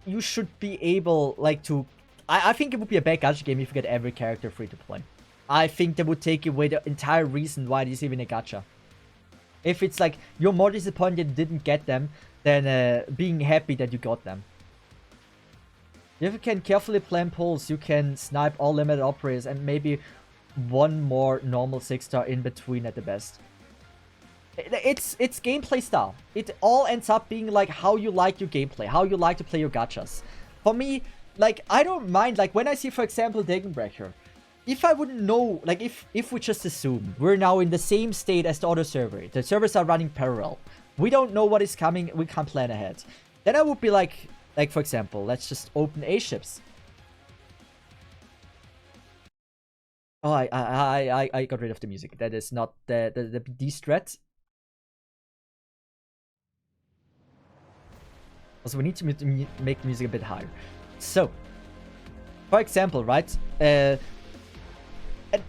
you should be able, like, to... I think it would be a bad gacha game if you get every character free to play. I think that would take away the entire reason why it is even a gacha. If it's like, you're more disappointed you didn't get them than being happy that you got them. If you can carefully plan pulls, you can snipe all limited operators and maybe one more normal 6-star in between at the best. It's gameplay style. It all ends up being like how you like your gameplay, how you like to play your gachas. For me, like, I don't mind, like, when I see, for example, Dagenbrecher, if I wouldn't know, like, if we just assume we're now in the same state as the other server, the servers are running parallel, we don't know what is coming, we can't plan ahead, then I would be like, for example, let's just open A-ships. Oh, I got rid of the music. That is not the D-strat. Also, we need to make the music a bit higher. So, for example, right?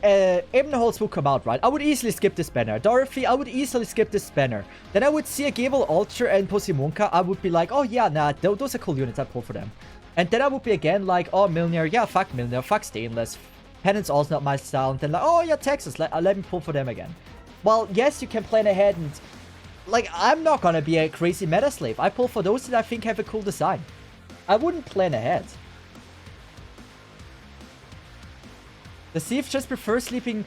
Ebenholz will come out, right? I would easily skip this banner. Dorothy, I would easily skip this banner. Then I would see a Gable Altar and Posimonka. I would be like, oh yeah, nah, those are cool units. I pull for them. And then I would be again like, oh, Milner, yeah, fuck Milner, fuck Stainless. Penance also not my style. And then like, oh yeah, Texas, let me pull for them again. Well, yes, you can plan ahead and... Like, I'm not gonna be a crazy meta slave. I pull for those that I think have a cool design. I wouldn't plan ahead. The thief just prefers sleeping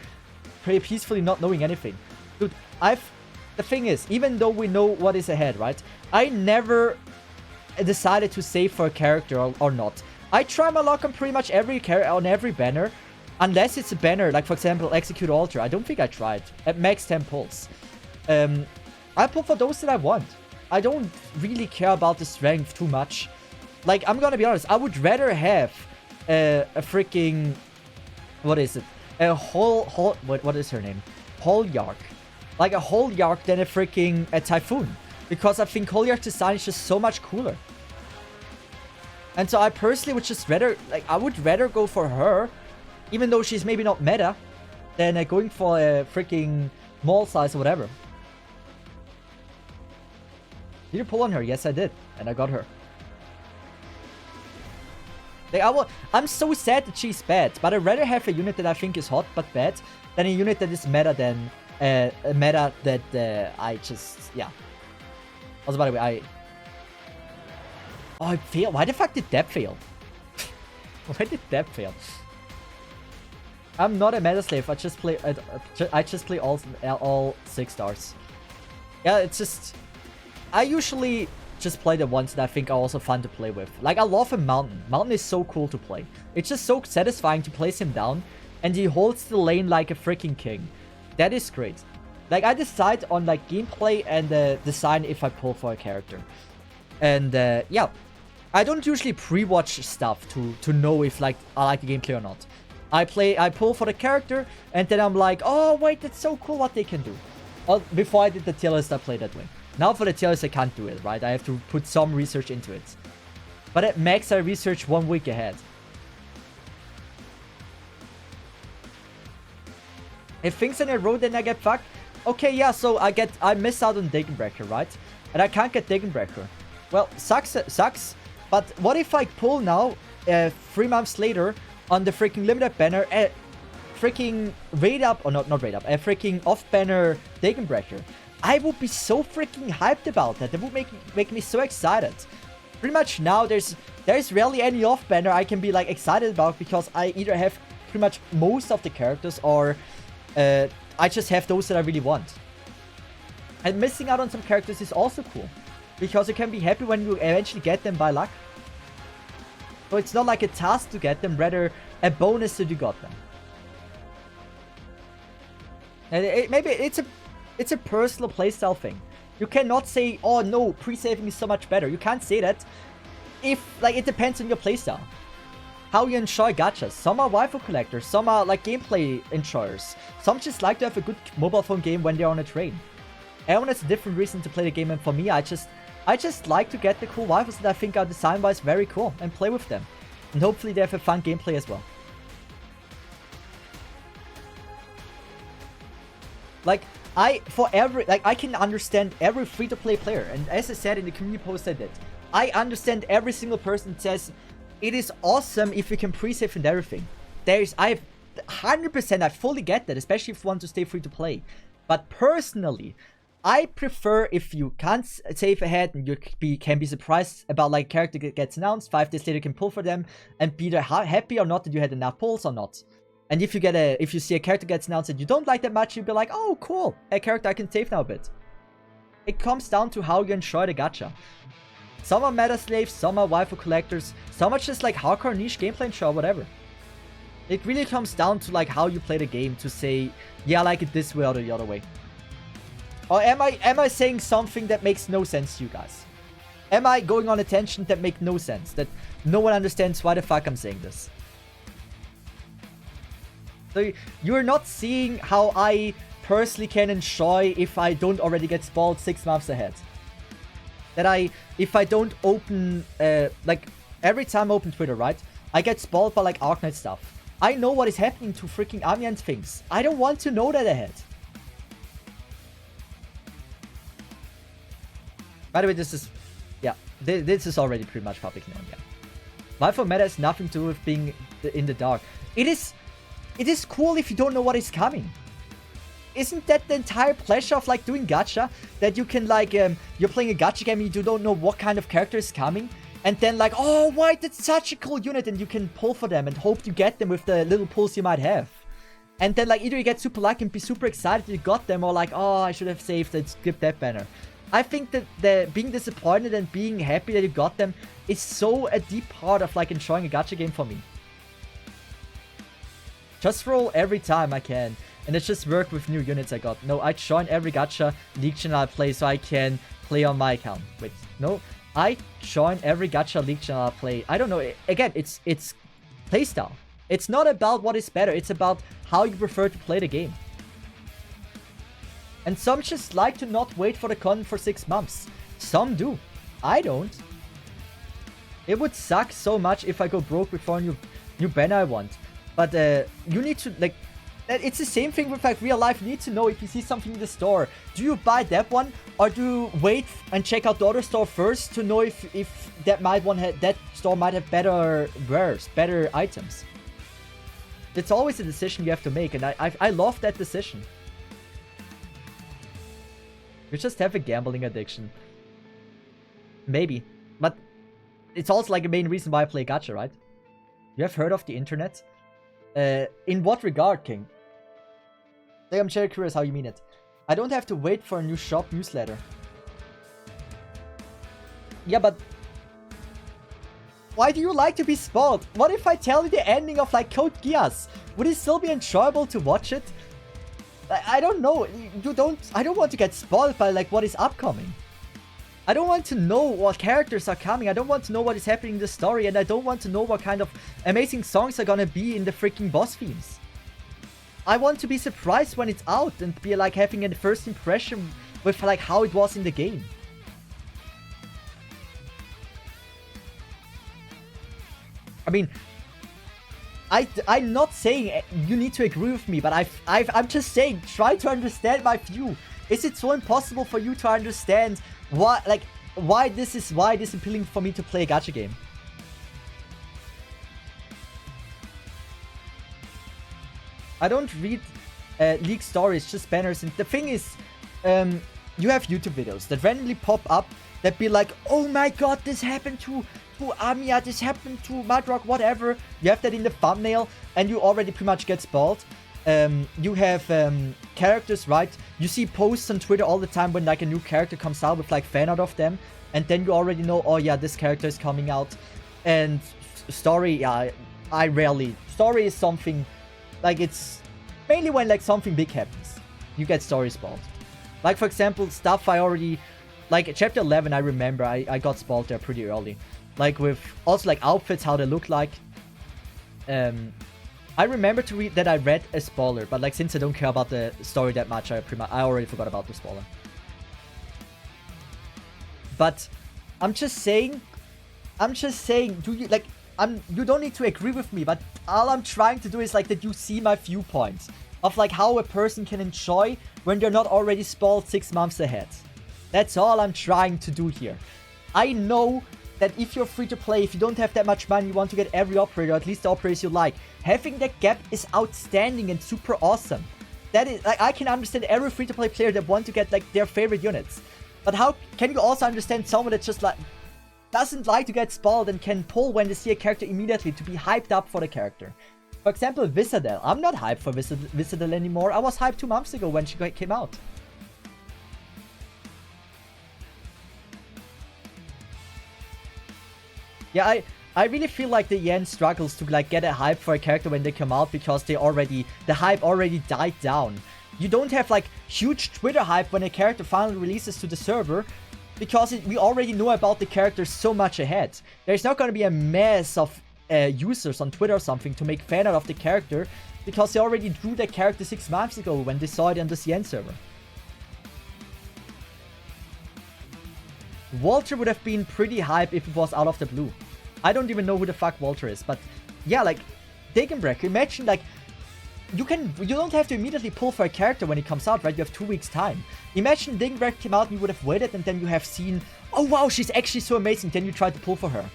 pretty peacefully, not knowing anything. Dude, the thing is, even though we know what is ahead, right? I never decided to save for a character or not. I try my luck on pretty much every banner. Unless it's a banner, like for example, Execute Altar. I don't think I tried. At max 10 pulls. I pull for those that I want. I don't really care about the strength too much. Like, I'm gonna be honest. I would rather have a freaking... What is it? A what is her name? Holyark. Like a Holyark than a freaking Typhoon. Because I think Holyark's design is just so much cooler. And so I personally would just rather... Like, I would rather go for her, even though she's maybe not meta, than going for a freaking Maul size or whatever. Did you pull on her? Yes, I did. And I got her. Like, I'm so sad that she's bad, but I'd rather have a unit that I think is hot but bad than a unit that is meta than a meta that I just... Yeah. Also, by the way, Oh, it failed. Why the fuck did that fail? Why did that fail? I'm not a meta slave. I just play all 6 stars. Yeah, it's just... I usually just play the ones that I think are also fun to play with. Like, I love a Mountain. Mountain is so cool to play. It's just so satisfying to place him down, and he holds the lane like a freaking king. That is great. Like, I decide on, like, gameplay and design if I pull for a character. And, yeah. I don't usually pre-watch stuff to know if, like, I like the gameplay or not. I pull for the character, and then I'm like, oh, wait, that's so cool what they can do. Well, before I did the tier list, I played that way. Now for the tier list, I can't do it, right? I have to put some research into it. But at max, I research 1 week ahead. If things in a row, then I get fucked. Okay, yeah, so I miss out on Dagenbreaker, right? And I can't get Dagenbreaker. Well, sucks. But what if I pull now, 3 months later, on the freaking limited banner, freaking raid up, or not raid up, a freaking off banner Dagenbreaker? I would be so freaking hyped about that. That would make me so excited. Pretty much now, there's rarely any off banner I can be like excited about, because I either have pretty much most of the characters, or I just have those that I really want. And missing out on some characters is also cool, because you can be happy when you eventually get them by luck. So it's not like a task to get them, rather a bonus that you got them. And maybe it's a personal playstyle thing. You cannot say, oh no, pre-saving is so much better. You can't say that. If, like, it depends on your playstyle. How you enjoy gachas. Some are waifu collectors, some are like gameplay enjoyers. Some just like to have a good mobile phone game when they're on a train. Everyone has a different reason to play the game, and for me, I just like to get the cool waifus that I think are design-wise very cool and play with them. And hopefully they have a fun gameplay as well. Like, I can understand every free-to-play player, and as I said in the community post I did, I understand every single person that says, it is awesome if you can pre-save and everything. I 100%, I fully get that, especially if you want to stay free-to-play. But personally, I prefer if you can't save ahead and you can be surprised about like character gets announced, 5 days later you can pull for them and be either happy or not that you had enough pulls or not. And if you see a character gets announced that you don't like that much, you'll be like, oh cool, a character I can save now a bit. It comes down to how you enjoy the gacha. Some are meta slaves, some are waifu collectors, some are just like hardcore niche gameplay and show, whatever. It really comes down to like how you play the game to say, yeah, I like it this way or the other way. Or am I saying something that makes no sense to you guys? Am I going on a tangent that makes no sense? That no one understands why the fuck I'm saying this? So you're not seeing how I personally can enjoy if I don't already get spoiled 6 months ahead. That if I don't open, like every time I open Twitter, right? I get spoiled by like Arknight stuff. I know what is happening to freaking Ambience things. I don't want to know that ahead. By the way, this is... Yeah, this is already pretty much public known, yeah. Waifu meta has nothing to do with being in the dark. It is cool if you don't know what is coming. Isn't that the entire pleasure of like doing gacha? That you can like, you're playing a gacha game and you don't know what kind of character is coming. And then like, oh, wait, that's such a cool unit. And you can pull for them and hope you get them with the little pulls you might have. And then like, either you get super lucky and be super excited you got them, or like, oh, I should have saved and skipped that banner. I think that the being disappointed and being happy that you got them is so a deep part of like enjoying a gacha game for me. Just roll every time I can. And it just worked with new units I got. No, I join every gacha league channel I play so I can play on my account. Wait, no. I join every gacha league channel I play. I don't know. Again, it's playstyle. It's not about what is better. It's about how you prefer to play the game. And some just like to not wait for the con for 6 months. Some do. I don't. It would suck so much if I go broke before a new banner I want. But you need to, like... It's the same thing with like real life. You need to know if you see something in the store. Do you buy that one, or do you wait and check out the other store first to know if that store might have better wares, better items? It's always a decision you have to make, and I love that decision. You just have a gambling addiction. Maybe. But it's also like a main reason why I play Gacha, right? You have heard of the internet? In what regard, King? Like, I'm very curious how you mean it. I don't have to wait for a new shop newsletter. Yeah, but why do you like to be spoiled? What if I tell you the ending of like Code Geass? Would it still be enjoyable to watch it? I don't know. I don't want to get spoiled by like what is upcoming. I don't want to know what characters are coming. I don't want to know what is happening in the story, and I don't want to know what kind of amazing songs are gonna be in the freaking boss themes. I want to be surprised when it's out and be like having a first impression with like how it was in the game. I mean, I'm not saying you need to agree with me, but I'm just saying, try to understand my view. Is it so impossible for you to understand why this is appealing for me to play a gacha game? I don't read leak stories, just banners. And the thing is, you have YouTube videos that randomly pop up that be like, oh my god, this happened to Amiya, this happened to Madrock, whatever. You have that in the thumbnail, and you already pretty much get spoiled. You have characters, right? You see posts on Twitter all the time when like a new character comes out with like fan art of them, and then you already know, oh yeah, this character is coming out. And story, yeah, I rarely. Story is something like, it's mainly when like something big happens, you get story spoiled. Like for example, stuff I already, like chapter 11, I remember I got spoiled there pretty early. Like with also like outfits, how they look like. I remember to read that I read a spoiler, but like since I don't care about the story that much, I already forgot about the spoiler. But I'm just saying, do you like, you don't need to agree with me, but all I'm trying to do is like that you see my viewpoints of like how a person can enjoy when they're not already spoiled 6 months ahead. That's all I'm trying to do here. I know that if you're free to play, if you don't have that much money, you want to get every operator, at least the operators you like. Having that gap is outstanding and super awesome. That is, like, I can understand every free to play player that want to get like their favorite units. But how can you also understand someone that just like doesn't like to get spoiled and can pull when they see a character immediately to be hyped up for the character? For example, Vissadel. I'm not hyped for Vissadel anymore. I was hyped 2 months ago when she came out. Yeah, I really feel like the Yen struggles to like get a hype for a character when they come out because the hype already died down. You don't have like huge Twitter hype when a character finally releases to the server because we already know about the character so much ahead. There's not going to be a mess of users on Twitter or something to make fan art of the character because they already drew the character 6 months ago when they saw it on the CN server. Walter would have been pretty hype if it was out of the blue. I don't even know who the fuck Walter is, but yeah, like Dagenbreck, imagine like you don't have to immediately pull for a character when it comes out, right? You have 2 weeks time. Imagine Dagenbreck came out and you would have waited and then you have seen, oh wow, she's actually so amazing, then you try to pull for her.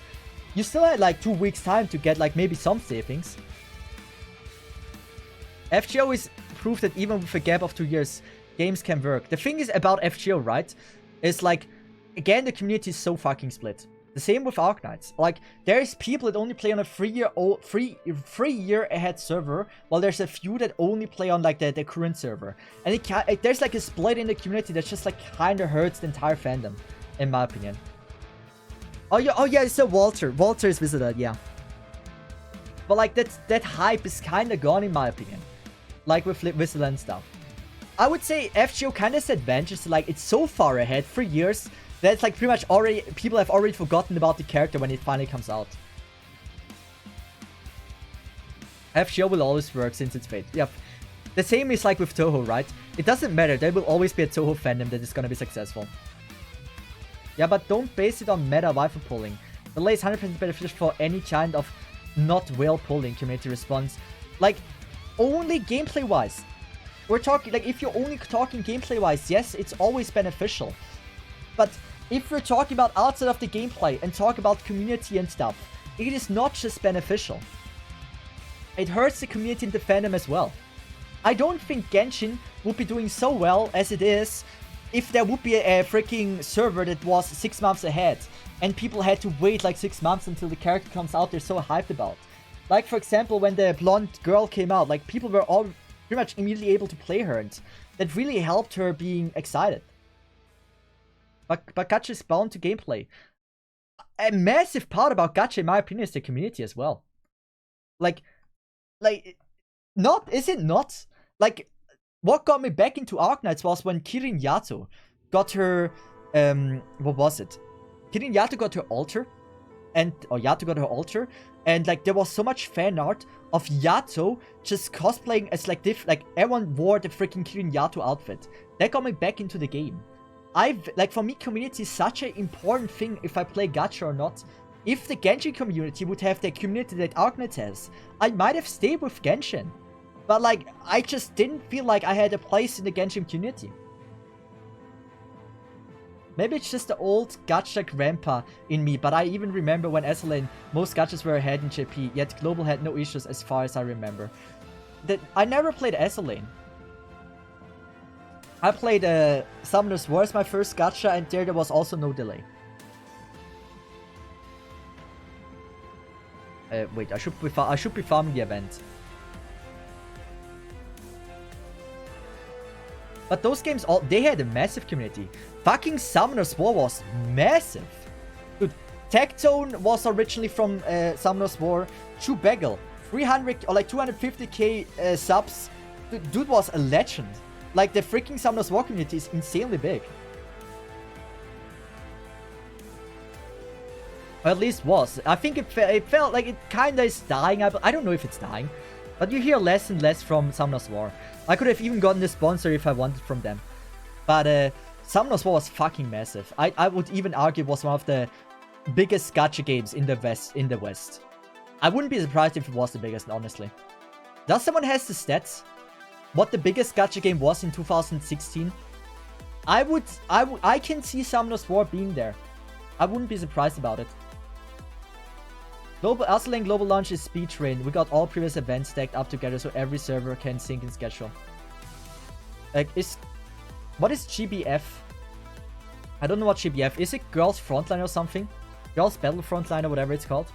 You still had like 2 weeks time to get like maybe some savings. FGO is proof that even with a gap of 2 years, games can work. The thing is about FGO, right, is like, again, the community is so fucking split. The same with Arknights. Like, there's people that only play on a 3 year ahead server, while there's a few that only play on like the current server. And there's like a split in the community that just like kinda hurts the entire fandom, in my opinion. Oh yeah, so Walter is visited, yeah. But like that hype is kinda gone in my opinion. Like with Whistle and stuff. I would say FGO kinda has advantages, like it's so far ahead, 3 years. That's like pretty much already, people have already forgotten about the character when it finally comes out. FGO will always work since it's fate. Yep. The same is like with Toho, right? It doesn't matter, there will always be a Toho fandom that is gonna be successful. Yeah, but don't base it on meta waifu pulling. The delay is 100% beneficial for any kind of not well pulling community response. Like, only gameplay wise. We're talking, like, if you're only talking gameplay wise, yes, it's always beneficial. But if we're talking about outside of the gameplay and talk about community and stuff, it is not just beneficial. It hurts the community and the fandom as well. I don't think Genshin would be doing so well as it is if there would be a freaking server that was 6 months ahead and people had to wait like 6 months until the character comes out they're so hyped about. Like, for example, when the blonde girl came out, like, people were all pretty much immediately able to play her, and that really helped her being excited. But Gacha is bound to gameplay. A massive part about Gacha, in my opinion, is the community as well. Like, not, is it not? Like, what got me back into Arknights was when Kirin Yato got her, what was it? Kirin Yato got her altar, Yato got her altar, and like there was so much fan art of Yato just cosplaying as like everyone wore the freaking Kirin Yato outfit. That got me back into the game. Like, for me, community is such an important thing if I play Gacha or not. If the Genshin community would have the community that Arknights has, I might have stayed with Genshin. But like, I just didn't feel like I had a place in the Genshin community. Maybe it's just the old Gacha grandpa in me, but I even remember when SLN, most Gachas were ahead in JP, yet Global had no issues as far as I remember. I never played SLN. I played Summoner's War as my first Gacha, and there was also no delay. Wait, I should be farming the event. But those games, they had a massive community. Fucking Summoner's War was massive. Dude, Tectone was originally from Summoner's War. True Bagel, 300 or like 250k subs. Dude was a legend. Like, the freaking Summoner's War community is insanely big. Or at least was. I think it felt like it kinda is dying. I don't know if it's dying. But you hear less and less from Summoner's War. I could have even gotten a sponsor if I wanted from them. But Summoner's War was fucking massive. I would even argue it was one of the biggest gacha games in the West. I wouldn't be surprised if it was the biggest, honestly. Does someone has the stats? What the biggest gacha game was in 2016? I can see Summoner's War being there. I wouldn't be surprised about it. Aslan Global Launch is speed train. We got all previous events stacked up together so every server can sync in schedule. Like, what is GBF? I don't know what GBF is. It Girls Frontline or something? Girls Battle Frontline or whatever it's called.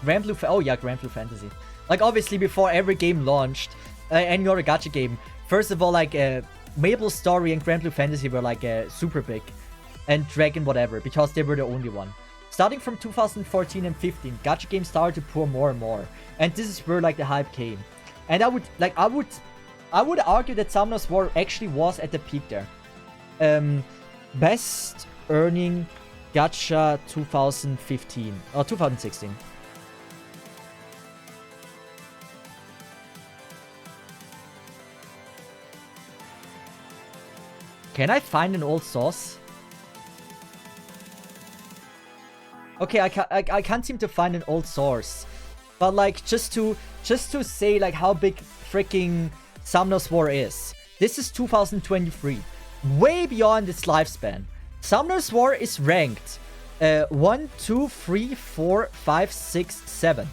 Grand Blue Fantasy. Like, obviously, before every game launched, any other gacha game, first of all, like, Mabel's Story and Grand Blue Fantasy were, like, super big. And Dragon whatever, because they were the only one. Starting from 2014 and 15, gacha games started to pour more and more. And this is where, like, the hype came. And I would argue that Summoner's War actually was at the peak there. Best earning gacha 2015, or 2016. Can I find an old source? Okay, I can't seem to find an old source. But like, just to say like how big freaking Summoner's War is. This is 2023. Way beyond its lifespan. Summoner's War is ranked 1, 2, 3, 4, 5, 6, 7.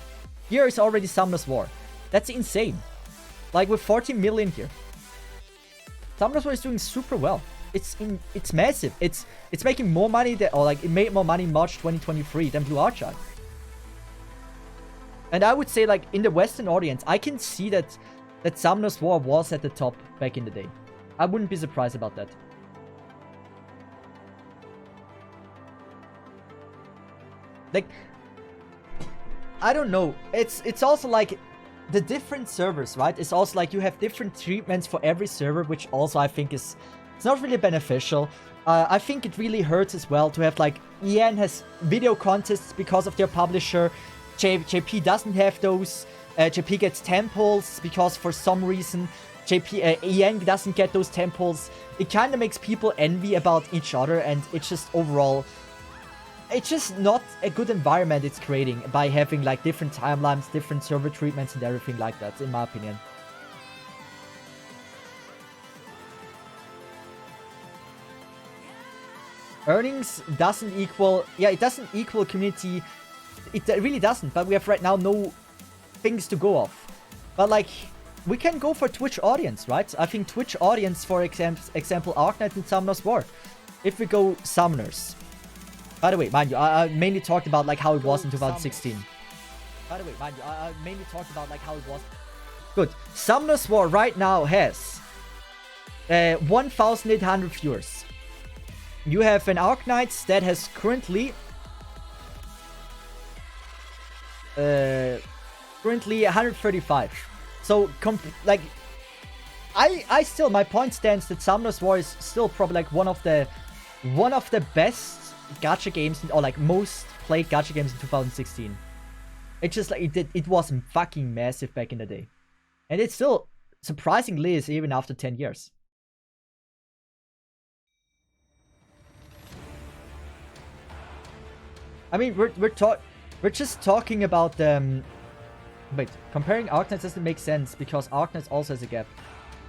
Here is already Summoner's War. That's insane. Like with 40 million here. Summoner's War is doing super well. It's massive. It's making more money it made more money in March 2023 than Blue Archive. And I would say, like, in the Western audience, I can see that Summoner's War was at the top back in the day. I wouldn't be surprised about that. Like, I don't know. It's also like the different servers, right? It's also like you have different treatments for every server, which also I think it's not really beneficial. I think it really hurts as well to have, like, EN has video contests because of their publisher. JP doesn't have those. JP gets temples because for some reason EN doesn't get those temples. It kind of makes people envy about each other, and it's just overall, it's just not a good environment it's creating by having like different timelines, different server treatments and everything like that, in my opinion. Earnings doesn't equal, it doesn't equal community. It really doesn't, but we have right now no things to go off. But like, we can go for Twitch audience, right? I think Twitch audience, for example, Arknight and Summoner's War. If we go Summoners. By the way, mind you, I mainly talked about like how it was in 2016. By the way, mind you, I mainly talked about like how it was. Good. Summoner's War right now has 1,800 viewers. You have an Arknight that has currently 135. So like I still, my point stands that Summoner's War is still probably like one of the best gacha games, or like most played gacha games in 2016. It's just like it was fucking massive back in the day, and it still surprisingly is even after 10 years. I mean, we're just talking about wait, comparing Arknights doesn't make sense because Arknights also has a gap.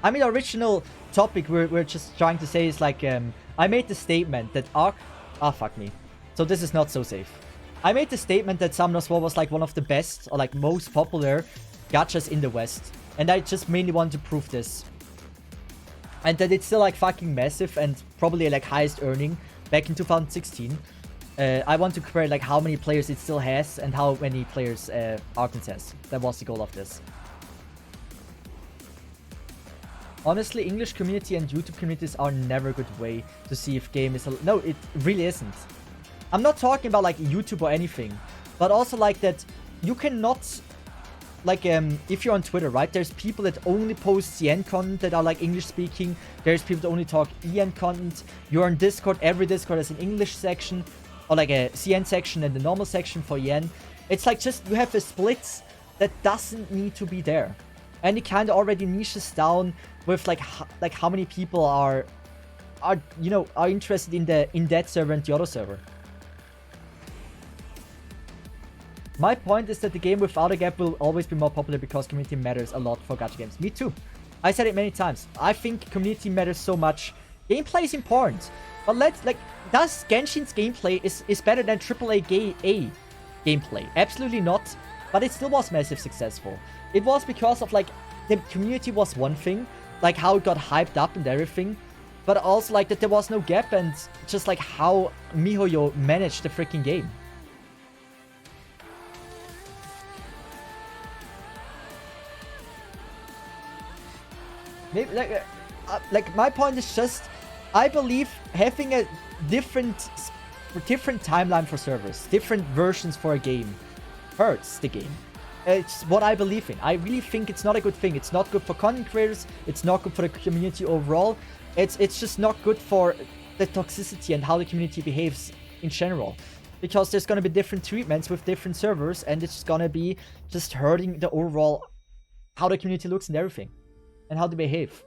I mean, the original topic we're just trying to say is like, I made the statement that fuck me. So this is not so safe. I made the statement that Summoner's War was like one of the best or like most popular gachas in the West. And I just mainly want to prove this. And that it's still like fucking massive and probably like highest earning back in 2016. I want to compare like how many players it still has and how many players Arknights has. That was the goal of this. Honestly, English community and YouTube communities are never a good way to see if game is... No, it really isn't. I'm not talking about like YouTube or anything, but also like that you cannot... Like, if you're on Twitter, right? There's people that only post CN content that are like English speaking. There's people that only talk EN content. You're on Discord. Every Discord has an English section, or like a CN section and the normal section for EN. It's like just you have a split that doesn't need to be there. And it kind of already niches down with like how many people are interested in that server and the other server. My point is that the game without a gap will always be more popular because community matters a lot for gacha games. Me too. I said it many times. I think community matters so much. Gameplay is important. But does Genshin's gameplay is better than AAA gameplay? Absolutely not. But it still was massive successful. It was because of like, the community was one thing. Like how it got hyped up and everything. But also like that there was no gap and just like how MiHoYo managed the freaking game. Maybe like my point is just, I believe having a different timeline for servers, different versions for a game, hurts the game. It's what I believe in. I really think it's not a good thing. It's not good for content creators. It's not good for the community overall. It's just not good for the toxicity and how the community behaves in general. Because there's going to be different treatments with different servers, and it's going to be just hurting the overall, how the community looks and everything. And how they behave.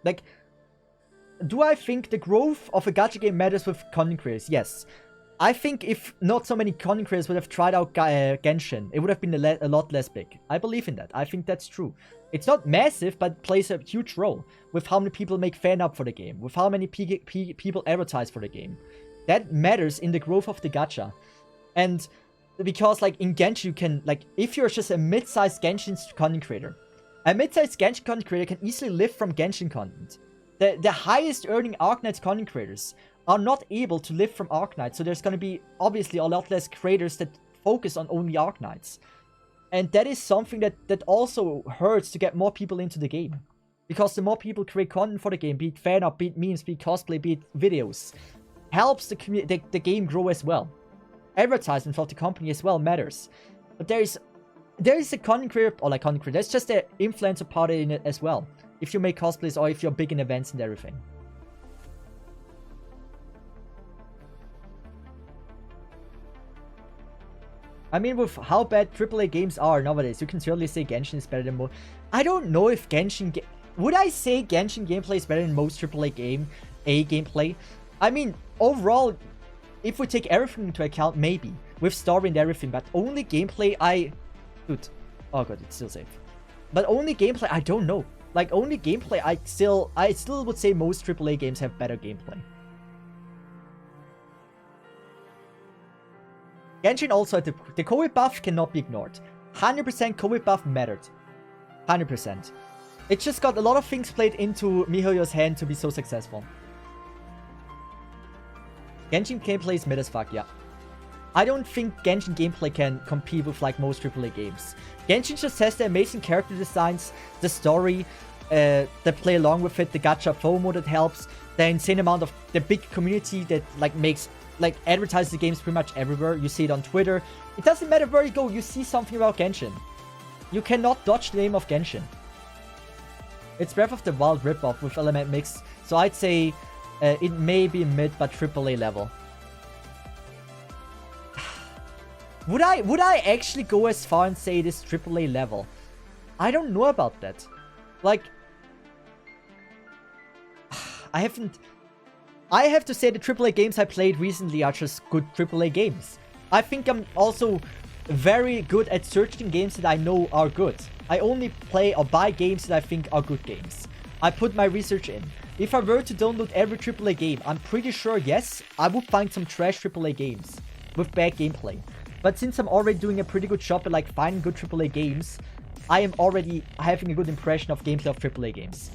Like, do I think the growth of a gacha game matters with content creators? Yes. I think if not so many content creators would have tried out Genshin, it would have been a lot less big. I believe in that. I think that's true. It's not massive, but plays a huge role with how many people make fan art for the game, with how many people advertise for the game. That matters in the growth of the gacha. And because, like, in Genshin, you can, like, if you're just a mid-sized Genshin content creator, a mid-sized Genshin content creator can easily live from Genshin content. The highest earning Arknight content creators are not able to live from Arknight, so there's going to be obviously a lot less creators that focus on only Arknights. And that is something that also hurts to get more people into the game. Because the more people create content for the game, be it fan art, be it memes, be it cosplay, be it videos, helps the game grow as well. Advertisement for the company as well matters. But there is a content creator, or like content creator, there's just an influencer part in it as well. If you make cosplays or if you're big in events and everything. I mean, with how bad AAA games are nowadays, you can certainly say Genshin is better than most. I don't know if Genshin... Would I say Genshin gameplay is better than most AAA gameplay? I mean, overall, if we take everything into account, maybe. With story and everything, but only gameplay, Dude. Oh god, it's still safe. But only gameplay, I don't know. Like, only gameplay, I still would say most AAA games have better gameplay. Genshin also had the COVID buff cannot be ignored. 100% COVID buff mattered. 100%. It just got a lot of things played into MiHoYo's hand to be so successful. Genshin gameplay is mid as fuck, yeah. I don't think Genshin gameplay can compete with like most AAA games. Genshin just has the amazing character designs, the story, that play along with it, the gacha FOMO that helps, the insane amount of the big community that like makes like advertises the games pretty much everywhere. You see it on Twitter. It doesn't matter where you go, you see something about Genshin. You cannot dodge the name of Genshin. It's Breath of the Wild ripoff with element mix, so I'd say it may be mid but AAA level. Would I actually go as far and say it is AAA level? I don't know about that. Like, I have to say the AAA games I played recently are just good AAA games. I think I'm also very good at searching games that I know are good. I only play or buy games that I think are good games. I put my research in. If I were to download every AAA game, I'm pretty sure, yes, I would find some trash AAA games with bad gameplay. But since I'm already doing a pretty good job at like finding good AAA games, I am already having a good impression of gameplay of AAA games.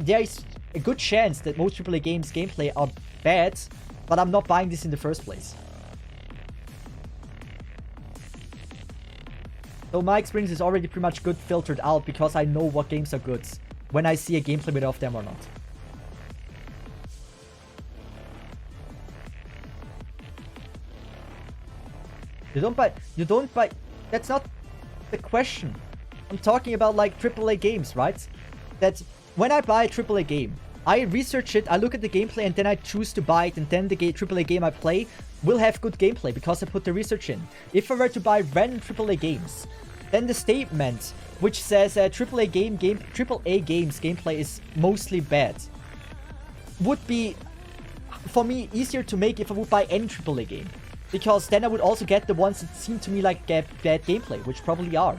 There is a good chance that most AAA games gameplay are bad, but I'm not buying this in the first place. So my experience is already pretty much good filtered out because I know what games are good when I see a gameplay video of them or not. You don't buy, that's not the question. I'm talking about like AAA games, right? That when I buy a AAA game, I research it, I look at the gameplay, and then I choose to buy it, and then the AAA game I play will have good gameplay because I put the research in. If I were to buy random AAA games, then the statement which says AAA games gameplay is mostly bad would be, for me, easier to make if I would buy any AAA game. Because then I would also get the ones that seem to me like bad gameplay, which probably are.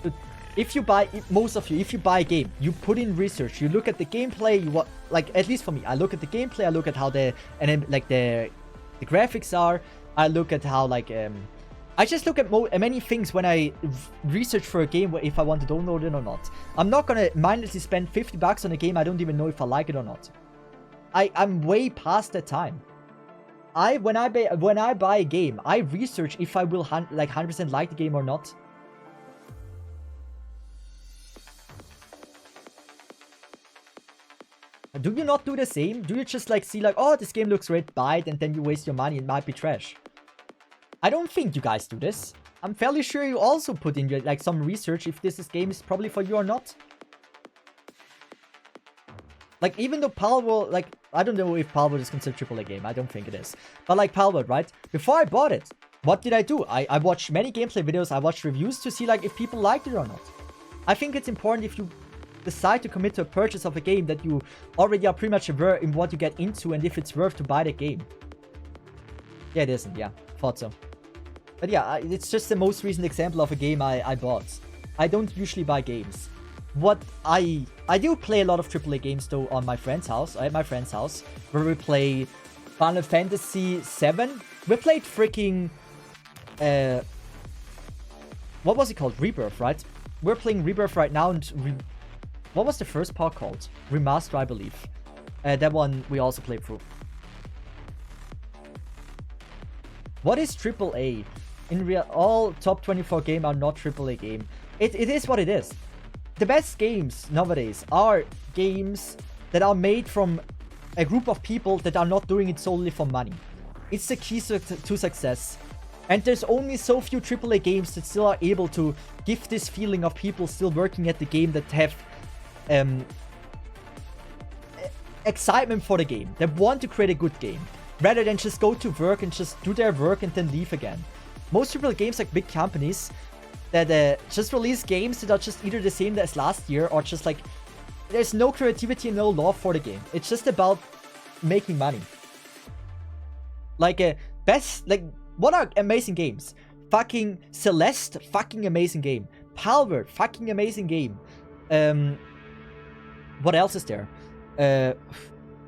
But if you buy, if you buy a game, you put in research, you look at the gameplay, like, at least for me, I look at the gameplay, I look at how the graphics are, I look at how, like, I just look at many things when I research for a game, if I want to download it or not. I'm not gonna mindlessly spend $50 on a game I don't even know if I like it or not. I'm way past that time. When I buy a game, I research if I will 100% like the game or not. Do you not do the same? Do you just like see like, oh, this game looks great, buy it, and then you waste your money, it might be trash? I don't think you guys do this. I'm fairly sure you also put in your, like, some research if this game is probably for you or not. Like, even though Palworld, like, I don't know if Palworld is considered AAA game. I don't think it is. But like Palworld, right? Before I bought it, what did I do? I watched many gameplay videos. I watched reviews to see like if people liked it or not. I think it's important if you decide to commit to a purchase of a game that you already are pretty much aware in what you get into and if it's worth to buy the game. Yeah, it isn't. Yeah, thought so. But yeah, it's just the most recent example of a game I bought. I don't usually buy games. What I do play a lot of AAA games though on my friend's house. At my friend's house, where we play Final Fantasy VII. We played freaking what was it called? Rebirth, right? We're playing Rebirth right now, and what was the first part called? Remaster, I believe. That one we also played through. What is AAA? In real, all top 24 games are not AAA game. It is what it is. The best games nowadays are games that are made from a group of people that are not doing it solely for money. It's the key to success. And there's only so few AAA games that still are able to give this feeling of people still working at the game, that have excitement for the game, that want to create a good game, rather than just go to work and just do their work and then leave again. Most AAA games, like big companies, that just release games that are just either the same as last year, or just like, there's no creativity and no love for the game. It's just about making money. Like what are amazing games? Fucking Celeste, fucking amazing game. Palworld, fucking amazing game. What else is there?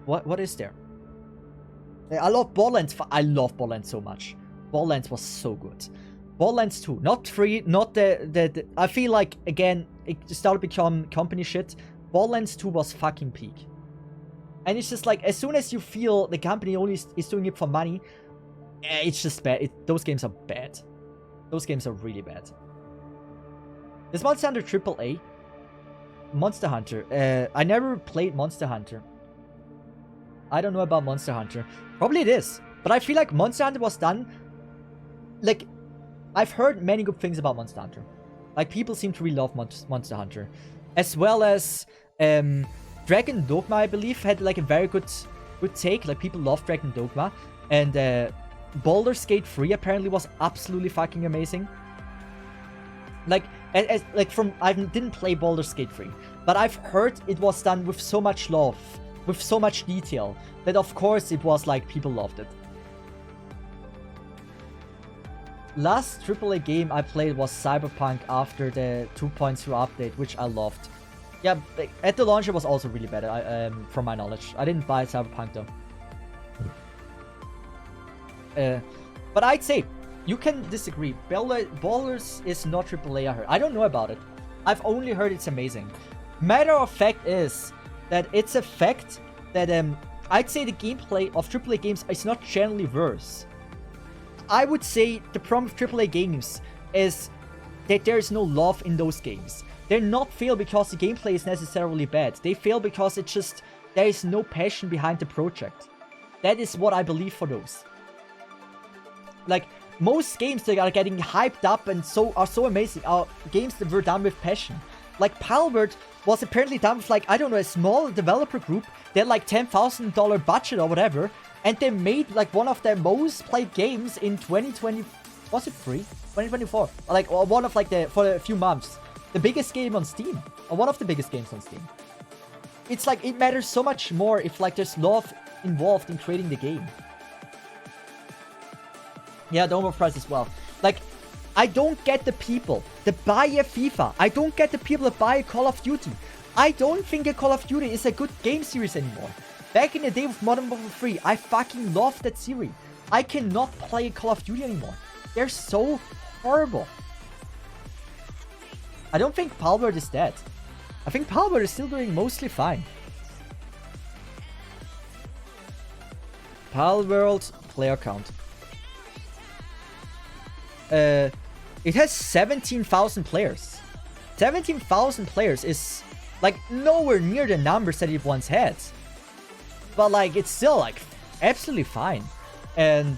What is there? I love Borderlands. I love Borderlands so much. Borderlands was so good. Borderlands 2, not 3, not the I feel like, again, it started to become company shit. Borderlands 2 was fucking peak. And it's just like, as soon as you feel the company only is doing it for money, it's just bad. Those games are bad. Those games are really bad. Is Monster Hunter AAA? Monster Hunter. I never played Monster Hunter. I don't know about Monster Hunter. Probably it is. But I feel like Monster Hunter was done... Like, I've heard many good things about Monster Hunter. Like, people seem to really love Monster Hunter. As well as... Dragon Dogma, I believe, had like a very good take. Like, people love Dragon Dogma. And Baldur's Gate 3 apparently was absolutely fucking amazing. Like, I didn't play Baldur's Gate 3, but I've heard it was done with so much love, with so much detail, that of course it was like people loved it. Last AAA game I played was Cyberpunk after the 2.0 update, which I loved. Yeah, at the launch it was also really bad, from my knowledge. I didn't buy Cyberpunk though. But I'd say, you can disagree. Ballers is not AAA, I heard. I don't know about it. I've only heard it's amazing. Matter of fact is that it's a fact that I'd say the gameplay of AAA games is not generally worse. I would say the problem with AAA games is that there is no love in those games. They're not fail because the gameplay is necessarily bad. They fail because it's just, there is no passion behind the project. That is what I believe for those. Like, most games that are getting hyped up and are so amazing are games that were done with passion. Like, Palworld was apparently done with, like, I don't know, a small developer group. They had like $10,000 budget or whatever, and they made like one of their most played games in 2020. Was it 2024? Like, or one of like for a few months, the biggest game on Steam, or one of the biggest games on Steam. It's like, it matters so much more if like there's love involved in creating the game. Yeah, the overpriced as well. Like, I don't get the people that buy a FIFA. I don't get the people that buy a Call of Duty. I don't think a Call of Duty is a good game series anymore. Back in the day with Modern Warfare 3, I fucking loved that series. I cannot play Call of Duty anymore. They're so horrible. I don't think Palworld is dead. I think Palworld is still doing mostly fine. Palworld player count. It has 17,000 players. 17,000 players is like nowhere near the numbers that it once had. But like, it's still like absolutely fine. And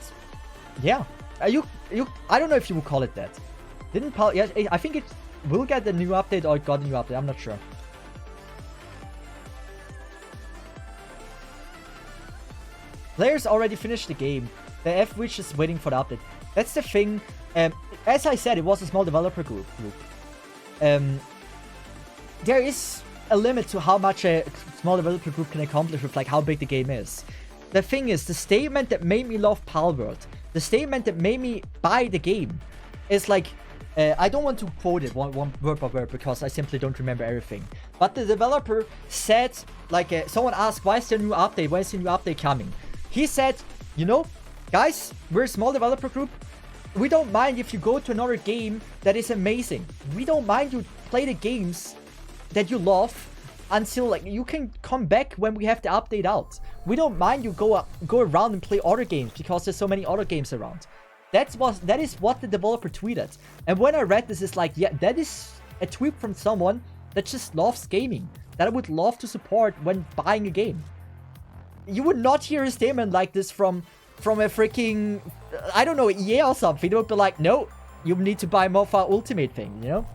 yeah, I don't know if you would call it that. Yeah, I think it will get a new update, or it got a new update. I'm not sure. Players already finished the game. The F-Witch is waiting for the update. That's the thing. As I said, it was a small developer group. There is a limit to how much a small developer group can accomplish with like how big the game is. The thing is, the statement that made me love Palworld, the statement that made me buy the game, is like, I don't want to quote it one word by word because I simply don't remember everything. But the developer said, like, someone asked, why is there a new update? Why is the new update coming? He said, you know, guys, we're a small developer group. We don't mind if you go to another game that is amazing. We don't mind you play the games that you love until like you can come back when we have the update out. We don't mind you go around and play other games because there's so many other games around. That is what the developer tweeted. And when I read this, it's like, yeah, that is a tweet from someone that just loves gaming, that I would love to support when buying a game. You would not hear a statement like this from a freaking, I don't know, EA or something. They would be like, no, you need to buy more for our Ultimate thing, you know?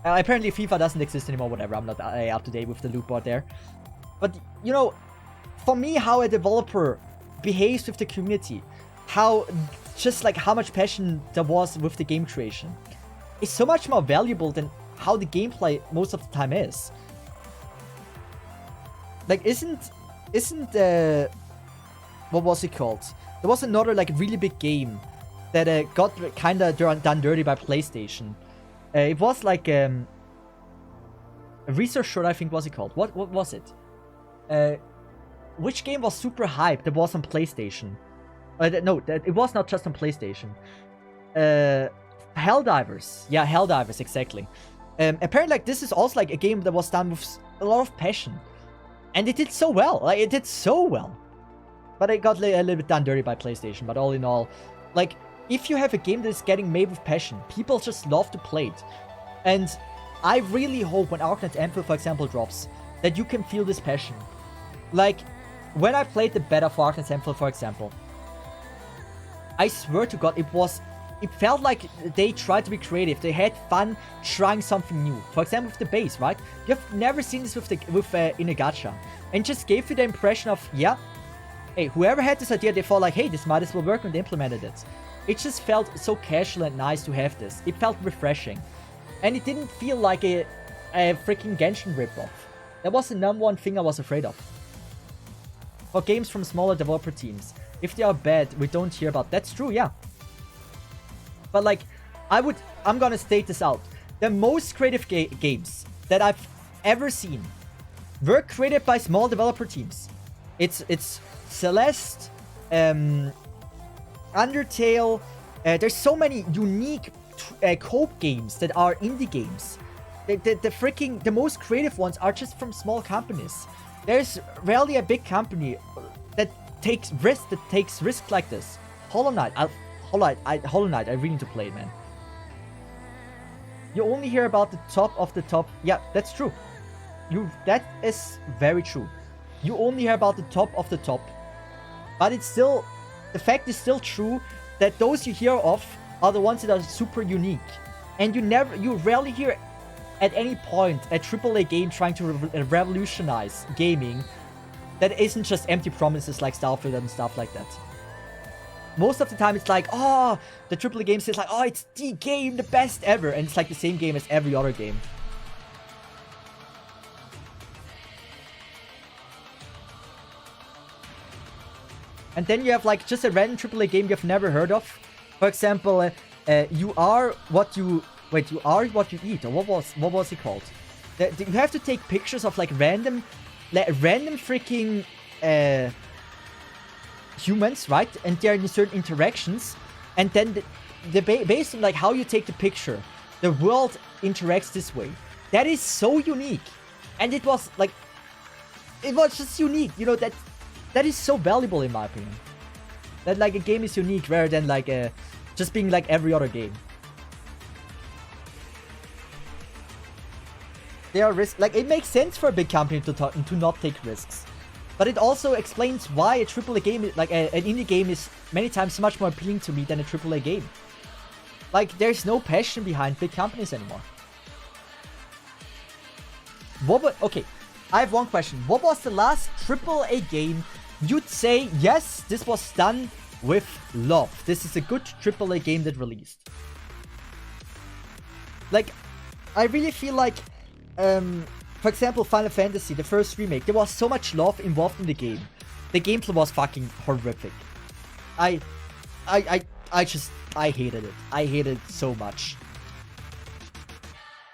Apparently FIFA doesn't exist anymore, whatever. I'm not up to date with the loot board there. But, you know, for me, how a developer behaves with the community, how much passion there was with the game creation, is so much more valuable than how the gameplay most of the time is. Like, isn't what was it called? There was another like really big game that got kind of done dirty by PlayStation. It was like a research short, I think was it called. What was it? which game was super hyped that was on PlayStation? No, it was not just on PlayStation. Helldivers. Yeah, Helldivers, exactly. Apparently, like, this is also, like, a game that was done with a lot of passion. And it did so well. Like, it did so well. But it got a little bit done dirty by PlayStation. But all in all, like, if you have a game that is getting made with passion, people just love to play it. And I really hope when Arknight's Anthem, for example, drops, that you can feel this passion. Like, when I played the beta for Arknight's Anthem, for example, I swear to God, it felt like they tried to be creative. They had fun trying something new. For example, with the base, right? You've never seen this in a gacha. And just gave you the impression of, yeah, hey, whoever had this idea, they thought like, hey, this might as well work, and they implemented it. It just felt so casual and nice to have this. It felt refreshing. And it didn't feel like a freaking Genshin ripoff. That was the number 1 thing I was afraid of. For games from smaller developer teams, if they are bad, we don't hear about. That's true, yeah. But like, I'm gonna state this out. The most creative games that I've ever seen were created by small developer teams. It's Celeste, Undertale. There's so many unique cope games that are indie games. The most creative ones are just from small companies. There's rarely a big company that takes risks like this. Hollow Knight, I really need to play it, man. You only hear about the top of the top. Yeah, that's true. That is very true. You only hear about the top of the top. But it's still, the fact is still true that those you hear of are the ones that are super unique. And you rarely hear at any point a AAA game trying to revolutionize gaming that isn't just empty promises like Starfield and stuff like that. Most of the time it's like, oh, the AAA game says like, oh, it's the game, the best ever. And it's like the same game as every other game. And then you have like just a random AAA game you've never heard of. For example, you are what you eat. Or what was it called? You have to take pictures of like random freaking humans, right? And there are certain interactions, and then based on like how you take the picture, the world interacts this way. That is so unique, and it was just unique. You know, that is so valuable in my opinion. That like a game is unique rather than like just being like every other game. There are risks. Like, it makes sense for a big company to not take risks. But it also explains why a AAA game, like an indie game, is many times much more appealing to me than a AAA game. Like, there's no passion behind big companies anymore. Okay, I have one question. What was the last AAA game you'd say, yes, this was done with love? This is a good AAA game that released. Like, I really feel like, for example, Final Fantasy, the first remake, there was so much love involved in the game. The gameplay was fucking horrific. I hated it. I hated it so much.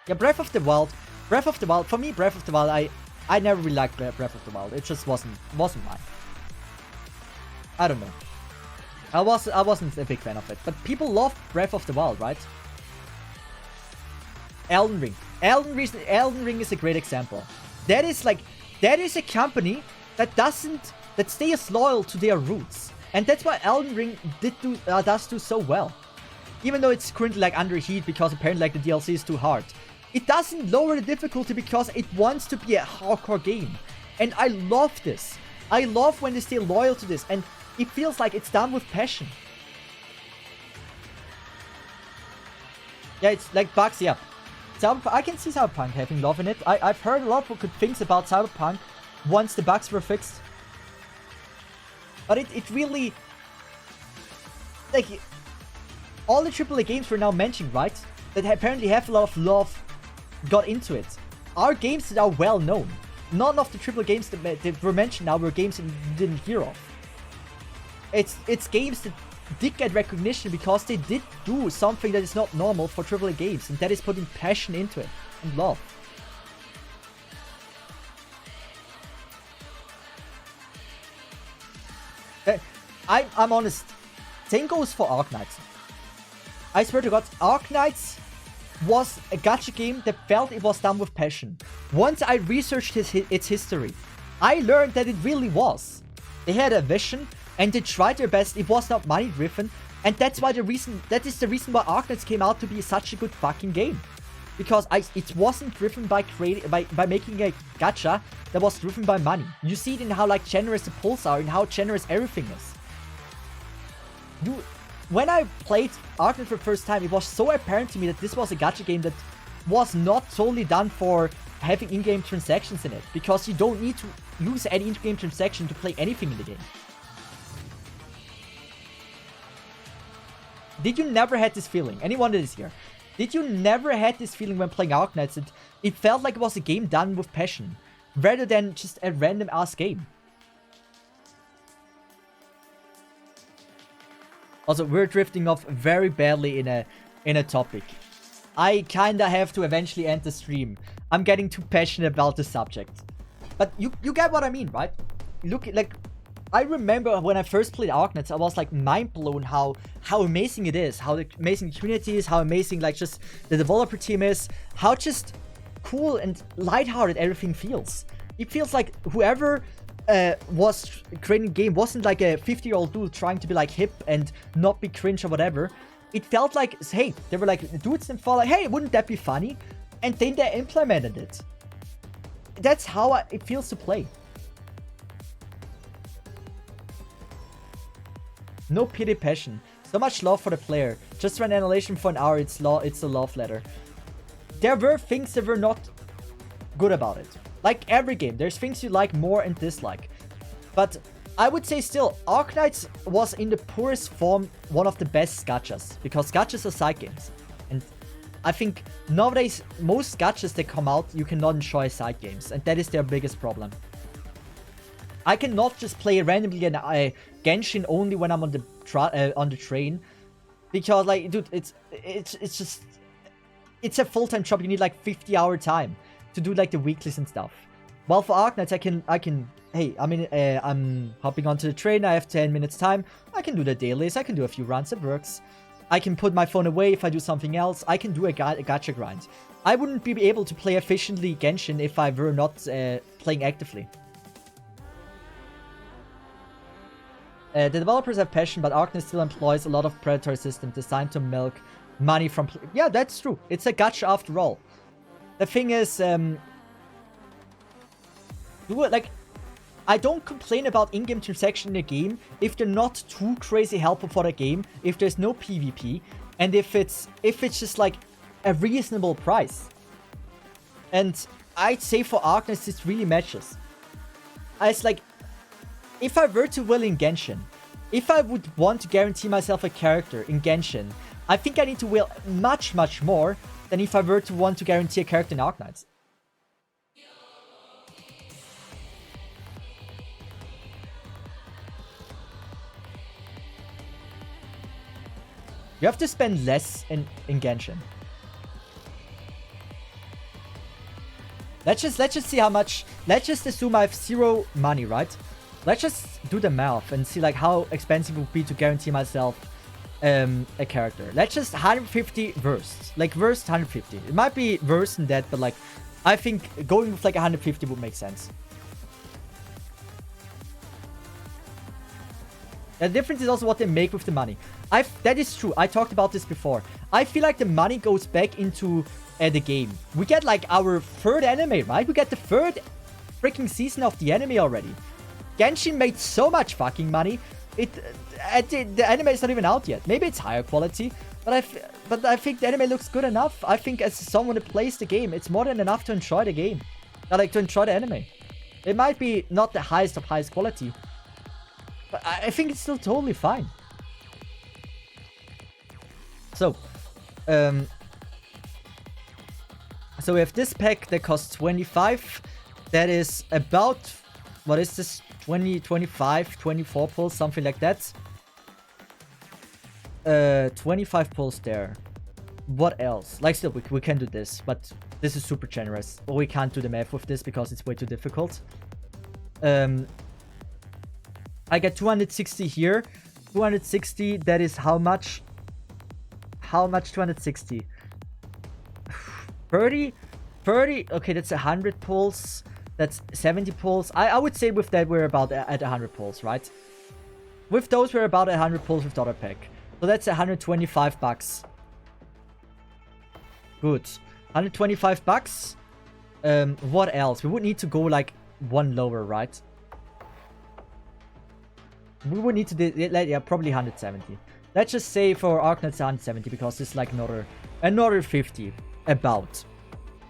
Yeah, Breath of the Wild, for me, Breath of the Wild, I never really liked Breath of the Wild. It just wasn't mine. I don't know. I wasn't a big fan of it. But people love Breath of the Wild, right? Elden Ring. Elden Ring is a great example. That is a company that stays loyal to their roots. And that's why Elden Ring does do so well. Even though it's currently like under heat because apparently like the DLC is too hard. It doesn't lower the difficulty because it wants to be a hardcore game. And I love this. I love when they stay loyal to this. And it feels like it's done with passion. Yeah, it's like bugs, yeah. I can see Cyberpunk having love in it. I've heard a lot of good things about Cyberpunk once the bugs were fixed. But it really... Like, all the AAA games we're now mentioning, right? That apparently have a lot of love got into it. Are games that are well known. None of the AAA games that were mentioned now were games that you didn't hear of. It's games that did get recognition because they did do something that is not normal for AAA games, and that is putting passion into it and love. I'm honest. Same goes for Arknights. I swear to God, Arknights was a gacha game that felt it was done with passion. Once I researched its history, I learned that it really was. They had a vision and they tried their best. It was not money driven, and that is the reason why Arknights came out to be such a good fucking game. Because it wasn't driven by making a gacha that was driven by money. You see it in how like generous the pulls are and how generous everything is. When I played Arknight for the first time, it was so apparent to me that this was a gacha game that was not solely done for having in-game transactions in it. Because you don't need to use any in-game transaction to play anything in the game. Did you never had this feeling? Anyone that is here. Did you never had this feeling when playing Arknights that it felt like it was a game done with passion, rather than just a random ass game? Also, we're drifting off very badly in a topic. I kinda have to eventually end the stream. I'm getting too passionate about the subject. But you get what I mean, right? Look, like, I remember when I first played Arknights, I was like mind blown how amazing it is, how amazing the community is, how amazing like just the developer team is, how just cool and lighthearted everything feels. It feels like whoever was creating the game wasn't like a 50-year-old dude trying to be like hip and not be cringe or whatever. It felt like, hey, they were like dudes and thought like, hey, wouldn't that be funny? And then they implemented it. That's how it feels to play. No pity, passion. So much love for the player. Just ran annihilation for an hour. It's a love letter. There were things that were not good about it. Like every game, there's things you like more and dislike. But I would say still, Arknights was in the purest form one of the best gachas. Because gachas are side games. And I think nowadays, most gachas that come out, you cannot enjoy side games. And that is their biggest problem. I cannot just play randomly an Genshin only when I'm on the train, because like, dude, it's a full-time job. You need like 50-hour time to do like the weeklies and stuff. While for Arknights, I can. Hey, I mean, I'm hopping onto the train. I have 10 minutes time. I can do the dailies. I can do a few runs. It works. I can put my phone away if I do something else. I can do a gacha grind. I wouldn't be able to play efficiently Genshin if I were not playing actively. The developers have passion, but Arknight still employs a lot of predatory systems designed to milk money from... Yeah, that's true. It's a gacha after all. The thing is, like, I don't complain about in-game transaction in a game if they're not too crazy helpful for the game, if there's no PvP, and if it's just like a reasonable price. And I'd say for Arknight, this really matches. It's like, if I were to will in Genshin, if I would want to guarantee myself a character in Genshin, I think I need to will much, much more than if I were to want to guarantee a character in Arknights. You have to spend less in Genshin. Let's just see how much. Let's just assume I have 0 money, right? Let's just do the math and see like how expensive it would be to guarantee myself a character. Let's just 150 versed. Like versed 150. It might be worse than that, but like I think going with like 150 would make sense. The difference is also what they make with the money. That is true. I talked about this before. I feel like the money goes back into the game. We get like our 3rd anime, right? We get the 3rd freaking season of the anime already. Genshin made so much fucking money. The anime is not even out yet. Maybe it's higher quality, but I think the anime looks good enough. I think as someone who plays the game, it's more than enough to enjoy the game. Like to enjoy the anime. It might be not the highest of highest quality, but I think it's still totally fine. So, so we have this pack that costs 25. That is about, what is this? 20, 25, 24 pulls, something like that. 25 pulls there. What else? Like, still, we can do this, but this is super generous. Or we can't do the math with this because it's way too difficult. I get 260 here. 260, that is how much? How much 260? 30? 30? Okay, that's 100 pulls. That's 70 pulls. I would say with that we're about at 100 pulls, right? With those we're about 100 pulls with dollar pack. So that's 125 bucks. Good. 125 bucks. What else? We would need to go like one lower, right? We would need to do, yeah, probably 170. Let's just say for Arknights 170 because it's like another 50 about.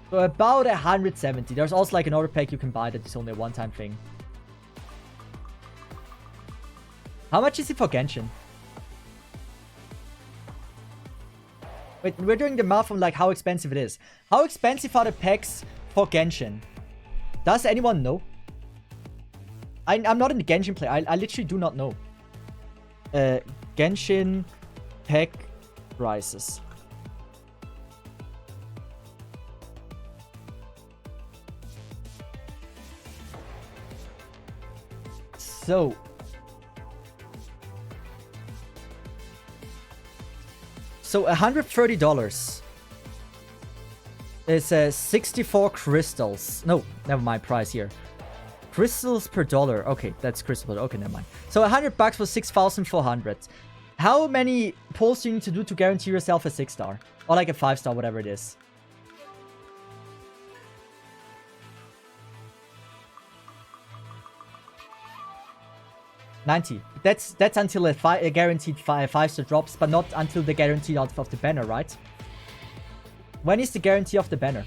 So about 170. There's also like another pack you can buy that is only a one-time thing. How much is it for Genshin? Wait, we're doing the math on like how expensive it is. How expensive are the packs for Genshin? Does anyone know? I'm not in the Genshin play. I literally do not know. Genshin pack prices. So $130 is 64 crystals. No, never mind. Price here. Crystals per dollar. Okay, that's crystal. Okay, never mind. So 100 bucks for 6,400. How many pulls do you need to do to guarantee yourself a 6-star? Or like a 5-star, whatever it is. $90. That's until a guaranteed 5-star drops, but not until the guarantee out of the banner, right? When is the guarantee of the banner?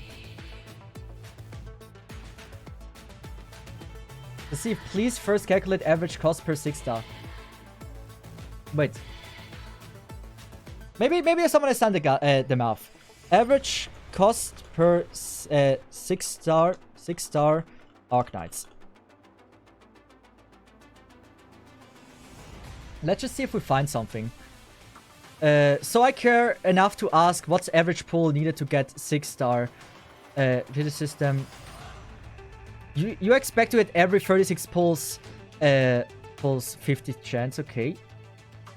Let's see. Please first calculate average cost per 6-star. Wait. Maybe someone has done the math. Average cost per 6-star Arknights. Let's just see if we find something. So I care enough to ask what's average pull needed to get 6-star to the system. You expect to get every 36 pulls 50 chance, okay.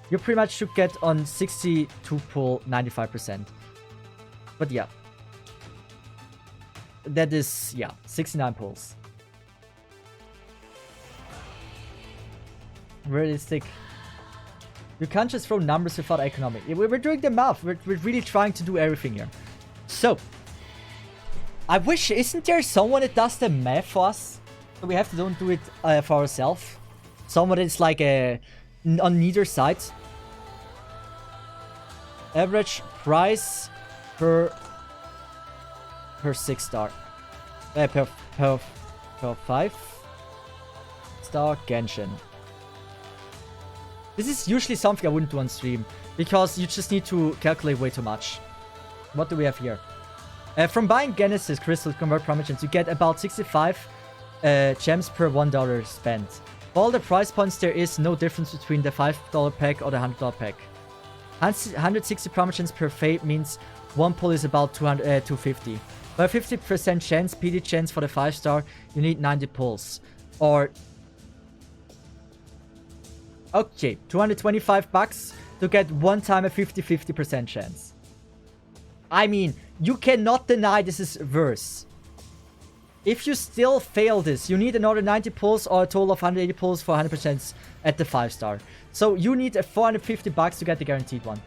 You pretty much should get on 62 pull 95%. But yeah. That is, yeah, 69 pulls. Realistic. You can't just throw numbers without economic. We're doing the math. We're really trying to do everything here. So, I wish, isn't there someone that does the math for us? So we have to don't do it for ourselves. Someone that's like on neither side. Average price per 6-star. Per 5-star Genshin. This is usually something I wouldn't do on stream, because you just need to calculate way too much. What do we have here? From buying Genesis crystals convert promotions, you get about 65 gems per $1 spent. For all the price points, there is no difference between the $5 pack or the $100 pack. 160 promotions per fate means one pull is about 250. For a 50% chance, PD chance for the 5-star, you need 90 pulls. Or okay, 225 bucks to get one time a 50% chance. I mean, you cannot deny this is worse. If you still fail this, you need another 90 pulls or a total of 180 pulls for 100% at the 5-star. So you need a 450 bucks to get the guaranteed one.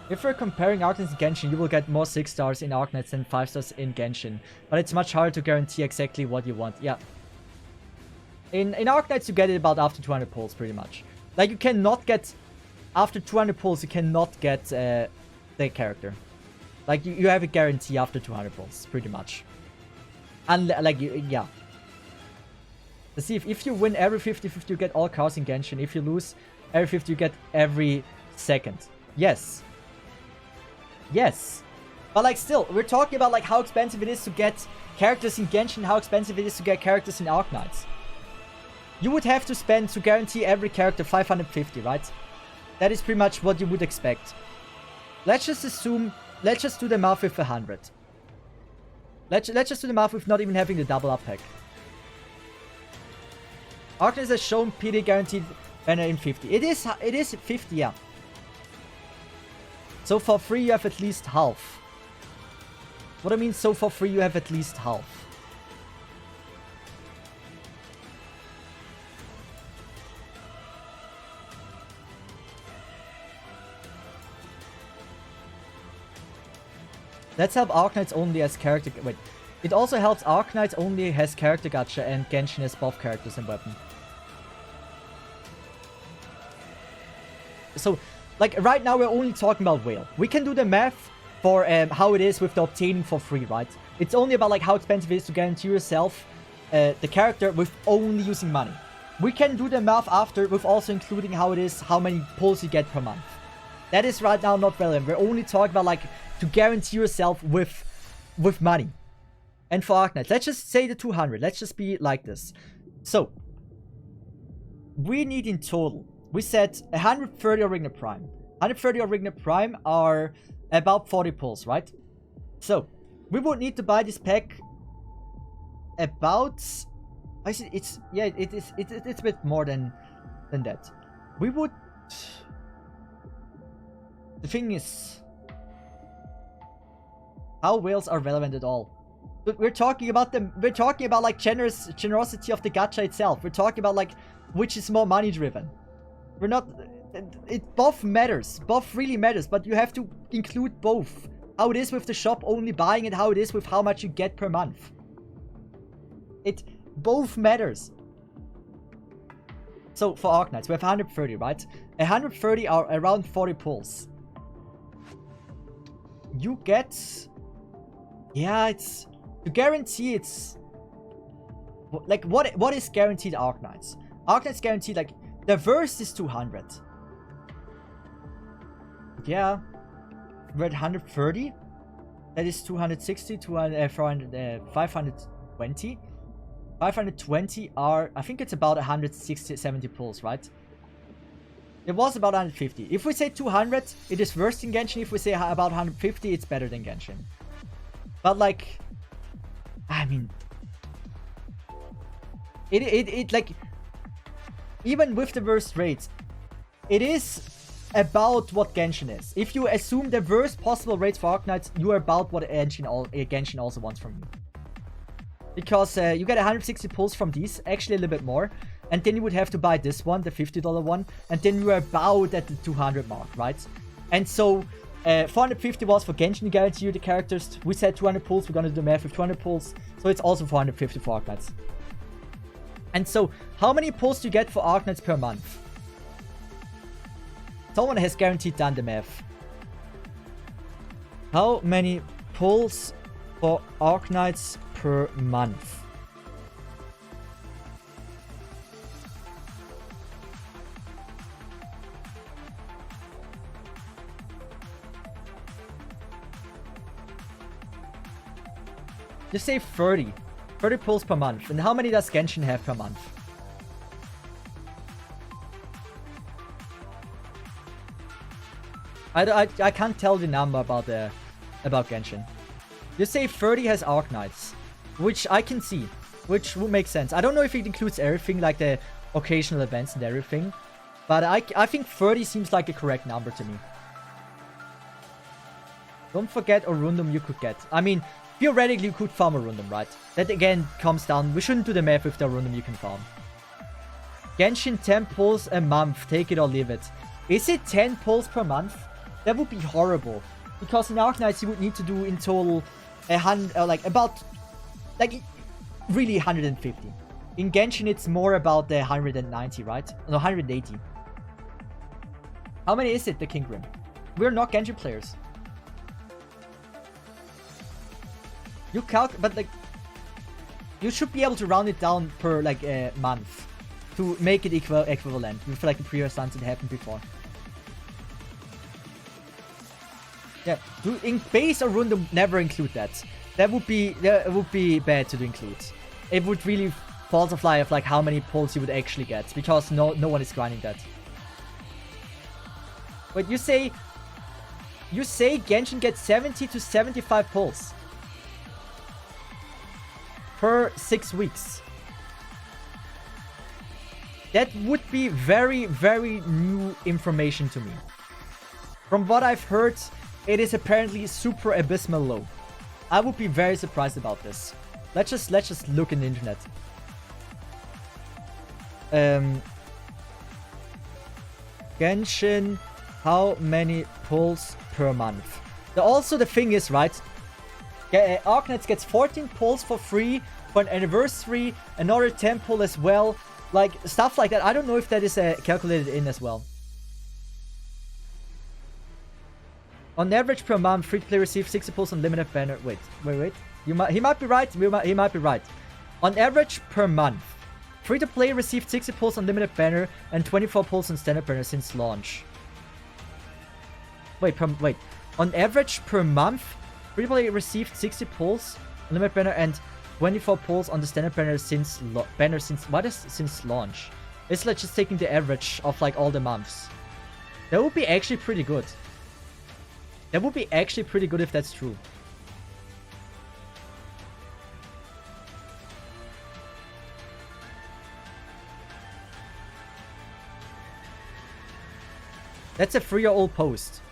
If we're comparing Arknights and Genshin, you will get more 6-stars in Arknights than 5-stars in Genshin. But it's much harder to guarantee exactly what you want. Yeah. In Arknights, you get it about after 200 pulls, pretty much. Like, you cannot get... After 200 pulls, you cannot get the character. Like, you have a guarantee after 200 pulls, pretty much. And, like, yeah. Let's see, if you win every 50-50, you get all cars in Genshin. If you lose every 50, you get every second. Yes. Yes. But like still, we're talking about like how expensive it is to get characters in Genshin, how expensive it is to get characters in Arknights. You would have to spend to guarantee every character 550, right? That is pretty much what you would expect. Let's just assume, let's just do the math with 100. Let's just do the math with not even having the double up pack. Arknights has shown PD guaranteed banner in 50. It is 50, yeah. So for free you have at least half. What I mean, so for free you have at least half. Let's help Arknights only as character... Wait. It also helps Arknights only has character gacha and Genshin as buff characters and weapon. So, like, right now we're only talking about Whale. We can do the math for how it is with the obtaining for free, right? It's only about, like, how expensive it is to guarantee yourself the character with only using money. We can do the math after with also including how it is, how many pulls you get per month. That is right now not relevant. We're only talking about, like, to guarantee yourself with money. And for Arknights, let's just say the 200. Let's just be like this. So, we need in total, we said 130 Origna Prime. 130 Origna Prime are about 40 pulls, right? So, we would need to buy this pack about... I see, it's a bit more than that. We would... The thing is... How whales are relevant at all? But we're talking about like generosity of the gacha itself. We're talking about like which is more money driven. We're not both matters. Both really matters, but you have to include both. How it is with the shop only buying and how it is with how much you get per month. It both matters. So for Arknights, we have 130, right? 130 are around 40 pulls. You get... Yeah, it's... To guarantee it's... Like, what is guaranteed Arknights? Arknights guaranteed, like... The verse is 200. Yeah. We're at 130. That is 260, 200, 400, 520. 520 are... I think it's about 160, 70 pulls, right? It was about 150. If we say 200, it is worse than Genshin. If we say about 150, it's better than Genshin. But like... I mean, it like, even with the worst rates, it is about what Genshin is. If you assume the worst possible rates for Arknights, you are about what Genshin also wants from you. Because you get 160 pulls from these, actually a little bit more, and then you would have to buy this one, the $50 one, and then you are about at the 200 mark, right? And so... 450 was for Genshin to guarantee you the characters. We said 200 pulls. We're gonna do the math with 200 pulls. So it's also 450 for Arknights. And so, how many pulls do you get for Arknights per month? Someone has guaranteed done the math. How many pulls for Arknights per month? Just say 30. 30 pulls per month. And how many does Genshin have per month? I can't tell the number about Genshin. Just say 30 has Arknights. Which I can see. Which would make sense. I don't know if it includes everything, like the occasional events and everything. But I think 30 seems like a correct number to me. Don't forget Orundum you could get. I mean... Theoretically, you could farm a Rundum, right? That again comes down. We shouldn't do the math with the Rundum you can farm. Genshin 10 pulls a month. Take it or leave it. Is it 10 pulls per month? That would be horrible. Because in Arknights, you would need to do in total 100, like about, like really 150. In Genshin, it's more about the 190, right? No, 180. How many is it, the King Grim? We're not Genshin players. You but like, you should be able to round it down per like a month to make it equivalent with like the previous stunts that happened before. Yeah, in base or Rundum never include that. That would be bad to include. It would really falsify of like how many pulls you would actually get because no one is grinding that. But you say Genshin gets 70 to 75 pulls. per 6 weeks. That would be very, very new information to me. From what I've heard, it is apparently super abysmal low. I would be very surprised about this. Let's just look in the internet. Genshin, how many pulls per month? Also, the thing is, right? Arknights gets 14 pulls for free for an anniversary, another 10 pull as well. Like, stuff like that. I don't know if that is calculated in as well. On average per month, free-to-play receives 60 pulls on limited banner. Wait. He might be right. He might be right. On average per month, free-to-play received 60 pulls on limited banner and 24 pulls on standard banner since launch. Wait. On average per month, free-to-play received 60 pulls on limited banner and 24 pulls on the standard banner since since launch. It's like just taking the average of like all the months. That would be actually pretty good. That would be actually pretty good if that's true. That's a 3-year-old post.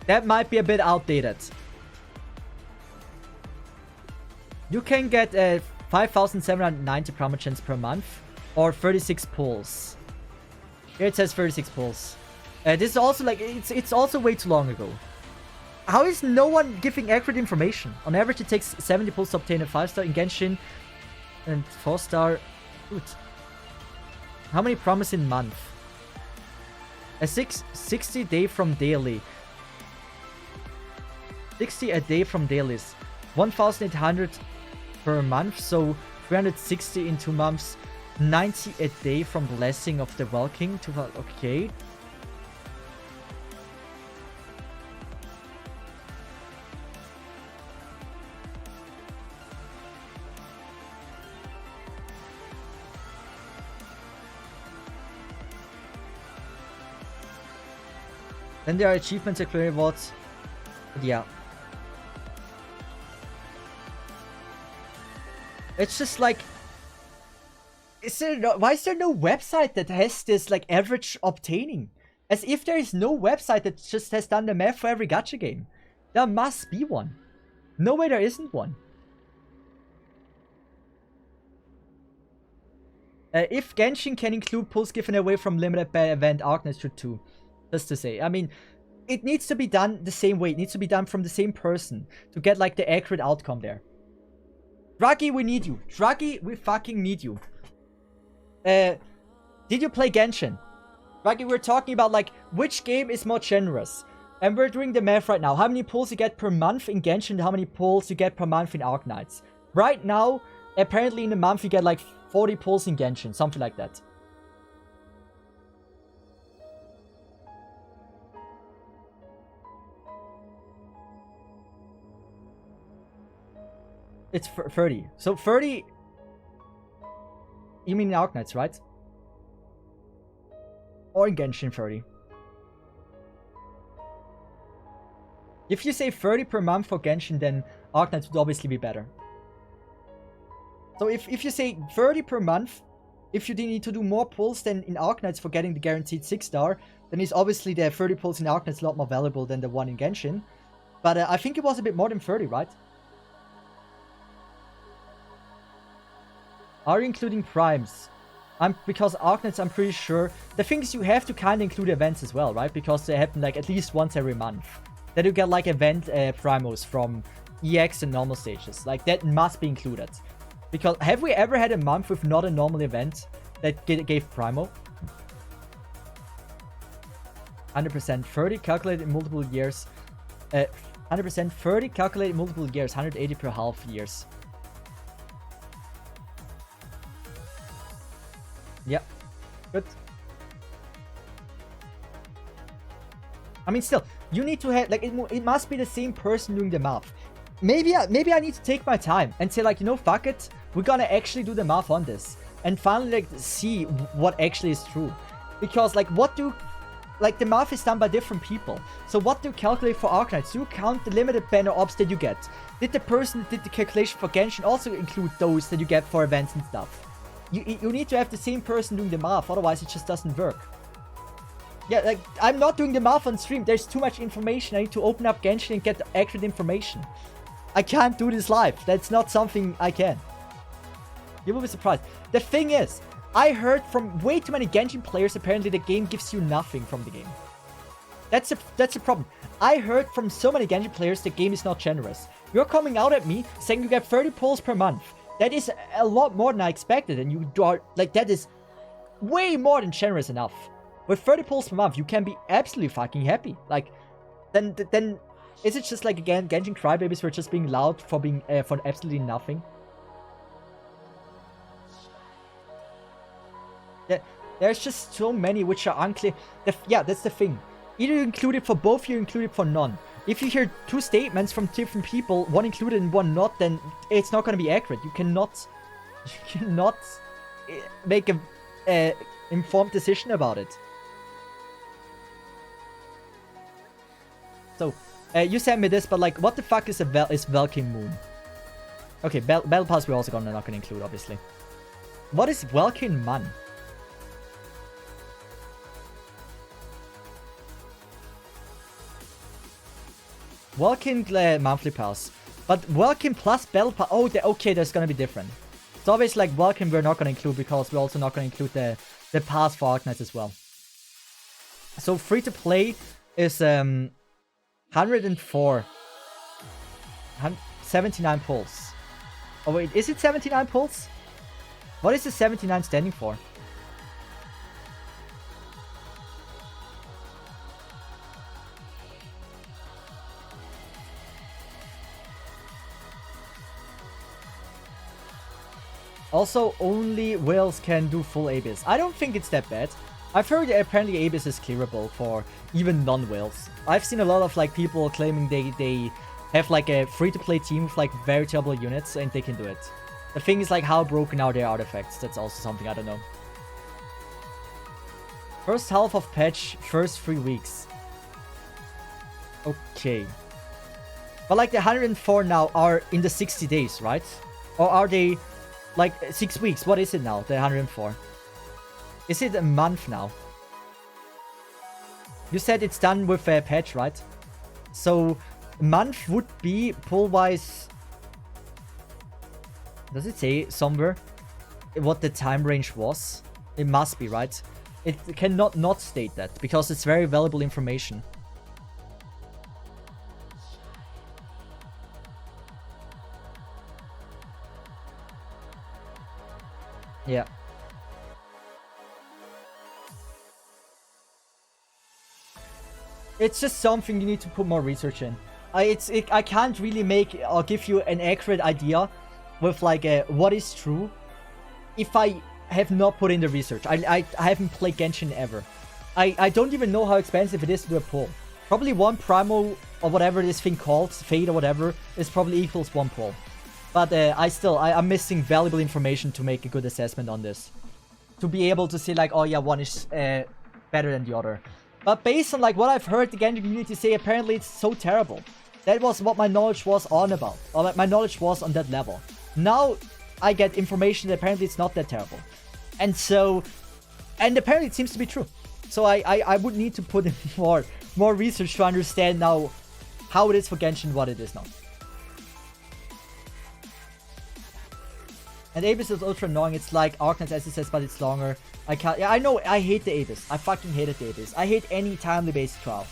That might be a bit outdated. You can get 5,790 promo chance per month or 36 pulls. Here it says 36 pulls. This is also like it's also way too long ago. How is no one giving accurate information? On average, it takes 70 pulls to obtain a 5-star in Genshin and 4-star. Dude. How many promise in month? A 60 day from daily. 60 a day from dailies. 1,800 per month, so 360 in 2 months. 90 a day from Blessing of the Welking. Okay. Then there are achievements and clear rewards. But yeah. It's just like... why is there no website that has this like average obtaining? As if there is no website that just has done the math for every gacha game. There must be one. No way there isn't one. If Genshin can include pulls given away from limited event, Arknights should too. Just to say. I mean, it needs to be done the same way. It needs to be done from the same person to get like the accurate outcome there. Draghi, we need you. Draghi, we fucking need you. Did you play Genshin? Draghi, we're talking about like which game is more generous. And we're doing the math right now. How many pulls you get per month in Genshin, how many pulls you get per month in Arknights. Right now, apparently in a month you get like 40 pulls in Genshin, something like that. It's 30. So 30... You mean in Arknights, right? Or in Genshin 30. If you say 30 per month for Genshin, then Arknights would obviously be better. So if you say 30 per month, if you need to do more pulls than in Arknights for getting the guaranteed 6-star, then it's obviously the 30 pulls in Arknights a lot more valuable than the one in Genshin. But I think it was a bit more than 30, right? Are you including primes? Because Arknights, I'm pretty sure. The thing is, you have to kind of include events as well, right? Because they happen like at least once every month. Then you get like event primos from EX and normal stages. Like that must be included. Because have we ever had a month with not a normal event that gave primo? 100% 30 calculated in multiple years. 100% 30 calculated in multiple years. 180 per half years. Yep. Good. I mean, still, you need to have, like, it must be the same person doing the math. Maybe I need to take my time and say, like, you know, fuck it. We're gonna actually do the math on this. And finally, like, see what actually is true. Because, like, like the math is done by different people. So what do you calculate for Arknights? Do you count the limited banner ops that you get? Did the person that did the calculation for Genshin also include those that you get for events and stuff? You need to have the same person doing the math, otherwise it just doesn't work. Yeah, like, I'm not doing the math on stream. There's too much information. I need to open up Genshin and get accurate information. I can't do this live. That's not something I can. You will be surprised. The thing is, I heard from way too many Genshin players apparently the game gives you nothing from the game. That's a problem. I heard from so many Genshin players the game is not generous. You're coming out at me saying you get 30 pulls per month. That is a lot more than I expected, and you are like, that is way more than generous enough. With 30 pulls per month, you can be absolutely fucking happy. Like, then is it just like, again, Genshin crybabies were just being loud for being for absolutely nothing? There's just so many which are unclear. Yeah, that's the thing. Either you include it for both, you include it for none. If you hear two statements from different people, one included and one not, then it's not going to be accurate. You cannot make a informed decision about it. So, you sent me this, but like, what the fuck is Welkin Moon? Okay, Battle Pass we're also not gonna include, obviously. What is Welkin Man? Welkin monthly pass. But Welkin plus Battle Pass. Oh, okay, that's gonna be different. It's always like Welkin we're not gonna include because we're also not gonna include the pass for Arknights as well. So free to play is 104. 79 pulls. Oh wait, is it 79 pulls? What is the 79 standing for? Also, only whales can do full Abyss. I don't think it's that bad. I've heard that apparently Abyss is clearable for even non-whales. I've seen a lot of like people claiming they have like a free-to-play team with like very terrible units and they can do it. The thing is like how broken are their artifacts. That's also something I don't know. First half of patch, first 3 weeks. Okay. But like the 104 now are in the 60 days, right? Or are they like 6 weeks? What is it now, the 104? Is it a month now? You said it's done with a patch, right? So, month would be pull-wise... Does it say somewhere what the time range was? It must be, right? It cannot not state that, because it's very valuable information. Yeah. It's just something you need to put more research in. I can't really make or give you an accurate idea with like what is true if I have not put in the research. I haven't played Genshin ever. I don't even know how expensive it is to do a pull. Probably one Primo or whatever this thing called, Fade or whatever, is probably equals one pull. But I'm missing valuable information to make a good assessment on this. To be able to say like, oh yeah, one is better than the other. But based on like what I've heard the Genshin community say, apparently it's so terrible. That was what my knowledge was on about. Or like my knowledge was on that level. Now I get information that apparently it's not that terrible. And so... And apparently it seems to be true. So I would need to put in more research to understand now how it is for Genshin, what it is now. And Abyss is ultra annoying. It's like Arknights SSS, but it's longer. I can't... Yeah, I know. I hate the Abyss. I fucking hated the Abyss. I hate any timely-based trial.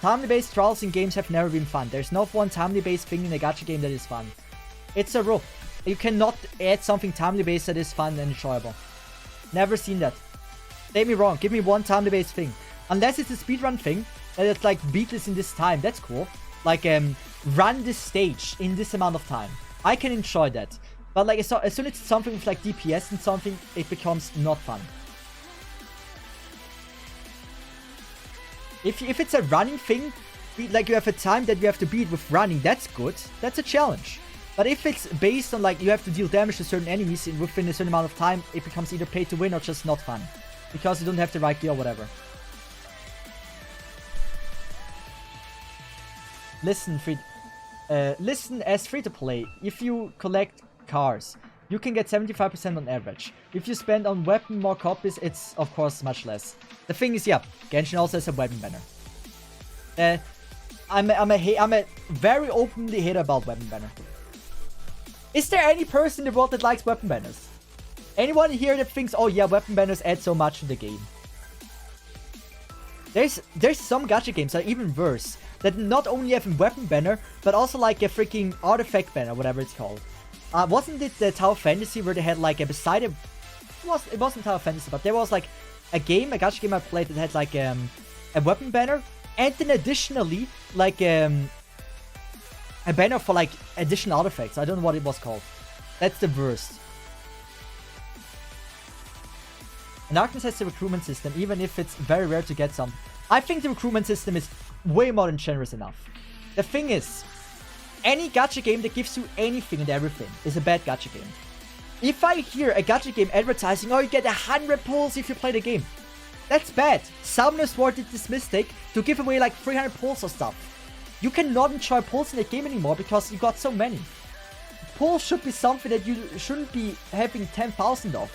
Timely-based trials in games have never been fun. There's not one timely-based thing in a gacha game that is fun. It's a rule. You cannot add something timely-based that is fun and enjoyable. Never seen that. Take me wrong. Give me one timely-based thing. Unless it's a speedrun thing, that it's like beatless in this time. That's cool. Like, run this stage in this amount of time. I can enjoy that. But like, as soon as it's something with like DPS and something, it becomes not fun. If it's a running thing, like you have a time that you have to beat with running, that's good. That's a challenge. But if it's based on like you have to deal damage to certain enemies within a certain amount of time, it becomes either pay to win or just not fun. Because you don't have the right gear or whatever. listen as free to play. If you collect cars, you can get 75% on average. If you spend on weapon more copies, it's of course much less. The thing is, yeah, Genshin also has a weapon banner. I'm a very openly hater about weapon banner. Is there any person in the world that likes weapon banners? Anyone here that thinks, oh yeah, weapon banners add so much to the game? There's some gacha games that are even worse, that not only have a weapon banner, but also like a freaking artifact banner, whatever it's called. Wasn't it the Tower Fantasy where they had like a beside it wasn't Tower Fantasy, but there was like a gacha game I played that had like a weapon banner, and then additionally like a banner for like additional artifacts. I don't know what it was called. That's the worst. And Darkness has the recruitment system, even if it's very rare to get some. I think the recruitment system is way more than generous enough. The thing is, any gacha game that gives you anything and everything is a bad gacha game. If I hear a gacha game advertising, oh, you get 100 pulls if you play the game, that's bad. Summoner Sword did this mistake to give away like 300 pulls or stuff. You cannot enjoy pulls in the game anymore because you got so many. Pulls should be something that you shouldn't be having 10,000 of.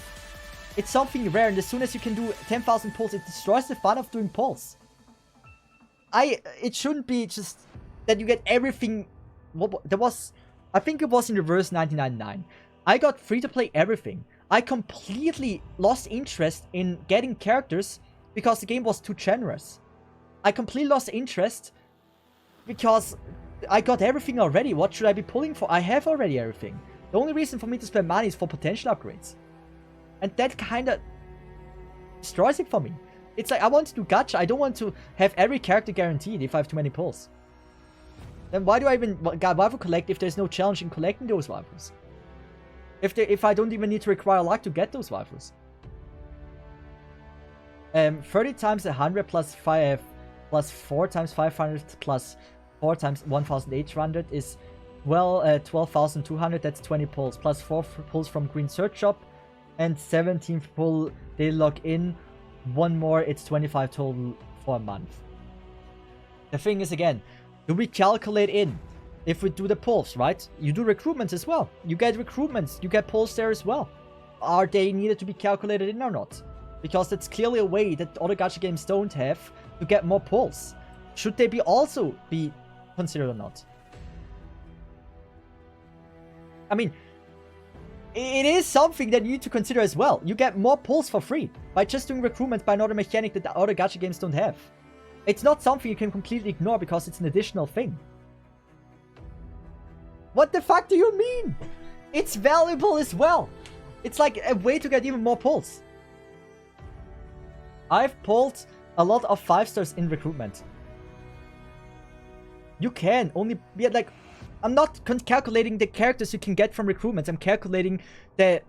It's something rare, and as soon as you can do 10,000 pulls, it destroys the fun of doing pulls. It shouldn't be just that you get everything. I think it was in reverse 1999. I got free to play everything. I completely lost interest in getting characters because the game was too generous. I completely lost interest because I got everything already. What should I be pulling for? I have already everything. The only reason for me to spend money is for potential upgrades. And that kind of destroys it for me. It's like, I want to do gacha. I don't want to have every character guaranteed if I have too many pulls. Then why do I even waifu collect if there's no challenge in collecting those waifus? If I don't even need to require luck to get those waifus. 30 times 100 plus 5 plus 4 times 500 plus 4 times 1800 is, well, 12,200. That's 20 pulls. Plus 4 pulls from Green Search Shop. And 17th pull, they log in. One more, it's 25 total for a month. The thing is, again, do we calculate in? If we do the pulls, right? You do recruitments as well. You get recruitments, you get pulls there as well. Are they needed to be calculated in or not? Because that's clearly a way that other gacha games don't have to get more pulls. Should they also be considered or not? I mean, it is something that you need to consider as well. You get more pulls for free by just doing recruitment by another mechanic that the other gacha games don't have. It's not something you can completely ignore because it's an additional thing. What the fuck do you mean? It's valuable as well. It's like a way to get even more pulls. I've pulled a lot of 5 stars in recruitment. You can only be like... I'm not calculating the characters you can get from recruitments. I'm calculating the...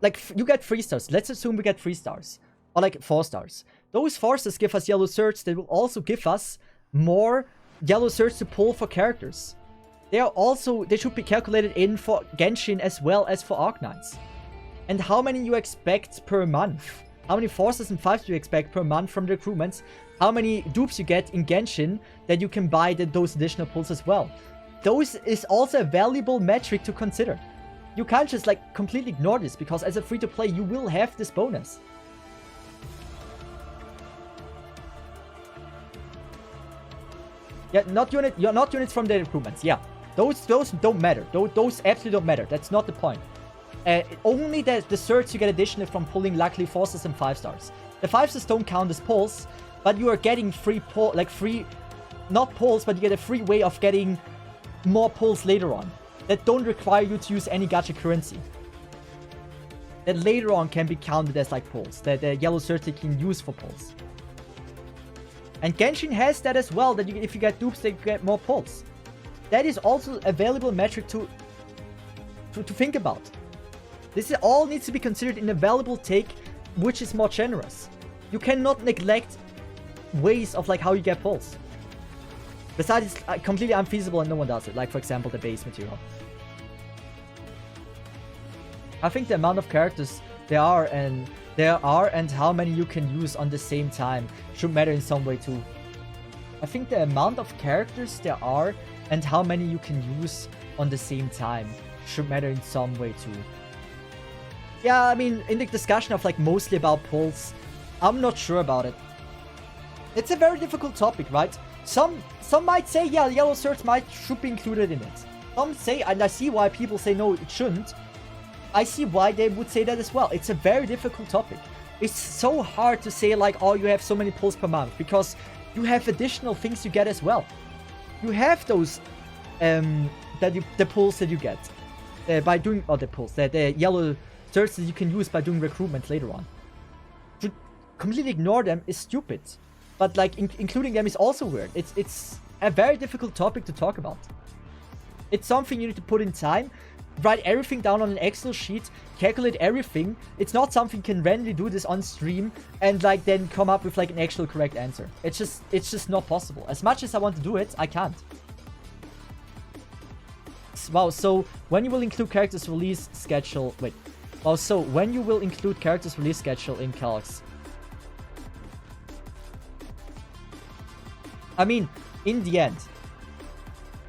Like, you get 3 stars. Let's assume we get 3 stars. Or like 4 stars. Those 4 stars give us yellow search. They will also give us more yellow search to pull for characters. They should be calculated in for Genshin as well as for Arknights. And how many you expect per month? How many 4s and 5s do you expect per month from the recruitments? How many dupes you get in Genshin that you can buy those additional pulls as well? Those is also a valuable metric to consider. You can't just like completely ignore this because as a free-to-play you will have this bonus. Yeah, not units from the recruitments. Yeah, those don't matter. Those absolutely don't matter. That's not the point. Only the certs you get additionally from pulling luckily 4s and 5 stars. The 5 stars don't count as pulls, but you are getting free not pulls, but you get a free way of getting more pulls later on that don't require you to use any gacha currency. That later on can be counted as like pulls. The yellow certs you can use for pulls. And Genshin has that as well, that if you get dupes, they get more pulls. That is also a valuable metric to think about. This all needs to be considered in a valuable take, which is more generous. You cannot neglect ways of like how you get pulls. Besides, it's completely unfeasible and no one does it. Like, for example, the base material. I think the amount of characters there are and how many you can use on the same time should matter in some way too. I think the amount of characters there are and how many you can use on the same time should matter in some way too. Yeah, I mean, in the discussion of like mostly about pulls, I'm not sure about it. It's a very difficult topic, right? Some might say, yeah, yellow shirts should be included in it. Some say, and I see why people say no, it shouldn't. I see why they would say that as well. It's a very difficult topic. It's so hard to say like, oh, you have so many pulls per month, because you have additional things you get as well. You have those, the pulls that you get by doing other pulls, the yellow shirts that you can use by doing recruitment later on. To completely ignore them is stupid, but like including them is also weird. It's a very difficult topic to talk about. It's something you need to put in time, write everything down on an Excel sheet, calculate everything. It's not something you can randomly do this on stream and like then come up with like an actual correct answer. It's just not possible. As much as I want to do it, I can't. Wow, so when you will include characters release schedule... Wait. Wow, so when you will include characters release schedule in Calx? I mean, in the end,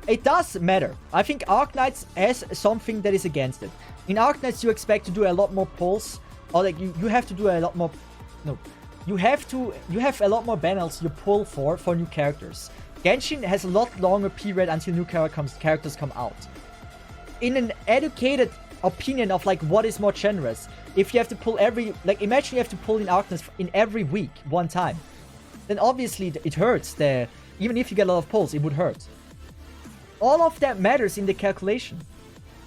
it does matter. I think Arknights has something that is against it. In Arknights, you expect to do a lot more pulls, or like you have to do a lot more... No. You have a lot more banners you pull for new characters. Genshin has a lot longer period until new characters come out. In an educated opinion of like what is more generous, if you have to pull every... Like imagine you have to pull in Arknights in every week, one time. Then obviously it hurts. Even if you get a lot of pulls, it would hurt. All of that matters in the calculation.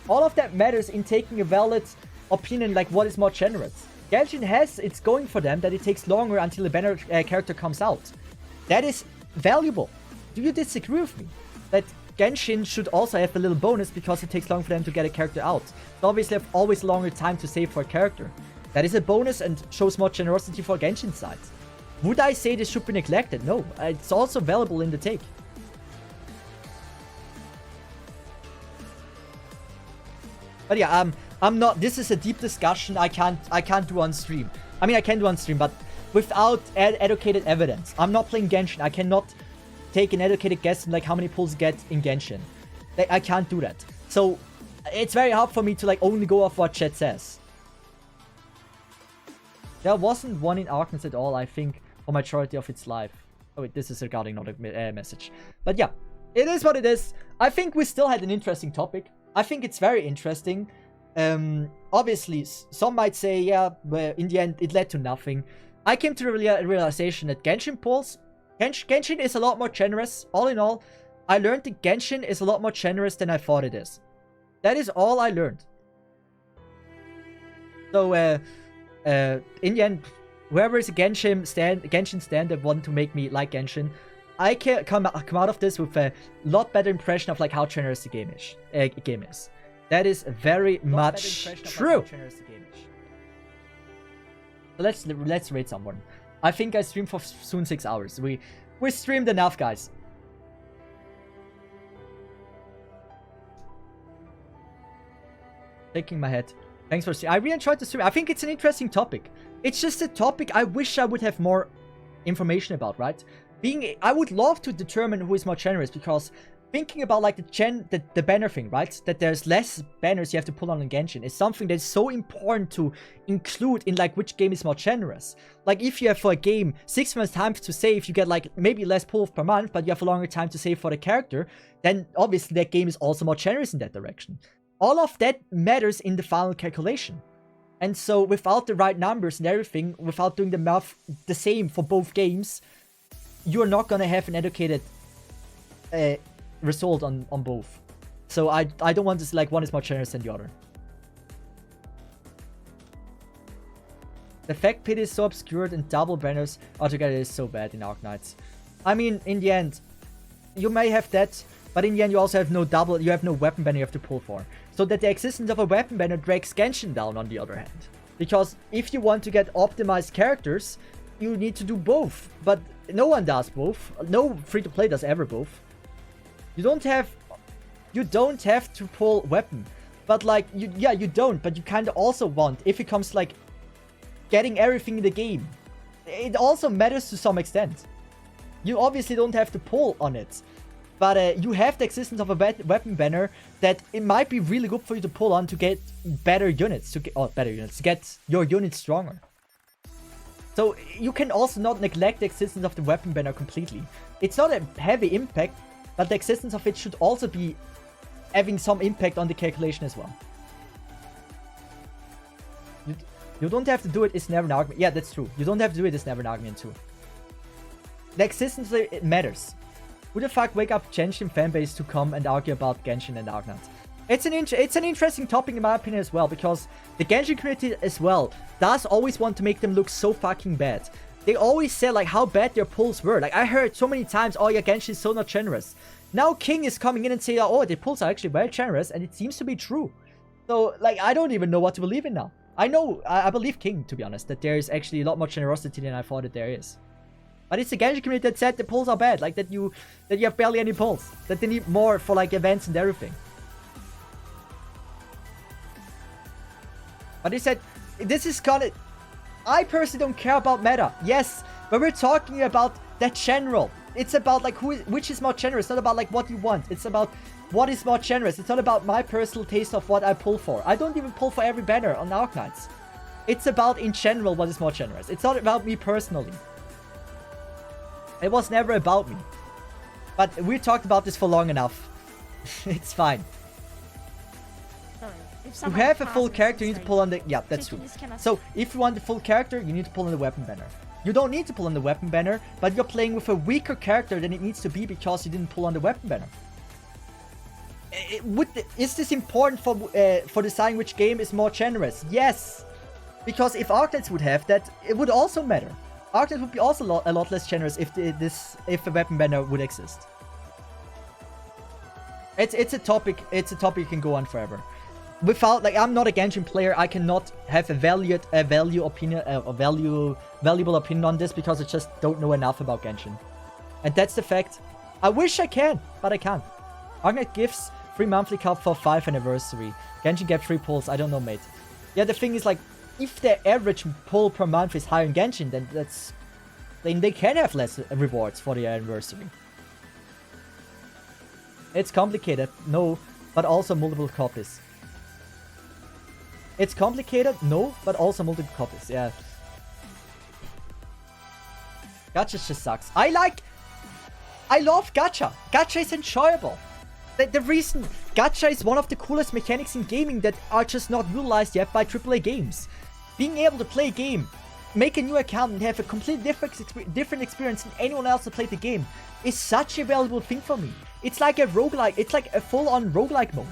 All of that matters in taking a valid opinion like what is more generous. Genshin has it's going for them that it takes longer until a banner character comes out. That is valuable. Do you disagree with me? That Genshin should also have a little bonus because it takes long for them to get a character out. They obviously have always longer time to save for a character. That is a bonus and shows more generosity for Genshin side. Would I say this should be neglected? No. It's also valuable in the take. But yeah, I'm not... This is a deep discussion I can't do on stream. I mean, I can do on stream, but without educated evidence. I'm not playing Genshin. I cannot take an educated guess on like how many pulls you get in Genshin. I can't do that. So it's very hard for me to like only go off what chat says. There wasn't one in Arknights at all, I think, for majority of its life. Oh wait, this is regarding not a message. But yeah, it is what it is. I think we still had an interesting topic. I think it's very interesting. Obviously, some might say, yeah, but in the end, it led to nothing. I came to the realization that Genshin pulls... Genshin is a lot more generous. All in all, I learned that Genshin is a lot more generous than I thought it is. That is all I learned. So, in the end, whoever is a Genshin stand that want to make me like Genshin, I can come out of this with a lot better impression of like how generous the game is. That is very much true. So let's rate someone. I think I streamed for soon 6 hours. We streamed enough, guys. Shaking my head. Thanks for streaming. I really enjoyed the stream. I think it's an interesting topic. It's just a topic I wish I would have more information about, right? I would love to determine who is more generous, because thinking about like the banner thing, right? That there's less banners you have to pull on in Genshin is something that's so important to include in like which game is more generous. Like if you have for a game 6 months time to save, you get like maybe less pulls per month, but you have a longer time to save for the character, then obviously that game is also more generous in that direction. All of that matters in the final calculation. And so without the right numbers and everything, without doing the math the same for both games, you're not gonna have an educated result on both. So I don't want to say like one is more generous than the other. The fact pit is so obscured and double banners altogether is so bad in Arknights. I mean, in the end, you may have that, but in the end you also have you have no weapon banner you have to pull for. So that the existence of a weapon banner drags Genshin down on the other hand. Because if you want to get optimized characters, you need to do both. But no one does both. No free-to-play does ever both. You don't have to pull weapon. But like, you don't. But you kind of also want, if it comes like getting everything in the game, it also matters to some extent. You obviously don't have to pull on it. But you have the existence of a weapon banner that it might be really good for you to pull on to get better units, to get your units stronger. So you can also not neglect the existence of the weapon banner completely. It's not a heavy impact, but the existence of it should also be having some impact on the calculation as well. You don't have to do it, it's never an argument. Yeah, that's true. You don't have to do it, it's never an argument too. The existence of it matters. Who the fuck wake up Genshin fanbase to come and argue about Genshin and Argnat? It's an interesting topic in my opinion as well, because the Genshin community as well does always want to make them look so fucking bad. They always say like how bad their pulls were. Like I heard so many times, oh yeah, Genshin is so not generous. Now King is coming in and saying, oh, the pulls are actually very generous, and it seems to be true. So like I don't even know what to believe in now. I believe King, to be honest, that there is actually a lot more generosity than I thought that there is. But it's the Genshin community that said the pulls are bad, like that you have barely any pulls, that they need more for like events and everything. But they said this is kind of, I personally don't care about meta, yes, but we're talking about that general. It's about like which is more generous, not about like what you want. It's about what is more generous. It's not about my personal taste of what I pull for. I don't even pull for every banner on Arknights. It's about in general what is more generous. It's not about me personally. It was never about me. But we talked about this for long enough. It's fine. Sorry. If To someone have a full passes character, you and need to say, pull on the... Yeah, that's true. "Taking this cannot-" So, if you want the full character, you need to pull on the weapon banner. You don't need to pull on the weapon banner, but you're playing with a weaker character than it needs to be because you didn't pull on the weapon banner. Is this important for deciding which game is more generous? Yes! Because if Arknights would have that, it would also matter. Arknights would be also a lot less generous if a weapon banner would exist. It's a topic you can go on forever. Without, like, I'm not a Genshin player, I cannot have a valuable opinion on this because I just don't know enough about Genshin. And that's the fact. I wish I can, but I can't. Arknight gives 3 monthly cup for 5th anniversary. Genshin gave 3 pulls, I don't know, mate. Yeah, the thing is, like, if the average pull per month is higher in Genshin, then they can have less rewards for the anniversary. It's complicated, no, but also multiple copies. It's complicated, no, but also multiple copies, yeah. Gacha just sucks. I love Gacha. Gacha is enjoyable. The reason Gacha is one of the coolest mechanics in gaming that are just not realized yet by AAA games. Being able to play a game, make a new account and have a completely different experience than anyone else that played the game is such a valuable thing for me. It's like a roguelike, it's like a full-on roguelike mode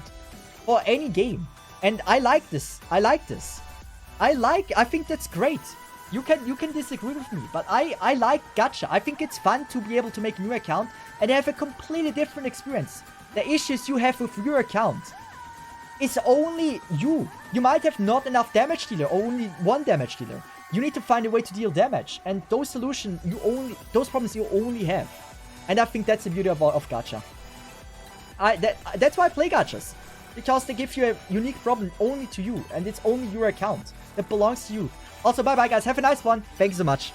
for any game. And I like this. I think that's great. You can disagree with me, but I like Gacha. I think it's fun to be able to make a new account and have a completely different experience. The issues you have with your account is only you. You might have not enough damage dealer, or only one damage dealer. You need to find a way to deal damage, and those problems you only have. And I think that's the beauty of Gacha. That's why I play Gachas. Because they give you a unique problem only to you, and it's only your account that belongs to you. Also, bye bye guys, have a nice one. Thank you so much.